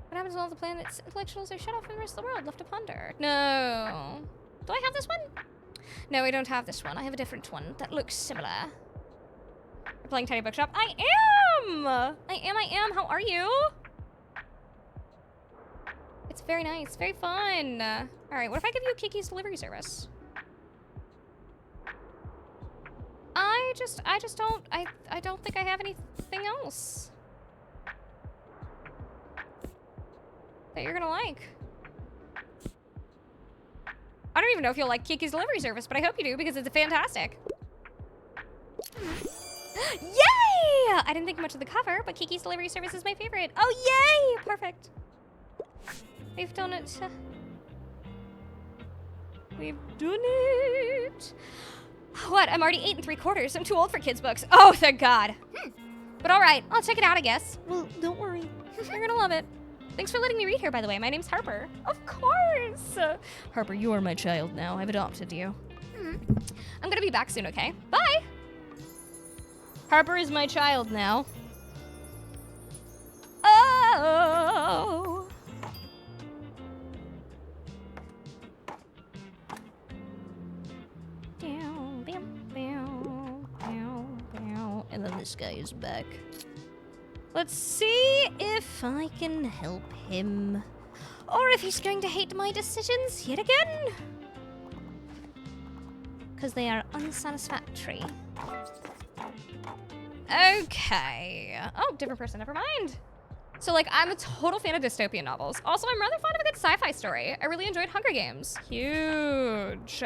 What happens when all the planet's intellectuals are shut off from the rest of the world, left to ponder? No. Do I have this one? No, I don't have this one. I have a different one that looks similar. You're playing Tiny Bookshop? I am! I am. How are you? It's very nice. Very fun. Alright, what if I give you Kiki's Delivery Service? I don't think I have anything else that you're gonna like. I don't even know if you'll like Kiki's Delivery Service, but I hope you do because it's fantastic. Yay! I didn't think much of the cover, but Kiki's Delivery Service is my favorite. Oh, yay! Perfect. We've done it. We've done it. What? I'm already 8 3/4. I'm too old for kids' books. Oh, thank God. But all right, I'll check it out, I guess. Well, don't worry. You're gonna love it. Thanks for letting me read here, by the way. My name's Harper. Of course. Harper, you are my child now. I've adopted you. I'm gonna be back soon, okay? Bye. Harper is my child now. Oh. And then this guy is back. Let's see if I can help him. Or if he's going to hate my decisions yet again. Because they are unsatisfactory. Okay. Oh, different person, never mind. So, like, I'm a total fan of dystopian novels. Also, I'm rather fond of a good sci-fi story. I really enjoyed Hunger Games. Huge.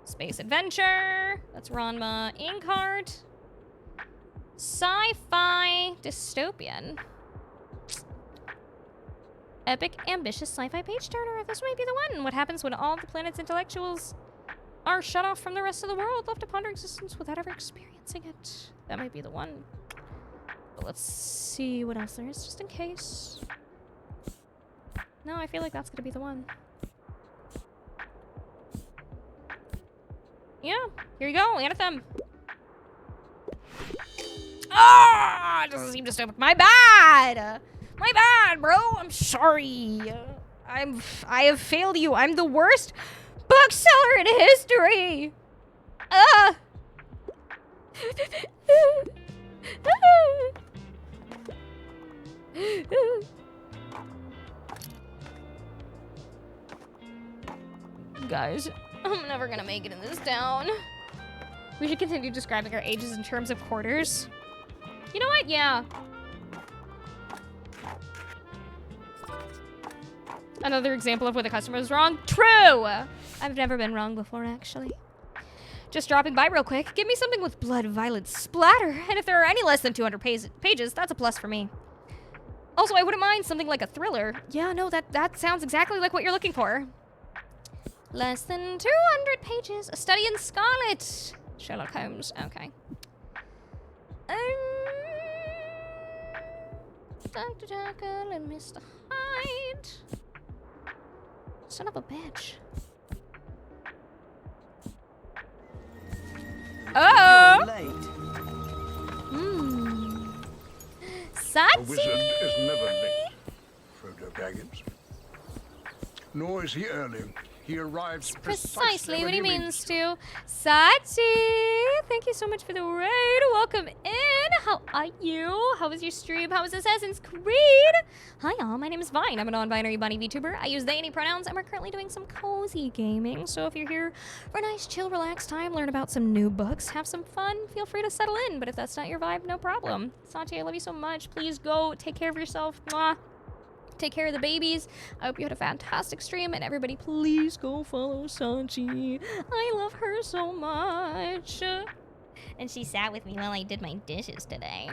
Space Adventure. That's Ranma. Inkheart. Sci-fi dystopian. Epic, ambitious sci-fi page-turner. This might be the one. What happens when all the planet's intellectuals are shut off from the rest of the world, left to ponder existence without ever experiencing it? That might be the one. But let's see what else there is, just in case. No, I feel like that's gonna be the one. Yeah, here you go, Anathem. Ah, it doesn't seem to stop. My bad. My bad, bro. I'm sorry. I have failed you. I'm the worst bookseller in history. Guys, I'm never gonna make it in this town. We should continue describing our ages in terms of quarters. You know what? Yeah. Another example of where the customer is wrong. True! I've never been wrong before, actually. Just dropping by real quick. Give me something with blood, violence, splatter. And if there are any less than 200 pages, that's a plus for me. Also, I wouldn't mind something like a thriller. Yeah, no, that sounds exactly like what you're looking for. Less than 200 pages. A Study in Scarlet. Sherlock Holmes. Okay. Dr. Jekyll and Mr. Hyde. Son of a bitch. Oh! You're late. A wizard Satsy! is never late, Frodo Baggins. Nor is he early. He arrives Precisely what he means to. to. Satsy! Thank you so much for the raid. Welcome in. How are you? How was your stream? How was Assassin's Creed? Hi y'all, my name is Vine. I'm a non-binary bunny VTuber. I use they, any pronouns, and we're currently doing some cozy gaming. So if you're here for a nice, chill, relaxed time, learn about some new books, have some fun, feel free to settle in. But if that's not your vibe, no problem. Satsy, I love you so much. Please go take care of yourself. Mwah. Take care of the babies. I hope you had a fantastic stream, and everybody please go follow Sanchi. I love her so much. And she sat with me while I did my dishes today.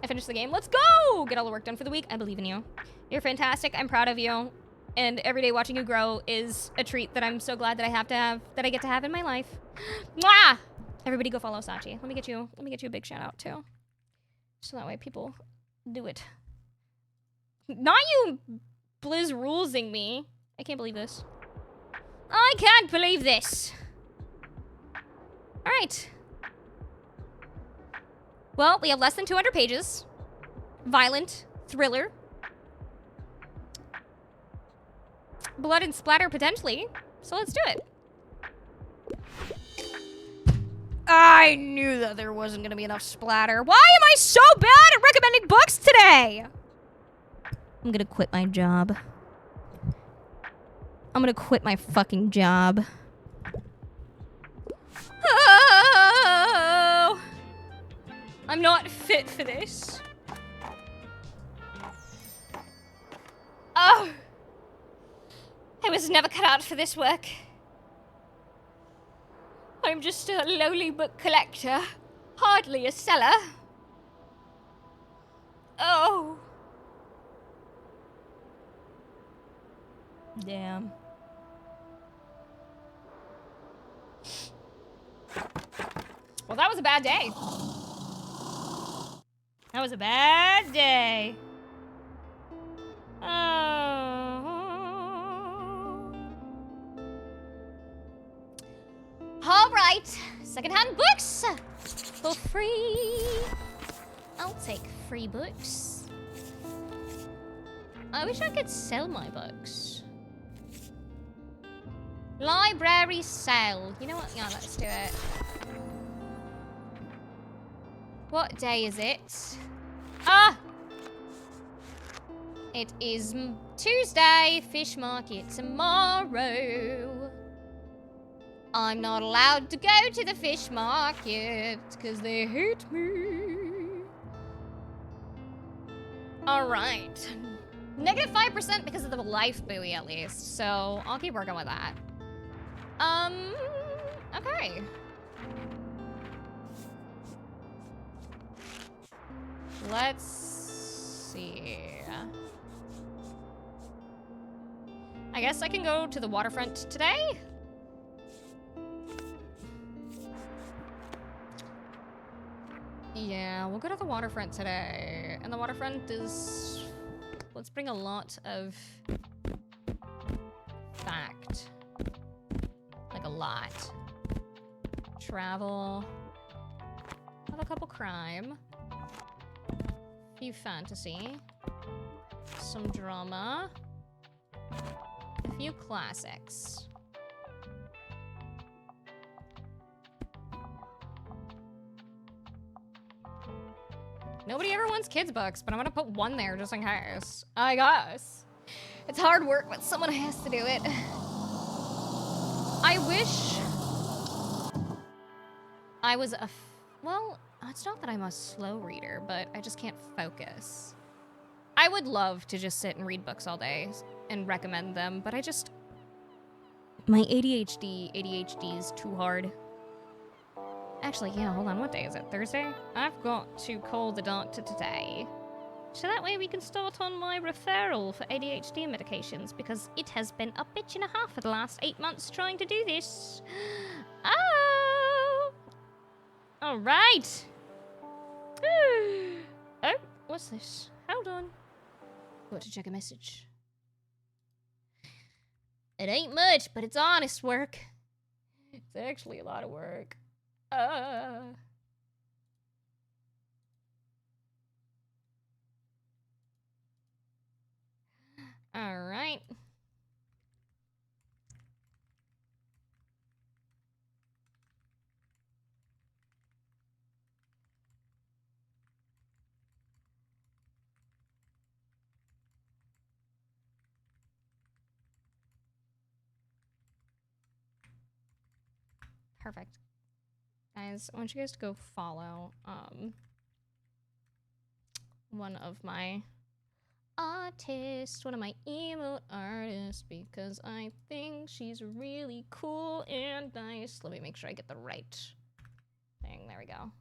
I finished the game. Let's go! Get all the work done for the week. I believe in you. You're fantastic. I'm proud of you. And every day watching you grow is a treat that I'm so glad that I get to have in my life. Mwah! Everybody go follow Sachi. Let me get you a big shout out too. So that way people do it. Not you Blizz rulesing me. I can't believe this. I can't believe this. Alright. Well, we have less than 200 pages. Violent. Thriller. Blood and splatter potentially. So let's do it. I knew that there wasn't gonna be enough splatter. Why am I so bad at recommending books today? I'm gonna quit my job. I'm gonna quit my fucking job. Oh, I'm not fit for this. Oh, I was never cut out for this work. I'm just a lowly book collector, hardly a seller. Oh. Damn. Well, that was a bad day. That was a bad day. Oh. All right. Secondhand books for free. I'll take free books. I wish I could sell my books. Library sale. You know what? Yeah, let's do it. What day is it? Ah! It is Tuesday, fish market tomorrow. I'm not allowed to go to the fish market because they hate me. Alright. Negative 5% because of the life buoy at least, so I'll keep working with that. Okay. Let's see. I guess I can go to the waterfront today? Yeah, we'll go to the waterfront today. And the waterfront is... Let's bring a lot of fact. Like a lot. Travel. Have a couple crime. A few fantasy. Some drama. A few classics. Nobody ever wants kids' books, but I'm gonna put one there just in case. I guess. It's hard work, but someone has to do it. I wish I was well, it's not that I'm a slow reader, but I just can't focus. I would love to just sit and read books all day and recommend them, but my ADHD is too hard. Actually, yeah, hold on, what day is it? Thursday? I've got to call the doctor today. So that way we can start on my referral for ADHD medications, because it has been a bitch and a half for the last 8 months trying to do this. Oh! Alright! Oh, what's this? Hold on. Got to check a message. It ain't much, but it's honest work. It's actually a lot of work. Alright. Perfect. Guys, I want you guys to go follow one of my artists, one of my emote artists, because I think she's really cool and nice. Let me make sure I get the right thing. There we go.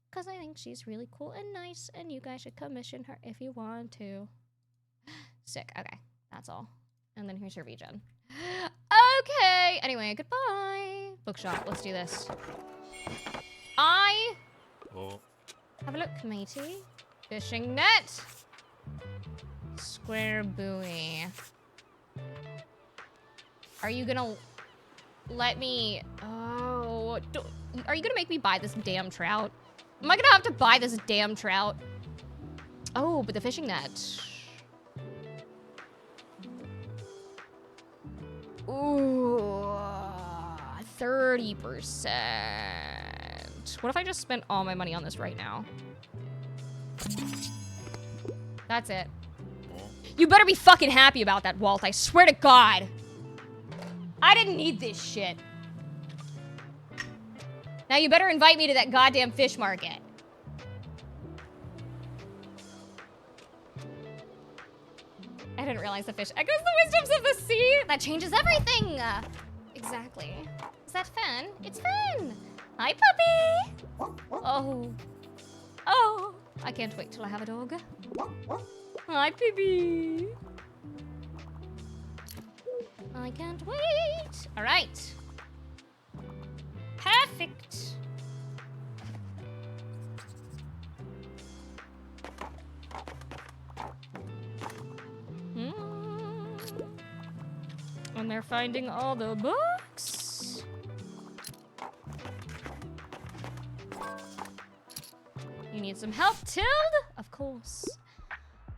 Because I think she's really cool and nice, and you guys should commission her if you want to. Sick. Okay, that's all. And then here's her regen. Okay, anyway, goodbye. Bookshop, let's do this. Have a look, matey. Fishing net. Square buoy. Are you gonna let me... Oh, are you gonna make me buy this damn trout? Am I gonna have to buy this damn trout? Oh, but the fishing net. Ooh, 30%. What if I just spent all my money on this right now? That's it. You better be fucking happy about that, Walt. I swear to God. I didn't need this shit. Now you better invite me to that goddamn fish market. I didn't realize the fish echoes the wisdoms of the sea. That changes everything. Exactly. Is that Fen? It's Fen. Hi, puppy. Oh. Oh. I can't wait till I have a dog. Hi, baby. I can't wait. All right. Perfect. And they're finding all the books. You need some help, Tilde? Of course.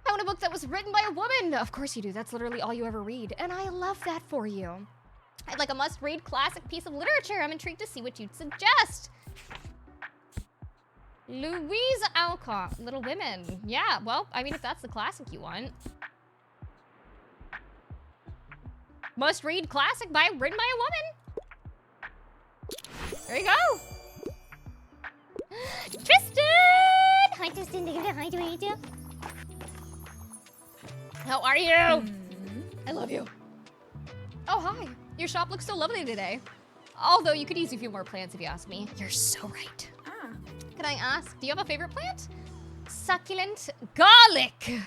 I want a book that was written by a woman. Of course you do. That's literally all you ever read. And I love that for you. I'd like a must-read classic piece of literature. I'm intrigued to see what you'd suggest. Louise Alcott, Little Women. Yeah, well, I mean, if that's the classic you want. Must-read classic written by a woman. There you go. Tristan! Hi, Tristan. Hi, how are you? How are you? I love you. Oh, hi. Your shop looks so lovely today. Although you could use a few more plants if you ask me. You're so right. Can I ask, do you have a favorite plant? Succulent garlic.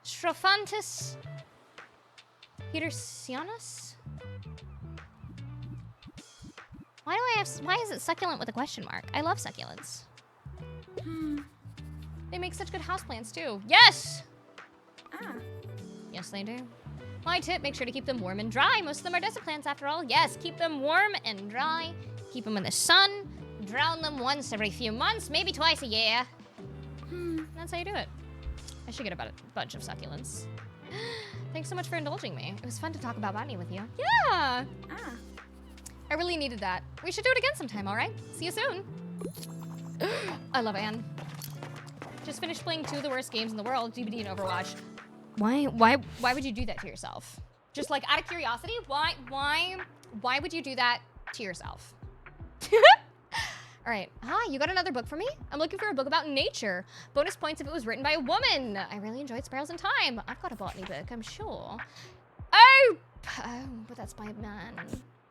Strophanthus petersianus? Why is it succulent with a question mark? I love succulents. They make such good houseplants too. Yes! Yes, they do. My tip, make sure to keep them warm and dry. Most of them are desert plants after all. Yes, keep them warm and dry. Keep them in the sun. Drown them once every few months, maybe twice a year. That's how you do it. I should get a bunch of succulents. Thanks so much for indulging me. It was fun to talk about botany with you. Yeah! I really needed that. We should do it again sometime, all right? See you soon. I love Anne. Just finished playing 2 of the worst games in the world, DBD and Overwatch. Why would you do that to yourself? Just like out of curiosity, why would you do that to yourself? All right. Hi, you got another book for me? I'm looking for a book about nature. Bonus points if it was written by a woman. I really enjoyed Spirals in Time. I've got a botany book, I'm sure. Oh, but that's by a man.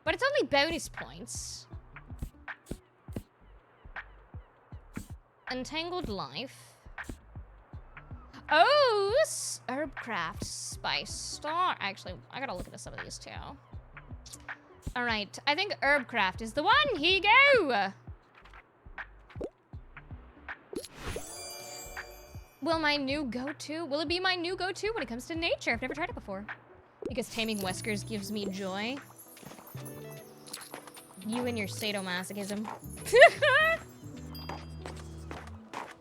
But it's only bonus points. Untangled Life. Oh, Herbcraft Spice Star. Actually, I gotta look at some of these too. All right, I think Herbcraft is the one. Here you go. Will it be my new go-to when it comes to nature? I've never tried it before. Because taming whiskers gives me joy. You and your sadomasochism.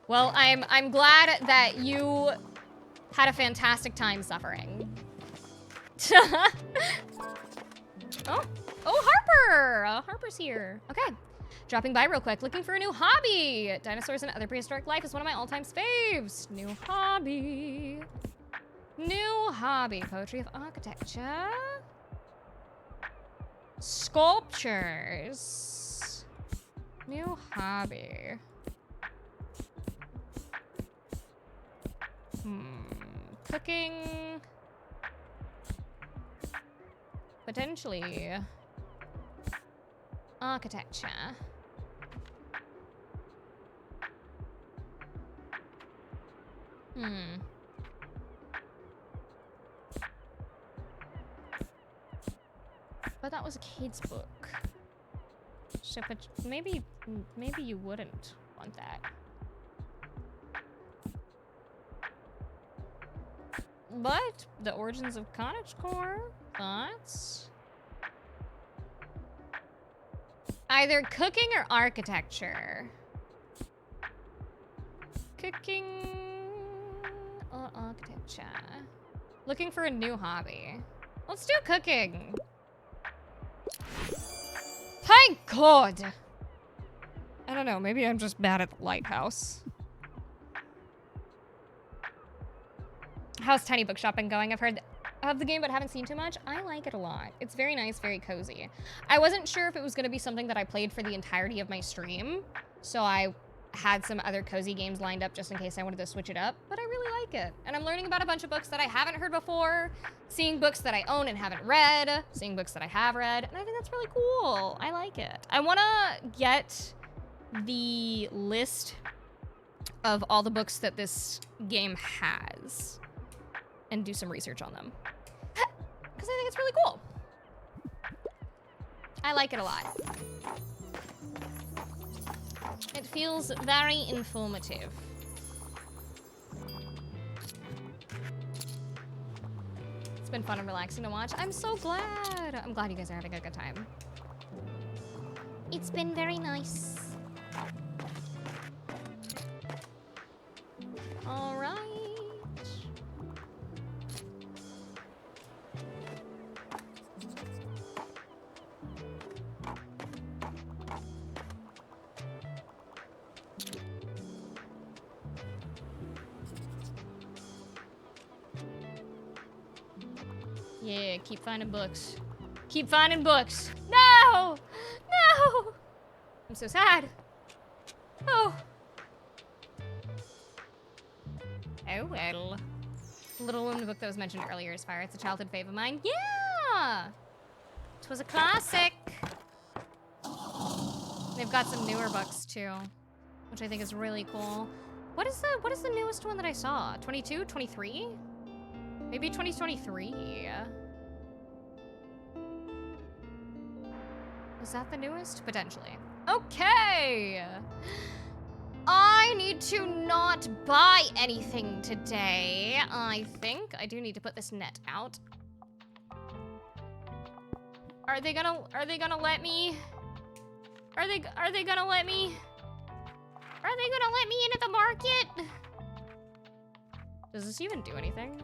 Well, I'm glad that you had a fantastic time suffering. Oh, Harper! Harper's here. Okay, dropping by real quick, looking for a new hobby. Dinosaurs and other prehistoric life is one of my all-time faves. New hobby. Poetry of architecture. Sculptures. New hobby. Cooking. Potentially. Architecture. But that was a kid's book. So, but maybe you wouldn't want that. But the origins of cottagecore, thoughts? Either cooking or architecture. Cooking or architecture. Looking for a new hobby. Let's do cooking. Thank God! I don't know, maybe I'm just bad at the lighthouse. How's Tiny Bookshop been going? I've heard of the game but haven't seen too much. I like it a lot. It's very nice, very cozy. I wasn't sure if it was going to be something that I played for the entirety of my stream, so I had some other cozy games lined up just in case I wanted to switch it up, but I really like it. And I'm learning about a bunch of books that I haven't heard before, seeing books that I own and haven't read, seeing books that I have read, and I think that's really cool. I like it. I want to get the list of all the books that this game has and do some research on them. Because I think it's really cool. I like it a lot. It feels very informative. It's been fun and relaxing to watch. I'm so glad. I'm glad you guys are having a good time. It's been very nice. All right. Yeah, keep finding books. Keep finding books. No! No! I'm so sad. Oh. Oh well. Little Woman book that was mentioned earlier is fire. It's a childhood fave of mine. Yeah! It was a classic. They've got some newer books too, which I think is really cool. What is the newest one that I saw? 22? 23? Maybe 2023. Is that the newest? Potentially. Okay! I need to not buy anything today. I think I do need to put this net out. Are they gonna let me? Are they gonna let me? Are they gonna let me into the market? Does this even do anything?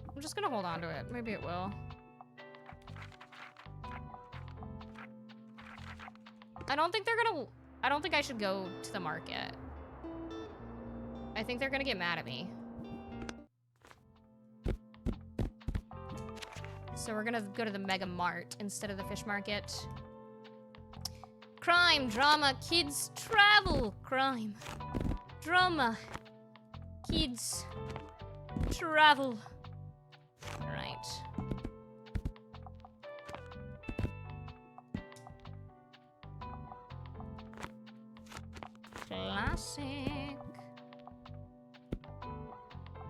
I'm just gonna hold on to it. Maybe it will. I don't think I should go to the market. I think they're gonna get mad at me. So we're gonna go to the Mega Mart instead of the fish market. Crime, drama, kids, travel. Crime, drama, kids, travel. All right. Classic.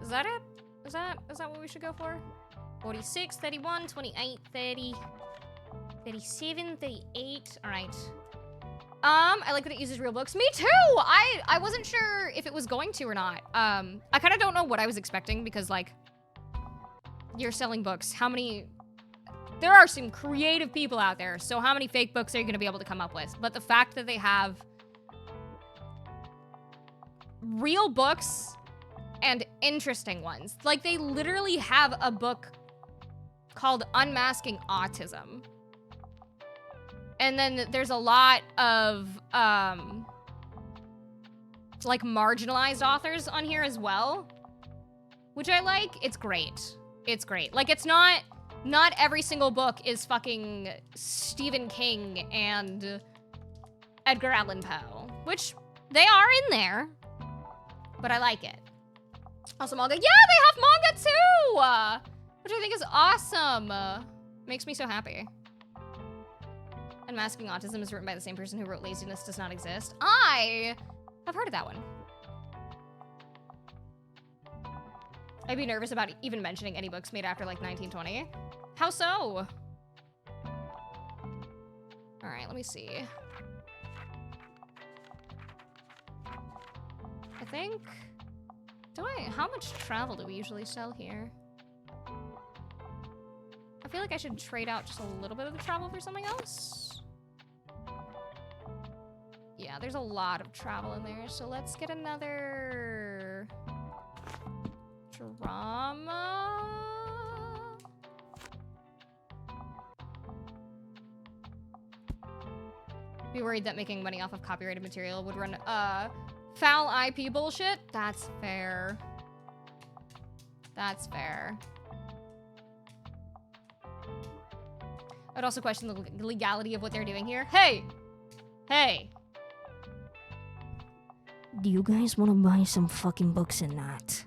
Is that it? Is that what we should go for? 46, 31, 28, 30, 37, 38. All right. I like that it uses real books. Me too! I wasn't sure if it was going to or not. I kind of don't know what I was expecting because, like, you're selling books. How many... There are some creative people out there, so how many fake books are you going to be able to come up with? But the fact that they have real books and interesting ones. Like, they literally have a book called Unmasking Autism. And then there's a lot of, like, marginalized authors on here as well, which I like. It's great. It's great. Like, it's not every single book is fucking Stephen King and Edgar Allan Poe, which they are in there, but I like it. Also manga. Yeah, they have manga too! Which I think is awesome. Makes me so happy. Unmasking Autism is written by the same person who wrote Laziness Does Not Exist. I have heard of that one. I'd be nervous about even mentioning any books made after, like, 1920. How so? All right, let me see. I think... How much travel do we usually sell here? I feel like I should trade out just a little bit of the travel for something else. Yeah, there's a lot of travel in there, so let's get another drama. Be worried that making money off of copyrighted material would run foul IP bullshit. That's fair. That's fair. I'd also question the legality of what they're doing here. Hey! Hey! Do you guys want to buy some fucking books or not?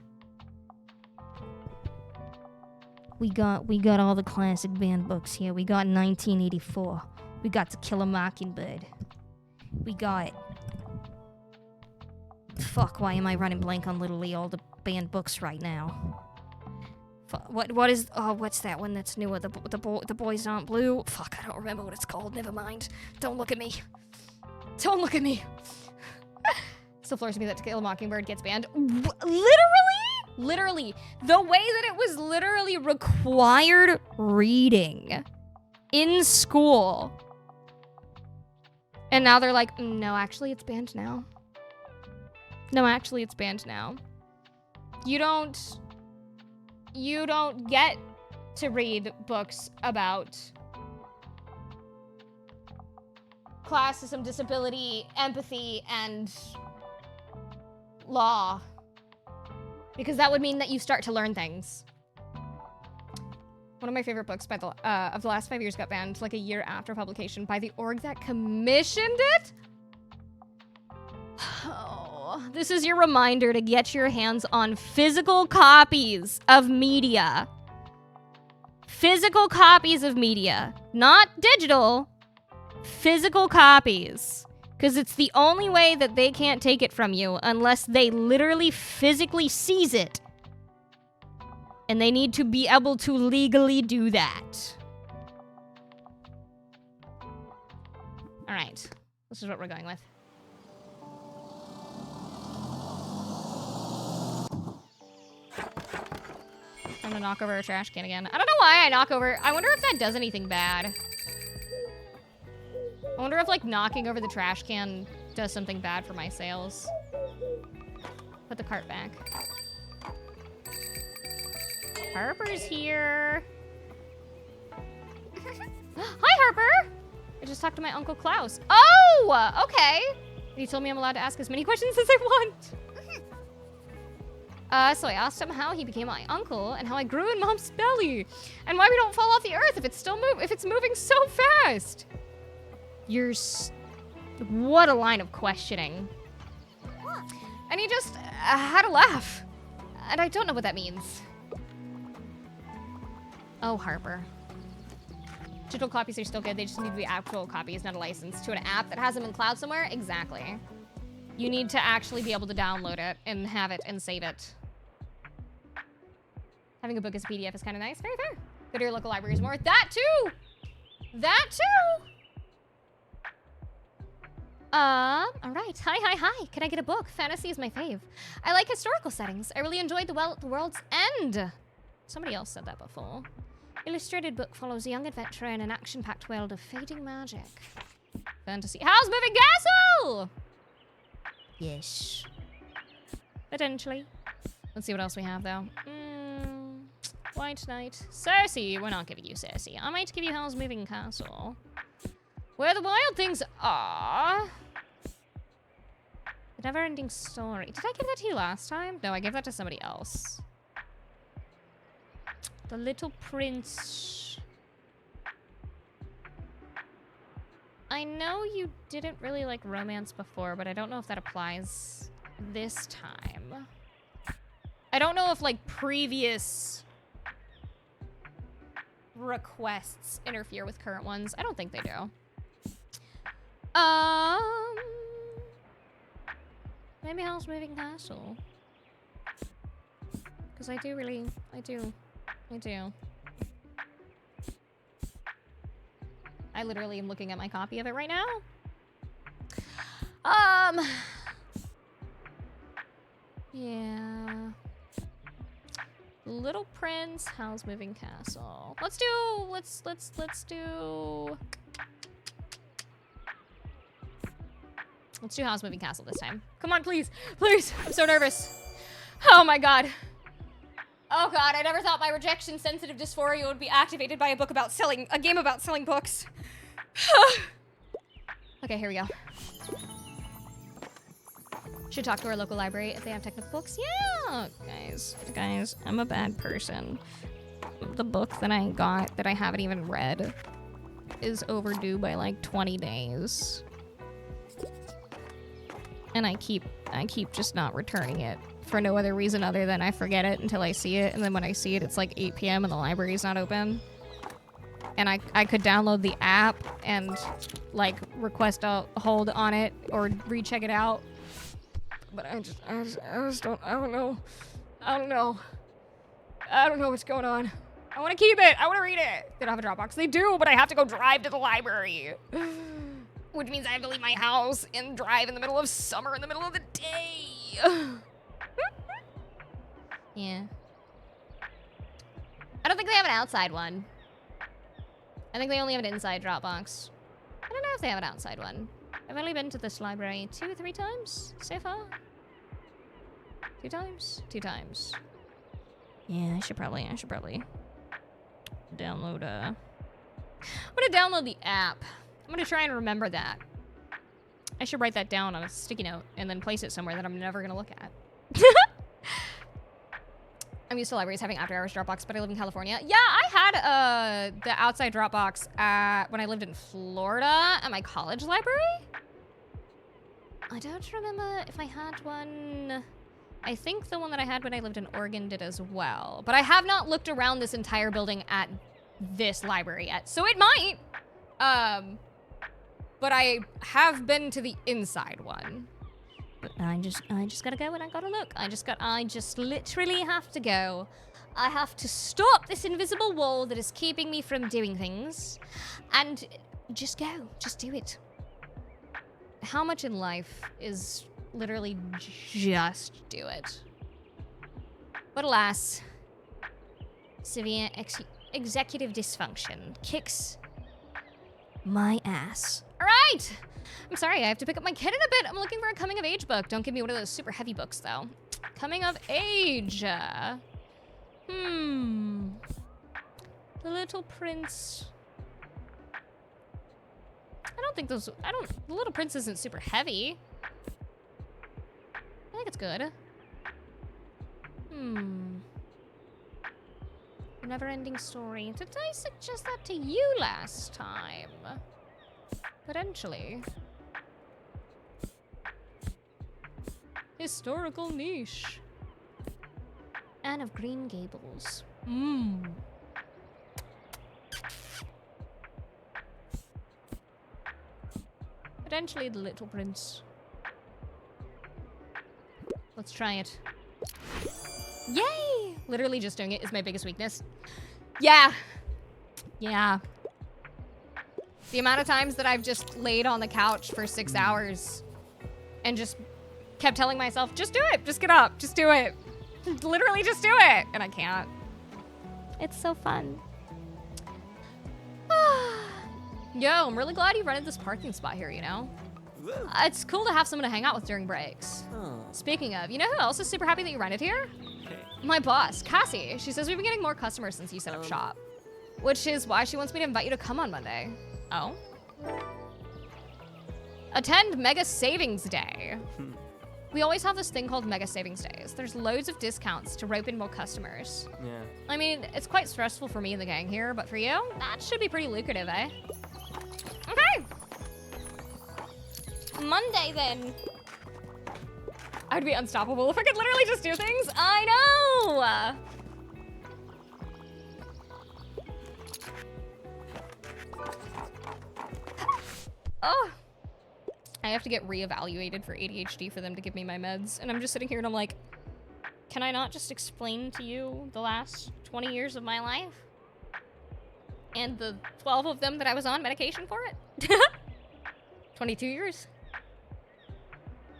We got all the classic banned books here. We got 1984. We got To Kill a Mockingbird. We got... Fuck, why am I running blank on literally all the banned books right now? What is... Oh, what's that one that's newer? The Boys Aren't Blue? Fuck, I don't remember what it's called. Never mind. Don't look at me. Don't look at me. Still floors me that To Kill a Mockingbird gets banned. Literally. The way that it was literally required reading in school. And now they're like, no, actually it's banned now. No, actually it's banned now. You don't get to read books about classism, disability, empathy, and law. Because that would mean that you start to learn things. One of my favorite books by of the last 5 years got banned like a year after publication by the org that commissioned it. Oh, this is your reminder to get your hands on physical copies of media. Physical copies of media. Not digital. Physical copies. Because it's the only way that they can't take it from you unless they literally physically seize it. And they need to be able to legally do that. All right. This is what we're going with. I'm gonna knock over a trash can again. I don't know why I knock over... I wonder if that does anything bad. I wonder if, like, knocking over the trash can does something bad for my sales. Put the cart back. Harper's here. Hi, Harper! I just talked to my Uncle Klaus. Oh, okay. He told me I'm allowed to ask as many questions as I want. So I asked him how he became my uncle and how I grew in Mom's belly and why we don't fall off the earth if it's moving so fast. What a line of questioning. And he just had a laugh. And I don't know what that means. Oh, Harper. Digital copies are still good. They just need to be actual copies, not a license to an app that has them in cloud somewhere. Exactly. You need to actually be able to download it and have it and save it. Having a book as a PDF is kind of nice. Very fair. Go to your local libraries more. That too! That too! All right. Hi. Can I get a book? Fantasy is my fave. I like historical settings. I really enjoyed The World's End. Somebody else said that before. Illustrated book follows a young adventurer in an action-packed world of fading magic. Fantasy. House Moving Castle! Yes. Potentially. Let's see what else we have, though. White Knight. Cersei. We're not giving you Cersei. I might give you House Moving Castle. Where the Wild Things Are. The Never-Ending Story. Did I give that to you last time? No, I gave that to somebody else. The Little Prince. I know you didn't really like romance before, but I don't know if that applies this time. I don't know if like previous requests interfere with current ones. I don't think they do. Maybe House Moving Castle. Because I do. I literally am looking at my copy of it right now. Yeah. Little Prince, House Moving Castle. Let's do House Moving Castle this time. Come on, please. Please. I'm so nervous. Oh my god. Oh god, I never thought my rejection-sensitive dysphoria would be activated by a game about selling books. Okay, here we go. Should talk to our local library if they have technical books. Yeah, guys, I'm a bad person. The book that I got that I haven't even read is overdue by like 20 days. And I keep just not returning it for no other reason other than I forget it until I see it, and then when I see it, it's like 8 p.m. and the library's not open. And I could download the app and like request a hold on it or recheck it out. But I don't know what's going on. I want to keep it. I want to read it. They don't have a Dropbox. They do, but I have to go drive to the library. Which means I have to leave my house and drive in the middle of summer in the middle of the day. Yeah. I don't think they have an outside one. I think they only have an inside Dropbox. I don't know if they have an outside one. I've only been to this library 2 or 3 times so far. 2 times? 2 times. Yeah, I should probably download I'm gonna download the app. I'm gonna try and remember that. I should write that down on a sticky note and then place it somewhere that I'm never gonna look at. I'm used to libraries having after-hours Dropbox, but I live in California. Yeah, I had the outside Dropbox when I lived in Florida at my college library. I don't remember if I had one. I think the one that I had when I lived in Oregon did as well. But I have not looked around this entire building at this library yet, so it might. But I have been to the inside one. But I just gotta go and I gotta look. I just literally have to go. I have to stop this invisible wall that is keeping me from doing things. And just go. Just do it. How much in life is literally just do it? But alas, severe executive dysfunction kicks my ass. All right. I'm sorry, I have to pick up my kid in a bit. I'm looking for a coming-of-age book. Don't give me one of those super heavy books, though. Coming of age. The Little Prince. The Little Prince isn't super heavy. I think it's good. A never-ending story. Did I suggest that to you last time? Potentially. Historical niche. Anne of Green Gables. Potentially The Little Prince. Let's try it. Yay! Literally just doing it is my biggest weakness. Yeah. Yeah. The amount of times that I've just laid on the couch for 6 hours and just kept telling myself, just do it, just get up, just do it. Literally just do it. And I can't. It's so fun. Yo, I'm really glad you rented this parking spot here, you know? It's cool to have someone to hang out with during breaks. Speaking of, you know who else is super happy that you rented here? My boss, Cassie. She says we've been getting more customers since you set up shop. Which is why she wants me to invite you to come on Monday. Oh? Attend Mega Savings Day. We always have this thing called Mega Savings Days. There's loads of discounts to rope in more customers. Yeah. I mean, it's quite stressful for me and the gang here, but for you, that should be pretty lucrative, eh? Okay. Monday, then. I'd be unstoppable if I could literally just do things. I know! Oh. I have to get reevaluated for ADHD for them to give me my meds. And I'm just sitting here and I'm like, can I not just explain to you the last 20 years of my life? And the 12 of them that I was on medication for it? 22 years?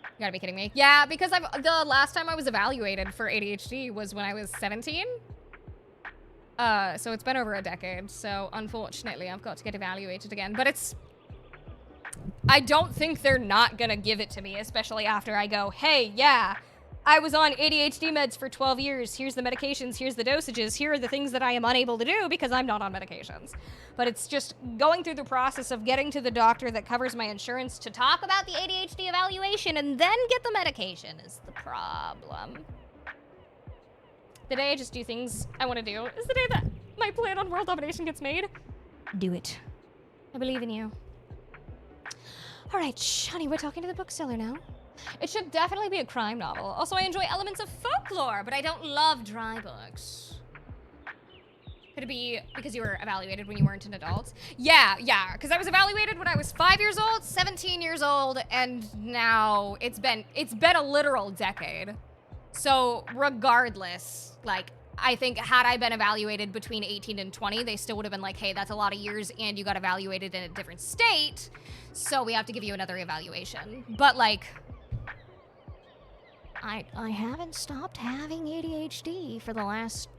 You gotta be kidding me. Yeah, because the last time I was evaluated for ADHD was when I was 17. So it's been over a decade. So unfortunately, I've got to get evaluated again. But I don't think they're not gonna give it to me, especially after I go, hey, yeah, I was on ADHD meds for 12 years. Here's the medications, here's the dosages, here are the things that I am unable to do because I'm not on medications. But it's just going through the process of getting to the doctor that covers my insurance to talk about the ADHD evaluation and then get the medication is the problem. The day I just do things I want to do is the day that my plan on world domination gets made. Do it. I believe in you. All right, honey, we're talking to the bookseller now. It should definitely be a crime novel. Also, I enjoy elements of folklore, but I don't love dry books. Could it be because you were evaluated when you weren't an adult? Yeah, because I was evaluated when I was 5 years old, 17 years old, and now it's been a literal decade. So regardless, like, I think had I been evaluated between 18 and 20, they still would have been like, hey, that's a lot of years and you got evaluated in a different state, so we have to give you another evaluation. But like, I haven't stopped having ADHD for the last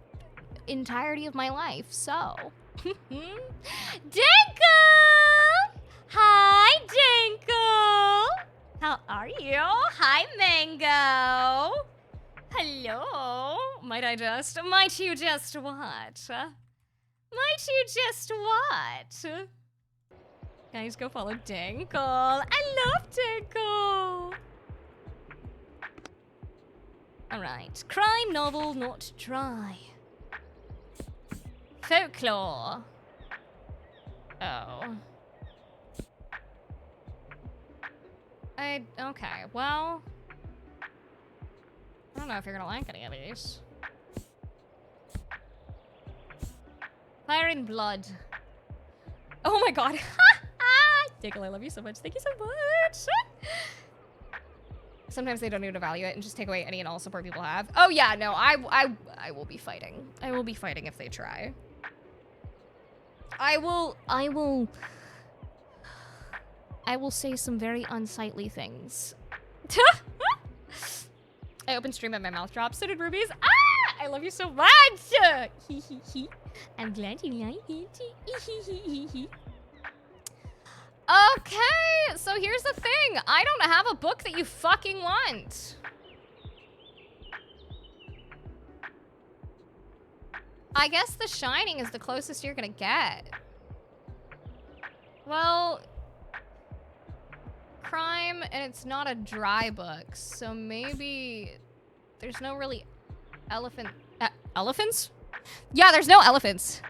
entirety of my life, so. Dinkle! Hi, Dinkle! How are you? Hi, Mango! Hello? Might you just what? Might you just what? Guys, go follow Dinkle. I love Dinkle! Alright. Crime novel, not dry. Folklore. Oh. Okay, well... I don't know if you're gonna like any of these. Fire and Blood. Oh my god. Dinkle, I love you so much. Thank you so much. Sometimes they don't even evaluate and just take away any and all support people have. Oh yeah, no, I will be fighting. I will be fighting if they try. I will say some very unsightly things. I opened stream and my mouth dropped. So did Ruby's. Ah! I love you so much! I'm glad you like it. Okay, so here's the thing. I don't have a book that you fucking want. I guess The Shining is the closest you're gonna get. Well, crime, and it's not a dry book, so maybe there's no really Elephants? Yeah, there's no elephants.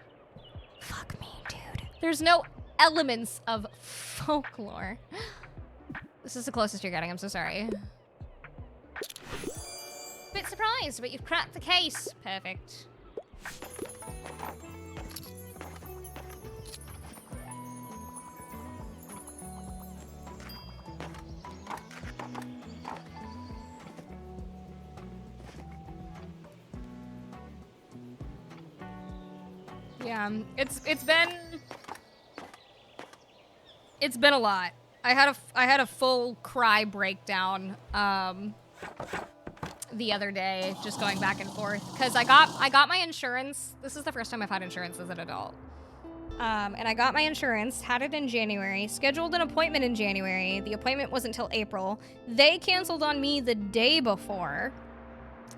Fuck me, dude. There's no elements of folklore. This is the closest you're getting, I'm so sorry. Bit surprised, but you've cracked the case. Perfect. Yeah, it's been a lot. I had a full cry breakdown the other day, just going back and forth, because I got my insurance. This is the first time I've had insurance as an adult. And I got my insurance, had it in January, scheduled an appointment in January. The appointment wasn't until April. They canceled on me the day before,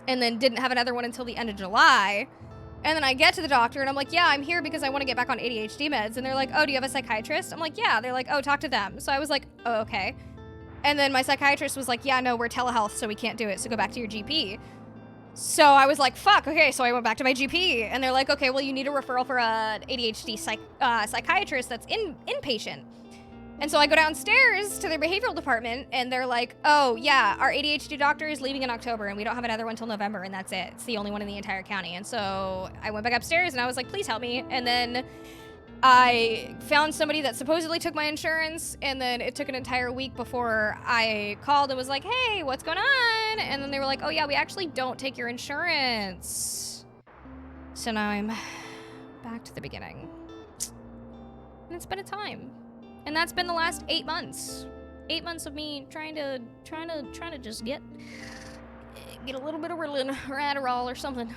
and then didn't have another one until the end of July. And then I get to the doctor and I'm like, yeah, I'm here because I want to get back on ADHD meds. And they're like, oh, do you have a psychiatrist? I'm like, yeah. They're like, oh, talk to them. So I was like, oh, okay. And then my psychiatrist was like, yeah, no, we're telehealth, so we can't do it. So go back to your GP. So I was like, fuck, okay. So I went back to my GP and they're like, okay, well, you need a referral for an ADHD psychiatrist that's inpatient. And so I go downstairs to their behavioral department and they're like, oh, yeah, our ADHD doctor is leaving in October and we don't have another one till November and that's it. It's the only one in the entire county. And so I went back upstairs and I was like, please help me. And then I found somebody that supposedly took my insurance, and then it took an entire week before I called and was like, hey, what's going on? And then they were like, oh, yeah, we actually don't take your insurance. So now I'm back to the beginning. And it's been a time. And that's been the last 8 months. 8 months of me trying to just get a little bit of Ritalin or Adderall or something.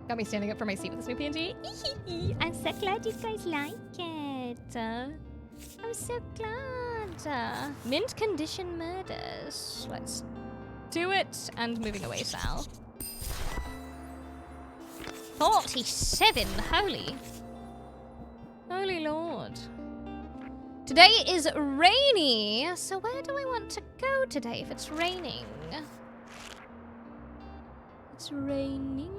Got me standing up from my seat with this new PNG. I'm so glad you guys like it. I'm so glad. Mint condition murders. Let's do it. And moving away, Sal. 47. Holy Lord. Today is rainy, so where do I want to go today if it's raining? It's raining.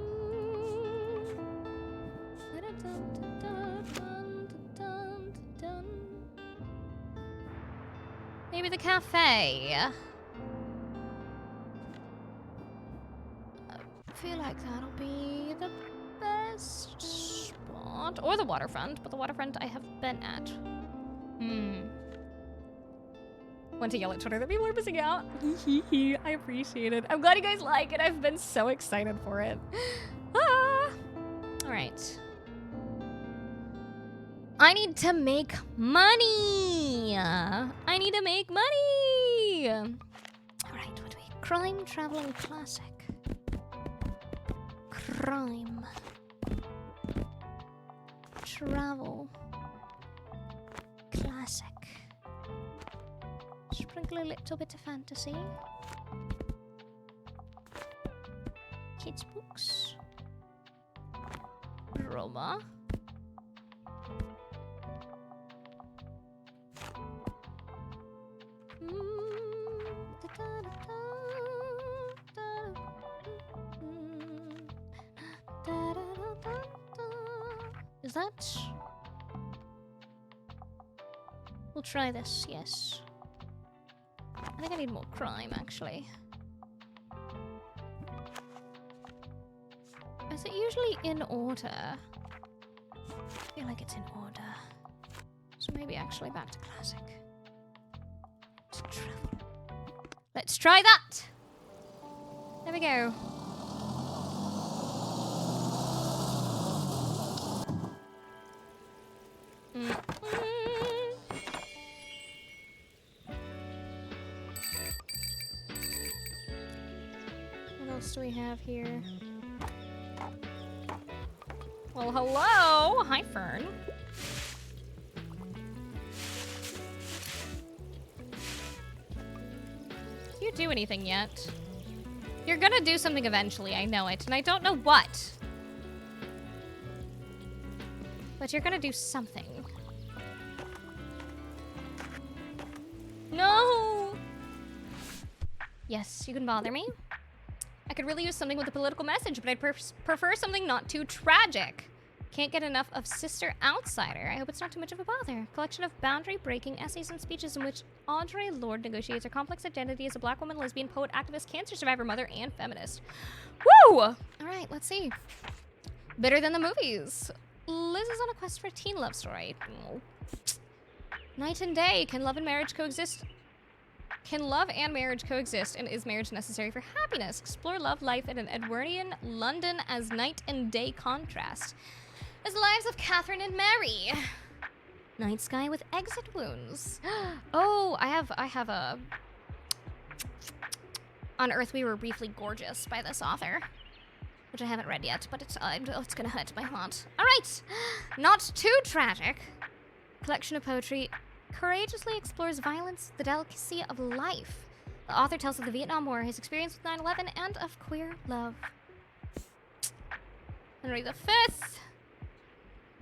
Maybe the cafe. I feel like that'll be the best spot. Or the waterfront, but the waterfront I have been at. Want to yell at Twitter that people are missing out. I appreciate it. I'm glad you guys like it. I've been so excited for it. Alright. I need to make money. I need to make money. Alright, what do we... Crime, travel, and classic. Crime. Travel. Classic. Sprinkle a little bit of fantasy. Kids' books. Roma. Is that? We'll try this, yes. I think I need more crime, actually. Is it usually in order? I feel like it's in order. So maybe actually back to classic. To travel. Let's try that! There we go. What else do we have here? Well, hello! Hi, Fern. Do you do anything yet? You're gonna do something eventually, I know it, and I don't know what. But you're gonna do something. No! Yes, you can bother me. I could really use something with a political message, but I'd prefer something not too tragic. Can't get enough of Sister Outsider. I hope it's not too much of a bother. Collection of boundary-breaking essays and speeches in which Audre Lorde negotiates her complex identity as a black woman, lesbian, poet, activist, cancer survivor, mother, and feminist. Woo! All right, let's see. Better than the movies. Liz is on a quest for a teen love story. Oh. Night and day. Can love and marriage coexist? Can love and marriage coexist, and is marriage necessary for happiness? Explore love life in an Edwardian London as night and day contrast. As lives of Catherine and Mary. Night sky with exit wounds. Oh, I have a... On Earth We Were Briefly Gorgeous by this author, which I haven't read yet, but it's gonna hurt my heart. All right, not too tragic. Collection of poetry courageously explores violence, the delicacy of life. The author tells of the Vietnam War, his experience with 9/11, and of queer love. Henry V.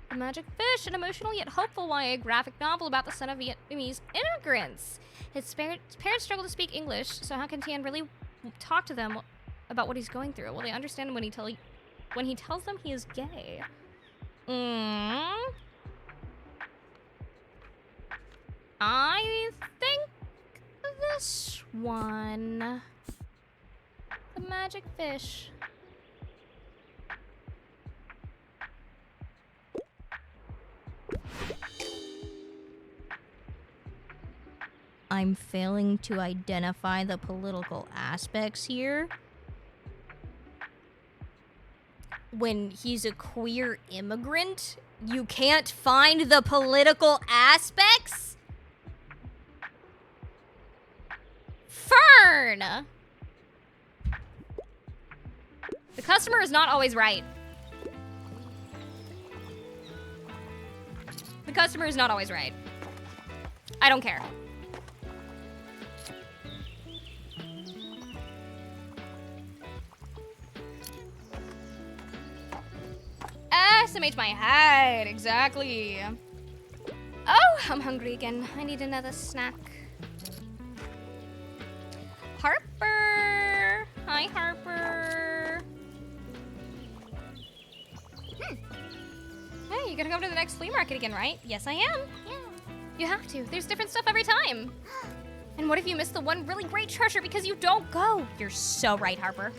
The Magic Fish, an emotional yet hopeful YA graphic novel about the son of Vietnamese immigrants. His parents struggle to speak English, so how can Tien really talk to them about what he's going through? Will they understand when he tells them he is gay? I think this one. The Magic Fish. I'm failing to identify the political aspects here. When he's a queer immigrant, you can't find the political aspects? Fern! The customer is not always right. The customer is not always right. I don't care. Estimate my head, exactly. Oh, I'm hungry again. I need another snack. Harper! Hi, Harper. Hey, you gotta go to the next flea market again, right? Yes, I am. Yeah. You have to. There's different stuff every time. And what if you miss the one really great treasure because you don't go? You're so right, Harper.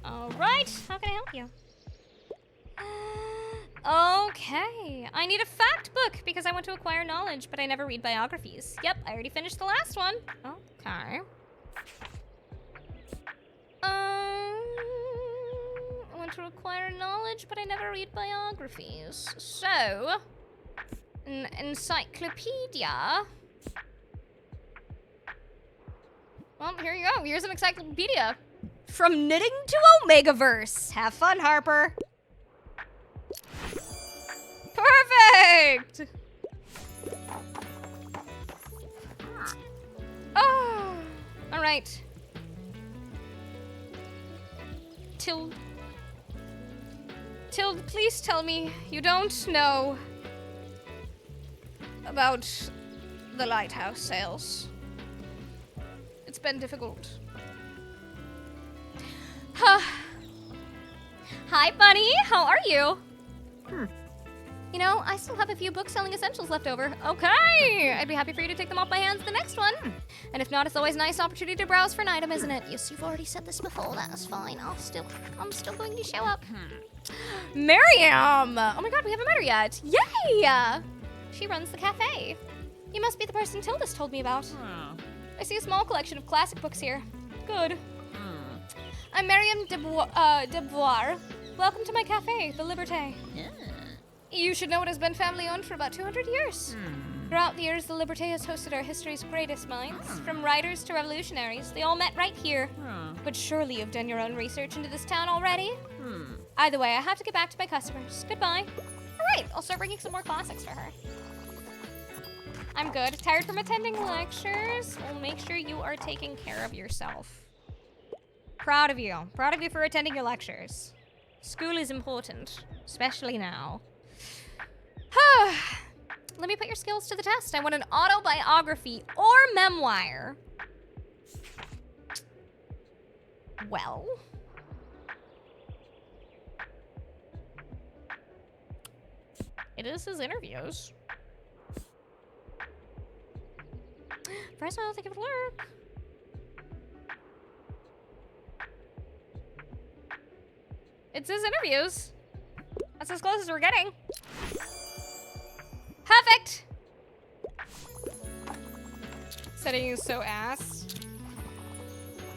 All right, how can I help you? Okay, I need a fact book because I want to acquire knowledge, but I never read biographies. Yep, I already finished the last one. Okay. I want to acquire knowledge, but I never read biographies. So, an encyclopedia. Well, here you go. Here's an encyclopedia. From knitting to Omegaverse. Have fun, Harper. Perfect! Oh, all right. Tilde, please tell me you don't know about the lighthouse sales. It's been difficult. Hi, Bunny. How are you? You know, I still have a few book-selling essentials left over. Okay! I'd be happy for you to take them off my hands the next one. And if not, it's always a nice opportunity to browse for an item, isn't it? Yes, you've already said this before. That's fine. I'm still going to show up. Miriam! Oh my god, we haven't met her yet. Yay! She runs the cafe. You must be the person Tildus told me about. I see a small collection of classic books here. Good. I'm Miriam Deboir. Welcome to my cafe, the Liberté. You should know it has been family-owned for about 200 years. Throughout the years, the Liberté has hosted our history's greatest minds. From writers to revolutionaries, they all met right here. But surely you've done your own research into this town already? Either way, I have to get back to my customers. Goodbye. All right, I'll start bringing some more classics for her. I'm good. Tired from attending lectures? Well, make sure you are taking care of yourself. Proud of you. Proud of you for attending your lectures. School is important, especially now. Let me put your skills to the test. I want an autobiography or memoir. Well. It is his interviews. First of all, I don't think it would work. It's his interviews. That's as close as we're getting. Perfect! Setting is so ass.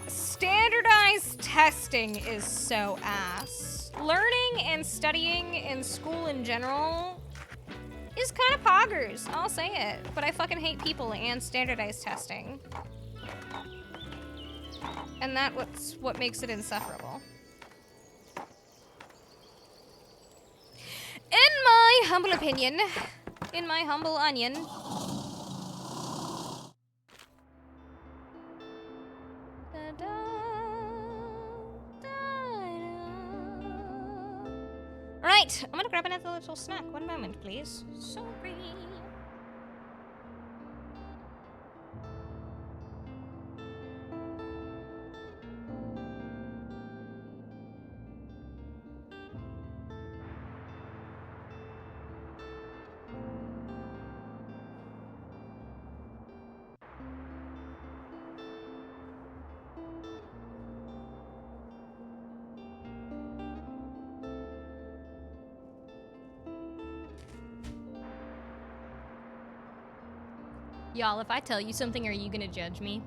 Standardized testing is so ass. Learning and studying in school in general is kind of poggers. I'll say it. But I fucking hate people and standardized testing. And that's what makes it insufferable. In my humble opinion, in my humble onion. Right, I'm gonna grab another little snack. One moment, please. Sorry. Y'all, if I tell you something, are you gonna judge me?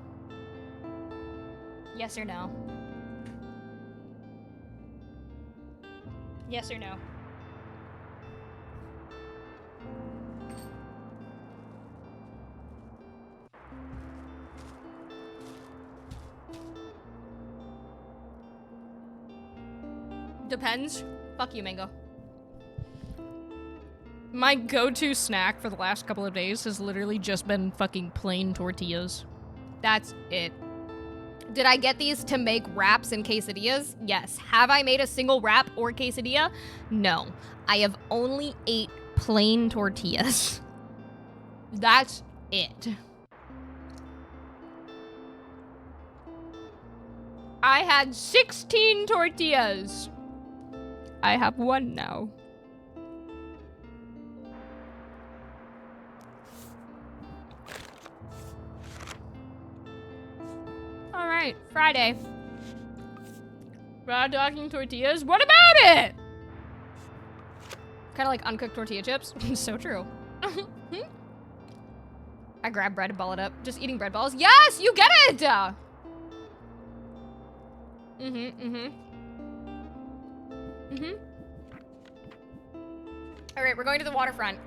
Yes or no? Yes or no? Depends. Fuck you, Mango. My go-to snack for the last couple of days has literally just been fucking plain tortillas. That's it. Did I get these to make wraps and quesadillas? Yes. Have I made a single wrap or quesadilla? No. I have only ate plain tortillas. That's it. I had 16 tortillas. I have one now. All right, Friday. Raw dogging tortillas. What about it? Kind of like uncooked tortilla chips. So true. I grab bread and ball it up. Just eating bread balls. Yes, you get it. All right, we're going to the waterfront.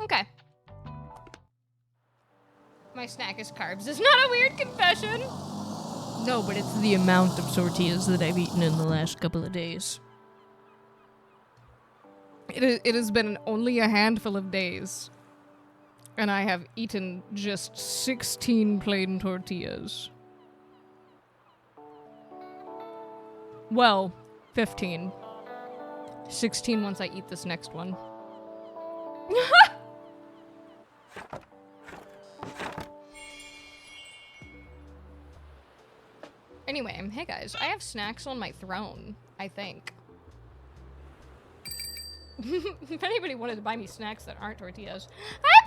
Okay. My snack is carbs. It's not a weird confession. No, but it's the amount of tortillas that I've eaten in the last couple of days. It has been only a handful of days. And I have eaten just 16 plain tortillas. Well, 15. 16 once I eat this next one. Anyway, hey guys, I have snacks on my throne, I think. If anybody wanted to buy me snacks that aren't tortillas. Hi,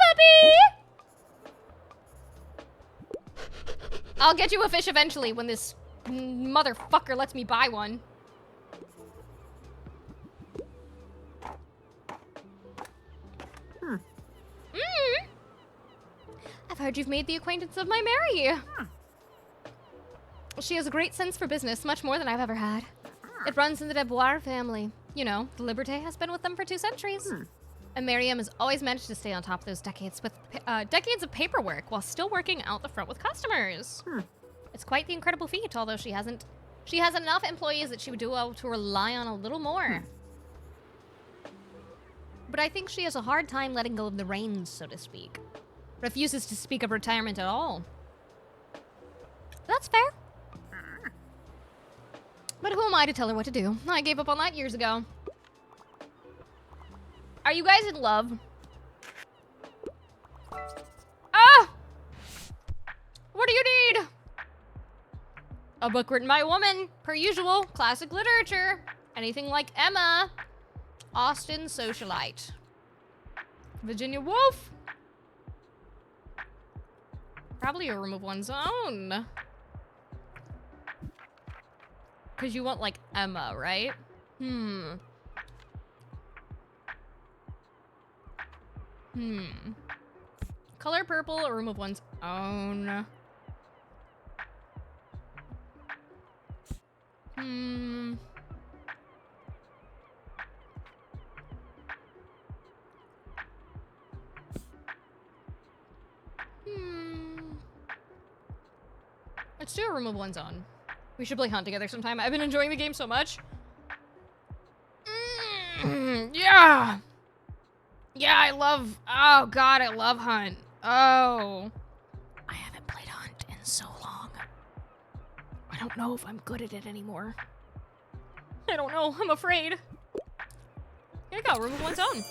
puppy! I'll get you a fish eventually when this motherfucker lets me buy one. I've heard you've made the acquaintance of my Mary. She has a great sense for business, much more than I've ever had. It runs in the Debois family. You know, the Liberté has been with them for 2 centuries. And Miriam has always managed to stay on top of those decades with decades of paperwork while still working out the front with customers. It's quite the incredible feat, although she has enough employees that she would do well to rely on a little more. But I think she has a hard time letting go of the reins, so to speak. Refuses to speak of retirement at all. That's fair. But who am I to tell her what to do? I gave up on that years ago. Are you guys in love? Ah! What do you need? A book written by a woman, per usual, classic literature. Anything like Emma. Austen socialite. Virginia Woolf. Probably a room of one's own. Because you want, like, Emma, right? Color purple, a room of one's own. Let's do a room of one's own. We should play Hunt together sometime. I've been enjoying the game so much. Yeah! Yeah, I love... Oh, God, I love Hunt. Oh. I haven't played Hunt in so long. I don't know if I'm good at it anymore. I don't know. I'm afraid. Here we go. Room of one's own.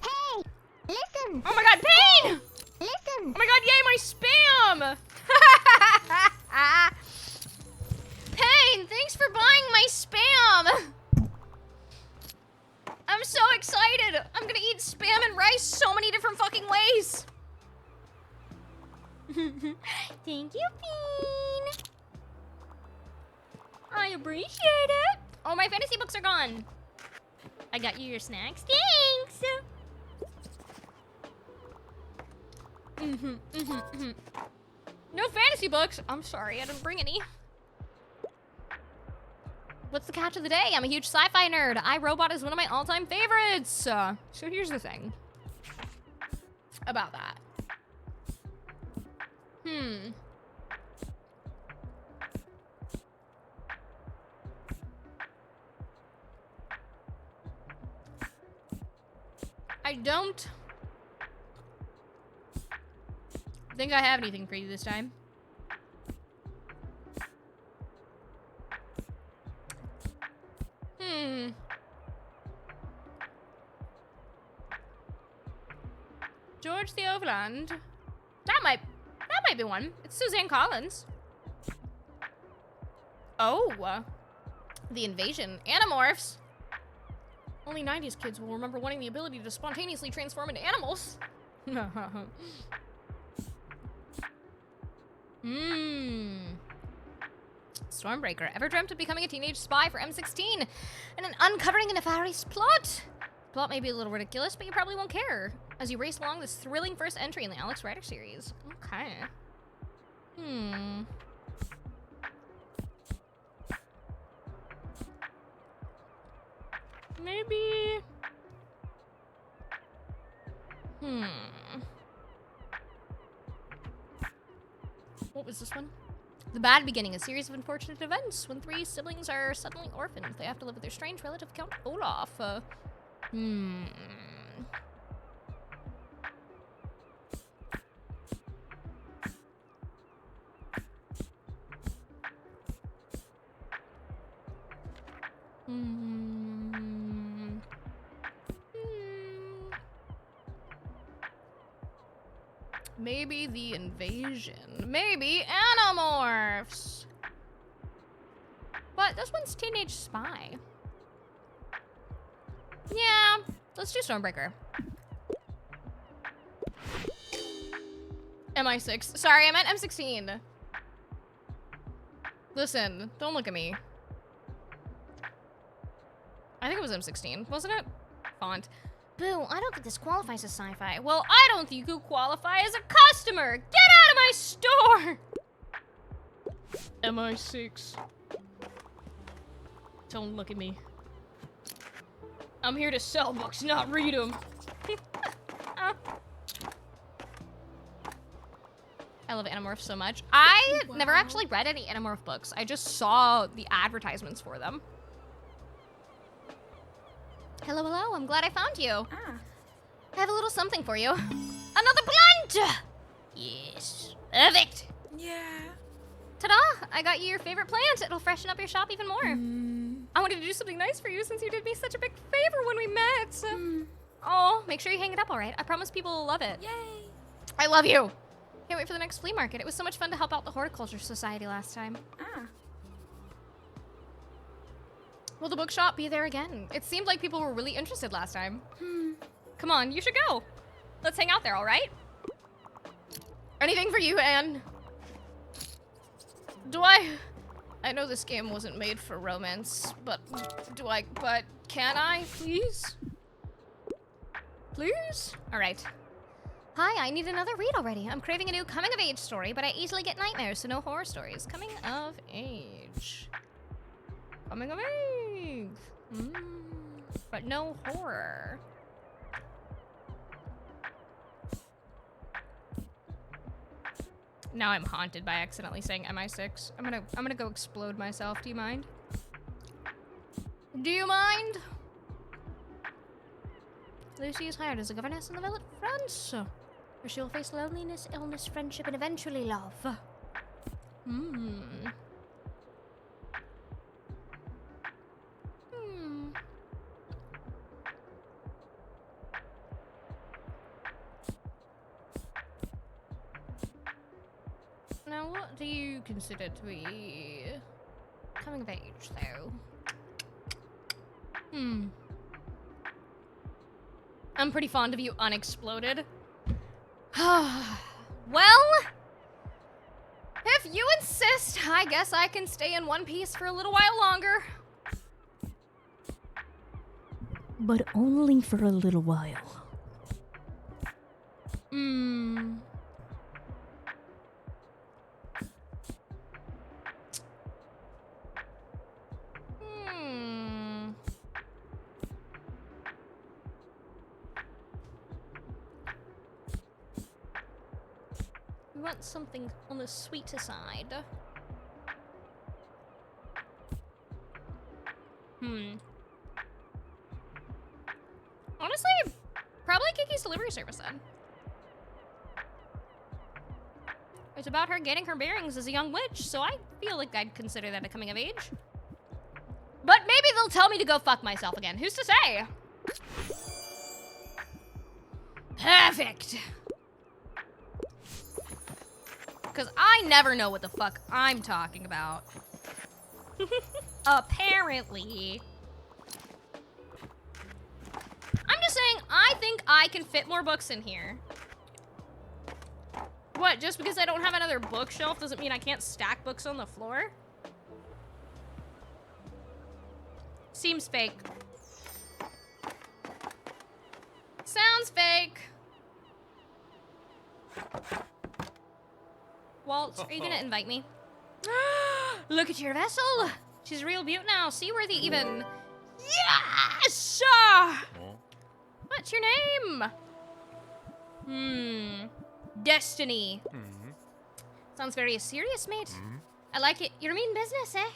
Hey! Listen! Oh my God, Pain! Listen! Oh my God, yay, my spam! Pain, thanks for buying my spam! I'm so excited! I'm gonna eat spam and rice so many different fucking ways! Thank you, Bean! I appreciate it! Oh, my fantasy books are gone! I got you your snacks. Thanks! No fantasy books! I'm sorry, I didn't bring any. What's the catch of the day? I'm a huge sci-fi nerd. iRobot is one of my all-time favorites. So here's the thing about that. I don't think I have anything for you this time. George the Overland. That might be one. It's Suzanne Collins. Oh, The Invasion. Animorphs. Only 90s kids will remember wanting the ability to spontaneously transform into animals. Stormbreaker. Ever dreamt of becoming a teenage spy for M16 and uncovering a nefarious plot? Plot may be a little ridiculous, but you probably won't care as you race along this thrilling first entry in the Alex Rider series. Okay. Maybe... What was this one? The Bad Beginning, a series of unfortunate events when 3 siblings are suddenly orphaned. They have to live with their strange relative, Count Olaf. Maybe The Invasion. Maybe Animorphs. But this one's Teenage Spy. Yeah, let's do Stormbreaker. MI6. Sorry, I meant M16. Listen, don't look at me. I think it was M16, wasn't it? Font. Boo, I don't think this qualifies as sci-fi. Well, I don't think you qualify as a customer! Get out of my store! MI6. Don't look at me. I'm here to sell books, not read them. I love Animorph so much. I never actually read any Animorph books. I just saw the advertisements for them. Hello, hello. I'm glad I found you. I have a little something for you. Another blunt! Yes. Perfect. Yeah. Ta-da! I got you your favorite plant. It'll freshen up your shop even more. I wanted to do something nice for you since you did me such a big favor when we met. Oh, make sure you hang it up, all right? I promise people will love it. Yay. I love you. Can't wait for the next flea market. It was so much fun to help out the Horticulture Society last time. Will the bookshop be there again? It seemed like people were really interested last time. Come on, you should go. Let's hang out there, all right? Anything for you, Anne? I know this game wasn't made for romance, but can I, please? Please? All right. Hi, I need another read already. I'm craving a new coming-of-age story, but I easily get nightmares, so no horror stories. Coming of age. Coming of age. But no horror. Now I'm haunted by accidentally saying MI6. I'm gonna go explode myself. Do you mind? Do you mind? Lucy is hired as a governess in the village of France, where she will face loneliness, illness, friendship, and eventually love. Now, what do you consider to be coming of age, though? I'm pretty fond of you, Unexploded. Well, if you insist, I guess I can stay in one piece for a little while longer. But only for a little while. We want something on the sweeter side. Honestly, probably Kiki's delivery service then. It's about her getting her bearings as a young witch, so I feel like I'd consider that a coming of age. But maybe they'll tell me to go fuck myself again. Who's to say? Perfect. Because I never know what the fuck I'm talking about. Apparently. I'm just saying, I think I can fit more books in here. What, just because I don't have another bookshelf doesn't mean I can't stack books on the floor? Seems fake. Sounds fake. Walt, are you gonna invite me? Look at your vessel. She's real beaut now. Seaworthy even. Yes! What's your name? Destiny. Sounds very serious, mate. I like it. You mean business, eh?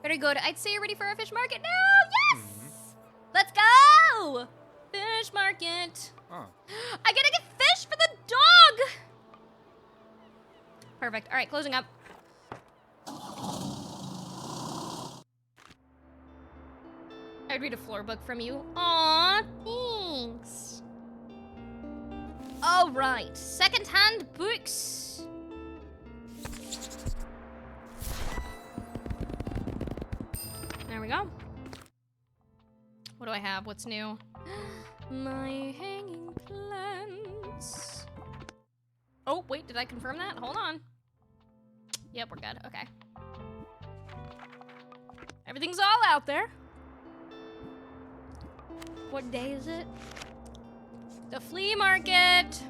Very good. I'd say you're ready for a fish market now. Yes! Let's go! Fish market. I gotta get fish for the dog! Perfect. All right, closing up. I'd read a floor book from you. Aw, thanks. All right, secondhand books. There we go. What do I have? What's new? My hanging plants. Oh, wait, did I confirm that? Hold on. Yep, we're good. Okay. Everything's all out there. What day is it? The flea market.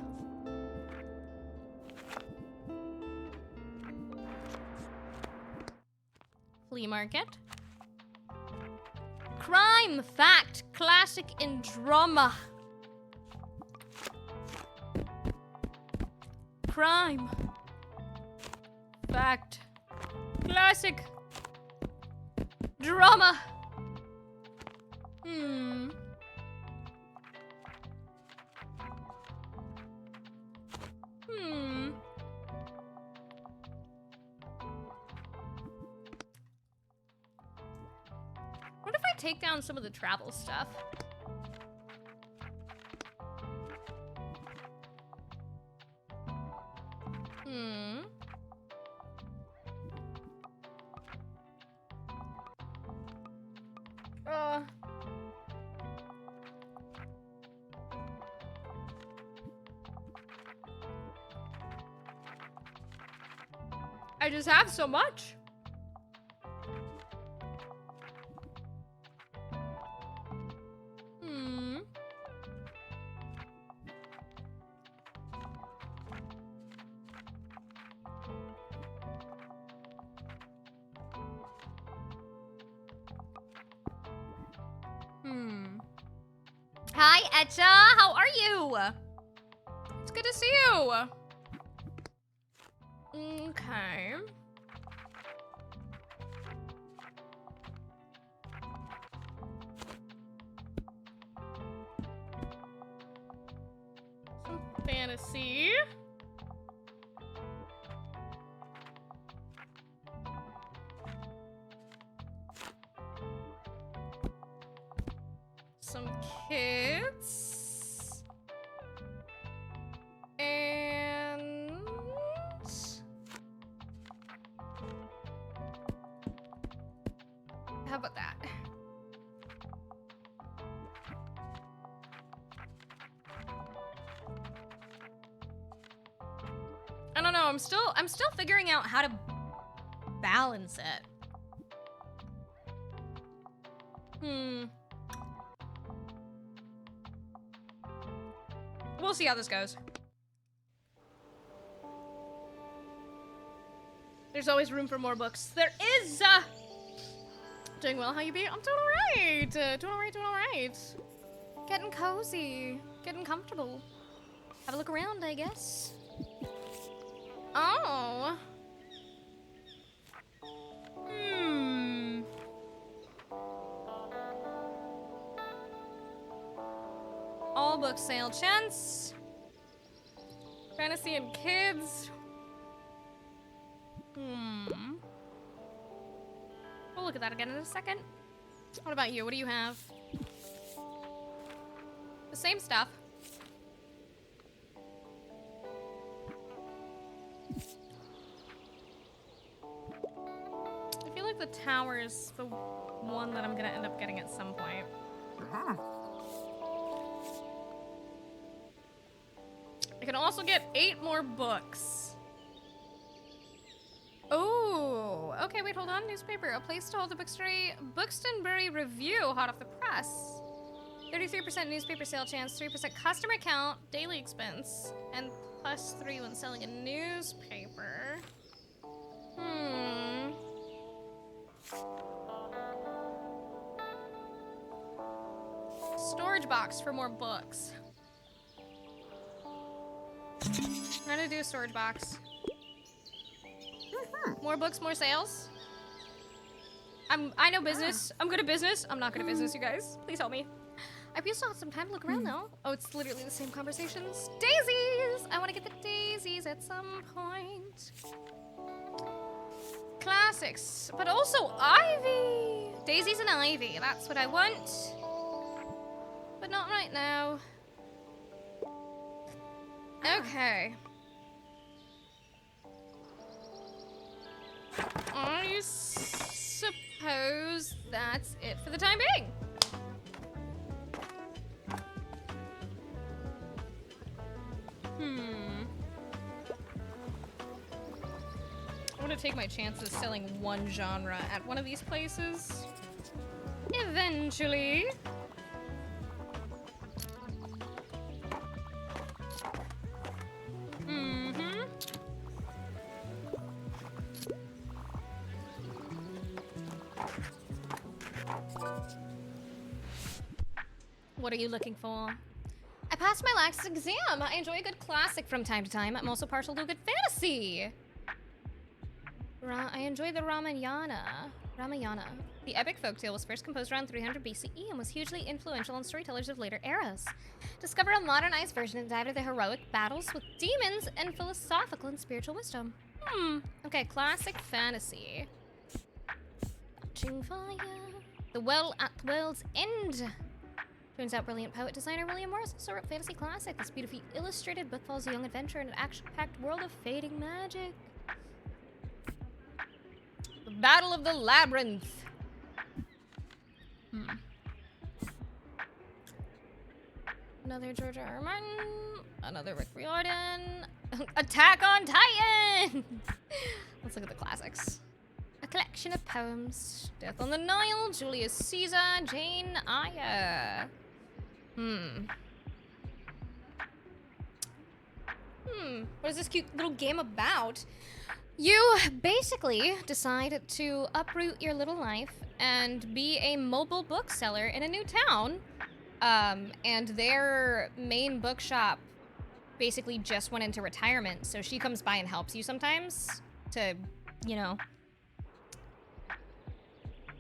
Flea market. Crime, fact, classic, and drama. Crime. Fact. Classic. Drama. Hmm. What if I take down some of the travel stuff? I just have so much. Hi, Etcha. How are you? It's good to see you. Okay. Some fantasy. Some kids. And how about that? I don't know. I'm still figuring out how to balance it. We'll see how this goes. There's always room for more books. There is! Doing well, how you be? I'm doing alright! Doing alright. Getting cozy. Getting comfortable. Have a look around, I guess. Oh. All book sale chance. Fantasy and kids. We'll look at that again in a second. What about you? What do you have? The same stuff. I feel like the tower is the one that I'm gonna end up getting at some point. I can also get 8 more books. Oh, okay, wait, hold on. Newspaper, a place to hold the Buxtonbury Review, hot off the press. 33% newspaper sale chance, 3% customer count, daily expense, and +3 when selling a newspaper. Storage box for more books. I'm gonna do a storage box. More books, more sales. I know business. I'm good at business. I'm not good at business, you guys. Please help me. I still have some time to look around though. Oh, it's literally the same conversations. Daisies! I want to get the daisies at some point. Classics, but also ivy. Daisies and ivy. That's what I want. But not right now. Okay. I suppose that's it for the time being. I want to take my chances selling one genre at one of these places. Eventually. What are you looking for? I passed my last exam. I enjoy a good classic from time to time. I'm also partial to a good fantasy. I enjoy the Ramayana. The epic folktale was first composed around 300 BCE and was hugely influential on storytellers of later eras. Discover a modernized version and dive into the heroic battles with demons and philosophical and spiritual wisdom. Okay, classic fantasy. Catching fire. The Well at the World's End. Turns out brilliant poet designer William Morris also wrote fantasy classic. This beautifully illustrated book follows a young adventurer in an action-packed world of fading magic. The Battle of the Labyrinth. Another George R. R. Martin. Another Rick Riordan. Attack on Titan! Let's look at the classics. A collection of poems. Death on the Nile, Julius Caesar, Jane Eyre. What is this cute little game about? You basically decide to uproot your little life and be a mobile bookseller in a new town. And their main bookshop basically just went into retirement, so she comes by and helps you sometimes to, you know...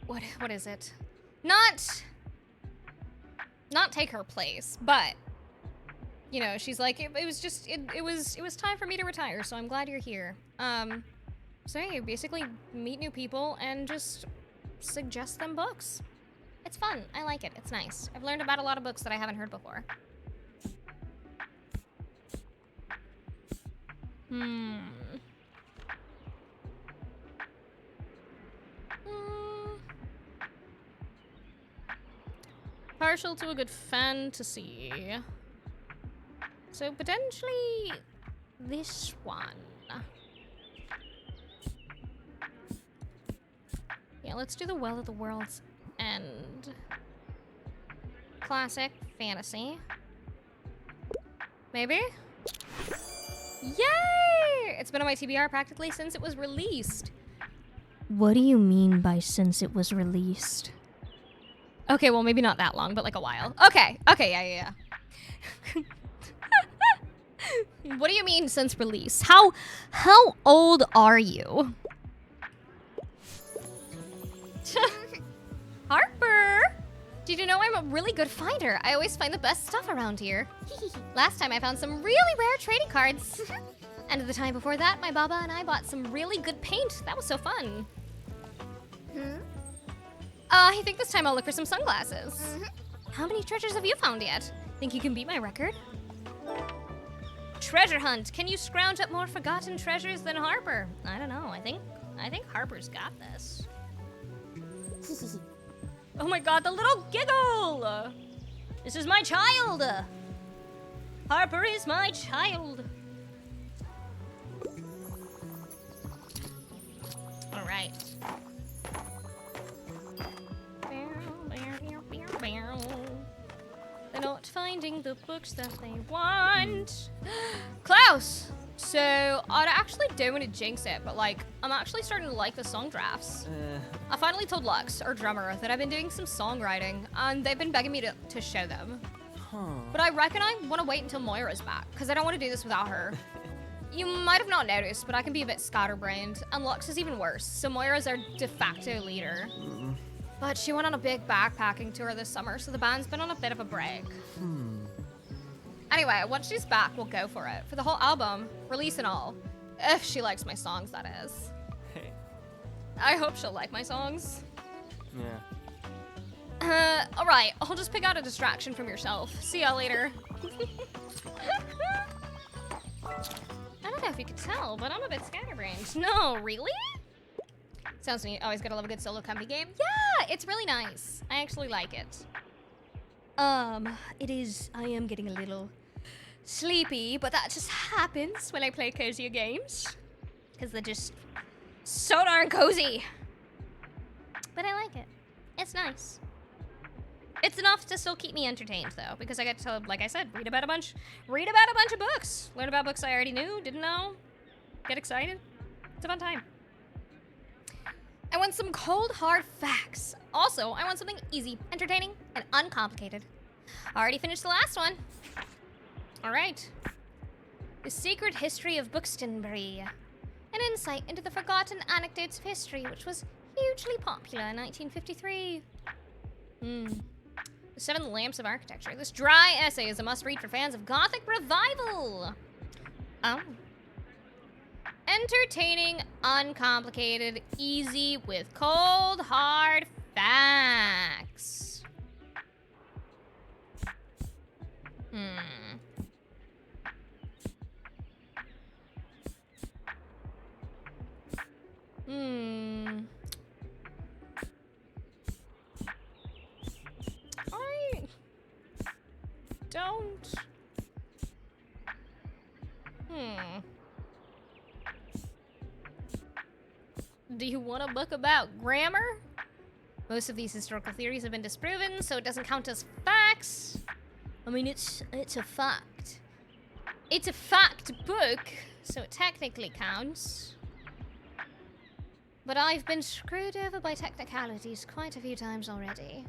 What is it? Not take her place, but... You know, she's like, it was time for me to retire, so I'm glad you're here. So yeah, you basically meet new people and just suggest them books. It's fun. I like it. It's nice. I've learned about a lot of books that I haven't heard before. Partial to a good fantasy. So potentially this one. Yeah, let's do the Well of the World's End. Classic fantasy. Maybe? Yay! It's been on my TBR practically since it was released. What do you mean by since it was released? Okay, well, maybe not that long, but like a while. Okay, yeah. What do you mean since release? How old are you? Harper! Did you know I'm a really good finder? I always find the best stuff around here. Last time I found some really rare trading cards. And the time before that, my baba and I bought some really good paint. That was so fun. I think this time I'll look for some sunglasses. How many treasures have you found yet? Think you can beat my record? Treasure hunt. Can you scrounge up more forgotten treasures than Harper? I don't know. I think Harper's got this. Oh my god, the little giggle! This is my child! Harper is my child. Alright. They're not finding the books that they want. Klaus! So, I actually don't want to jinx it, but like, I'm actually starting to like the song drafts. I finally told Lux, our drummer, that I've been doing some songwriting, and they've been begging me to show them. But I reckon I want to wait until Moira's back, because I don't want to do this without her. You might have not noticed, but I can be a bit scatterbrained, and Lux is even worse, so Moira's our de facto leader. But she went on a big backpacking tour this summer, so the band's been on a bit of a break. Anyway, once she's back, we'll go for it. For the whole album, release and all. If she likes my songs, that is. Hey. I hope she'll like my songs. Yeah. Alright, I'll just pick out a distraction from yourself. See ya later. I don't know if you could tell, but I'm a bit scatterbrained. No, really? Sounds neat. Always gotta love a good solo comfy game. Yeah, it's really nice. I actually like it. It is. I am getting a little sleepy, but that just happens when I play cozier games. Because they're just so darn cozy. But I like it. It's nice. It's enough to still keep me entertained, though, because I get to, like I said, read about a bunch of books. Learn about books I already knew, didn't know. Get excited. It's a fun time. I want some cold, hard facts. Also, I want something easy, entertaining, and uncomplicated. Already finished the last one. All right. The Secret History of Bookstonbury. An insight into the forgotten anecdotes of history, which was hugely popular in 1953. The Seven Lamps of Architecture. This dry essay is a must-read for fans of Gothic Revival. Oh. Entertaining, uncomplicated, easy, with cold, hard facts. I don't. Do you want a book about grammar? Most of these historical theories have been disproven, so it doesn't count as facts. I mean, it's a fact. It's a fact book, so it technically counts. But I've been screwed over by technicalities quite a few times already.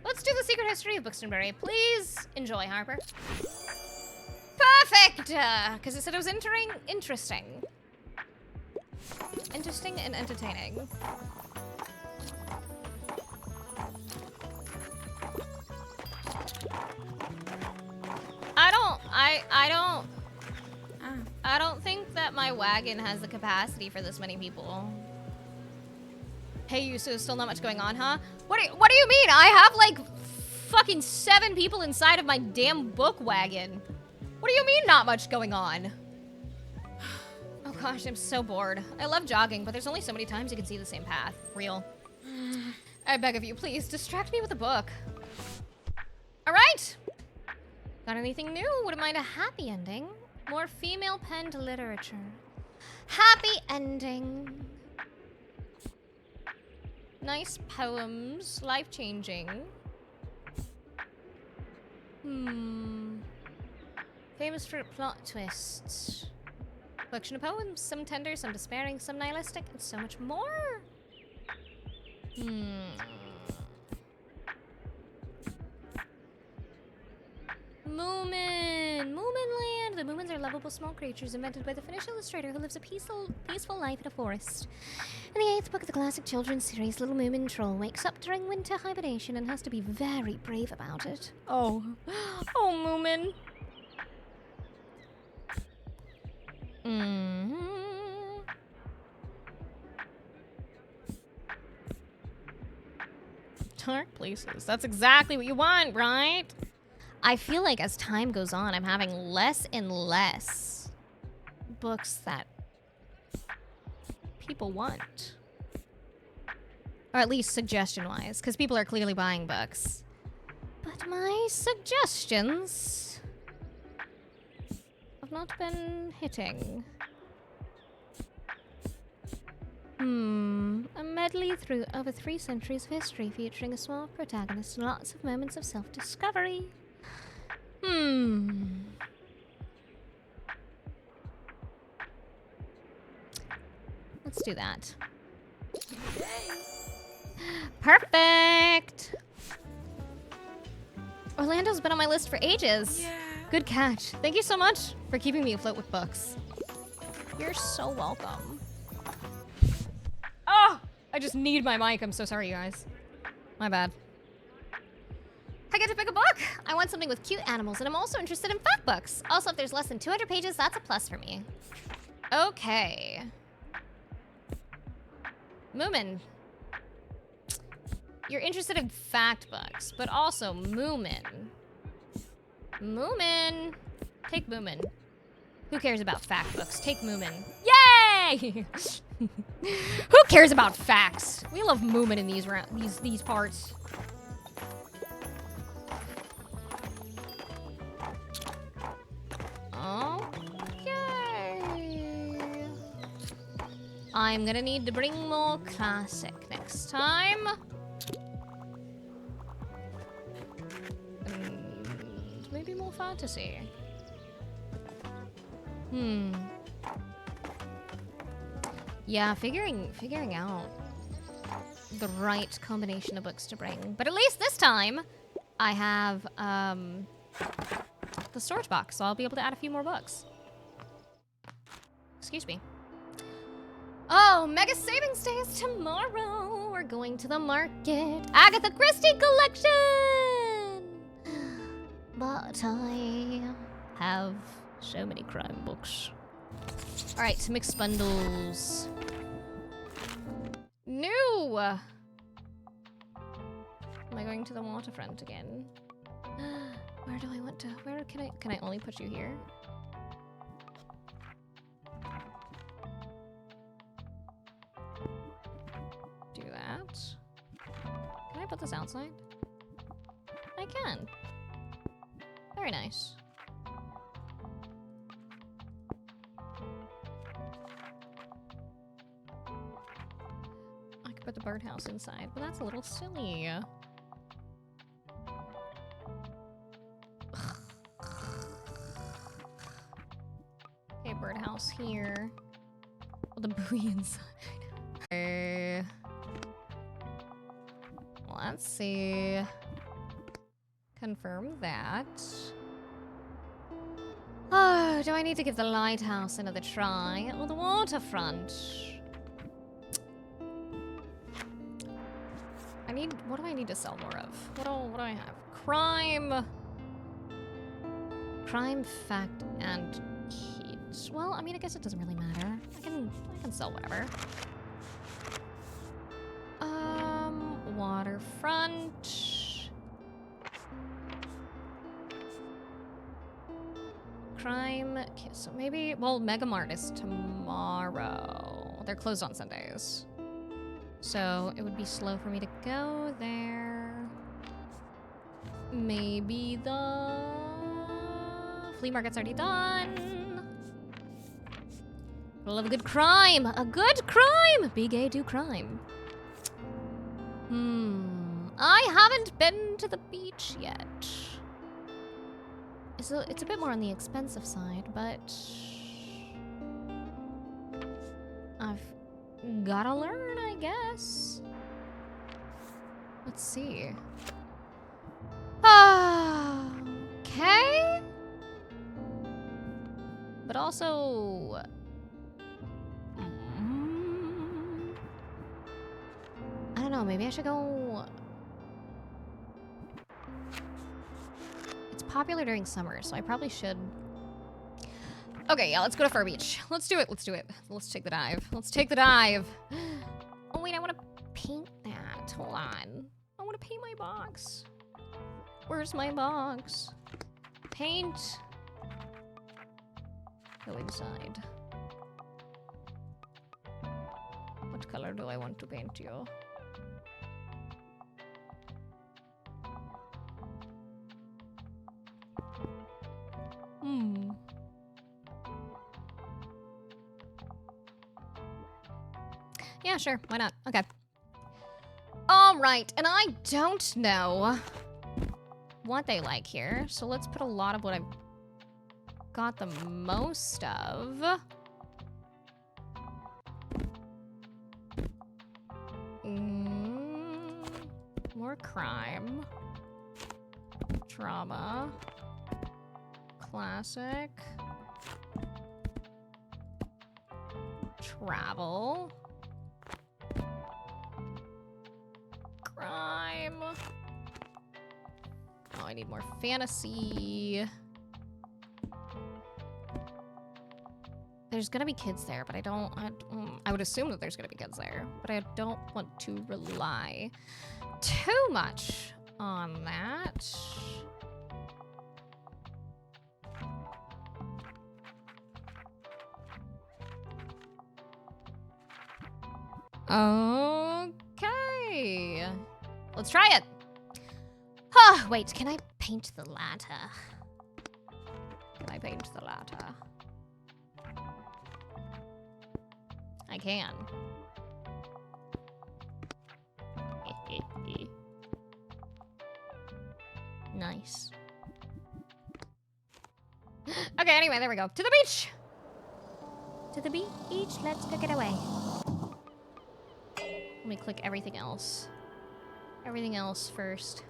Let's do the Secret History of Bookstonbury. Please enjoy, Harper. Perfect! Because it said it was interesting. Interesting and entertaining. I don't think that my wagon has the capacity for this many people. Hey, you, so still not much going on, huh? What do you mean? I have like fucking 7 people inside of my damn book wagon. What do you mean not much going on? Oh gosh, I'm so bored. I love jogging, but there's only so many times you can see the same path. Real. I beg of you, please, distract me with a book. All right. Got anything new? Wouldn't mind a happy ending. More female-penned literature. Happy ending. Nice poems. Life-changing. Famous for plot twists. Collection of poems. Some tender, some despairing, some nihilistic, and so much more. Moomin! Moominland! The Moomins are lovable small creatures invented by the Finnish illustrator who lives a peaceful life in a forest. In the 8th book of the classic children's series, little Moomin Troll wakes up during winter hibernation and has to be very brave about it. Oh. Oh, Moomin. Dark places. That's exactly what you want, right? I feel like as time goes on, I'm having less and less books that people want. Or at least suggestion-wise, because people are clearly buying books. But my suggestions have not been hitting. A medley through over 3 centuries of history featuring a small protagonist and lots of moments of self-discovery. Let's do that. Perfect! Orlando's been on my list for ages. Yeah. Good catch. Thank you so much for keeping me afloat with books. You're so welcome. Oh! I just need my mic. I'm so sorry, you guys. My bad. I get to pick a book. I want something with cute animals, and I'm also interested in fact books. Also, if there's less than 200 pages, that's a plus for me. Okay. Moomin. You're interested in fact books, but also Moomin. Moomin. Take Moomin. Who cares about fact books? Take Moomin. Yay! Who cares about facts? We love Moomin in these parts. Okay. I'm gonna need to bring more classic next time. And maybe more fantasy. Yeah, figuring out the right combination of books to bring. But at least this time, I have the storage box, so I'll be able to add a few more books. Excuse me. Oh, Mega Savings Day is tomorrow. We're going to the market. Agatha Christie collection! But I have so many crime books. All right, mixed bundles. New! Am I going to the waterfront again? Where do I want to, where can I only put you here? Do that. Can I put this outside? I can. Very nice. I could put the birdhouse inside, but that's a little silly. Okay, birdhouse here. Well, the buoy inside. Let's see. Confirm that. Oh, do I need to give the lighthouse another try? Or the waterfront? What do I need to sell more of? What do I have? Crime, fact, and kids. Well, I mean, I guess it doesn't really matter. I can sell whatever. Waterfront. Crime. Okay, so maybe, well, Megamart is tomorrow. They're closed on Sundays. So it would be slow for me to go there. Maybe the flea market's already done. I love a good crime. A good crime. Be gay, do crime. I haven't been to the beach yet. It's a bit more on the expensive side, but I've gotta learn, I guess. Let's see. Okay. But also, I don't know, maybe I should go. It's popular during summer, so I probably should. Okay, yeah, let's go to Fur Beach. Let's do it. Let's do it. Let's take the dive. Let's take the dive. Oh, wait, I want to paint that. Hold on. I want to paint my box. Where's my box? Paint. Go inside. What color do I want to paint you? Yeah, sure. Why not? Okay. All right. And I don't know what they like here. So let's put a lot of what I've got the most of. More crime. Drama. Classic. Travel. Crime. Oh, I need more fantasy. There's gonna be kids there, but I would assume that there's gonna be kids there, but I don't want to rely too much on that. Okay. Let's try it. Oh, wait, can I paint the ladder? Can I paint the ladder? I can. Nice. Okay, anyway, there we go. To the beach! To the beach, let's go get away. me click everything else. Everything else first.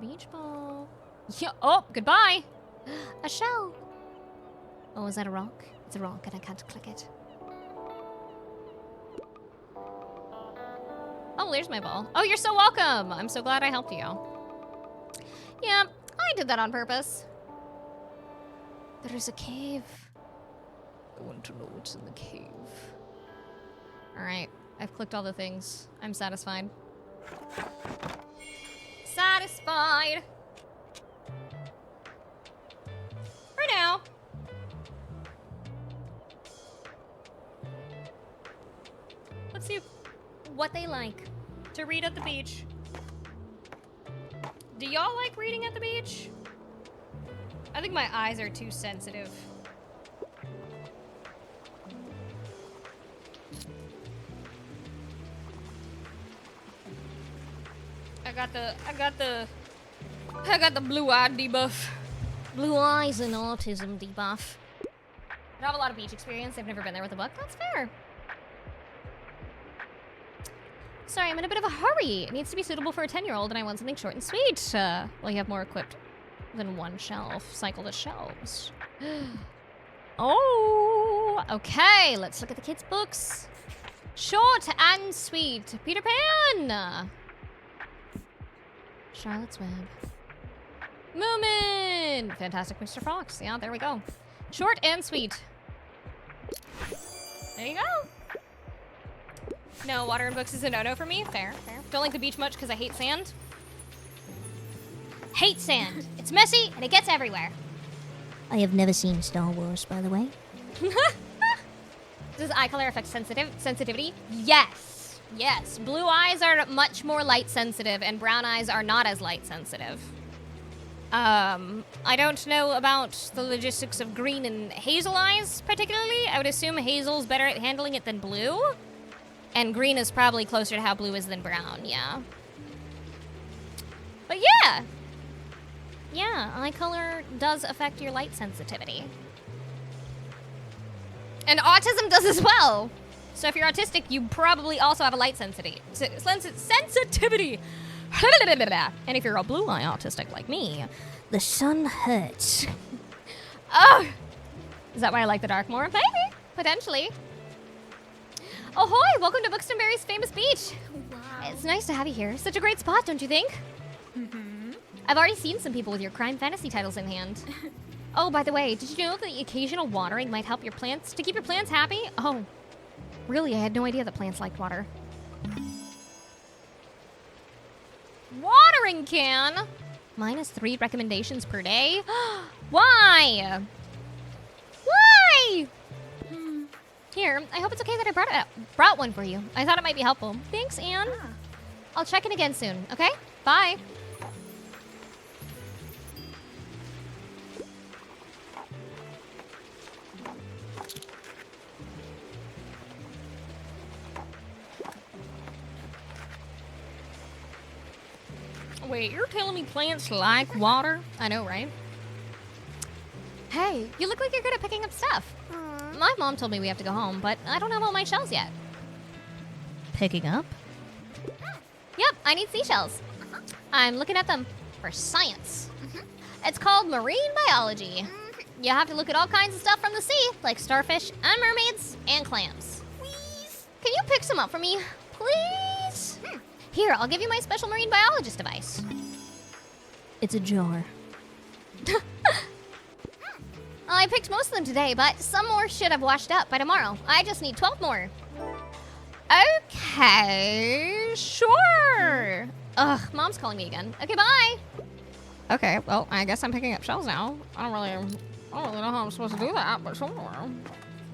Beach ball. Yeah. Oh, goodbye. A shell. Oh, is that a rock? It's a rock and I can't click it. Oh, there's my ball. Oh, you're so welcome. I'm so glad I helped you. Yeah, I did that on purpose. There is a cave. I want to know what's in the cave. Alright, I've clicked all the things. I'm satisfied. Satisfied! For now. Let's see what they like to read at the beach. Do y'all like reading at the beach? I think my eyes are too sensitive. I got the blue-eyed debuff. Blue eyes and autism debuff. I don't have a lot of beach experience. I've never been there with a book. That's fair. Sorry, I'm in a bit of a hurry. It needs to be suitable for a 10-year-old, and I want something short and sweet. Well, you have more equipped than one shelf. Cycle the shelves. Oh, okay. Let's look at the kids' books. Short and sweet. Peter Pan. Charlotte's Web. Moomin. Fantastic Mr. Fox. Yeah, there we go. Short and sweet. There you go. No, water and books is a no-no for me. Fair, fair. Don't like the beach much because I hate sand. Hate sand. It's messy and it gets everywhere. I have never seen Star Wars, by the way. Does eye color affect sensitivity? Yes. Yes. Blue eyes are much more light sensitive and brown eyes are not as light sensitive. I don't know about the logistics of green and hazel eyes particularly. I would assume hazel's better at handling it than blue. And green is probably closer to how blue is than brown, yeah. But yeah. Yeah, eye color does affect your light sensitivity. And autism does as well. So if you're autistic, you probably also have a light sensitivity. And if you're a blue eye autistic like me, the sun hurts. Oh! Is that why I like the dark more? Maybe. Potentially. Ahoy! Welcome to Bookstonberry's famous beach. Wow. It's nice to have you here. Such a great spot, don't you think? Mm-hmm. I've already seen some people with your crime fantasy titles in hand. Oh, by the way, did you know that the occasional watering might help your plants to keep your plants happy? Oh, really? I had no idea that plants liked water. Watering can. -3 recommendations per day. Why? Why? Here, I hope it's okay that I brought one for you. I thought it might be helpful. Thanks, Anne. Ah. I'll check in again soon, okay? Bye. Wait, you're telling me plants like water? I know, right? Hey, you look like you're good at picking up stuff. My mom told me we have to go home, but I don't have all my shells yet. Picking up? Yep, I need seashells. I'm looking at them for science. It's called marine biology. You have to look at all kinds of stuff from the sea, like starfish and mermaids and clams. Please? Can you pick some up for me? Please? Here, I'll give you my special marine biologist device. It's a jar. I picked most of them today, but some more should have washed up by tomorrow. I just need 12 more. Okay, sure. Ugh, Mom's calling me again. Okay, bye. Okay, well, I guess I'm picking up shells now. I don't really know how I'm supposed to do that, but sure.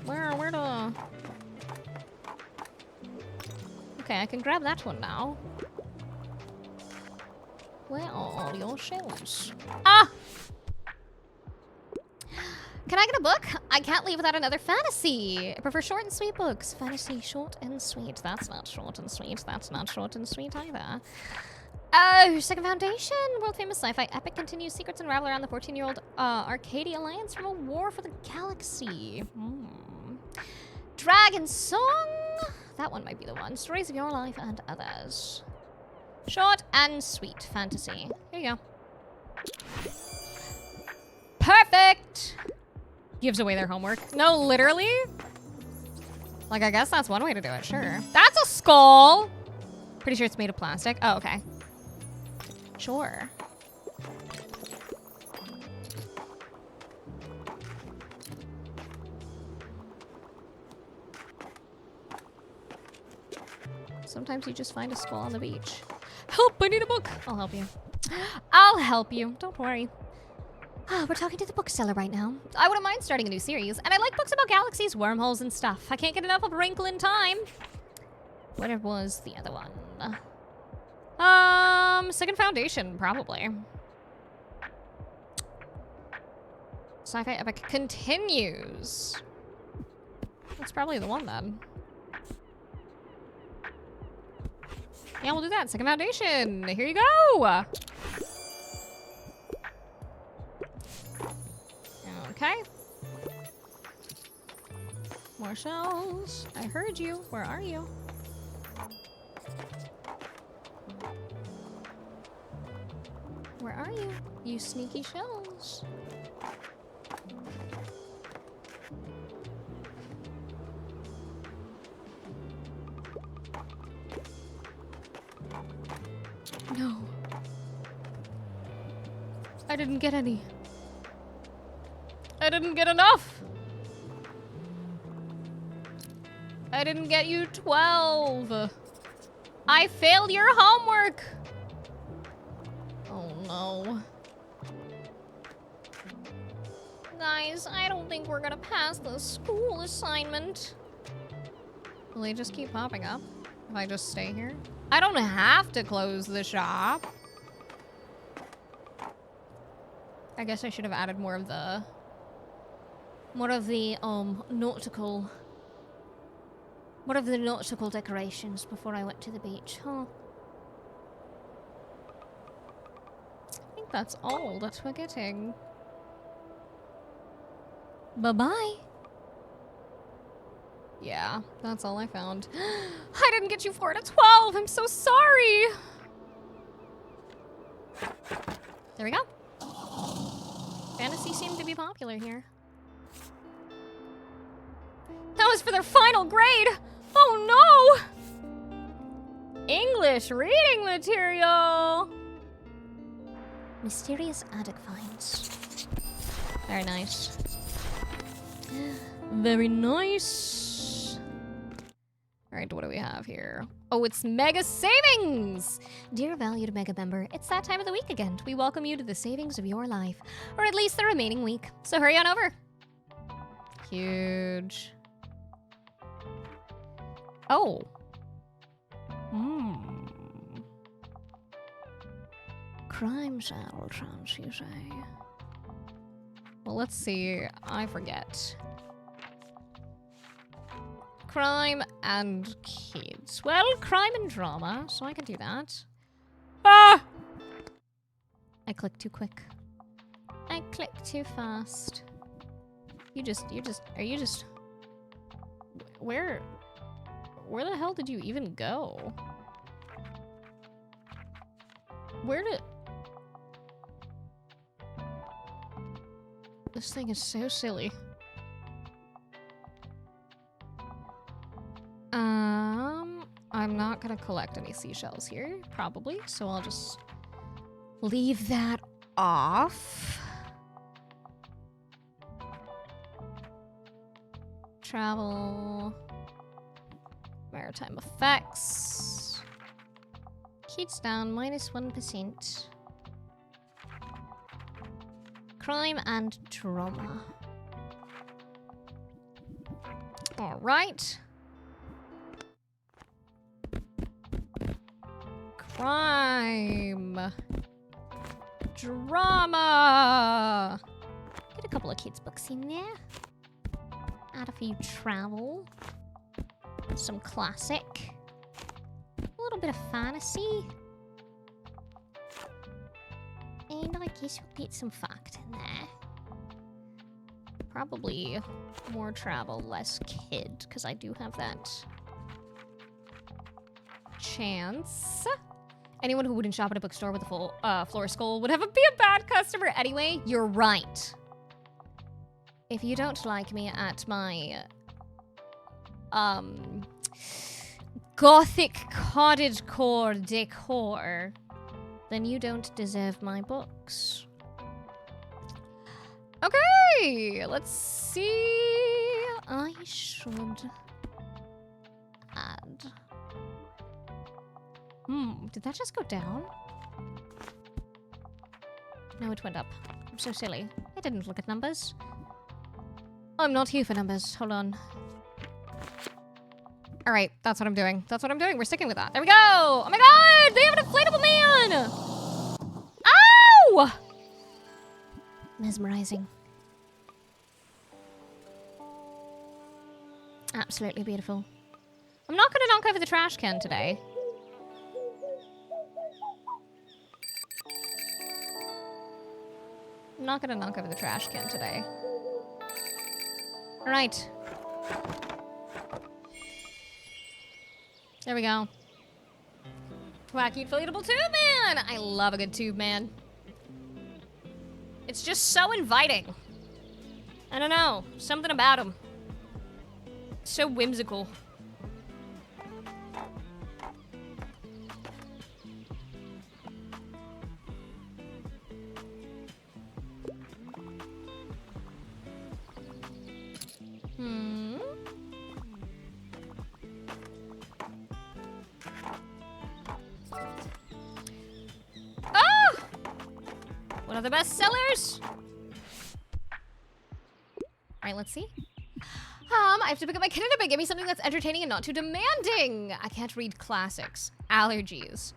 Where to... Okay, I can grab that one now. Where are all your shells? Ah! Can I get a book? I can't leave without another fantasy. I prefer short and sweet books. Fantasy, short and sweet. That's not short and sweet. That's not short and sweet either. Oh, Second Foundation. World famous sci-fi epic continues secrets unravel around the 14-year-old Arcadia Alliance from a war for the galaxy. Dragon Song. That one might be the one. Stories of your life and others. Short and sweet fantasy. Here you go. Perfect. Gives away their homework. No, literally. Like, I guess that's one way to do it. Sure. That's a skull. Pretty sure it's made of plastic. Oh, okay. Sure. Sometimes you just find a skull on the beach. Help! I need a book! I'll help you. I'll help you. Don't worry. We're talking to the bookseller right now. I wouldn't mind starting a new series, and I like books about galaxies, wormholes, and stuff. I can't get enough of Wrinkle in Time. What was the other one? Second Foundation, probably. Sci-fi epic continues. That's probably the one then. Yeah, we'll do that. Second Foundation. Here you go. Okay. More shells. I heard you. Where are you? Where are you? You sneaky shells. No. I didn't get any. I didn't get enough. I didn't get you 12. I failed your homework. Oh no. Guys, I don't think we're gonna pass the school assignment. Will they just keep popping up if I just stay here? I don't have to close the shop. I guess I should have added more of the nautical decorations before I went to the beach, huh? I think that's all that we're getting. Bye-bye. Yeah, that's all I found. I didn't get you 4 to 12. I'm so sorry. There we go. Fantasy seemed to be popular here. That was for their final grade. Oh no! English reading material. Mysterious attic finds. Very nice. Very nice. All right, what do we have here? Oh, it's Mega Savings! Dear valued Mega member, it's that time of the week again. We welcome you to the savings of your life, or at least the remaining week. So hurry on over. Huge. Oh. Crime cell trans, you say? Well, let's see. I forget. Crime and kids. Well, crime and drama, so I can do that. Ah! I clicked too quick. I clicked too fast. Are you just... Where the hell did you even go? Where did... This thing is so silly. I'm not gonna collect any seashells here, probably, so I'll just leave that off. Travel. Maritime effects. Kids down, -1%. Crime and drama. All right. Crime. Drama. Get a couple of kids' books in there. Add a few travel. Some classic. A little bit of fantasy. And I guess we'll get some fact in there. Probably more travel, less kid, because I do have that chance. Anyone who wouldn't shop at a bookstore with a full floor skull would be a bad customer anyway. You're right. If you don't like me at my gothic cottagecore decor, then you don't deserve my books. Okay, let's see. I should add. Did that just go down? No, it went up. I'm so silly. I didn't look at numbers. I'm not here for numbers. Hold on. All right, that's what I'm doing. That's what I'm doing. We're sticking with that. There we go. Oh my god, they have an inflatable man. Ow! Mesmerizing. Absolutely beautiful. I'm not gonna knock over the trash can today. I'm not gonna knock over the trash can today. All right. There we go. Wacky inflatable tube man! I love a good tube man. It's just so inviting. I don't know. Something about him. So whimsical. Oh! One of the best sellers. All right, let's see. I have to pick up my kid but give me something that's entertaining and not too demanding. I can't read classics. Allergies.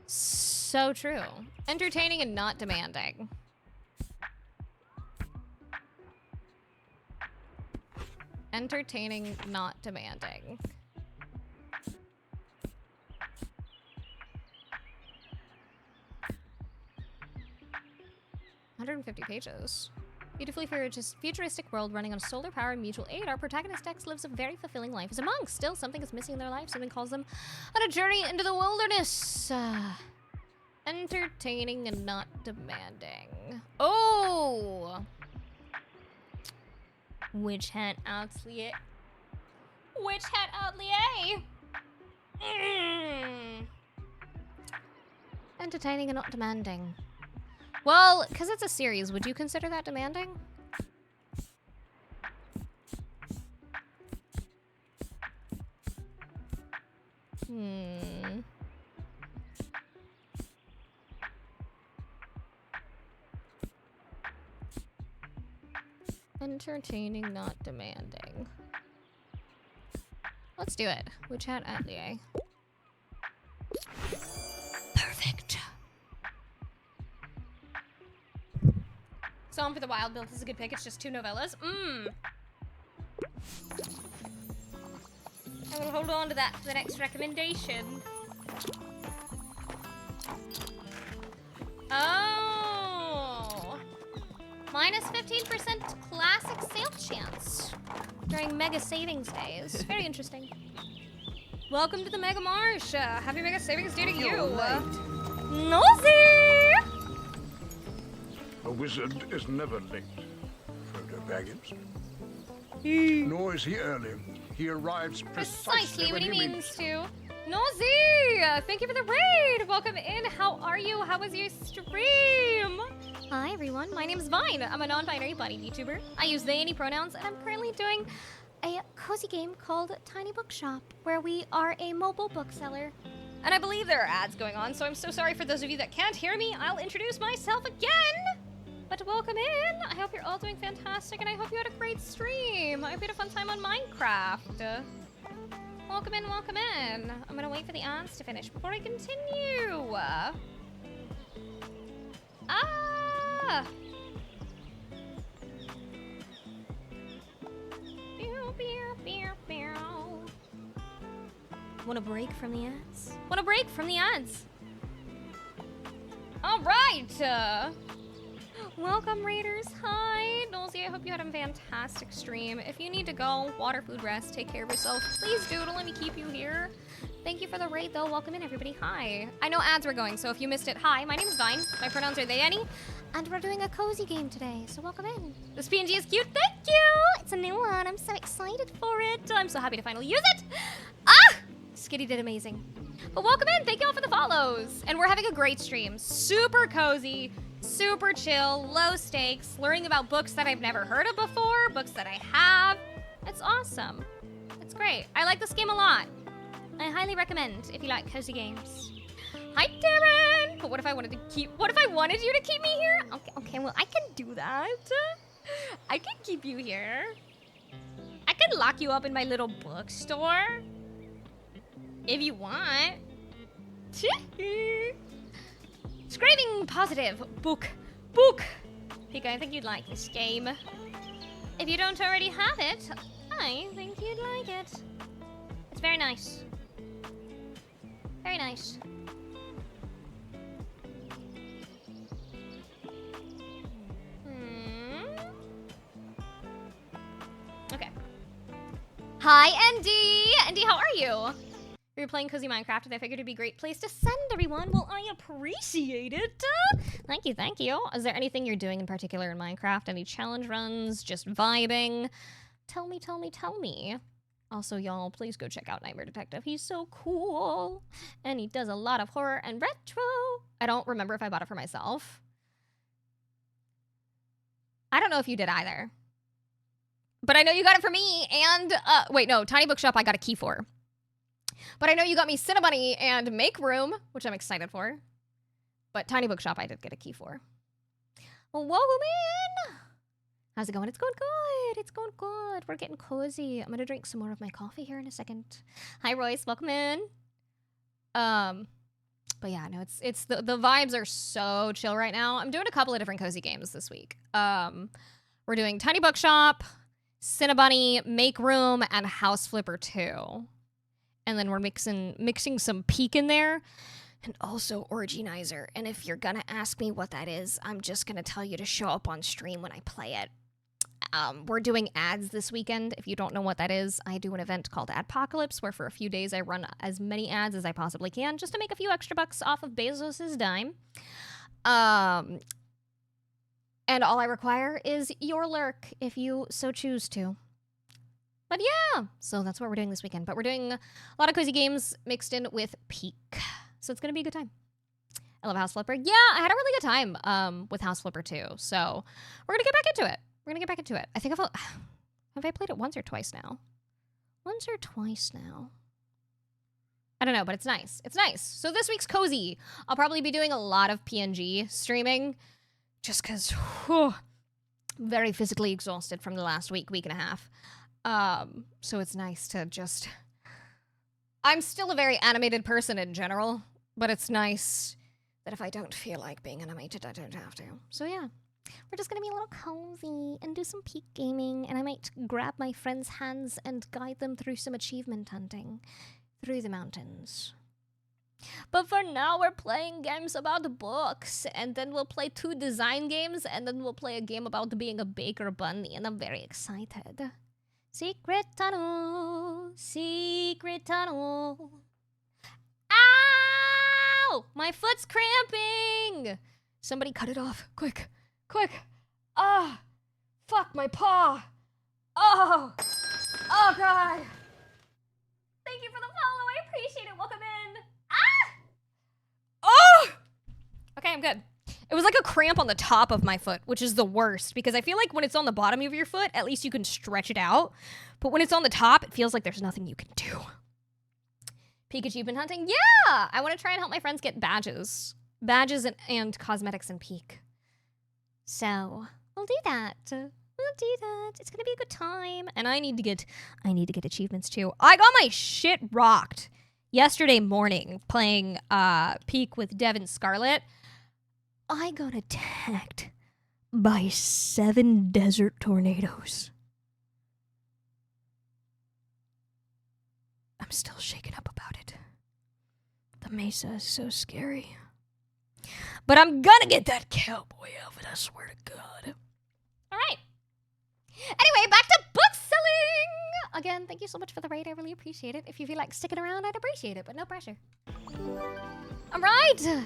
So true. Entertaining and not demanding. Entertaining, not demanding. $150 pages. Beautifully futuristic world running on solar power and mutual aid, our protagonist Dex lives a very fulfilling life as a monk. Still, something is missing in their life. Something calls them on a journey into the wilderness. Entertaining and not demanding. Oh! Witch hat outlier. Witch hat outlier. Entertaining and not demanding. Well, because it's a series, would you consider that demanding? Entertaining, not demanding. Let's do it. Witch hat atelier. Perfect. Song for the Wild Build is a good pick. It's just 2 novellas. I will hold on to that for the next recommendation. Oh! Minus 15% classic sale chance during Mega Savings Days. Very interesting. Welcome to the Mega Marsh. Happy Mega Savings Day to you. Nosy! A wizard is never late, Frodo Baggins. Nor is he early. He arrives precisely when he means means to. Nosy! Thank you for the raid! Welcome in. How are you? How was your stream? Hi everyone, my name is Vine. I'm a non-binary body VTuber. I use they, any pronouns, and I'm currently doing a cozy game called Tiny Bookshop, where we are a mobile bookseller. And I believe there are ads going on, so I'm so sorry for those of you that can't hear me. I'll introduce myself again! But welcome in! I hope you're all doing fantastic, and I hope you had a great stream. I hope you had a fun time on Minecraft. Welcome in, welcome in. I'm gonna wait for the ads to finish before I continue. Ah! Pew, pew, pew, pew. Want a break from the ads? Want a break from the ads? All right. Welcome, Raiders. Hi, Nosy I hope you had a fantastic stream. If you need to go, water, food, rest, take care of yourself. Please do. Don't let me keep you here. Thank you for the raid, though. Welcome in, everybody. Hi. I know ads were going, so if you missed it, hi. My name is Vine. My pronouns are they, any. And we're doing a cozy game today, so welcome in. This PNG is cute. Thank you. It's a new one. I'm so excited for it. I'm so happy to finally use it. Ah! Skitty did amazing. But welcome in. Thank you all for the follows. And we're having a great stream. Super cozy, super chill, low stakes, learning about books that I've never heard of before, books that I have. It's awesome. It's great. I like this game a lot. I highly recommend if you like cozy games. Hi, Darren! But what if I wanted you to keep me here? Okay, well, I can do that. I can keep you here. I can lock you up in my little bookstore. If you want. Scraving positive. Book. Pika, I think you'd like this game. If you don't already have it, I think you'd like it. It's very nice. Very nice. Okay. Hi, Andy! Andy, how are you? We were playing Cozy Minecraft, and I figured it'd be a great place to send everyone. Well, I appreciate it. Thank you, thank you. Is there anything you're doing in particular in Minecraft? Any challenge runs? Just vibing? Tell me, tell me, tell me. Also, y'all, please go check out Nightmare Detective. He's so cool. And he does a lot of horror and retro. I don't remember if I bought it for myself. I don't know if you did either. But I know you got it for me and, wait, no, Tiny Bookshop I got a key for. But I know you got me Cinnabunny and Make Room, which I'm excited for. But Tiny Bookshop I did get a key for. Well, welcome in! How's it going? It's going good. It's going good. We're getting cozy. I'm gonna drink some more of my coffee here in a second. Hi, Royce. Welcome in. But yeah, no, it's the vibes are so chill right now. I'm doing a couple of different cozy games this week. We're doing Tiny Bookshop, Cinnabunny, Make Room, and House Flipper 2. And then we're mixing some Peek in there. And also Originizer. And if you're gonna ask me what that is, I'm just gonna tell you to show up on stream when I play it. We're doing ads this weekend. If you don't know what that is, I do an event called Adpocalypse, where for a few days I run as many ads as I possibly can, just to make a few extra bucks off of Bezos's dime. And all I require is your lurk, if you so choose to. But yeah, so that's what we're doing this weekend. But we're doing a lot of cozy games mixed in with Peek. So it's going to be a good time. I love House Flipper. Yeah, I had a really good time with House Flipper too. So we're going to get back into it. I think have I played it once or twice now? Once or twice now. I don't know, but it's nice. It's nice. So this week's cozy. I'll probably be doing a lot of PNG streaming just because very physically exhausted from the last week and a half. So it's nice to just... I'm still a very animated person in general, but it's nice that if I don't feel like being animated, I don't have to. So yeah, we're just gonna be a little cozy and do some Peek gaming, and I might grab my friends' hands and guide them through some achievement hunting through the mountains. But for now, we're playing games about books, and then we'll play 2 design games, and then we'll play a game about being a baker bunny, and I'm very excited. Secret tunnel, secret tunnel. Ow! My foot's cramping! Somebody cut it off. Quick, quick. Ah! Fuck, my paw. Oh! Oh, God. Thank you for the follow. I appreciate it. Welcome in. Ah! Oh! Okay, I'm good. It was like a cramp on the top of my foot, which is the worst, because I feel like when it's on the bottom of your foot, at least you can stretch it out. But when it's on the top, it feels like there's nothing you can do. Peek achievement hunting? Yeah! I want to try and help my friends get badges. Badges and cosmetics and Peek. So, we'll do that. It's gonna be a good time. And I need to get achievements too. I got my shit rocked yesterday morning playing Peek with Devin Scarlett. I got attacked by 7 desert tornadoes. I'm still shaken up about it. The mesa is so scary. But I'm gonna get that cowboy outfit, I swear to God. All right. Anyway, back to book selling! Again, thank you so much for the raid. I really appreciate it. If you feel like sticking around, I'd appreciate it, but no pressure. All right.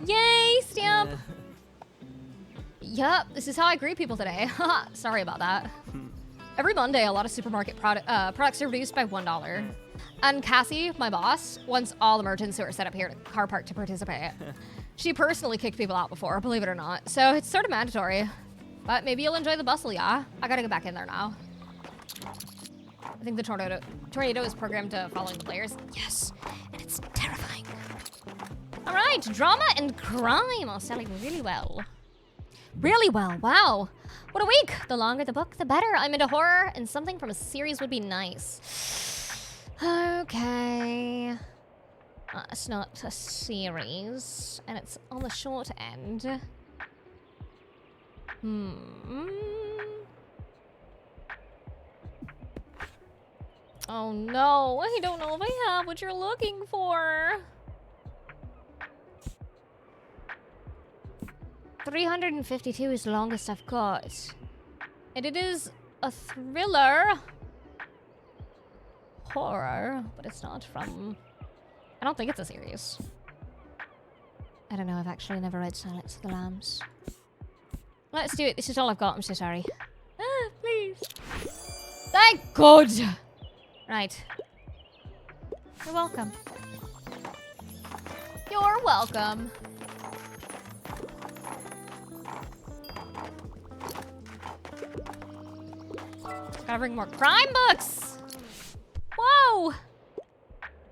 Yay, stamp. Yup, this is how I greet people today. Sorry about that. Every Monday, a lot of supermarket products are reduced by $1. And Cassie, my boss, wants all the merchants who are set up here at Car Park to participate. She personally kicked people out before, believe it or not. So it's sort of mandatory. But maybe you'll enjoy the bustle, yeah? I gotta go back in there now. I think the tornado is programmed to following the players. Yes, and it's terrifying. All right, drama and crime are selling really well. Really well, wow. What a week. The longer the book, the better. I'm into horror, and something from a series would be nice. Okay. It's not a series, and it's on the short end. Oh no, I don't know if I have what you're looking for. 352 is the longest I've got. And it is a thriller. Horror, but it's not from... I don't think it's a series. I don't know, I've actually never read Silence of the Lambs. Let's do it, this is all I've got, I'm so sorry. Please. Thank God! Right. You're welcome. You're welcome. Gotta bring more crime books! Whoa!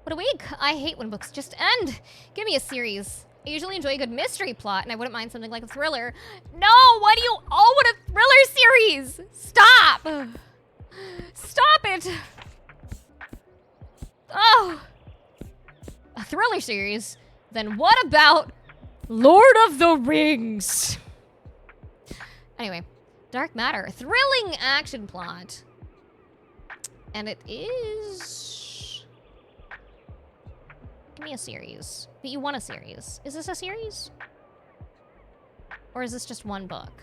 What a week. I hate when books just end. Give me a series. I usually enjoy a good mystery plot, and I wouldn't mind something like a thriller. No! Why do you all want a thriller series? Stop! Stop it! Oh! A thriller series? Then what about Lord of the Rings? Anyway, Dark Matter. Thrilling action plot. And it is... Give me a series. But you want a series. Is this a series? Or is this just one book?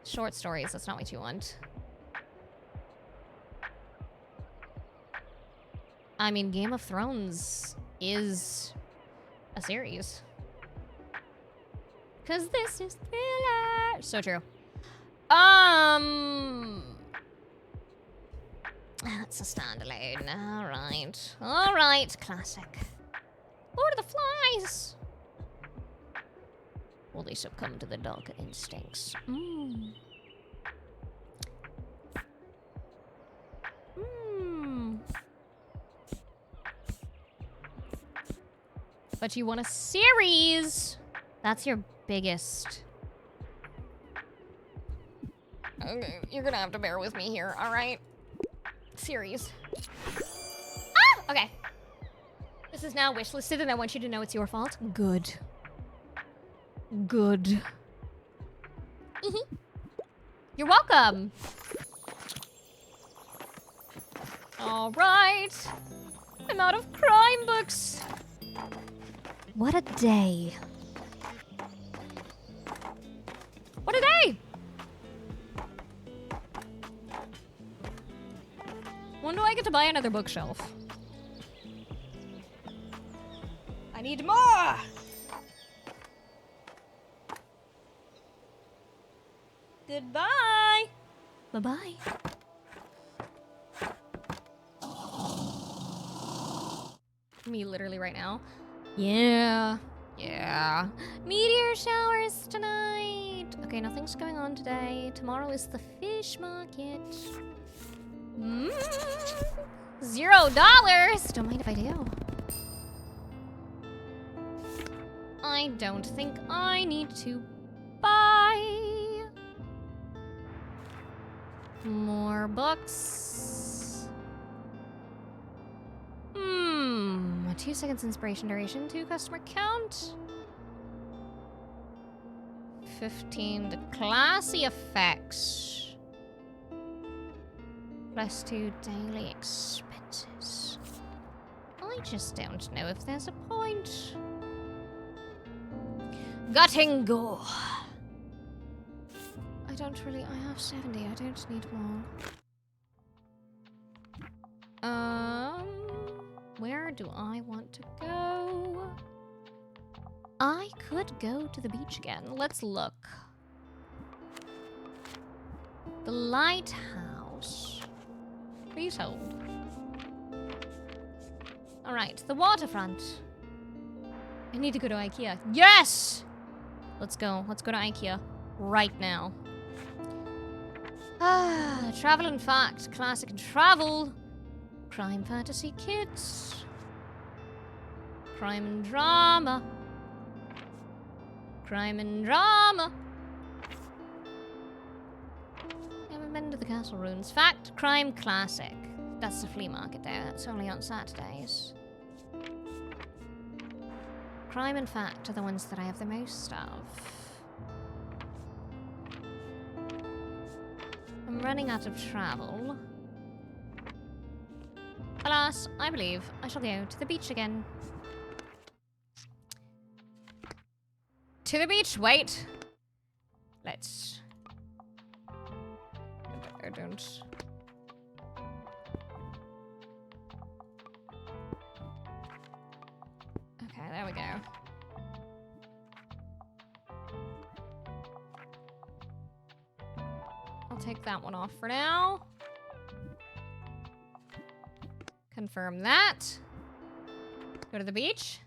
Short stories, that's not what you want. I mean, Game of Thrones is a series. 'Cause this is thriller. So true. That's a standalone. Alright. Alright, classic. Lord of the Flies! Will they succumb to the darker instincts? But you want a series! That's your biggest... Okay, you're gonna have to bear with me here, alright? Series. Ah! Okay. This is now wishlisted and I want you to know it's your fault. Good. Good. You're welcome. Alright. I'm out of crime books. What a day. What a day! When do I get to buy another bookshelf? I need more! Goodbye! Bye-bye. Me literally right now. Yeah. Yeah. Meteor showers tonight. Okay, nothing's going on today. Tomorrow is the fish market. $0. Don't mind if I do. I don't think I need to buy more books. 2 seconds inspiration duration, 2 customer count. 15 to classy effects. +2 daily expenses. I just don't know if there's a point. Gutting gore. I don't really. I have 70. I don't need more. Where do I want to go? I could go to the beach again. Let's look. The lighthouse. Please hold. Alright, the waterfront. I need to go to IKEA. Yes! Let's go. Let's go to IKEA right now. Ah, travel and fact. Classic and travel. Crime, fantasy, kids. Crime and drama. Crime and drama. Haven't been to the castle ruins. Fact, crime, classic. That's the flea market there. That's only on Saturdays. Crime and fact are the ones that I have the most of. I'm running out of travel. Alas, I believe I shall go to the beach again. To the beach, wait. Let's... I don't... Okay, there we go. I'll take that one off for now. Confirm that. Go to the beach.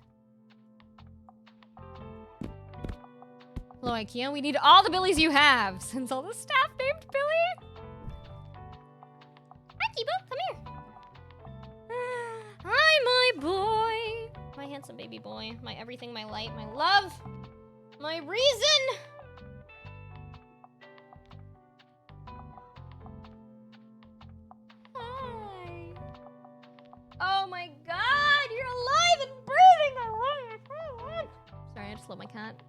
Hello, IKEA. We need all the Billies you have. Since all the staff named Billy. Hi, Kibo. Come here. Hi, my boy. My handsome baby boy. My everything, my light, my love. My reason. Hi. Oh my god, you're alive and breathing. I love you. Sorry, I just love my cat.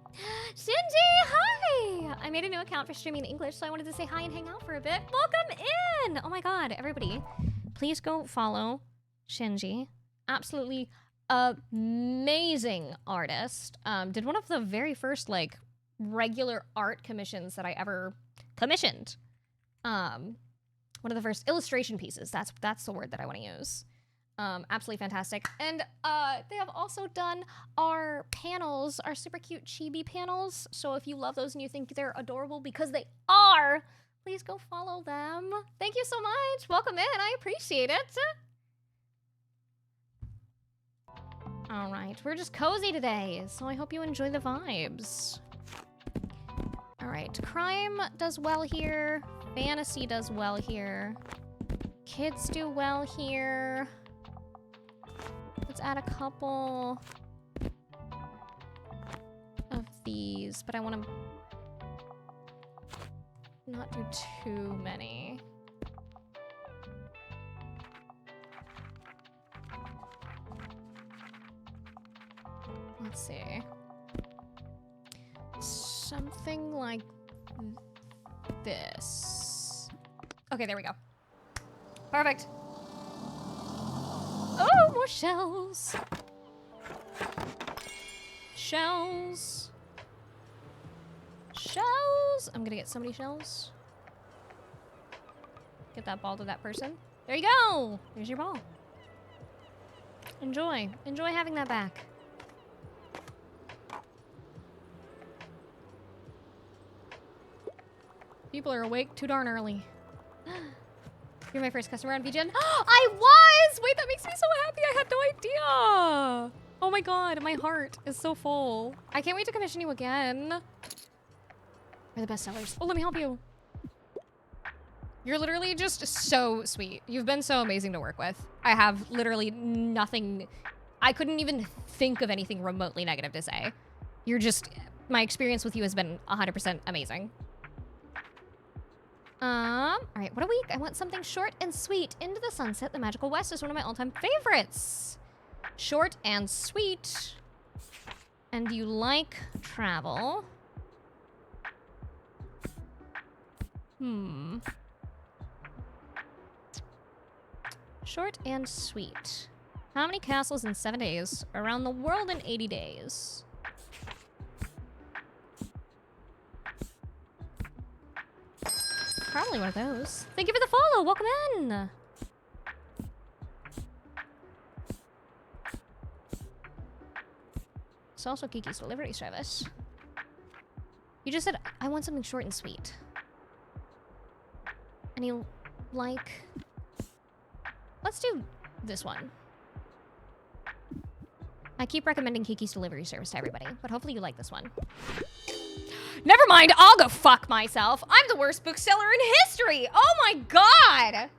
Cindy, hi! I made a new account for streaming in English, so I wanted to say hi and hang out for a bit. Welcome in! Oh my god, everybody. Please go follow Shinji. Absolutely amazing artist. Did one of the very first, like, regular art commissions that I ever commissioned. One of the first illustration pieces. That's the word that I want to use. Absolutely fantastic. And they have also done our panels, our super cute chibi panels. So if you love those and you think they're adorable, because they are, please go follow them. Thank you so much. Welcome in. I appreciate it. All right. We're just cozy today, so I hope you enjoy the vibes. All right. Crime does well here. Fantasy does well here. Kids do well here. Let's add a couple of these, but I want to not do too many. Let's see. Something like this. Okay, there we go. Perfect. Oh, more shells. Shells. Shells. I'm gonna get so many shells. Get that ball to that person. There you go. Here's your ball. Enjoy. Enjoy having that back. People are awake too darn early. You're my first customer on VGen. I was! Wait, that makes me so happy. I had no idea. Oh my god, my heart is so full. I can't wait to commission you again. We're the best sellers. Oh, let me help you. You're literally just so sweet. You've been so amazing to work with. I have literally nothing. I couldn't even think of anything remotely negative to say. You're just, my experience with you has been 100% amazing. All right, what a week. I want something short and sweet. Into the Sunset, the Magical West is one of my all-time favorites. Short and sweet. And you like travel. Short and sweet. How many castles in 7 days? Around the world in 80 days. probably one of those. Thank you for the follow. Welcome in. It's also Kiki's delivery service. You just said, I want something short and sweet. And you like... Let's do this one. I keep recommending Kiki's delivery service to everybody, but hopefully you like this one. Never mind, I'll go fuck myself. I'm the worst bookseller in history. Oh my god.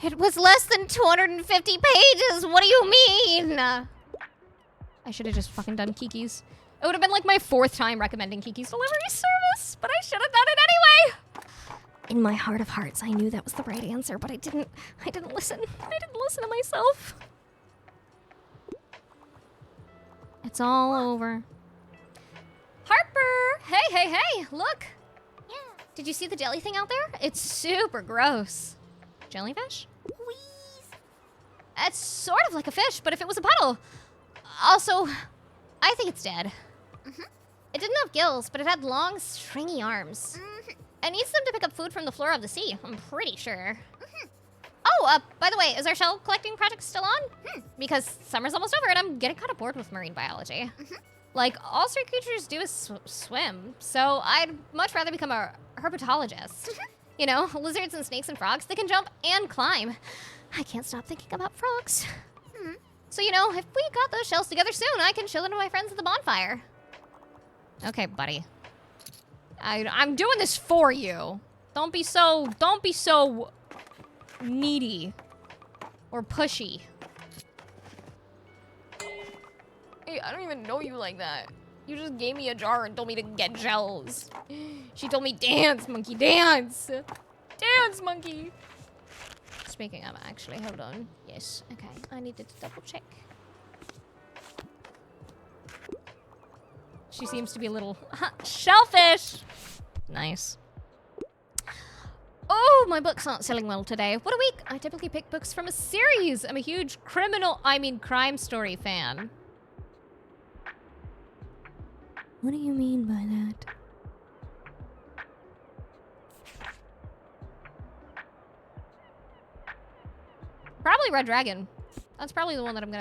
It was less than 250 pages. What do you mean? I should have just fucking done Kiki's. It would have been like my 4th time recommending Kiki's delivery service, but I should have done it anyway. In my heart of hearts, I knew that was the right answer, but I didn't listen. I didn't listen to myself. It's all over. Harper! Hey, hey, hey, look. Yeah. Did you see the jelly thing out there? It's super gross. Jellyfish? It's sort of like a fish, but if it was a puddle. Also, I think it's dead. It didn't have gills, but it had long, stringy arms. It needs them to pick up food from the floor of the sea, I'm pretty sure. Oh, by the way, is our shell collecting project still on? Because summer's almost over and I'm getting kind of bored with marine biology. Like, all sea creatures do is swim, so I'd much rather become a herpetologist. You know, lizards and snakes and frogs, they can jump and climb. I can't stop thinking about frogs. So, you know, if we got those shells together soon, I can chill into my friends at the bonfire. Okay, buddy. I'm doing this for you. Don't be so needy or pushy. Hey, I don't even know you like that. You just gave me a jar and told me to get gels. She told me, dance, monkey, dance. Dance, monkey. Speaking of, actually, hold on. Yes, okay. I needed to double check. She seems to be a little shellfish. Nice. Oh, my books aren't selling well today. What a week. I typically pick books from a series. I'm a huge crime story fan. What do you mean by that? Probably Red Dragon. That's probably the one that I'm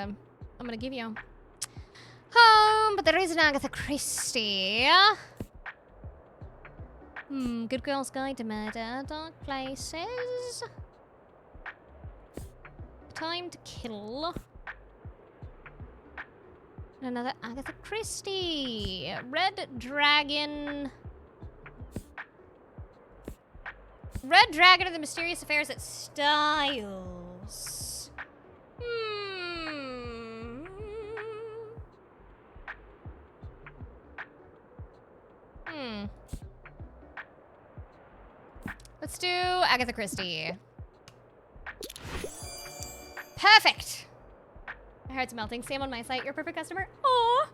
gonna give you. But there is an Agatha Christie. Good Girl's Guide to Murder, Dark Places, Time to Kill, and another Agatha Christie. Red Dragon. Red Dragon and the Mysterious Affairs at Styles. Let's do Agatha Christie. Perfect! My heart's melting. Sam on my site, you're a perfect customer. Aww!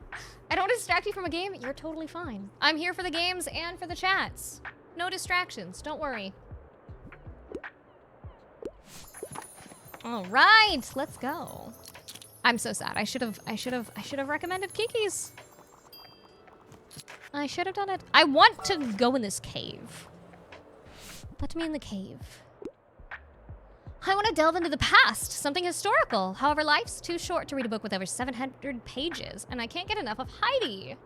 I don't distract you from a game. You're totally fine. I'm here for the games and for the chats. No distractions. Don't worry. All right, let's go. I'm so sad. I should have recommended Kiki's. I should have done it. I want to go in this cave. Let me in the cave. I want to delve into the past, something historical. However, life's too short to read a book with over 700 pages, and I can't get enough of Heidi.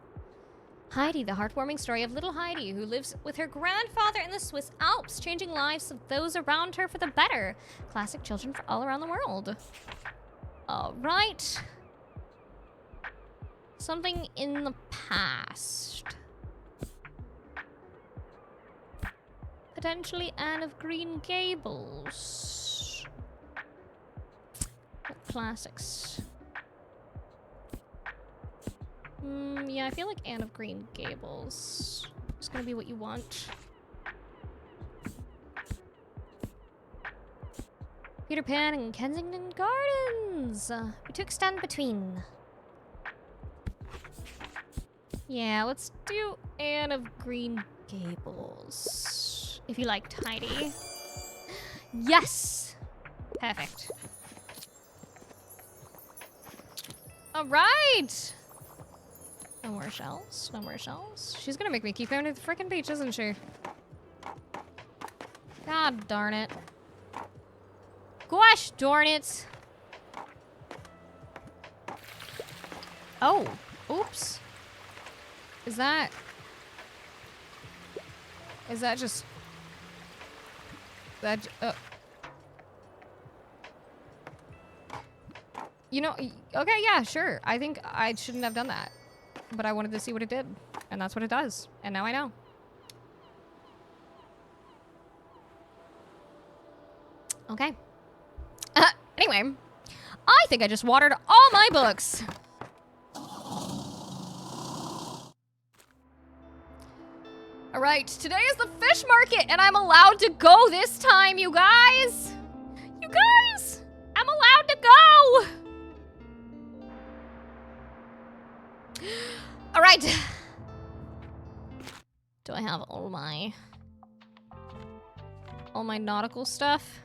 Heidi, the heartwarming story of little Heidi, who lives with her grandfather in the Swiss Alps, changing lives of those around her for the better. Classic children for all around the world. All right. Something in the past. Potentially Anne of Green Gables. What classics? Yeah, I feel like Anne of Green Gables is gonna be what you want. Peter Pan and Kensington Gardens. We took stand between. Yeah, let's do Anne of Green Gables. If you liked Heidi. Yes! Perfect. All right. No more shells. No more shells. She's gonna make me keep going to the frickin' beach, isn't she? God darn it. Gosh darn it. Oh. Oops. Is that just... That... You know, okay, yeah, sure. I think I shouldn't have done that. But I wanted to see what it did. And that's what it does. And now I know. Okay. Anyway. I think I just watered all my books. Alright, today is the fish market and I'm allowed to go this time, you guys! You guys! I'm allowed to go! Alright. Do I have all my nautical stuff?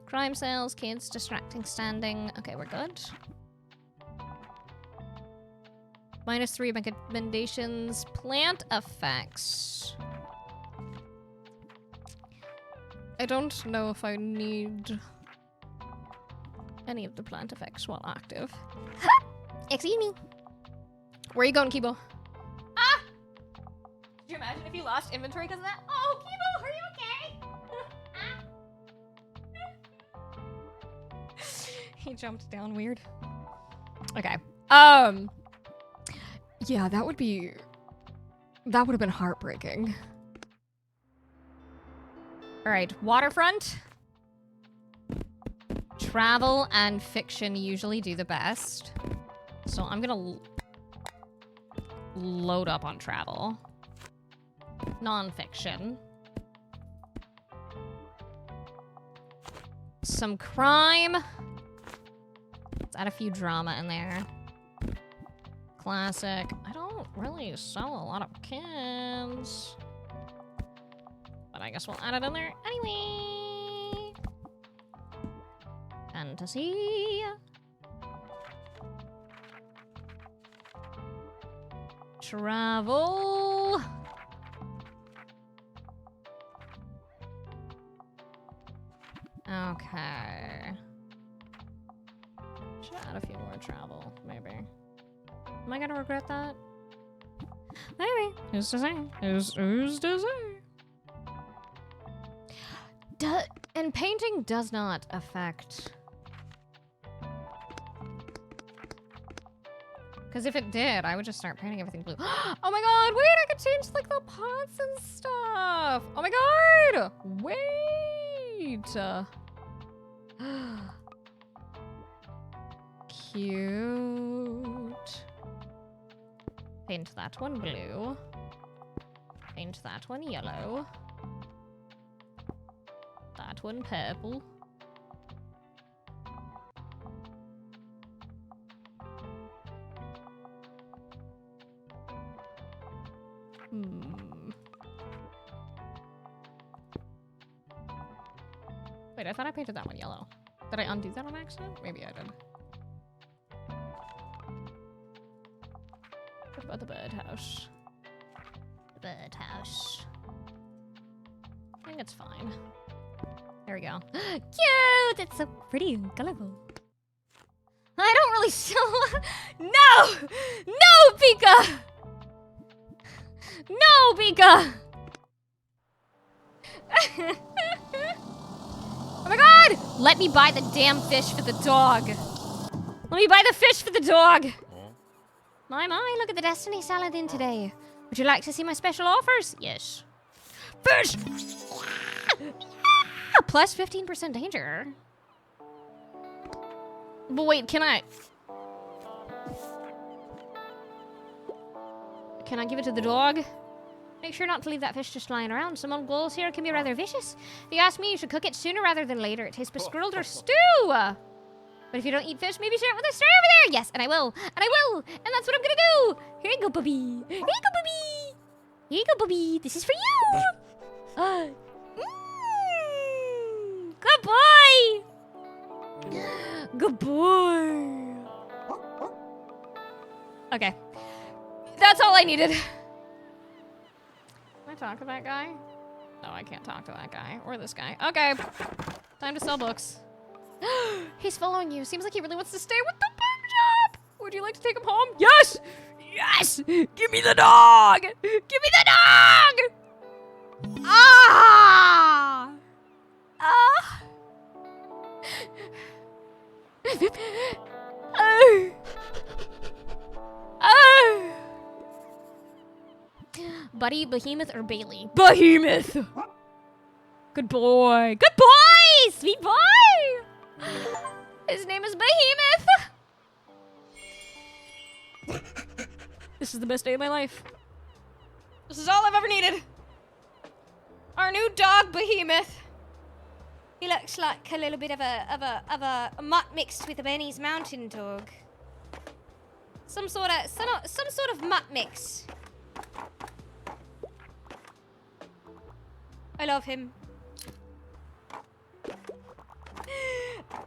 Crime sales, kids, distracting standing. Okay, we're good. -3 recommendations. Plant effects. I don't know if I need any of the plant effects while active. Excuse me. Where are you going, Kibo? Ah! Could you imagine if you lost inventory because of that? Oh, Kibo, are you okay? He jumped down weird. Okay. Yeah, that would have been heartbreaking. All right, waterfront. Travel and fiction usually do the best. So I'm gonna load up on travel. Non-fiction. Some crime. Let's add a few drama in there. Classic. I don't really sell a lot of kids. But I guess we'll add it in there anyway. Fantasy. Travel. Okay. Should add a few more travel, maybe. Am I gonna regret that? Maybe. Who's to say? Who's to say? And painting does not affect... Because if it did, I would just start painting everything blue. Oh my god, wait, I could change like the pots and stuff. Oh my god, wait. Cute. Paint that one blue. Paint that one yellow. That one purple. Wait, I thought I painted that one yellow. Did I undo that on accident? Maybe I did. What about the birdhouse? The birdhouse. I think it's fine. There we go. Cute! It's so pretty and colorful. I don't really sell... No! No, Pika! No, Pika! Oh my god! Let me buy the damn fish for the dog. Let me buy the fish for the dog. My, look at the Destiny salad in today. Would you like to see my special offers? Yes. Fish! Plus 15% danger. But wait, can I give it to the dog? Make sure not to leave that fish just lying around. Some old ghouls here can be rather vicious. If you ask me, you should cook it sooner rather than later. It tastes best grilled or stew. But if you don't eat fish, maybe share it with us straight over there. Yes, and I will. And I will. And that's what I'm gonna do. Here you go, puppy. Here you go, puppy. Here you go, puppy. This is for you. Good boy. Good boy. Okay. That's all I needed. Can I talk to that guy? No, I can't talk to that guy. Or this guy. Okay. Time to sell books. He's following you. Seems like he really wants to stay with the bookshop. Would you like to take him home? Yes! Yes! Give me the dog! Give me the dog! Ah! Ah! Buddy, Behemoth, or Bailey? Behemoth! Good boy. Good boy! Sweet boy! His name is Behemoth! This is the best day of my life. This is all I've ever needed. Our new dog, Behemoth. He looks like a little bit of a mutt mixed with a Bernese Mountain Dog. Some sort of mutt mix. I love him.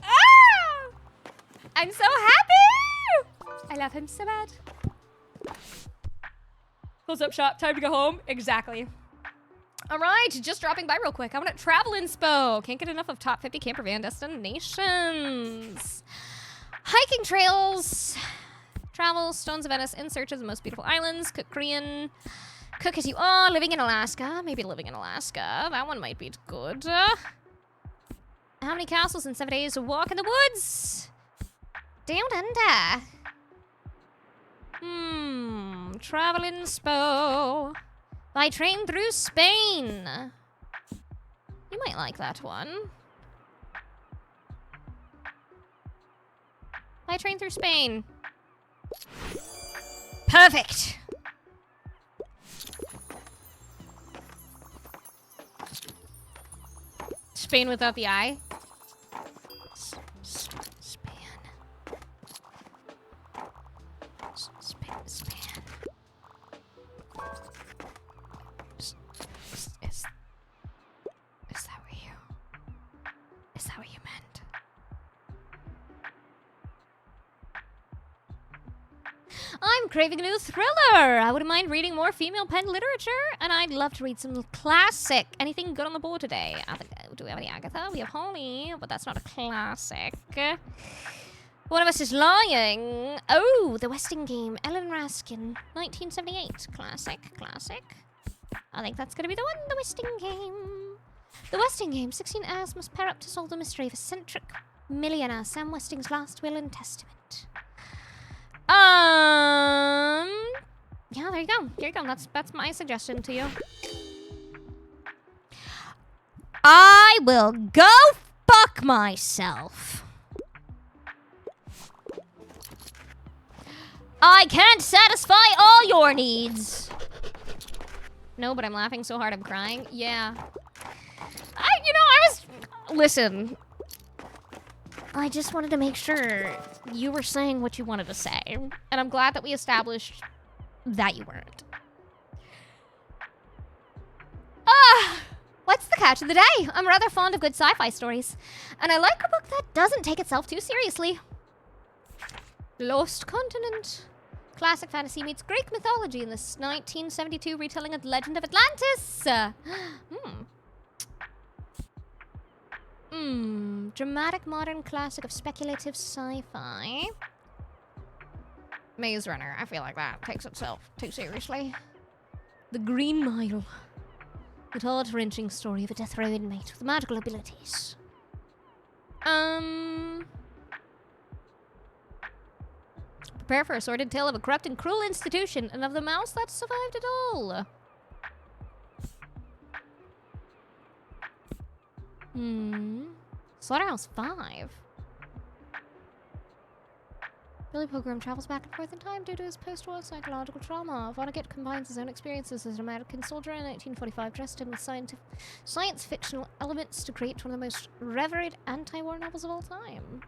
Ah! I'm so happy! I love him so bad. Close up shop, time to go home. Exactly. All right, just dropping by real quick. I want to travel inspo. Can't get enough of top 50 camper van destinations. Hiking trails. Travel, Stones of Venice, in search of the most beautiful islands. Cook Korean. Cook as you are, living in Alaska. Maybe living in Alaska. That one might be good. How many castles in 7 days to walk in the woods? Down under. Travel inspo. By train through Spain. You might like that one. By train through Spain. Perfect. Spain without the I. Span. Is that what you meant? I'm craving a new thriller. I wouldn't mind reading more female-penned literature, and I'd love to read some classic. Anything good on the board today? Do we have any Agatha? We have Holly, but that's not a classic. One of us is lying. Oh, The Westing Game. Ellen Raskin, 1978. Classic. I think that's gonna be the one. The Westing Game. The Westing Game. 16 heirs must pair up to solve the mystery of eccentric millionaire Sam Westing's last will and testament. Yeah, there you go. Here you go. That's my suggestion to you. I will go fuck myself. I can't satisfy all your needs. No, but I'm laughing so hard I'm crying. Yeah. Listen. I just wanted to make sure you were saying what you wanted to say. And I'm glad that we established that you weren't. What's the catch of the day? I'm rather fond of good sci-fi stories. And I like a book that doesn't take itself too seriously. Lost Continent. Classic fantasy meets Greek mythology in this 1972 retelling of the Legend of Atlantis. Dramatic modern classic of speculative sci-fi. Maze Runner. I feel like that takes itself too seriously. The Green Mile. The heart-wrenching story of a death row inmate with magical abilities. Prepare for a sordid tale of a corrupt and cruel institution and of the mouse that survived it all. Slaughterhouse 5. Billy Pilgrim travels back and forth in time due to his post-war psychological trauma. Vonnegut combines his own experiences as an American soldier in 1945, dressed in with science-fictional elements to create one of the most revered anti-war novels of all time.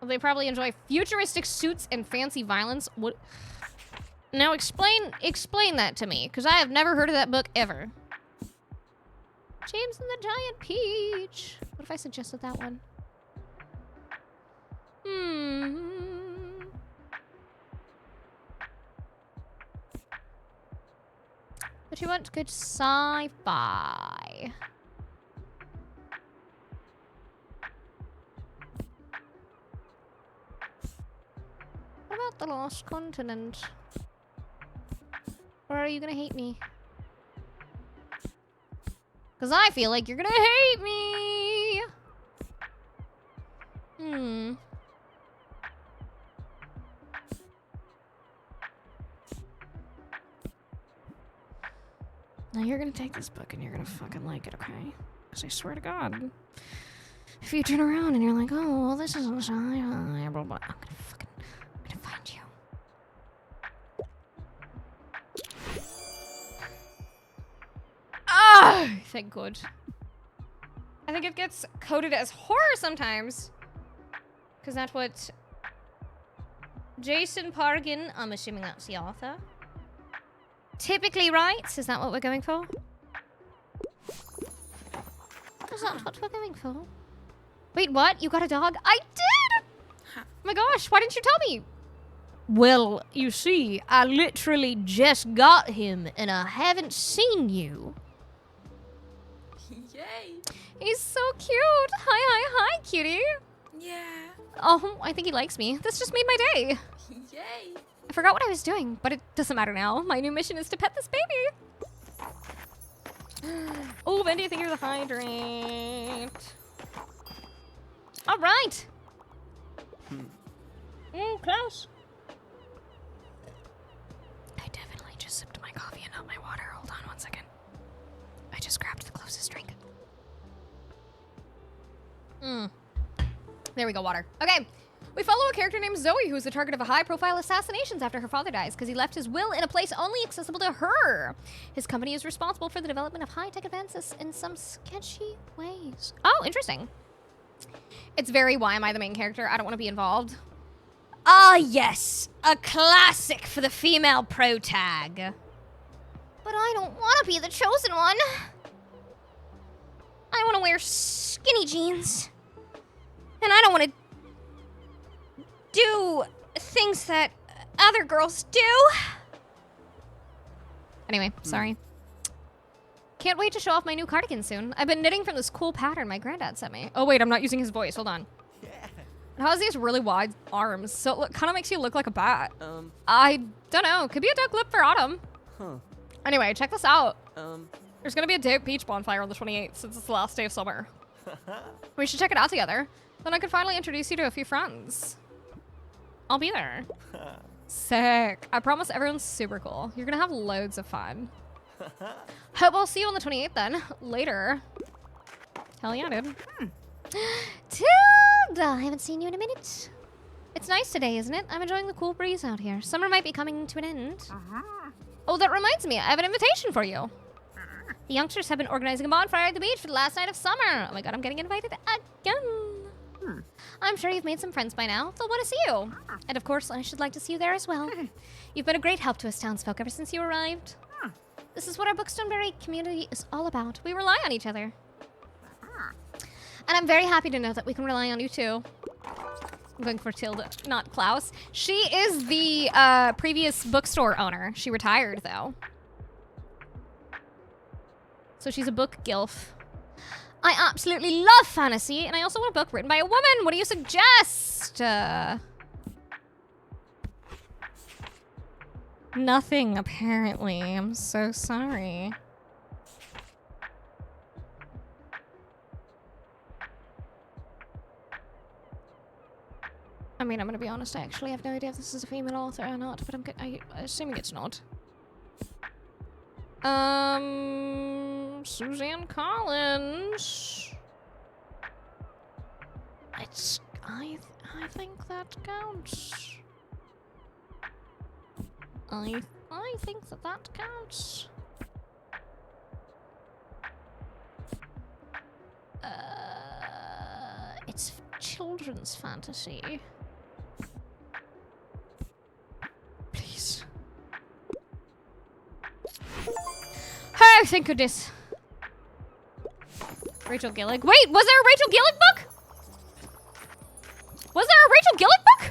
They probably enjoy futuristic suits and fancy violence. What? Now explain that to me, because I have never heard of that book ever. James and the Giant Peach. What if I suggested that one? Don't you want good sci-fi? What about the lost continent? Or are you gonna hate me? Because I feel like you're gonna hate me! Now you're gonna take this book and you're gonna fucking like it, okay? Because I swear to God, if you turn around and you're like, oh, well, this isn't sci-fi, blah, blah, I'm gonna find you. Ah! Thank God. I think it gets coded as horror sometimes. Because that's what Jason Pargin, I'm assuming that's the author, typically writes. Is that what we're going for? Is that what we're going for? Wait, what? You got a dog? I did! Oh my gosh, why didn't you tell me? Well, you see, I literally just got him and I haven't seen you. Yay. He's so cute. Hi, cutie. Yeah. Oh, I think he likes me. This just made my day. Yay. I forgot what I was doing, but it doesn't matter now. My new mission is to pet this baby. Oh, Bendy, I think you're the hydrant. All right. Close. I definitely just sipped my coffee and not my water. Hold on one second. I just grabbed the closest drink. There we go, water. Okay. We follow a character named Zoe, who is the target of a high-profile assassinations after her father dies because he left his will in a place only accessible to her. His company is responsible for the development of high-tech advances in some sketchy ways. Oh, interesting. It's very, why am I the main character? I don't want to be involved. Ah, yes. A classic for the female protag. But I don't want to be the chosen one. I want to wear skinny jeans. And I don't want to do things that other girls do. Anyway, sorry. Can't wait to show off my new cardigan soon. I've been knitting from this cool pattern my granddad sent me. Oh wait, I'm not using his voice. Hold on. Yeah. It has these really wide arms, so it kind of makes you look like a bat. I don't know. Could be a dope clip for autumn. Huh. Anyway, check this out. There's gonna be a dope beach bonfire on the 28th since it's the last day of summer. We should check it out together. Then I could finally introduce you to a few friends. I'll be there. Sick. I promise everyone's super cool. You're gonna have loads of fun. Hope I'll see you on the 28th then. Later. Hell yeah, dude. Tilda! I haven't seen you in a minute. It's nice today, isn't it? I'm enjoying the cool breeze out here. Summer might be coming to an end. Oh, that reminds me. I have an invitation for you. The youngsters have been organizing a bonfire at the beach for the last night of summer. Oh my god, I'm getting invited again. I'm sure you've made some friends by now. They'll want to see you. And of course, I should like to see you there as well. You've been a great help to us townsfolk ever since you arrived. This is what our Bookstoneberry community is all about. We rely on each other. And I'm very happy to know that we can rely on you too. I'm going for Tilda, not Klaus. She is the previous bookstore owner. She retired though. So she's a book gilf. I absolutely love fantasy, and I also want a book written by a woman. What do you suggest? Nothing, apparently. I'm so sorry. I mean, I'm gonna be honest, I actually have no idea if this is a female author or not, but I'm assuming it's not. Suzanne Collins. I think that counts. I think that counts. It's children's fantasy. Please. Oh, thank goodness. Rachel Gillig. Wait, was there a Rachel Gillig book? Was there a Rachel Gillig book?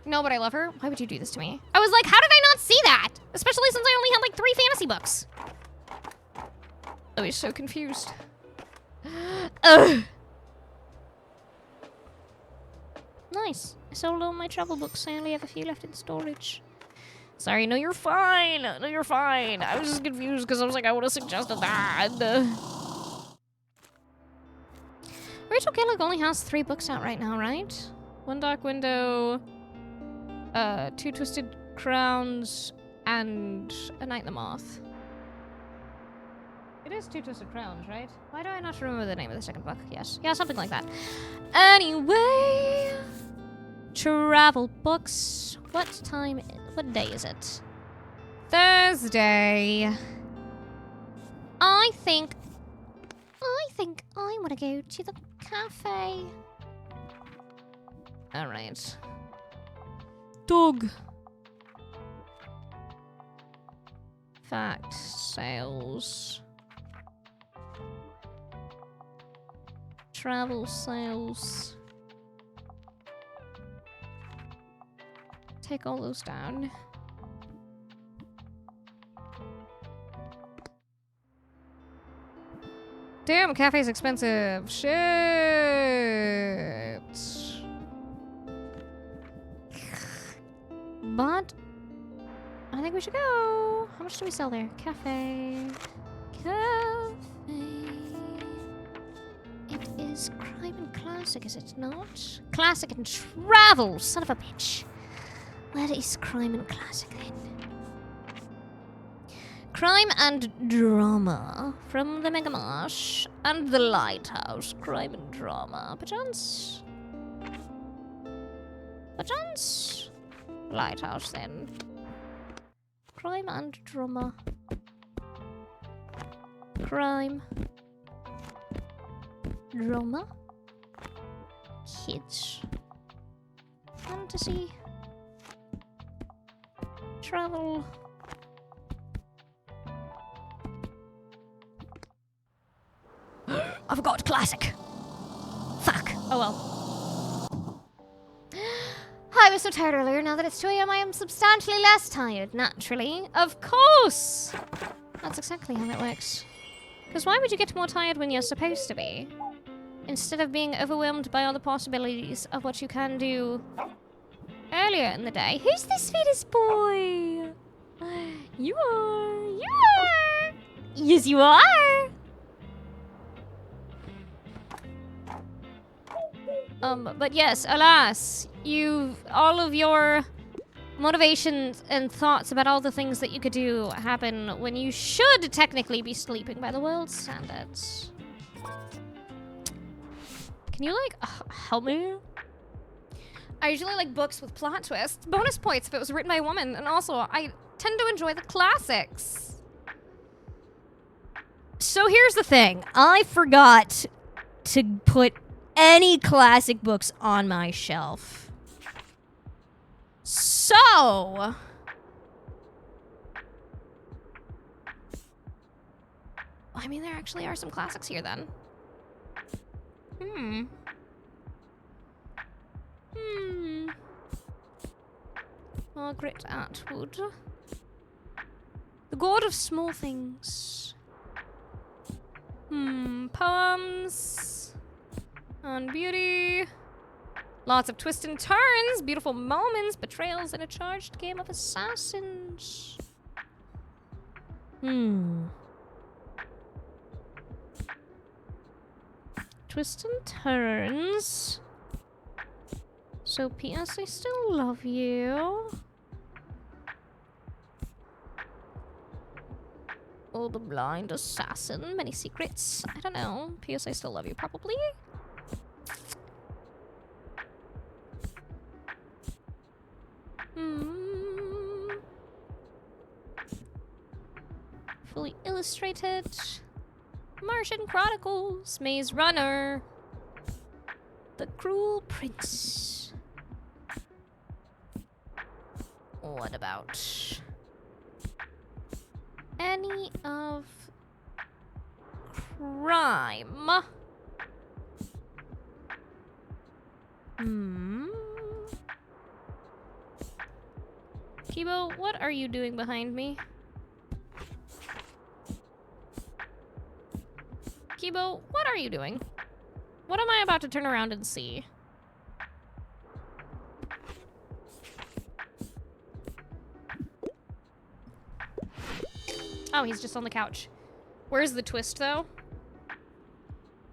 No, but I love her. Why would you do this to me? I was like, how did I not see that? Especially since I only had like 3 fantasy books. Oh, he's so confused. Ugh. Nice. I sold all my travel books. I only have a few left in storage. Sorry, no, you're fine. No, you're fine. I was just confused because I was like, I would have suggested that. Rachel Kellogg only has 3 books out right now, right? One Dark Window, 2 Twisted Crowns, and A Night in the Moth. It is 2 Twisted Crowns, right? Why do I not remember the name of the second book? Yes. Yeah, something like that. Anyway, travel books. What day is it? Thursday. I think I want to go to the cafe. All right. Dog. Fact sales. Travel sales. Take all those down. Damn, cafe's expensive. Shit. But I think we should go. How much do we sell there? Cafe. It is crime and classic, is it not? Classic and travel, son of a bitch. What is crime and classic then? Crime and drama from the Megamarsh and the Lighthouse. Crime and drama. Perchance? Perchance? Lighthouse then. Crime and drama. Crime. Drama. Kids. Fantasy. Travel. I forgot classic. Fuck. Oh well. I was so tired earlier. Now that it's 2 a.m., I am substantially less tired. Naturally. Of course! That's exactly how it works. Because why would you get more tired when you're supposed to be? Instead of being overwhelmed by all the possibilities of what you can do earlier in the day. Who's this fetus boy? You are. You are. Yes, you are. But yes, alas, all of your motivations and thoughts about all the things that you could do happen when you should technically be sleeping by the world's standards. Can you, like, help me? I usually like books with plot twists. Bonus points if it was written by a woman. And also, I tend to enjoy the classics. So here's the thing. I forgot to put any classic books on my shelf. So I mean, there actually are some classics here then. Margaret Atwood. The God of Small Things. Poems. On beauty. Lots of twists and turns, beautiful moments, betrayals, and a charged game of assassins. Twists and turns. So, P.S. I still love you. Oh, the blind assassin. Many secrets. I don't know. P.S. I still love you, probably. Fully illustrated. Martian Chronicles. Maze Runner. The Cruel Prince. What about any of crime? Kibo, what are you doing behind me? Kibo, what are you doing? What am I about to turn around and see? Oh, he's just on the couch. Where's the twist, though?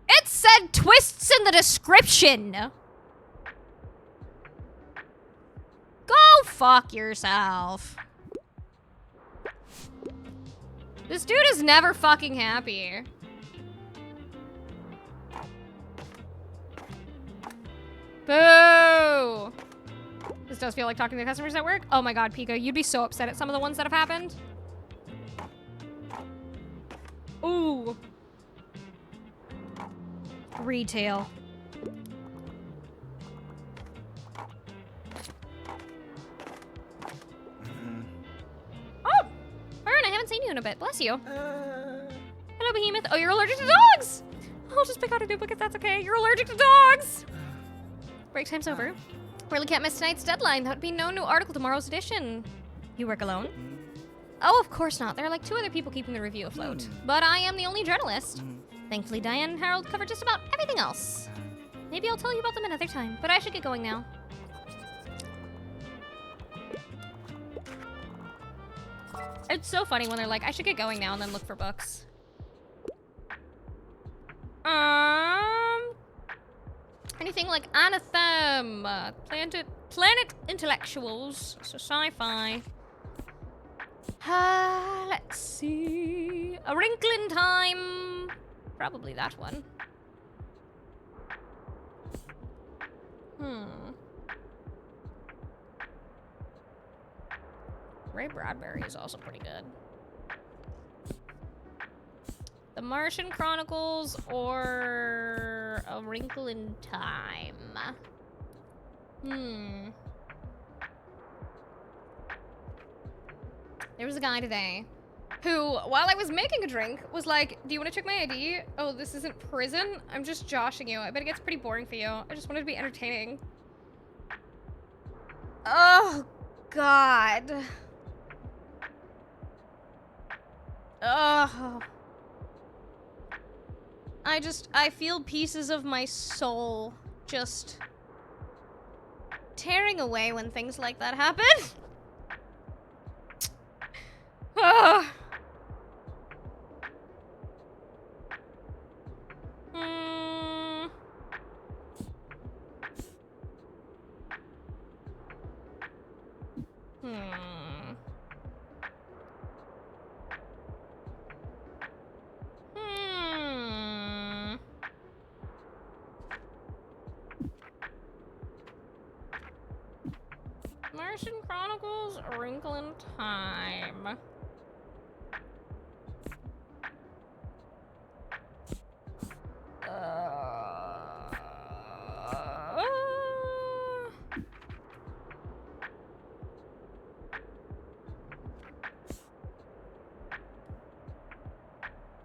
It said twists in the description! Go fuck yourself. This dude is never fucking happy. Boo! This does feel like talking to customers at work. Oh my god, Pico, you'd be so upset at some of the ones that have happened. Ooh. Retail. Oh! Fern, I haven't seen you in a bit. Bless you. Hello, Behemoth. Oh, you're allergic to dogs! I'll just pick out a new book if that's okay. You're allergic to dogs! Break time's over. Really can't miss tonight's deadline. That would be no new article tomorrow's edition. You work alone? Oh, of course not. There are like 2 other people keeping the review afloat. But I am the only journalist. Thankfully, Diane and Harold cover just about everything else. Maybe I'll tell you about them another time, but I should get going now. It's so funny when they're like, I should get going now and then look for books. Anything like Anathem, Planet Intellectuals, so sci-fi. Let's see. A Wrinkle in Time. Probably that one. Ray Bradbury is also pretty good. The Martian Chronicles or A Wrinkle in Time. There was a guy today who, while I was making a drink, was like, do you want to check my ID? Oh, this isn't prison? I'm just joshing you. I bet it gets pretty boring for you. I just wanted to be entertaining. Oh, God. Ugh. I feel pieces of my soul just tearing away when things like that happen. Ugh. Martian Chronicles, A Wrinkle in Time.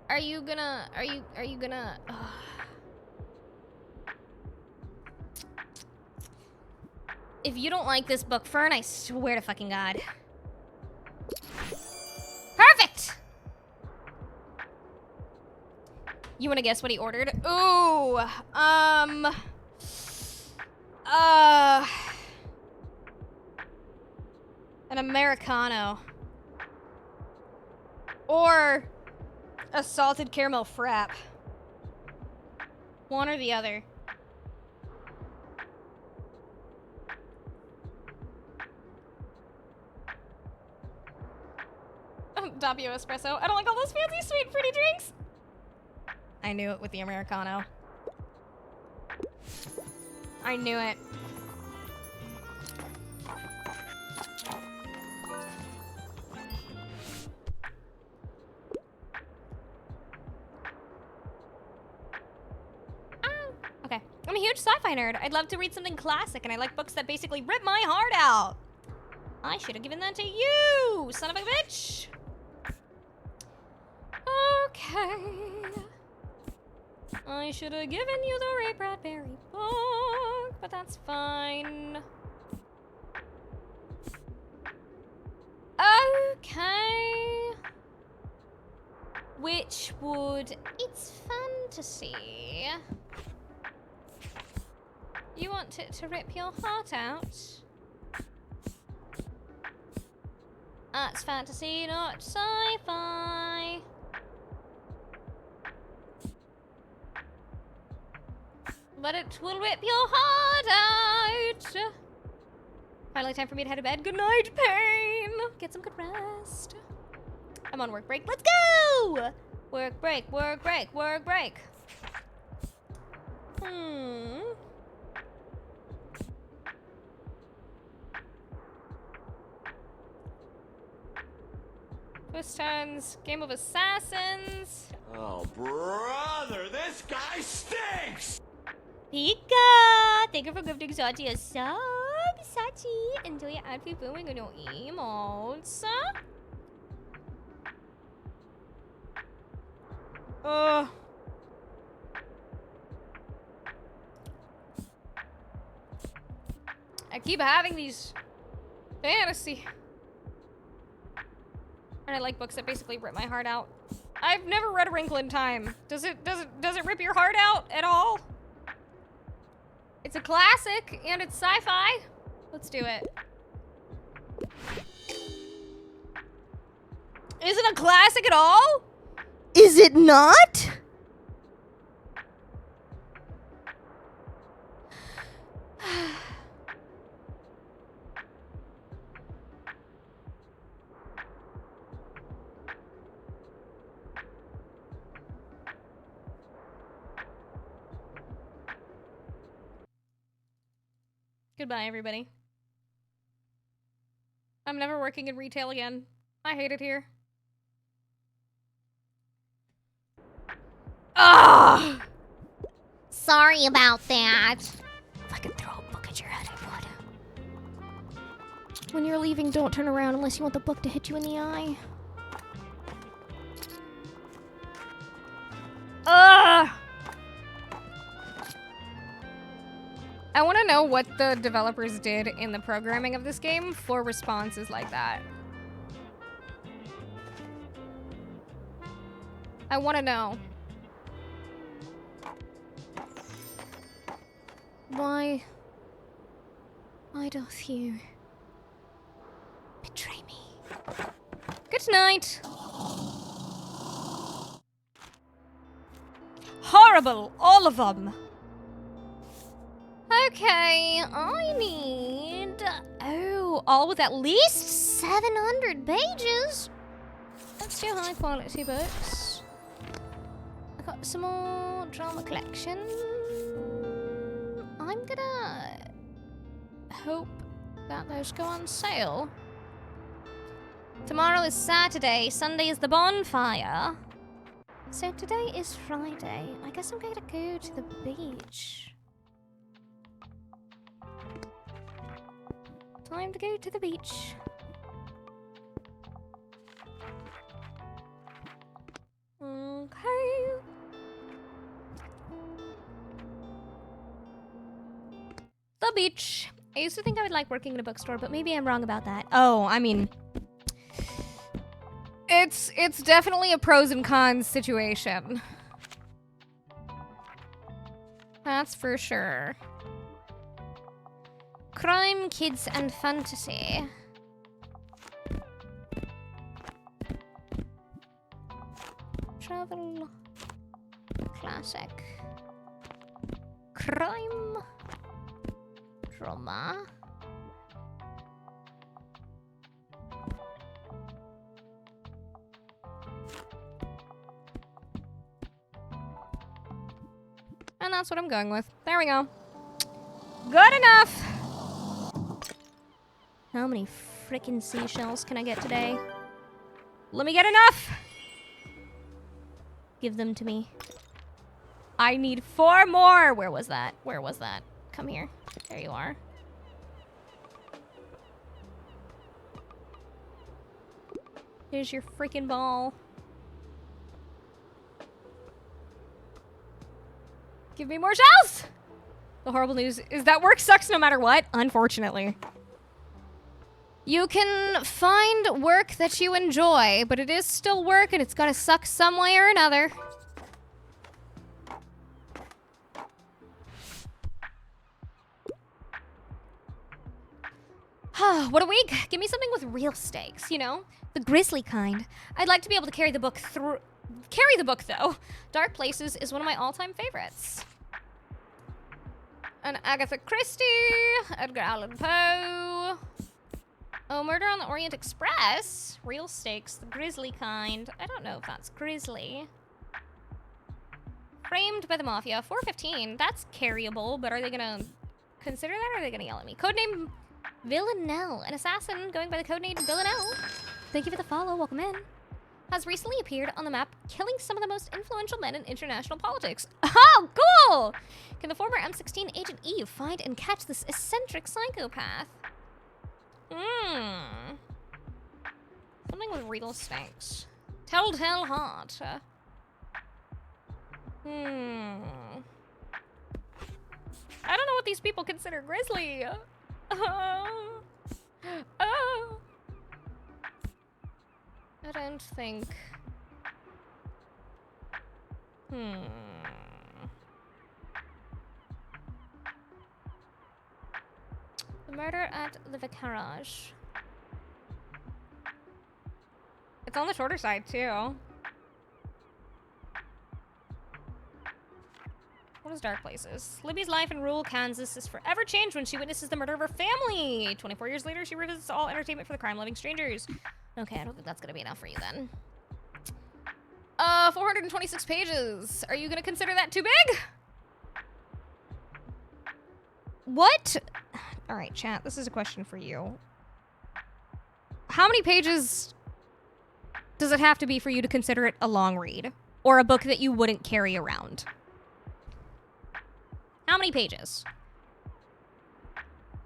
Are you gonna If you don't like this book, Fern, I swear to fucking God. Perfect! You wanna guess what he ordered? Ooh, an Americano. Or a salted caramel frap. One or the other. Doppio espresso. I don't like all those fancy sweet fruity drinks. I knew it with the Americano. I knew it. Okay. I'm a huge sci-fi nerd. I'd love to read something classic, and I like books that basically rip my heart out. I should have given that to you, son of a bitch. Okay. I should have given you the Ray Bradbury book, but that's fine. Okay. Which would... It's fantasy. You want it to rip your heart out? That's fantasy, not sci-fi. But it will rip your heart out. Finally time for me to head to bed. Good night, pain. Get some good rest. I'm on work break. Let's go! Work break, work break, work break. Twist turns. Game of Assassins. Oh, brother, this guy stinks! Pika! Thank you for gifting Sachi a sub. Sachi, enjoy your outfit booming on your emotes. I keep having these fantasy. And I like books that basically rip my heart out. I've never read A Wrinkle in Time. Does it rip your heart out at all? It's a classic and it's sci-fi. Let's do it. Is it a classic at all? Is it not? Goodbye, everybody. I'm never working in retail again. I hate it here. Ah! Sorry about that. If I could throw a book at your head, I would. When you're leaving, don't turn around unless you want the book to hit you in the eye. Ugh! I want to know what the developers did in the programming of this game for responses like that. I want to know. Why doth you betray me? Good night. Horrible, all of them. Okay, I need... Oh, all with at least 700 pages. Let's do high quality books. I got some more drama collection. I'm gonna hope that those go on sale. Tomorrow is Saturday, Sunday is the bonfire. So today is Friday. I guess I'm going to go to the beach. Time to go to the beach. Okay. The beach. I used to think I would like working in a bookstore, but maybe I'm wrong about that. Oh, I mean... It's definitely a pros and cons situation. That's for sure. Crime, kids, and fantasy. Travel. Classic. Crime. Drama. And that's what I'm going with. There we go. Good enough! How many frickin' seashells can I get today? Let me get enough! Give them to me. I need 4 more! Where was that? Where was that? Come here. There you are. Here's your freaking ball. Give me more shells! The horrible news is that work sucks no matter what, unfortunately. You can find work that you enjoy, but it is still work and it's gotta suck some way or another. What a week! Give me something with real stakes, you know? The grisly kind. I'd like to be able to carry the book through... Carry the book, though. Dark Places is one of my all-time favorites. An Agatha Christie, Edgar Allan Poe. Oh, Murder on the Orient Express. Real stakes, the grisly kind. I don't know if that's grisly. Framed by the Mafia, 415. That's carryable, but are they gonna consider that or are they gonna yell at me? Codename Villanelle, an assassin going by the codename Villanelle. Thank you for the follow, welcome in. Has recently appeared on the map, killing some of the most influential men in international politics. Oh, cool! Can the former M16 Agent Eve find and catch this eccentric psychopath? Something with real stakes. Telltale Heart. I don't know what these people consider grisly. Oh. I don't think. The murder at the Vicarage. It's on the shorter side, too. What is Dark Places? Libby's life in rural Kansas is forever changed when she witnesses the murder of her family. 24 years later, she revisits all entertainment for the crime-loving strangers. Okay, I don't think that's gonna be enough for you then. 426 pages. Are you gonna consider that too big? What? All right, chat, this is a question for you. How many pages does it have to be for you to consider it a long read? Or a book that you wouldn't carry around? How many pages?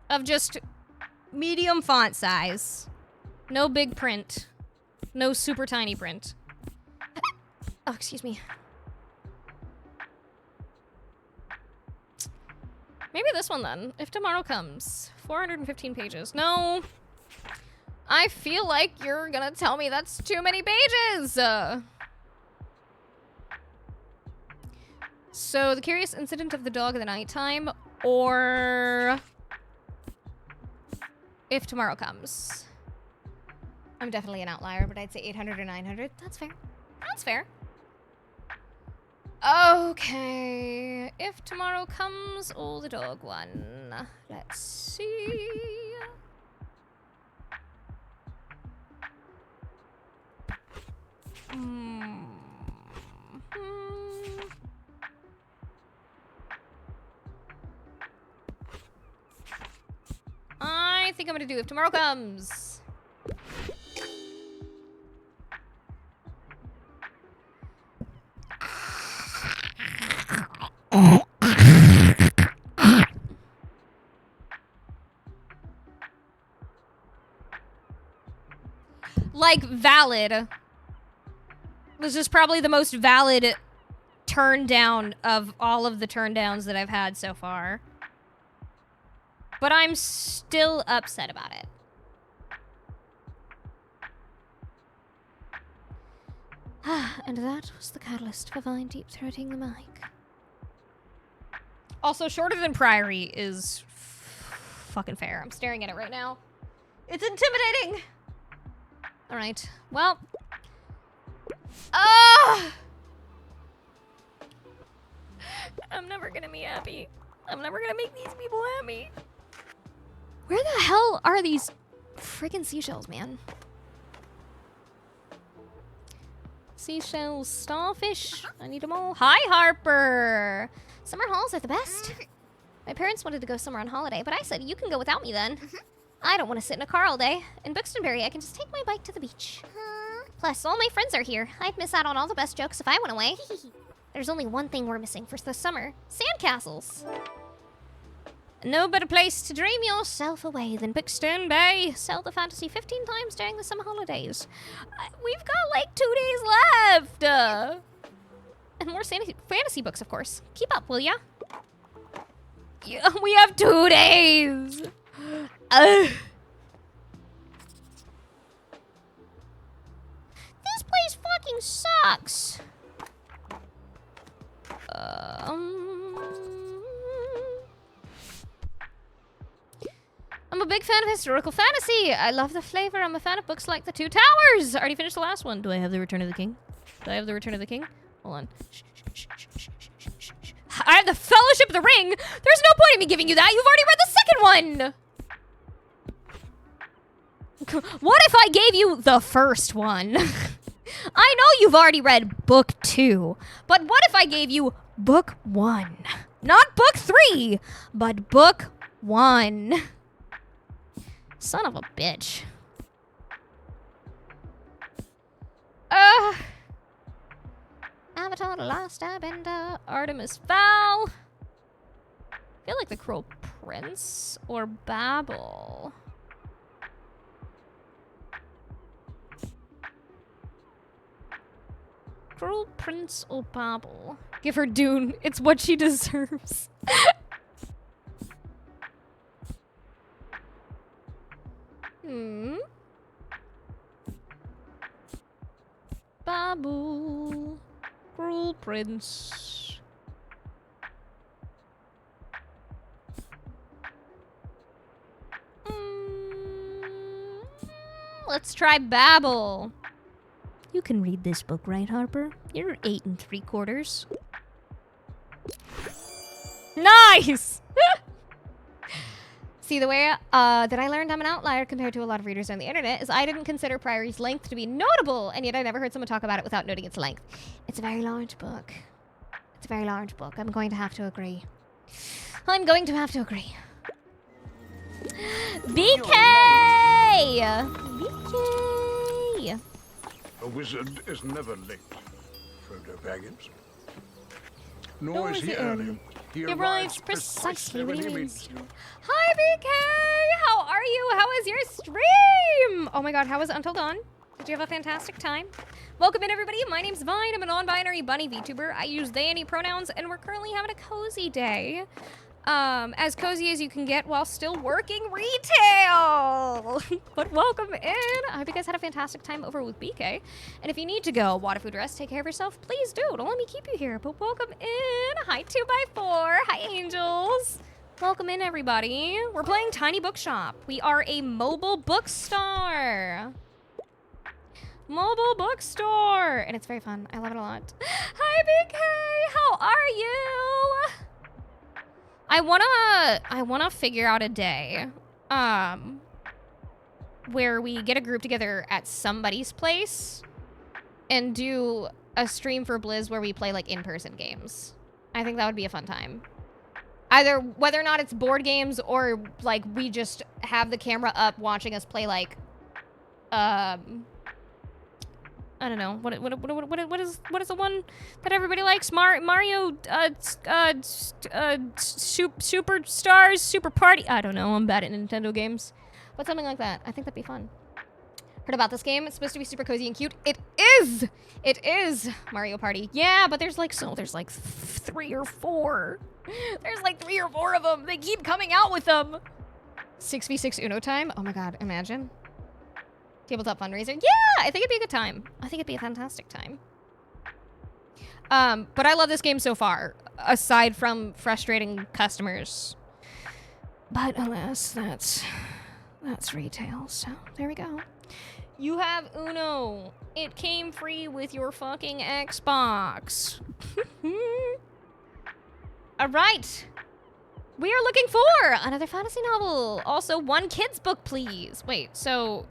Of just medium font size. No big print. No super tiny print. Oh, excuse me. Maybe this one then. If Tomorrow Comes. 415 pages. No. I feel like you're gonna tell me that's too many pages. So, The Curious Incident of the Dog in the Nighttime, or If Tomorrow Comes. I'm definitely an outlier, but I'd say 800 or 900. That's fair. That's fair. Okay. If Tomorrow Comes, or the dog one. Let's see. I think I'm gonna do If Tomorrow Comes. Like, valid. This is probably the most valid turn down of all of the turn downs that I've had so far. But I'm still upset about it. And that was the catalyst for Vine deep throating the mic. Also, shorter than Priory is fucking fair. I'm staring at it right now. It's intimidating! Alright, well. I'm never gonna be happy. I'm never gonna make these people happy. Where the hell are these freaking seashells, man? Seashells, starfish. I need them all. Hi, Harper. Summer halls are the best. My parents wanted to go somewhere on holiday, but I said, you can go without me then. I don't want to sit in a car all day. In Buxtonbury, I can just take my bike to the beach. Plus, all my friends are here. I'd miss out on all the best jokes if I went away. There's only one thing we're missing for the summer. Sandcastles. No better place to dream yourself away than Buxton Bay. Sell the fantasy 15 times during the summer holidays. We've got like 2 days left. And more fantasy books, of course. Keep up, will ya? Yeah, we have 2 days. fucking sucks. I'm a big fan of historical fantasy. I love the flavor. I'm a fan of books like The Two Towers. I already finished the last one. Do I have The Return of the King? Do I have The Return of the King? Hold on. I have The Fellowship of the Ring. There's no point in me giving you that. You've already read the second one. What if I gave you the first one? I know you've already read book 2, but what if I gave you book 1? Not book 3, but book 1. Son of a bitch. Avatar: The Last Airbender, Artemis Fowl. I feel like the Cruel Prince or Babel. Cruel Prince or Babel. Give her Dune. It's what she deserves. Babel. Cruel Prince. Let's try Babel. You can read this book, right, Harper? You're 8 3/4. Nice! See, the way that I learned I'm an outlier compared to a lot of readers on the internet is I didn't consider Priory's length to be notable, and yet I never heard someone talk about it without noting its length. It's a very large book. It's a very large book. I'm going to have to agree. I'm going to have to agree. BK! BK! A wizard is never late, Frodo Baggins. Nor is he early. He arrives precisely when he means to. Hi, BK! How are you? How was your stream? Oh my god, how was it Until Dawn? Did you have a fantastic time? Welcome in, everybody. My name's Vine. I'm a non-binary bunny VTuber. I use they, any pronouns, and we're currently having a cozy day. As cozy as you can get while still working retail. But welcome in. I hope you guys had a fantastic time over with BK. And if you need to go, water, food, rest, take care of yourself, please do. Don't let me keep you here. But welcome in. Hi, 2x4. Hi, angels. Welcome in, everybody. We're playing Tiny Bookshop. We are a mobile bookstore. Mobile bookstore. And it's very fun. I love it a lot. Hi, BK. How are you? I wanna figure out a day, where we get a group together at somebody's place and do a stream for Blizz where we play like in-person games. I think that would be a fun time. Either whether or not it's board games or like we just have the camera up watching us play like, I don't know. What is the one that everybody likes? Mario Superstars Super Party. I don't know. I'm bad at Nintendo games. But something like that. I think that'd be fun. Heard about this game? It's supposed to be super cozy and cute. It is. It is Mario Party. Yeah, but there's like 3 or 4. There's like 3 or 4 of them. They keep coming out with them. 6v6 Uno time. Oh my god, imagine. Tabletop fundraiser. Yeah, I think it'd be a good time. I think it'd be a fantastic time. But I love this game so far, aside from frustrating customers. But alas, that's retail, so there we go. You have Uno. It came free with your fucking Xbox. All right. We are looking for another fantasy novel. Also, 1 kid's book, please. Wait, so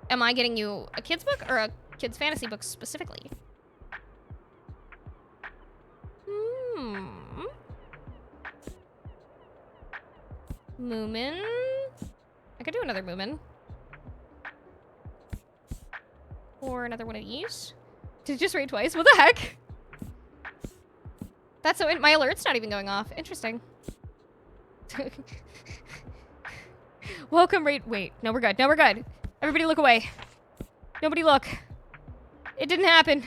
am I getting you a kid's book or a kid's fantasy book specifically? Moomin. I could do another Moomin. Or another one of these. Did it just raid twice? What the heck? That's so... my alert's not even going off. Interesting. Welcome raid... Wait. No, we're good. No, we're good. Everybody look away. Nobody look. It didn't happen.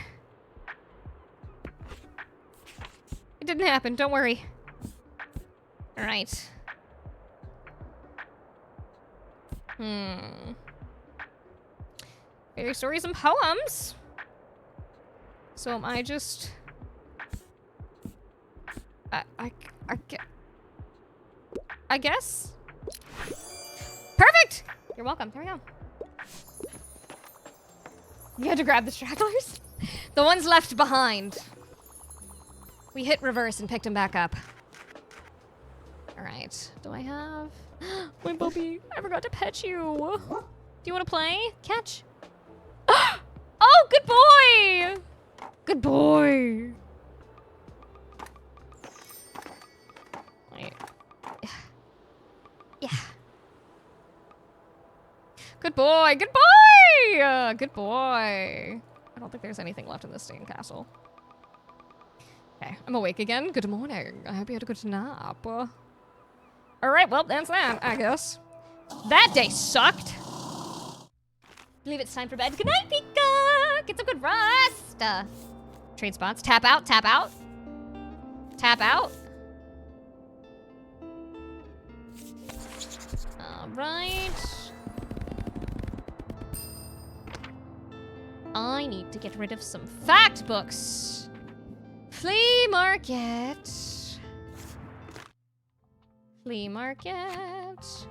It didn't happen. Don't worry. All right. Fairy stories and poems. So am I just... I guess? Perfect! You're welcome. There we go. You had to grab the stragglers? The ones left behind. We hit reverse and picked him back up. Alright. Do I have... Wait, Bobby, I forgot to pet you. Do you want to play? Catch? Oh, good boy! Good boy! Wait. Yeah. Good boy! Good boy! Good boy. I don't think there's anything left in this stain castle. Okay, I'm awake again. Good morning. I hope you had a good nap. Alright, well, that's that, I guess. That day sucked. Believe it's time for bed. Good night, Pika! Get some good rest! Trade spots. Tap out, tap out. Tap out. Alright. I need to get rid of some fact books. Flea market. Flea market.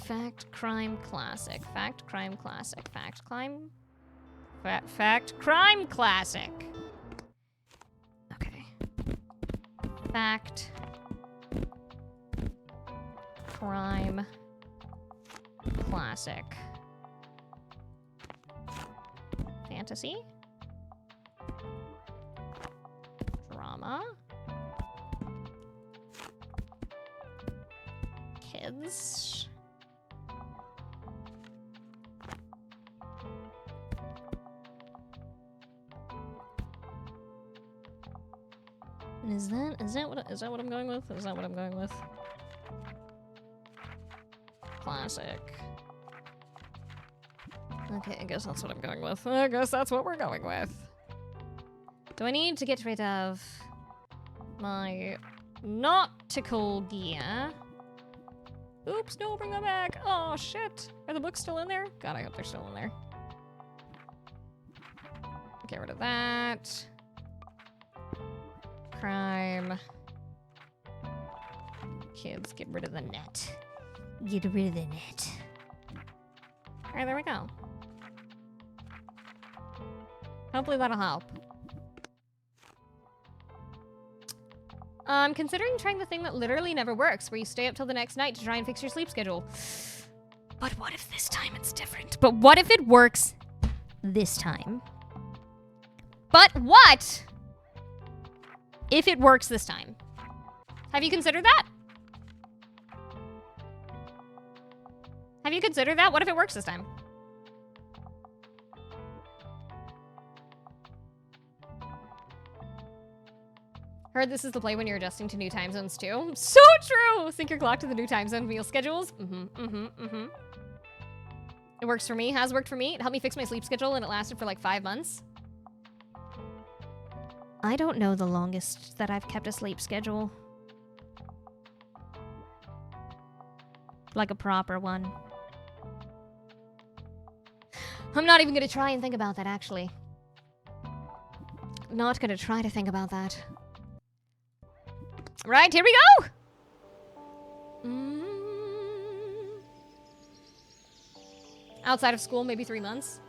Fact, crime, classic. Fact, crime, classic. Fact, crime. Fact, crime, classic. Okay. Fact. Crime. Classic. Fantasy. Drama. Kids. And is that what I'm going with? Is that what I'm going with? Classic. Okay, I guess that's what I'm going with. I guess that's what we're going with. Do I need to get rid of my nautical gear? Oops, no, bring that back. Oh, shit. Are the books still in there? God, I hope they're still in there. Get rid of that. Crime. Kids, get rid of the net. Get rid of the net. Alright, there we go. Hopefully that'll help. I'm considering trying the thing that literally never works, where you stay up till the next night to try and fix your sleep schedule. But what if this time it's different? But what if it works this time? But what if it works this time? Have you considered that? Have you considered that? What if it works this time? Heard this is the play when you're adjusting to new time zones too. So true! Sync your clock to the new time zone meal schedules. It works for me, has worked for me. It helped me fix my sleep schedule and it lasted for like 5 months. I don't know the longest that I've kept a sleep schedule. Like a proper one. I'm not even gonna try and think about that, actually. Not gonna try to think about that. Right, here we go! Outside of school, maybe 3 months.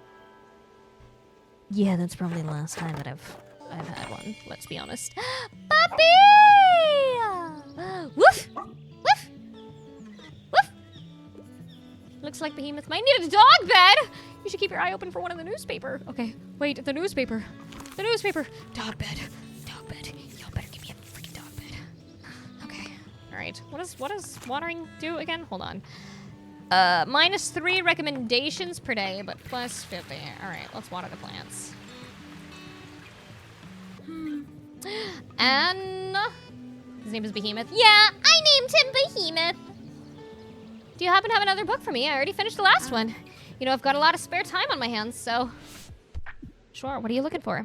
Yeah, that's probably the last time that I've had one, let's be honest. Puppy! Woof! Woof! Woof! Looks like Behemoth might need a dog bed! You should keep your eye open for one in the newspaper. Okay, wait, the newspaper. The newspaper. Dog bed. Dog bed. Y'all better give me a freaking dog bed. Okay, alright. What does watering do again? Hold on. -3 recommendations per day, but plus 50. Alright, let's water the plants. And his name is Behemoth. Yeah, I named him Behemoth. Do you happen to have another book for me? I already finished the last one. You know, I've got a lot of spare time on my hands, so... Sure, what are you looking for?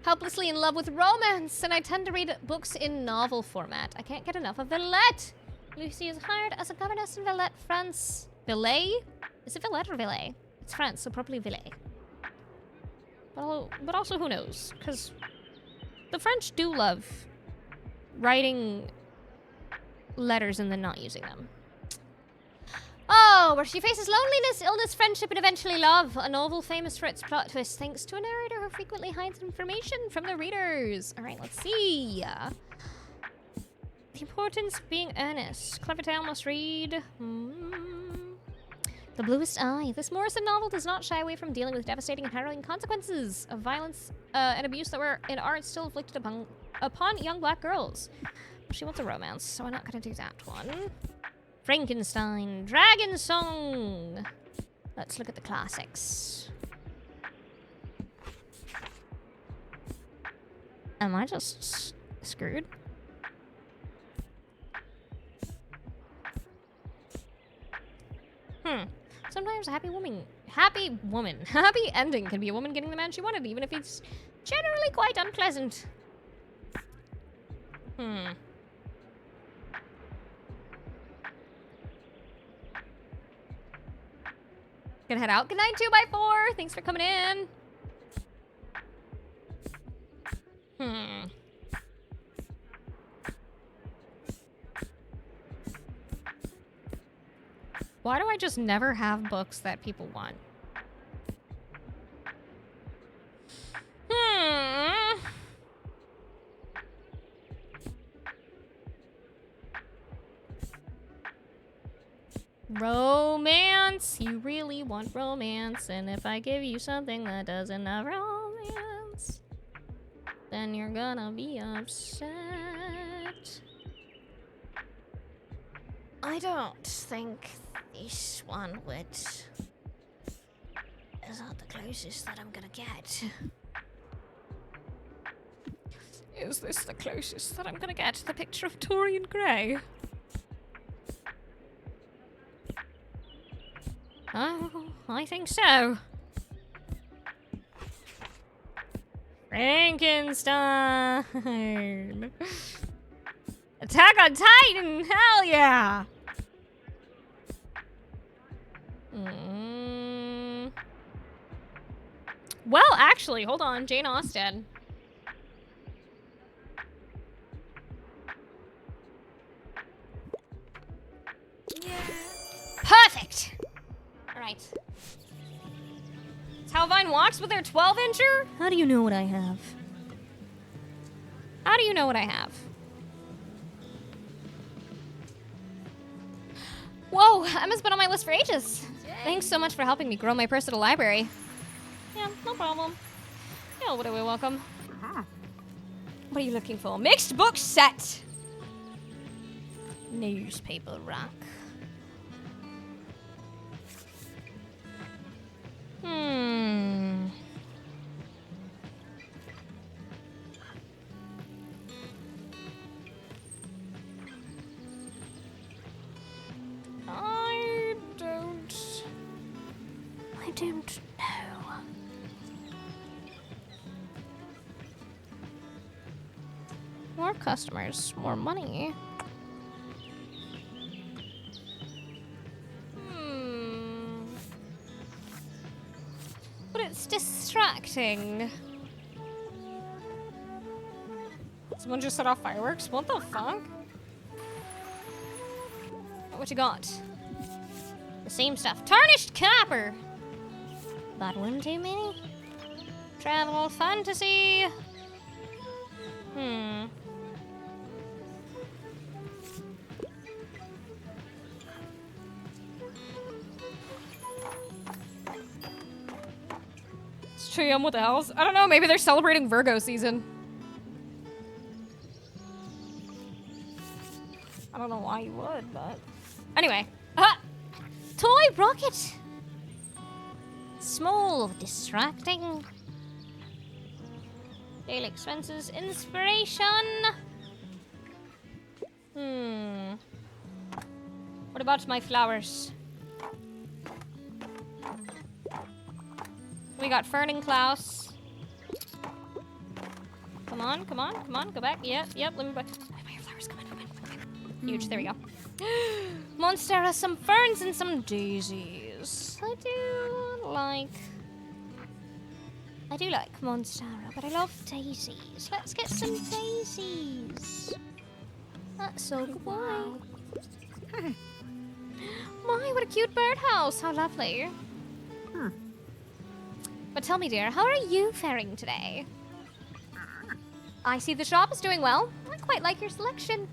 Helplessly in love with romance, and I tend to read books in novel format. I can't get enough of Villette. Lucy is hired as a governess in Villette, France. Villette? Is it Villette or Villet? It's France, so probably Villet. But also, who knows? Because the French do love writing letters and then not using them. Oh, where she faces loneliness, illness, friendship, and eventually love. A novel famous for its plot twist, thanks to a narrator who frequently hides information from the readers. All right, let's see. The importance of being earnest. Clever tale must read. The Bluest Eye. This Morrison novel does not shy away from dealing with devastating and harrowing consequences of violence and abuse that were and are still inflicted upon young black girls. She wants a romance, so we're not going to do that one. Frankenstein, Dragon Song. Let's look at the classics. Am I just screwed? Sometimes a happy ending can be a woman getting the man she wanted, even if it's generally quite unpleasant. Gonna head out. Good night, 2x4. Thanks for coming in. Why do I just never have books that people want? Romance. You really want romance, and if I give you something that doesn't have romance, then you're gonna be upset. I don't think this one is not the closest that I'm gonna get. Is this the closest that I'm gonna get to the picture of Dorian Gray? Oh, I think so. Frankenstein. Attack on Titan! Hell yeah! Well, actually, hold on. Jane Austen. Yeah. Perfect! Alright. It's how Vine walks with their 12-incher? How do you know what I have? How do you know what I have? Whoa, Emma's been on my list for ages. Thanks so much for helping me grow my personal library. Yeah, no problem. Yeah, what are we welcome? What are you looking for? Mixed book set! Newspaper rack. I don't know. More customers, more money. But it's distracting. Someone just set off fireworks? What the fuck? What you got? The same stuff. Tarnished Copper! That one too many? Travel fantasy. It's 2 a.m. What the hell? I don't know. Maybe they're celebrating Virgo season. I don't know why you would, but anyway. Toy rocket. Small, distracting. Daily expenses, inspiration. What about my flowers? We got Fern and Klaus. Come on, come on, come on, go back. Yep, let me buy your flowers. Come on. Huge, there we go. Monstera, some ferns and some daisies. daisies. I do like Monstera, but I love daisies. Let's get some daisies. That's so goodbye. My, what a cute birdhouse. How lovely. But tell me, dear, how are you faring today? I see the shop is doing well. I quite like your selection.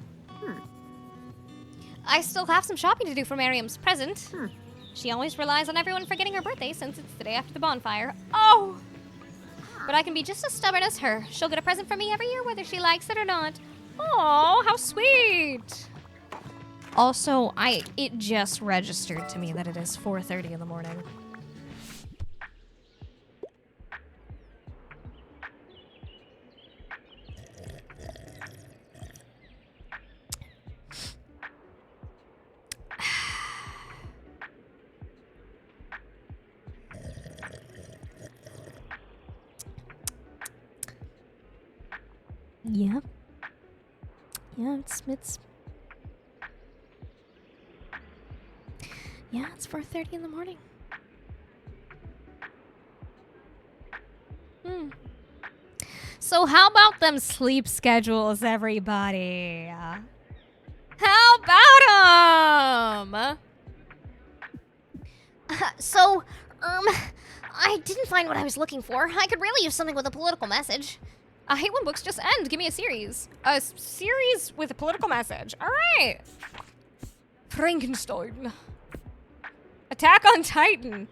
I still have some shopping to do for Miriam's present. She always relies on everyone forgetting her birthday since it's the day after the bonfire. Oh! But I can be just as stubborn as her. She'll get a present from me every year whether she likes it or not. Oh, how sweet! Also, it just registered to me that it is 4:30 in the morning. Yeah. Yeah, it's yeah, it's 4:30 in the morning. So how about them sleep schedules, everybody? How about them? I didn't find what I was looking for. I could really use something with a political message. I hate when books just end. Give me a series. A series with a political message. All right. Frankenstein. Attack on Titan.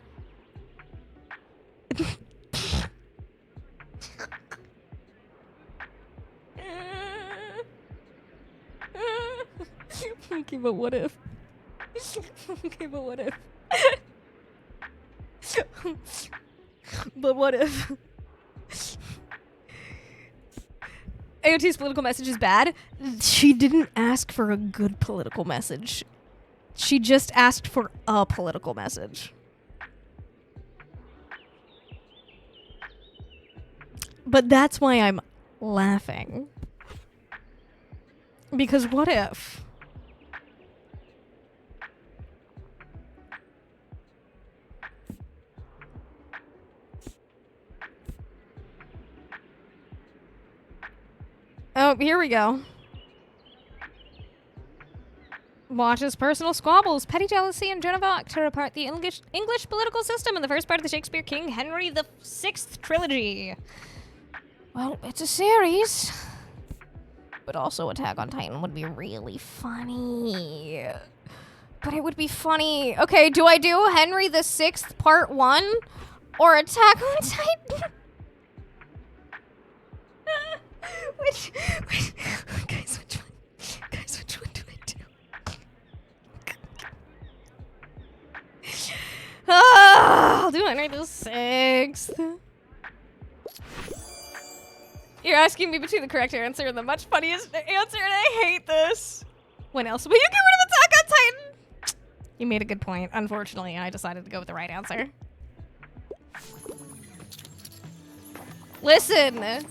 Okay, but what if? Okay, but what if? But what if? AOT's political message is bad. She didn't ask for a good political message. She just asked for a political message. But that's why I'm laughing. Because what if? Oh, here we go. Watches personal squabbles, petty jealousy, and Joan of Arc tear apart the English political system in the first part of the Shakespeare King Henry VI trilogy. Well, it's a series. But also Attack on Titan would be really funny. But it would be funny. Okay, do I do Henry VI Part 1 or Attack on Titan? Which guys, which one? Guys, which one do I do? I'll do Henry VI. You're asking me between the correct answer and the much funniest answer, and I hate this. When else will you get rid of Attack on Titan? You made a good point. Unfortunately, I decided to go with the right answer. Listen.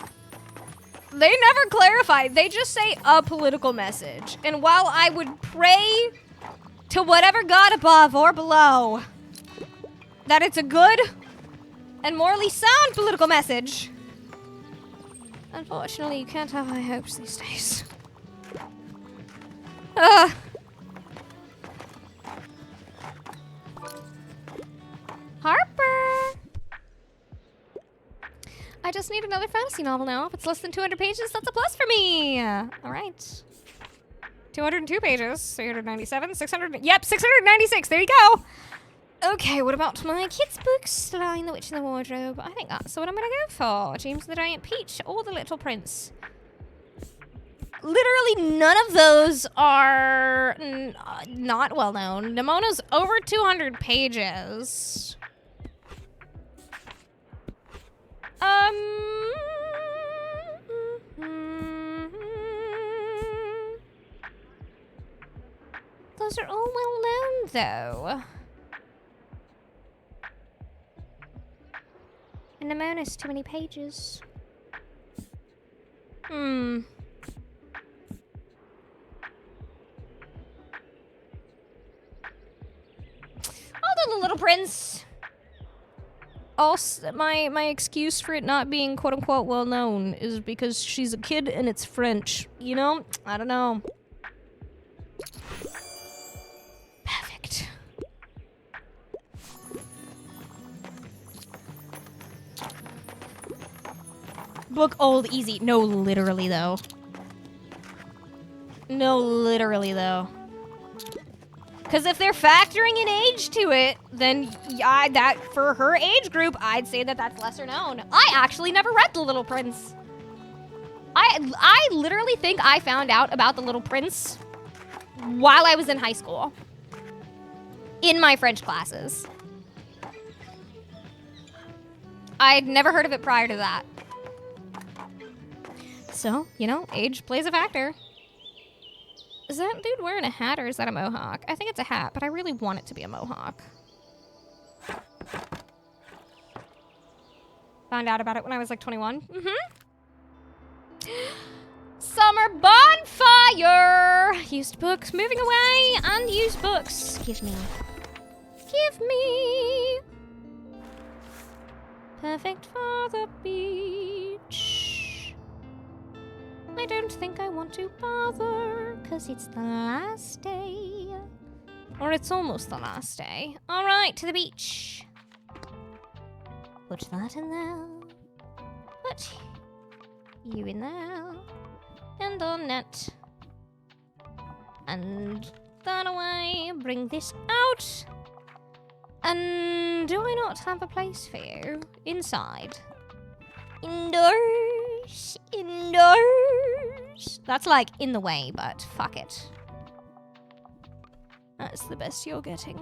They never clarify. They just say a political message. And while I would pray to whatever God above or below that it's a good and morally sound political message, unfortunately, you can't have high hopes these days. Harper! I just need another fantasy novel now. If it's less than 200 pages, that's a plus for me. All right. 202 pages, 397, 600. Yep, 696. There you go. Okay, what about my kids' books? Lion, the Witch in the Wardrobe. I think that's what I'm gonna go for. James the Giant Peach or The Little Prince. Literally none of those are not well known. Nemona's over 200 pages. Those are all well known, though. And Nemona's too many pages. Although The Little Prince prince. Also, my excuse for it not being quote-unquote well-known is because she's a kid and it's French. You know? I don't know. Perfect. Book old easy. No, literally, though. No, literally, though. Because if they're factoring an age to it, then that for her age group, I'd say that that's lesser known. I actually never read The Little Prince. I literally think I found out about The Little Prince while I was in high school. In my French classes. I'd never heard of it prior to that. So, you know, age plays a factor. Is that dude wearing a hat or is that a mohawk? I think it's a hat, but I really want it to be a mohawk. Found out about it when I was like 21. Summer bonfire! Used books, moving away, and used books. Give me. Give me. Perfect for the beach. I don't think I want to bother, because it's the last day. Or it's almost the last day. Alright, to the beach. Put that in there. Put you in there. And on net. And that away. Bring this out. And do I not have a place for you? Inside. Indoors. Indoors. That's like in the way, but fuck it. That's the best you're getting.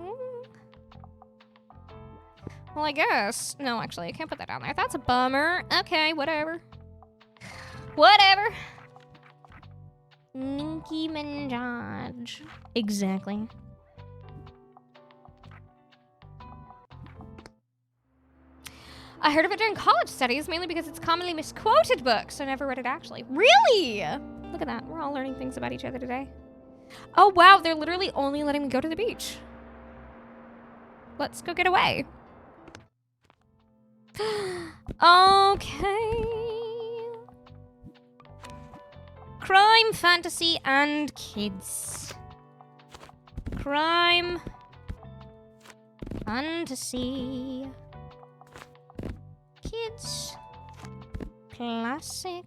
Well, I guess. No, actually, I can't put that down there. That's a bummer. Okay, whatever. Whatever. Nicki Minaj. Exactly. I heard of it during college studies, mainly because it's commonly misquoted book, so I never read it actually. Really? Look at that. We're all learning things about each other today. Oh, wow. They're literally only letting me go to the beach. Let's go get away. Okay. Crime, fantasy, and kids. Crime. Fantasy. Kids. Classic.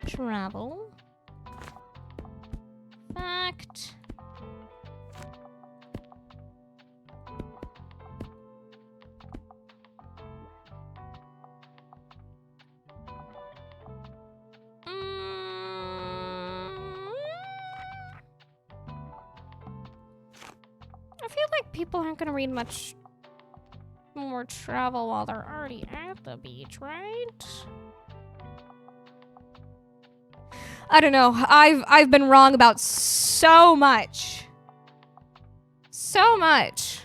Travel. Fact. I feel like people aren't gonna read much more travel while they're already at the beach, right? I don't know. I've been wrong about so much. So much.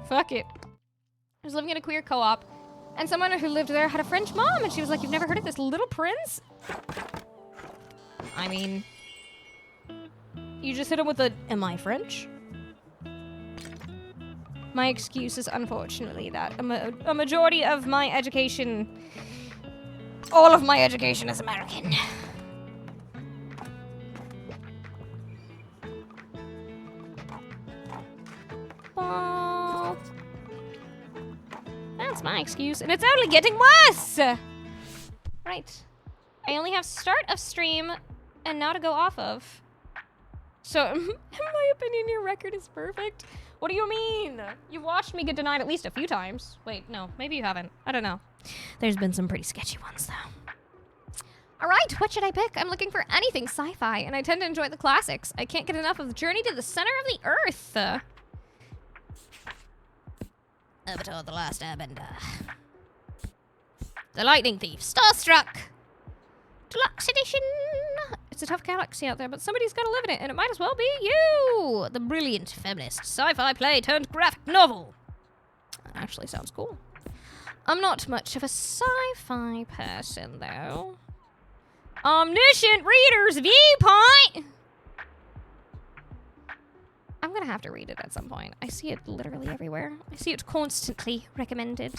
Fuck it. I was living in a queer co-op, and someone who lived there had a French mom, and she was like, "You've never heard of this Little Prince?" I mean, you just hit him with a, "Am I French?" My excuse is unfortunately that a majority of my education, all of my education is American. Oh, that's my excuse, and it's only getting worse! Right. I only have start of stream and now to go off of. So, in my opinion, your record is perfect. What do you mean? You've watched me get denied at least a few times. Wait, no, maybe you haven't. I don't know. There's been some pretty sketchy ones, though. All right, what should I pick? I'm looking for anything sci-fi, and I tend to enjoy the classics. I can't get enough of Journey to the Center of the Earth. Avatar: The Last Airbender. The Lightning Thief. Starstruck. Deluxe Edition. It's a tough galaxy out there, but somebody's got to live in it, and it might as well be you! The brilliant feminist sci-fi play turned graphic novel. That actually sounds cool. I'm not much of a sci-fi person, though. Omniscient Reader's Viewpoint! gonna have to read it at some point. I see it literally everywhere. I see it constantly recommended.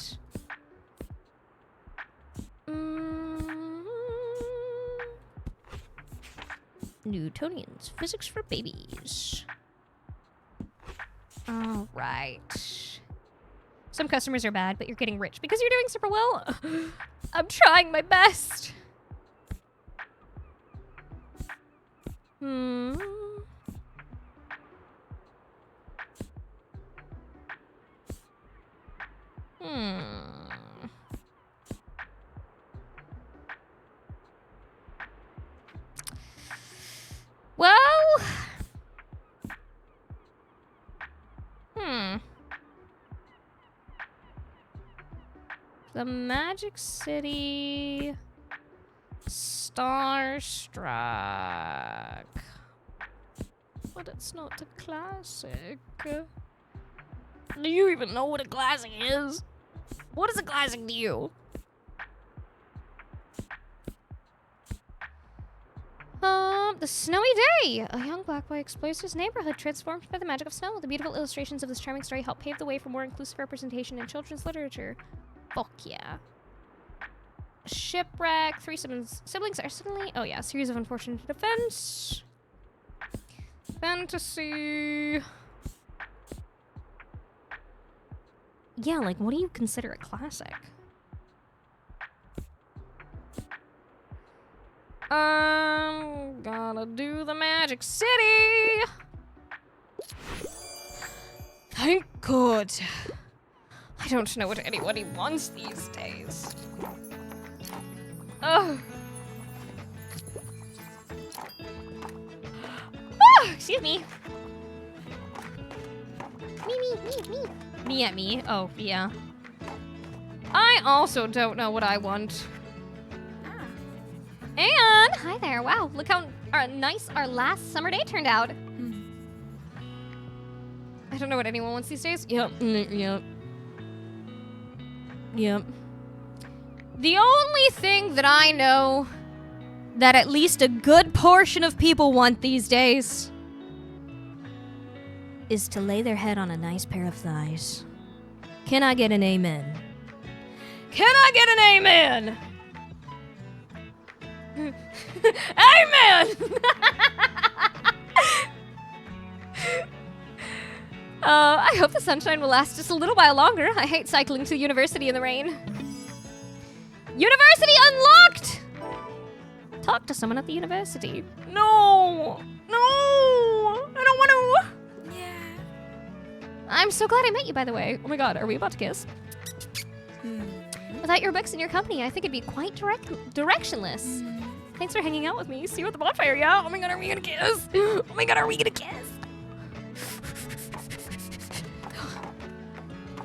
Newtonians, physics for babies. All right. Some customers are bad, but you're getting rich because you're doing super well. I'm trying my best. Well, the Magic City Starstruck. But it's not a classic. Do you even know what a classic is? What is a classic to you? The snowy day! A young black boy explores his neighborhood, transformed by the magic of snow. The beautiful illustrations of this charming story help pave the way for more inclusive representation in children's literature. Fuck yeah. Shipwreck. Three siblings are suddenly... Oh yeah, series of unfortunate events. Fantasy. Yeah, like, what do you consider a classic? I'm gonna do the Magic City. Thank God. I don't know what anybody wants these days. Oh. Oh, excuse me. Me. Me at me. Oh, yeah. I also don't know what I want. And hi there. Wow, look how nice our last summer day turned out. I don't know what anyone wants these days. Yep. The only thing that I know that at least a good portion of people want these days is to lay their head on a nice pair of thighs. Can I get an amen? Can I get an amen? Amen! I hope the sunshine will last just a little while longer. I hate cycling to university in the rain. University unlocked! Talk to someone at the university. No! I don't want to! Yeah. I'm so glad I met you, by the way. Oh my god, are we about to kiss? Without your books and your company, I think it'd be quite directionless. Thanks for hanging out with me. See you at the bonfire, yeah? Oh my god, are we gonna kiss? Oh my god, are we gonna kiss?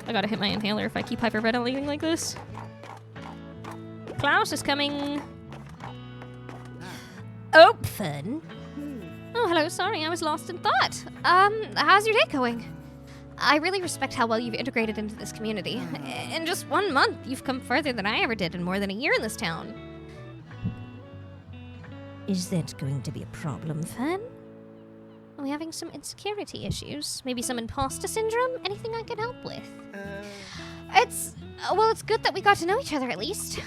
I gotta hit my inhaler if I keep hyperventilating like this. Klaus is coming. Oh, fun. Oh, hello, sorry, I was lost in thought. How's your day going? I really respect how well you've integrated into this community. In just 1 month, you've come further than I ever did in more than a year in this town. Is that going to be a problem, Fan? Are we having some insecurity issues? Maybe some imposter syndrome? Anything I can help with? It's good that we got to know each other at least.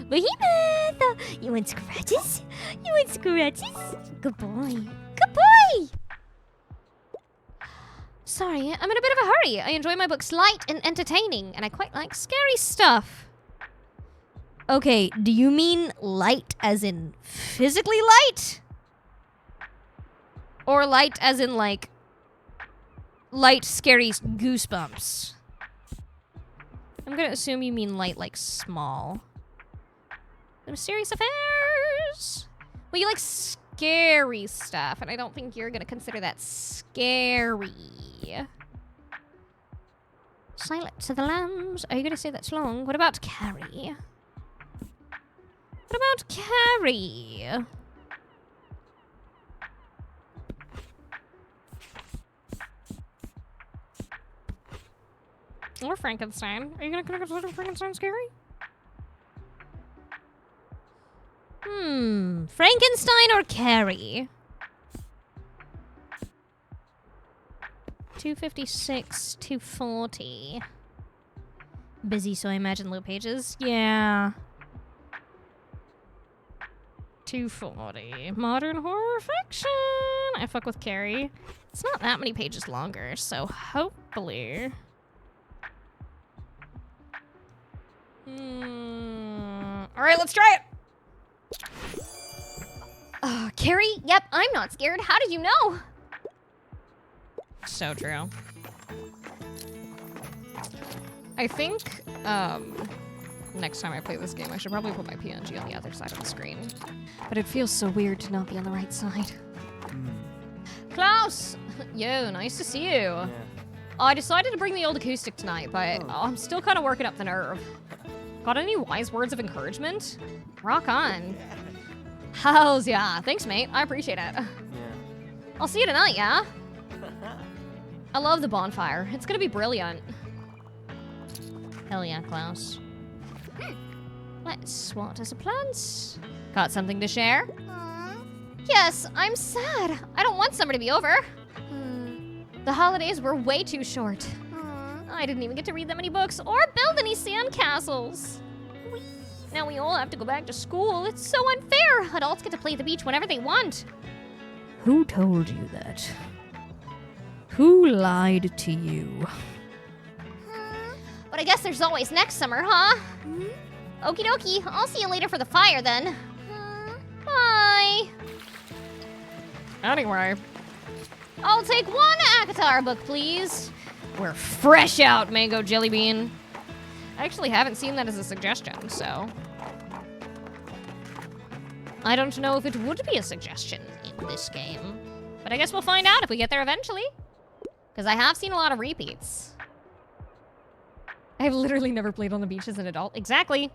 Behemoth! You want scratches? Good boy. Sorry, I'm in a bit of a hurry. I enjoy my books light and entertaining, and I quite like scary stuff. Okay, do you mean light as in physically light? Or light as in, like, light, scary goosebumps? I'm gonna assume you mean light like small. The mysterious affairs! Well, you like scary stuff, and I don't think you're gonna consider that scary. Silence of the Lambs. Are you gonna say that's long? What about Carrie? Or Frankenstein. Are you gonna consider Frankenstein scary? Frankenstein or Carrie? 256, 240. Busy, so I imagine low pages. Yeah. 240. Modern horror fiction. I fuck with Carrie. It's not that many pages longer, so hopefully. Alright, let's try it! Carrie? Yep, I'm not scared. How did you know? So true. I think, next time I play this game, I should probably put my PNG on the other side of the screen. But it feels so weird to not be on the right side. Klaus! Yo, nice to see you. Yeah. I decided to bring the old acoustic tonight, but I'm still kind of working up the nerve. Got any wise words of encouragement? Rock on. Hells yeah. Thanks, mate. I appreciate it. Yeah. I'll see you tonight, yeah? I love the bonfire. It's gonna be brilliant. Hell yeah, Klaus. Let's water some plants. Got something to share? Yes, I'm sad. I don't want summer to be over. The holidays were way too short. I didn't even get to read that many books or build any sandcastles. Now we all have to go back to school. It's so unfair. Adults get to play at the beach whenever they want. Who told you that? Who lied to you? But I guess there's always next summer, huh? Okie dokie. I'll see you later for the fire then. Bye. Anyway, I'll take one Akatar book, please. we're fresh out, Mango Jelly Bean. I actually haven't seen that as a suggestion, so. I don't know if it would be a suggestion in this game. But I guess we'll find out if we get there eventually. Because I have seen a lot of repeats. I've literally never played on the beach as an adult. Exactly.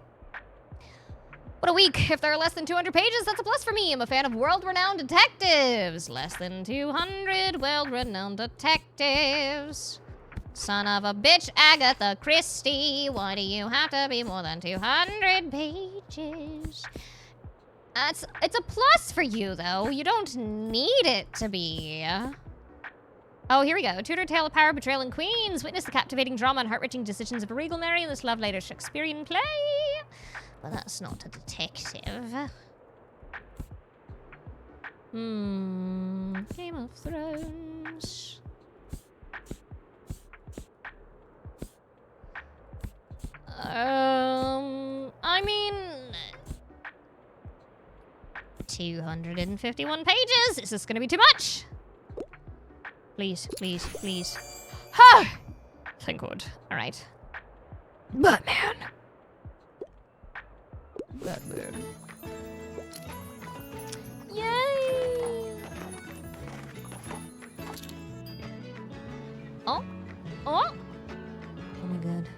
What a week. If there are less than 200 pages, that's a plus for me. I'm a fan of world-renowned detectives. Less than 200 world-renowned detectives. Son of a bitch, Agatha Christie. Why do you have to be more than 200 pages? It's a plus for you, though. You don't need it to be. Oh, here we go. Tudor tale of power, betrayal, and queens. Witness the captivating drama and heart-wrenching decisions of a regal Mary in this love-letter Shakespearean play. But that's not a detective. Game of Thrones. I mean... 251 pages! Is this gonna be too much? Please, please, please. Ha! Thank God. Alright. Batman! Batman. Yay! Oh? Oh? Oh my god.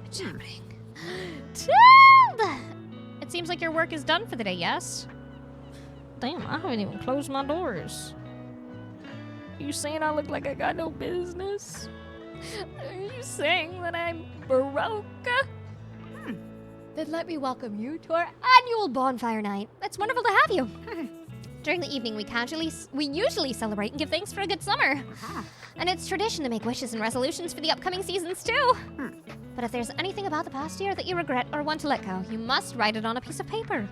What's happening? It seems like your work is done for the day, yes? Damn, I haven't even closed my doors. You saying I look like I got no business? Are you saying that I'm broke? Then let me welcome you to our annual bonfire night. It's wonderful to have you. During the evening, we usually celebrate and give thanks for a good summer. And it's tradition to make wishes and resolutions for the upcoming seasons, too. But if there's anything about the past year that you regret or want to let go, you must write it on a piece of paper.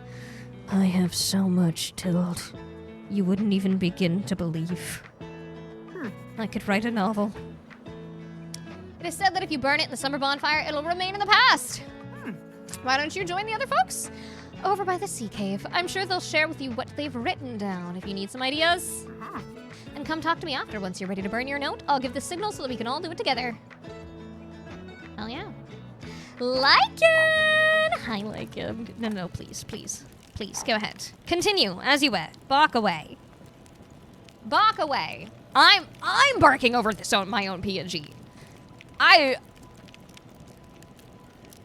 I have so much, Tilt. You wouldn't even begin to believe. I could write a novel. It is said that if you burn it in the summer bonfire, it'll remain in the past. Why don't you join the other folks? Over by the sea cave. I'm sure they'll share with you what they've written down if you need some ideas. And come talk to me after once you're ready to burn your note. I'll give the signal so that we can all do it together. Hell yeah. Lycan! Hi, Lycan. No, please, please. Please, go ahead. Continue, as you were. Bark away. Bark away. I'm barking over this on my own PNG.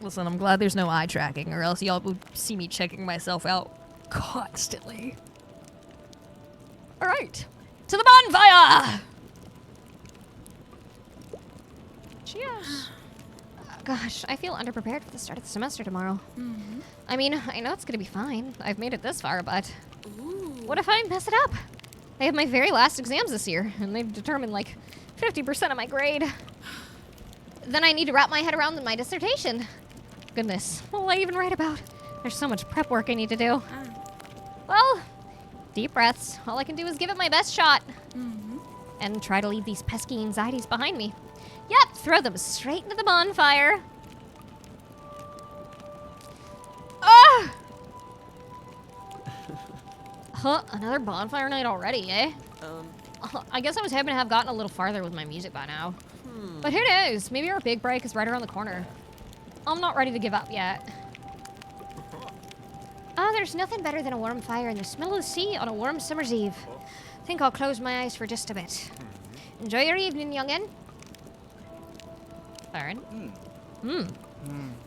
Listen, I'm glad there's no eye tracking, or else y'all would see me checking myself out constantly. Alright. To the bonfire! Cheers. Gosh, I feel underprepared for the start of the semester tomorrow. I mean, I know it's gonna be fine. I've made it this far, but what if I mess it up? I have my very last exams this year, and they've determined like 50% of my grade. Then I need to wrap my head around my dissertation. Goodness, what will I even write about? There's so much prep work I need to do. Well, deep breaths. All I can do is give it my best shot. And try to leave these pesky anxieties behind me. Yep, throw them straight into the bonfire. Ah! Huh, another bonfire night already, eh? I guess I was hoping to have gotten a little farther with my music by now. But who knows? Maybe our big break is right around the corner. I'm not ready to give up yet. Oh, there's nothing better than a warm fire and the smell of the sea on a warm summer's eve. I think I'll close my eyes for just a bit. Enjoy your evening, youngin'. Baron?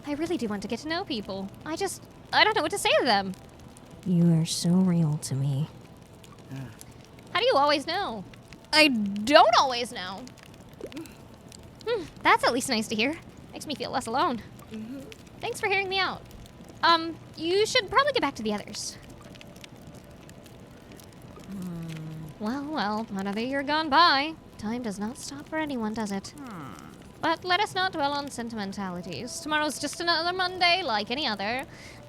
I really do want to get to know people. I don't know what to say to them. You are so real to me. How do you always know? I don't always know. That's at least nice to hear. Makes me feel less alone. Thanks for hearing me out. You should probably get back to the others. Well, another year gone by. Time does not stop for anyone, does it? But let us not dwell on sentimentalities. Tomorrow's just another Monday like any other.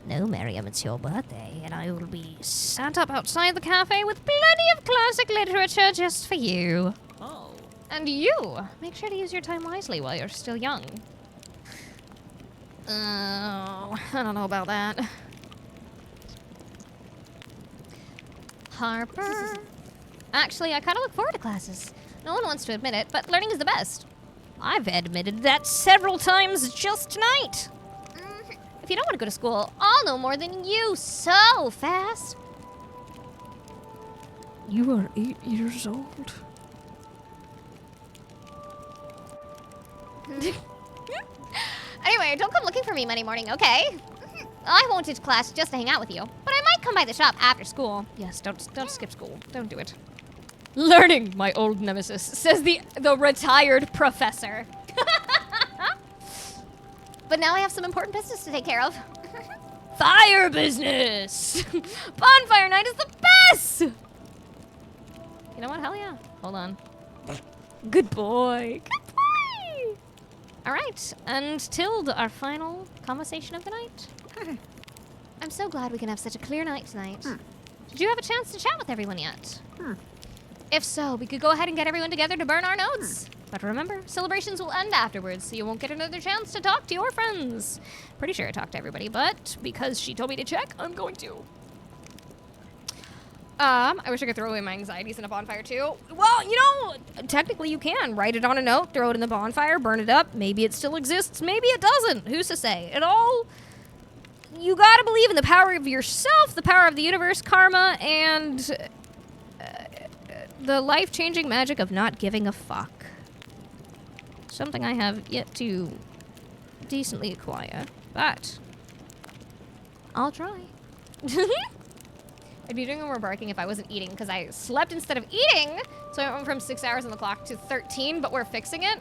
No, Miriam, it's your birthday, and I will be Sat up outside the cafe with plenty of classic literature just for you. Oh. And you, make sure to use your time wisely while you're still young. Oh, I don't know about that. Harper. Actually, I kind of look forward to classes. No one wants to admit it, but learning is the best. I've admitted that several times just tonight. If you don't want to go to school, I'll know more than you so fast. You are 8 years old. Anyway, don't come looking for me Monday morning, okay? I won't ditch class just to hang out with you, but I might come by the shop after school. Yes, don't skip school. Don't do it. Learning, my old nemesis, says the retired professor. But now I have some important business to take care of. Fire business! Bonfire night is the best! You know what? Hell yeah. Hold on. Good boy. Good boy! All right, and Tilde, our final conversation of the night. I'm so glad we can have such a clear night tonight. Did you have a chance to chat with everyone yet? If so, we could go ahead and get everyone together to burn our notes. But remember, celebrations will end afterwards, so you won't get another chance to talk to your friends. Pretty sure I talked to everybody, but because she told me to check, I'm going to. I wish I could throw away my anxieties in a bonfire too. Well, you know, technically you can. Write it on a note, throw it in the bonfire, burn it up. Maybe it still exists, maybe it doesn't. Who's to say? It all... You gotta believe in the power of yourself, the power of the universe, karma, and... the life-changing magic of not giving a fuck. Something I have yet to decently acquire, but I'll try. I'd be doing more barking if I wasn't eating, because I slept instead of eating, so I went from 6 hours on the clock to 13, but we're fixing it.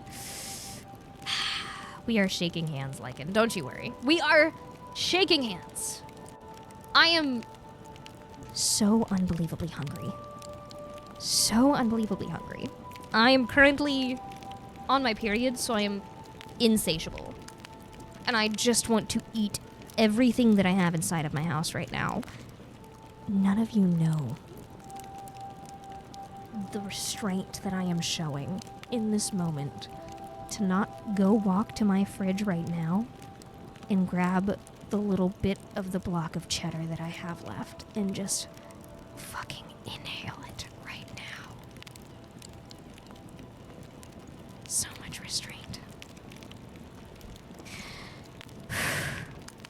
We are shaking hands, Lycan. Don't you worry. We are shaking hands. I am So unbelievably hungry. so unbelievably hungry. I am currently on my period, so I am insatiable. And I just want to eat everything that I have inside of my house right now. None of you know the restraint that I am showing in this moment to not go walk to my fridge right now and grab the little bit of the block of cheddar that I have left and just fucking inhale it right now. So much restraint.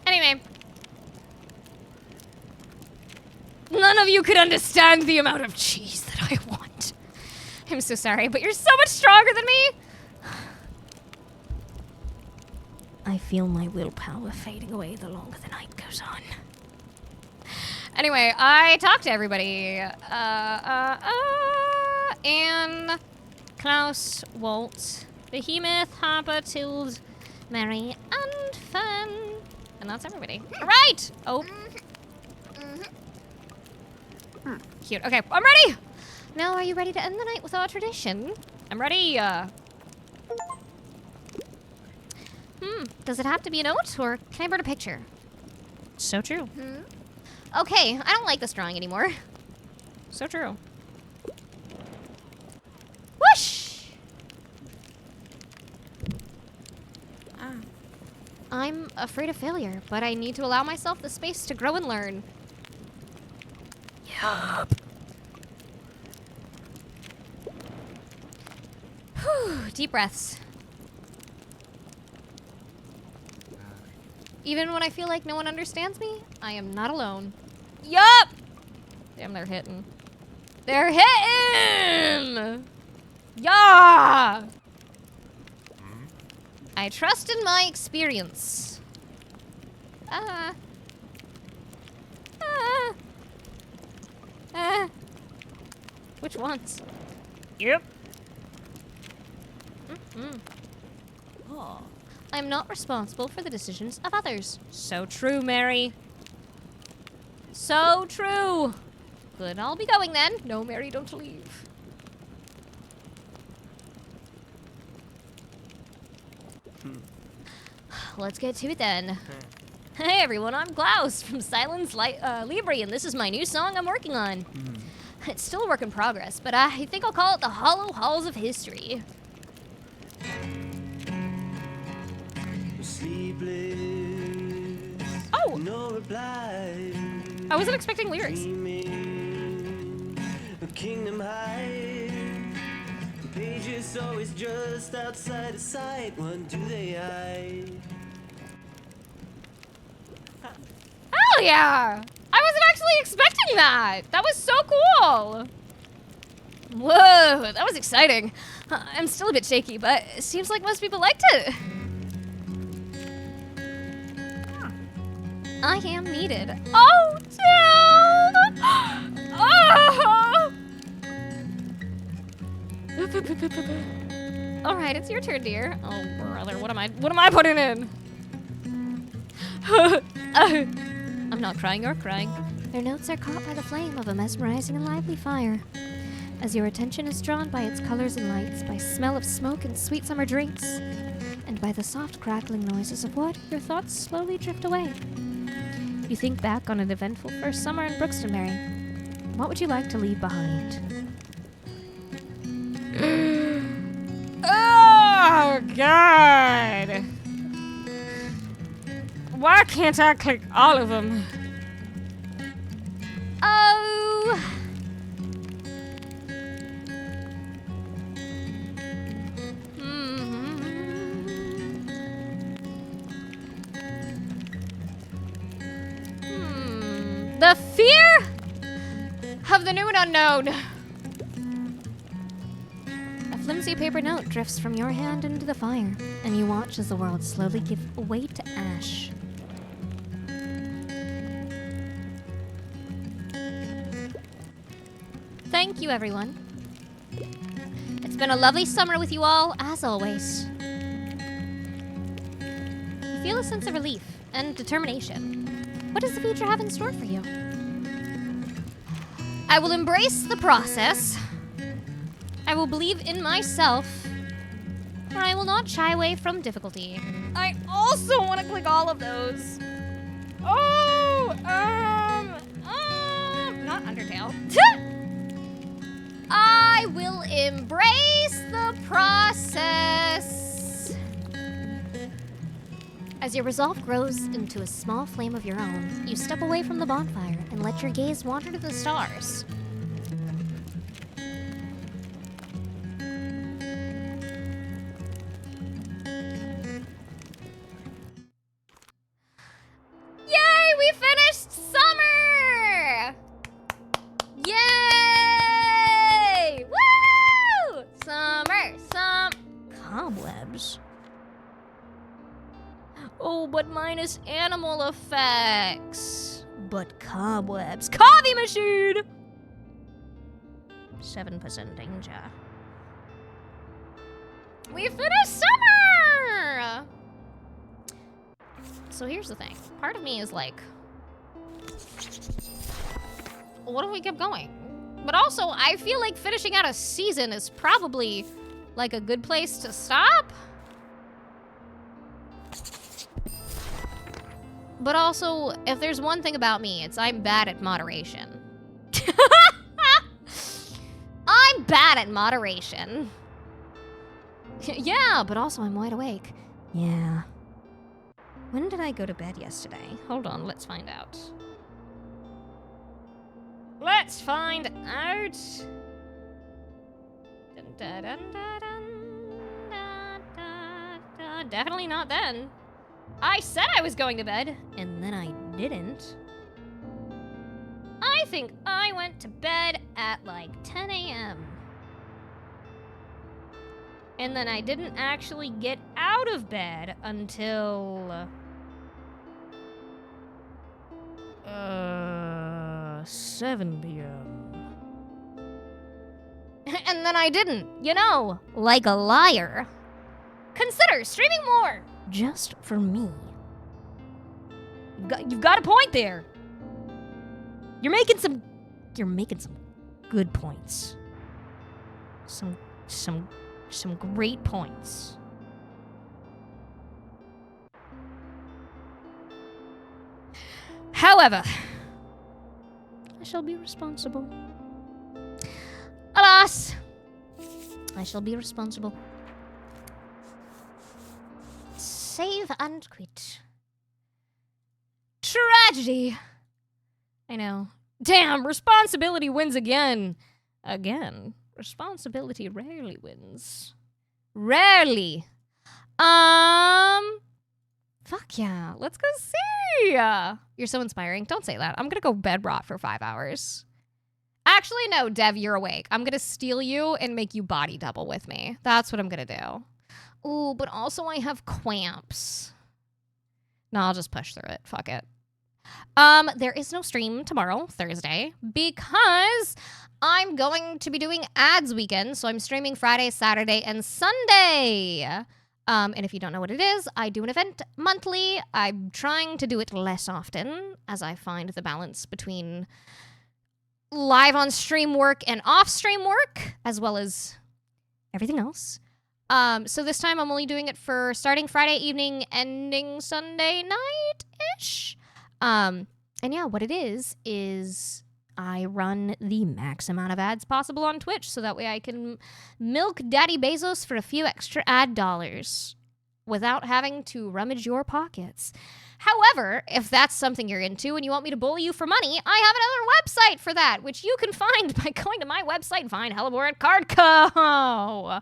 Anyway, None of you could understand the amount of cheese that I want. I'm so sorry, but you're so much stronger than me. I feel my willpower fading away the longer the night goes on. Anyway, I talked to everybody. Anne, Klaus, Walt, Behemoth, Harper, Tilde, Mary, and fun. And that's everybody. All right. Oh. Cute. Okay, I'm ready. Now, are you ready to end the night with our tradition? I'm ready. Does it have to be a note, or can I burn a picture? So true. Okay, I don't like this drawing anymore. So true. Whoosh! I'm afraid of failure, but I need to allow myself the space to grow and learn. Whew, deep breaths. Even when I feel like no one understands me, I am not alone. Yup! Damn, they're hitting. They're hitting! Yeah! I trust in my experience. Which ones? Yep. I'm not responsible for the decisions of others. So true, Mary. So true. Good, I'll be going then. No, Mary, don't leave. Let's get to it then. Hey everyone, I'm Klaus from Silence Libre, and this is my new song I'm working on. It's still a work in progress, but I think I'll call it the Hollow Halls of History. Oh! No reply. I wasn't expecting lyrics. Kingdom high. The pages always just outside of sight. What do they hide? Hell yeah! I wasn't actually expecting that! That was so cool! Whoa, that was exciting. I'm still a bit shaky, but it seems like most people liked it. I am needed. Oh, Tim! Oh! All right, it's your turn, dear. Oh, brother, what am I putting in? I'm not crying or crying. Their notes are caught by the flame of a mesmerizing and lively fire. As your attention is drawn by its colors and lights, by smell of smoke and sweet summer drinks, and by the soft crackling noises of wood, your thoughts slowly drift away. You think back on an eventful first summer in Brookstonbury. What would you like to leave behind? Oh, God. Why can't I click all of them? Oh! The fear of the new and unknown. A flimsy paper note drifts from your hand into the fire, and you watch as the world slowly gives way to ash. Thank you, everyone. It's been a lovely summer with you all, as always. You feel a sense of relief and determination. What does the future have in store for you? I will embrace the process. I will believe in myself. Or I will not shy away from difficulty. I also want to click all of those. Oh, not Undertale. I will embrace the process. As your resolve grows into a small flame of your own, you step away from the bonfire and let your gaze wander to the stars. Yay, we finished summer! Yay! Woo! Summer, cobwebs. Oh, but minus animal effects. But cobwebs. Coffee machine! 7% danger. We finished summer! So here's the thing. Part of me is like, what if we kept going? But also, I feel like finishing out a season is probably like a good place to stop. But also, if there's one thing about me, it's I'm bad at moderation. I'm bad at moderation. Yeah, but also I'm wide awake. Yeah. When did I go to bed yesterday? Hold on, let's find out. Let's find out. Dun, dun, dun, dun, dun, dun, dun, dun. Definitely not then. I said I was going to bed, and then I didn't. I think I went to bed at like 10 a.m. And then I didn't actually get out of bed until 7 p.m. And then I didn't, you know, like a liar. Consider streaming more, just for me. You've got a point there. You're making some good points. Some great points. However, I shall be responsible. Alas, I shall be responsible. Save and quit. Tragedy. I know. Damn, responsibility wins again. Again. Responsibility rarely wins. Rarely. Fuck yeah. Let's go see. You're so inspiring. Don't say that. I'm gonna go bed rot for 5 hours. Actually, no, Dev, you're awake. I'm gonna steal you and make you body double with me. That's what I'm gonna do. Ooh, but also I have cramps. No, I'll just push through it. Fuck it. There is no stream tomorrow, Thursday, because I'm going to be doing ads weekend, so I'm streaming Friday, Saturday, and Sunday. And if you don't know what it is, I do an event monthly. I'm trying to do it less often, as I find the balance between live on stream work and off stream work, as well as everything else. So this time I'm only doing it for starting Friday evening, ending Sunday night-ish. And yeah, what it is I run the max amount of ads possible on Twitch, so that way I can milk Daddy Bezos for a few extra ad dollars without having to rummage your pockets. However, if that's something you're into and you want me to bully you for money, I have another website for that, which you can find by going to my website, VineHellebore@Cardco.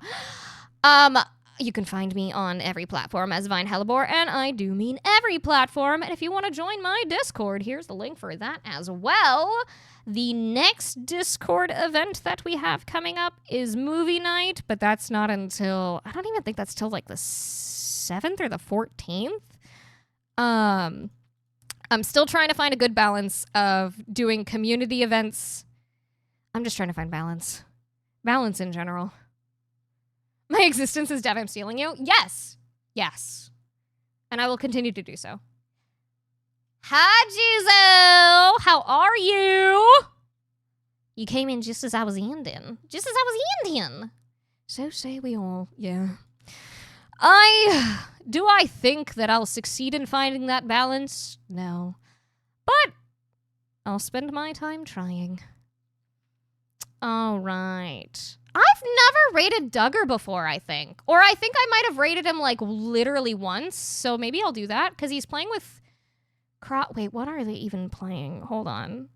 You can find me on every platform as Vine Hellebore, and I do mean every platform. And if you want to join my Discord, here's the link for that as well. The next Discord event that we have coming up is movie night, but that's not until, I don't even think that's till like the 7th or the 14th. I'm still trying to find a good balance of doing community events. I'm just trying to find balance. Balance in general. My existence is Dev, I'm stealing you? Yes. Yes. And I will continue to do so. Hi, Jizo! How are you? You came in just as I was ending. Just as I was ending. So say we all, yeah. Do I think that I'll succeed in finding that balance? No. But I'll spend my time trying. All right. I've never rated Duggar before, I think. Or I think I might have rated him, like, literally once. So maybe I'll do that, because he's playing with... Wait, what are they even playing? Hold on.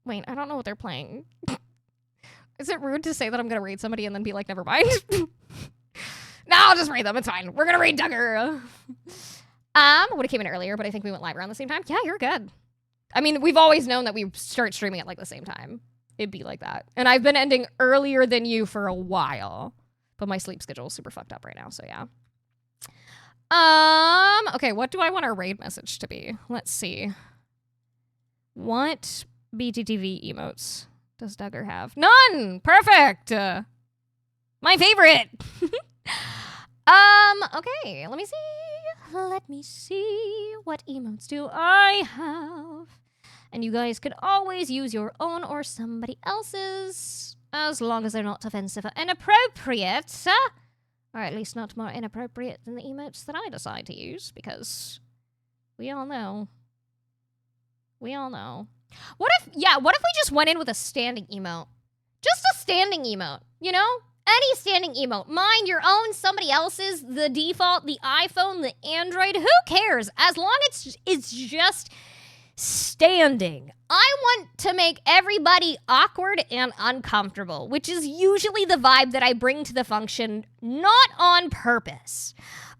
Wait, I don't know what they're playing. Is it rude to say that I'm going to raid somebody and then be like, never mind? No, I'll just raid them. It's fine. We're going to raid Duggar. Would have came in earlier, but I think we went live around the same time. Yeah, you're good. I mean, we've always known that we start streaming at, like, the same time. It'd be like that. And I've been ending earlier than you for a while. But my sleep schedule is super fucked up right now, so yeah. Okay, what do I want our raid message to be? Let's see. What BTTV emotes does Duggar have? None! Perfect! My favorite! Okay, let me see. let me see. What emotes do I have? And you guys can always use your own or somebody else's, as long as they're not offensive or inappropriate. Or at least not more inappropriate than the emotes that I decide to use, because we all know. We all know. What if we just went in with a standing emote? Just a standing emote, you know? Any standing emote. Mine, your own, somebody else's, the default, the iPhone, the Android. Who cares? As long as it's just standing. I want to make everybody awkward and uncomfortable, which is usually the vibe that I bring to the function, not on purpose.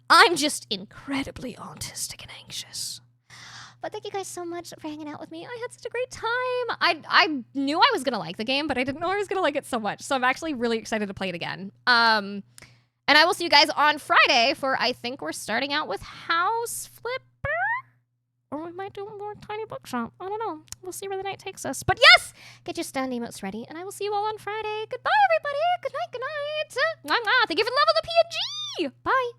I'm just incredibly autistic and anxious. But thank you guys so much for hanging out with me. I had such a great time. I knew I was going to like the game, but I didn't know I was going to like it so much. So I'm actually really excited to play it again. And I will see you guys on Friday for, I think we're starting out with House Flipper. Or we might do more Tiny Bookshop. I don't know. We'll see where the night takes us. But yes, get your stand emotes ready. And I will see you all on Friday. Goodbye, everybody. Good night, good night. Mwah, mwah. Thank you for the love of the PNG. Bye.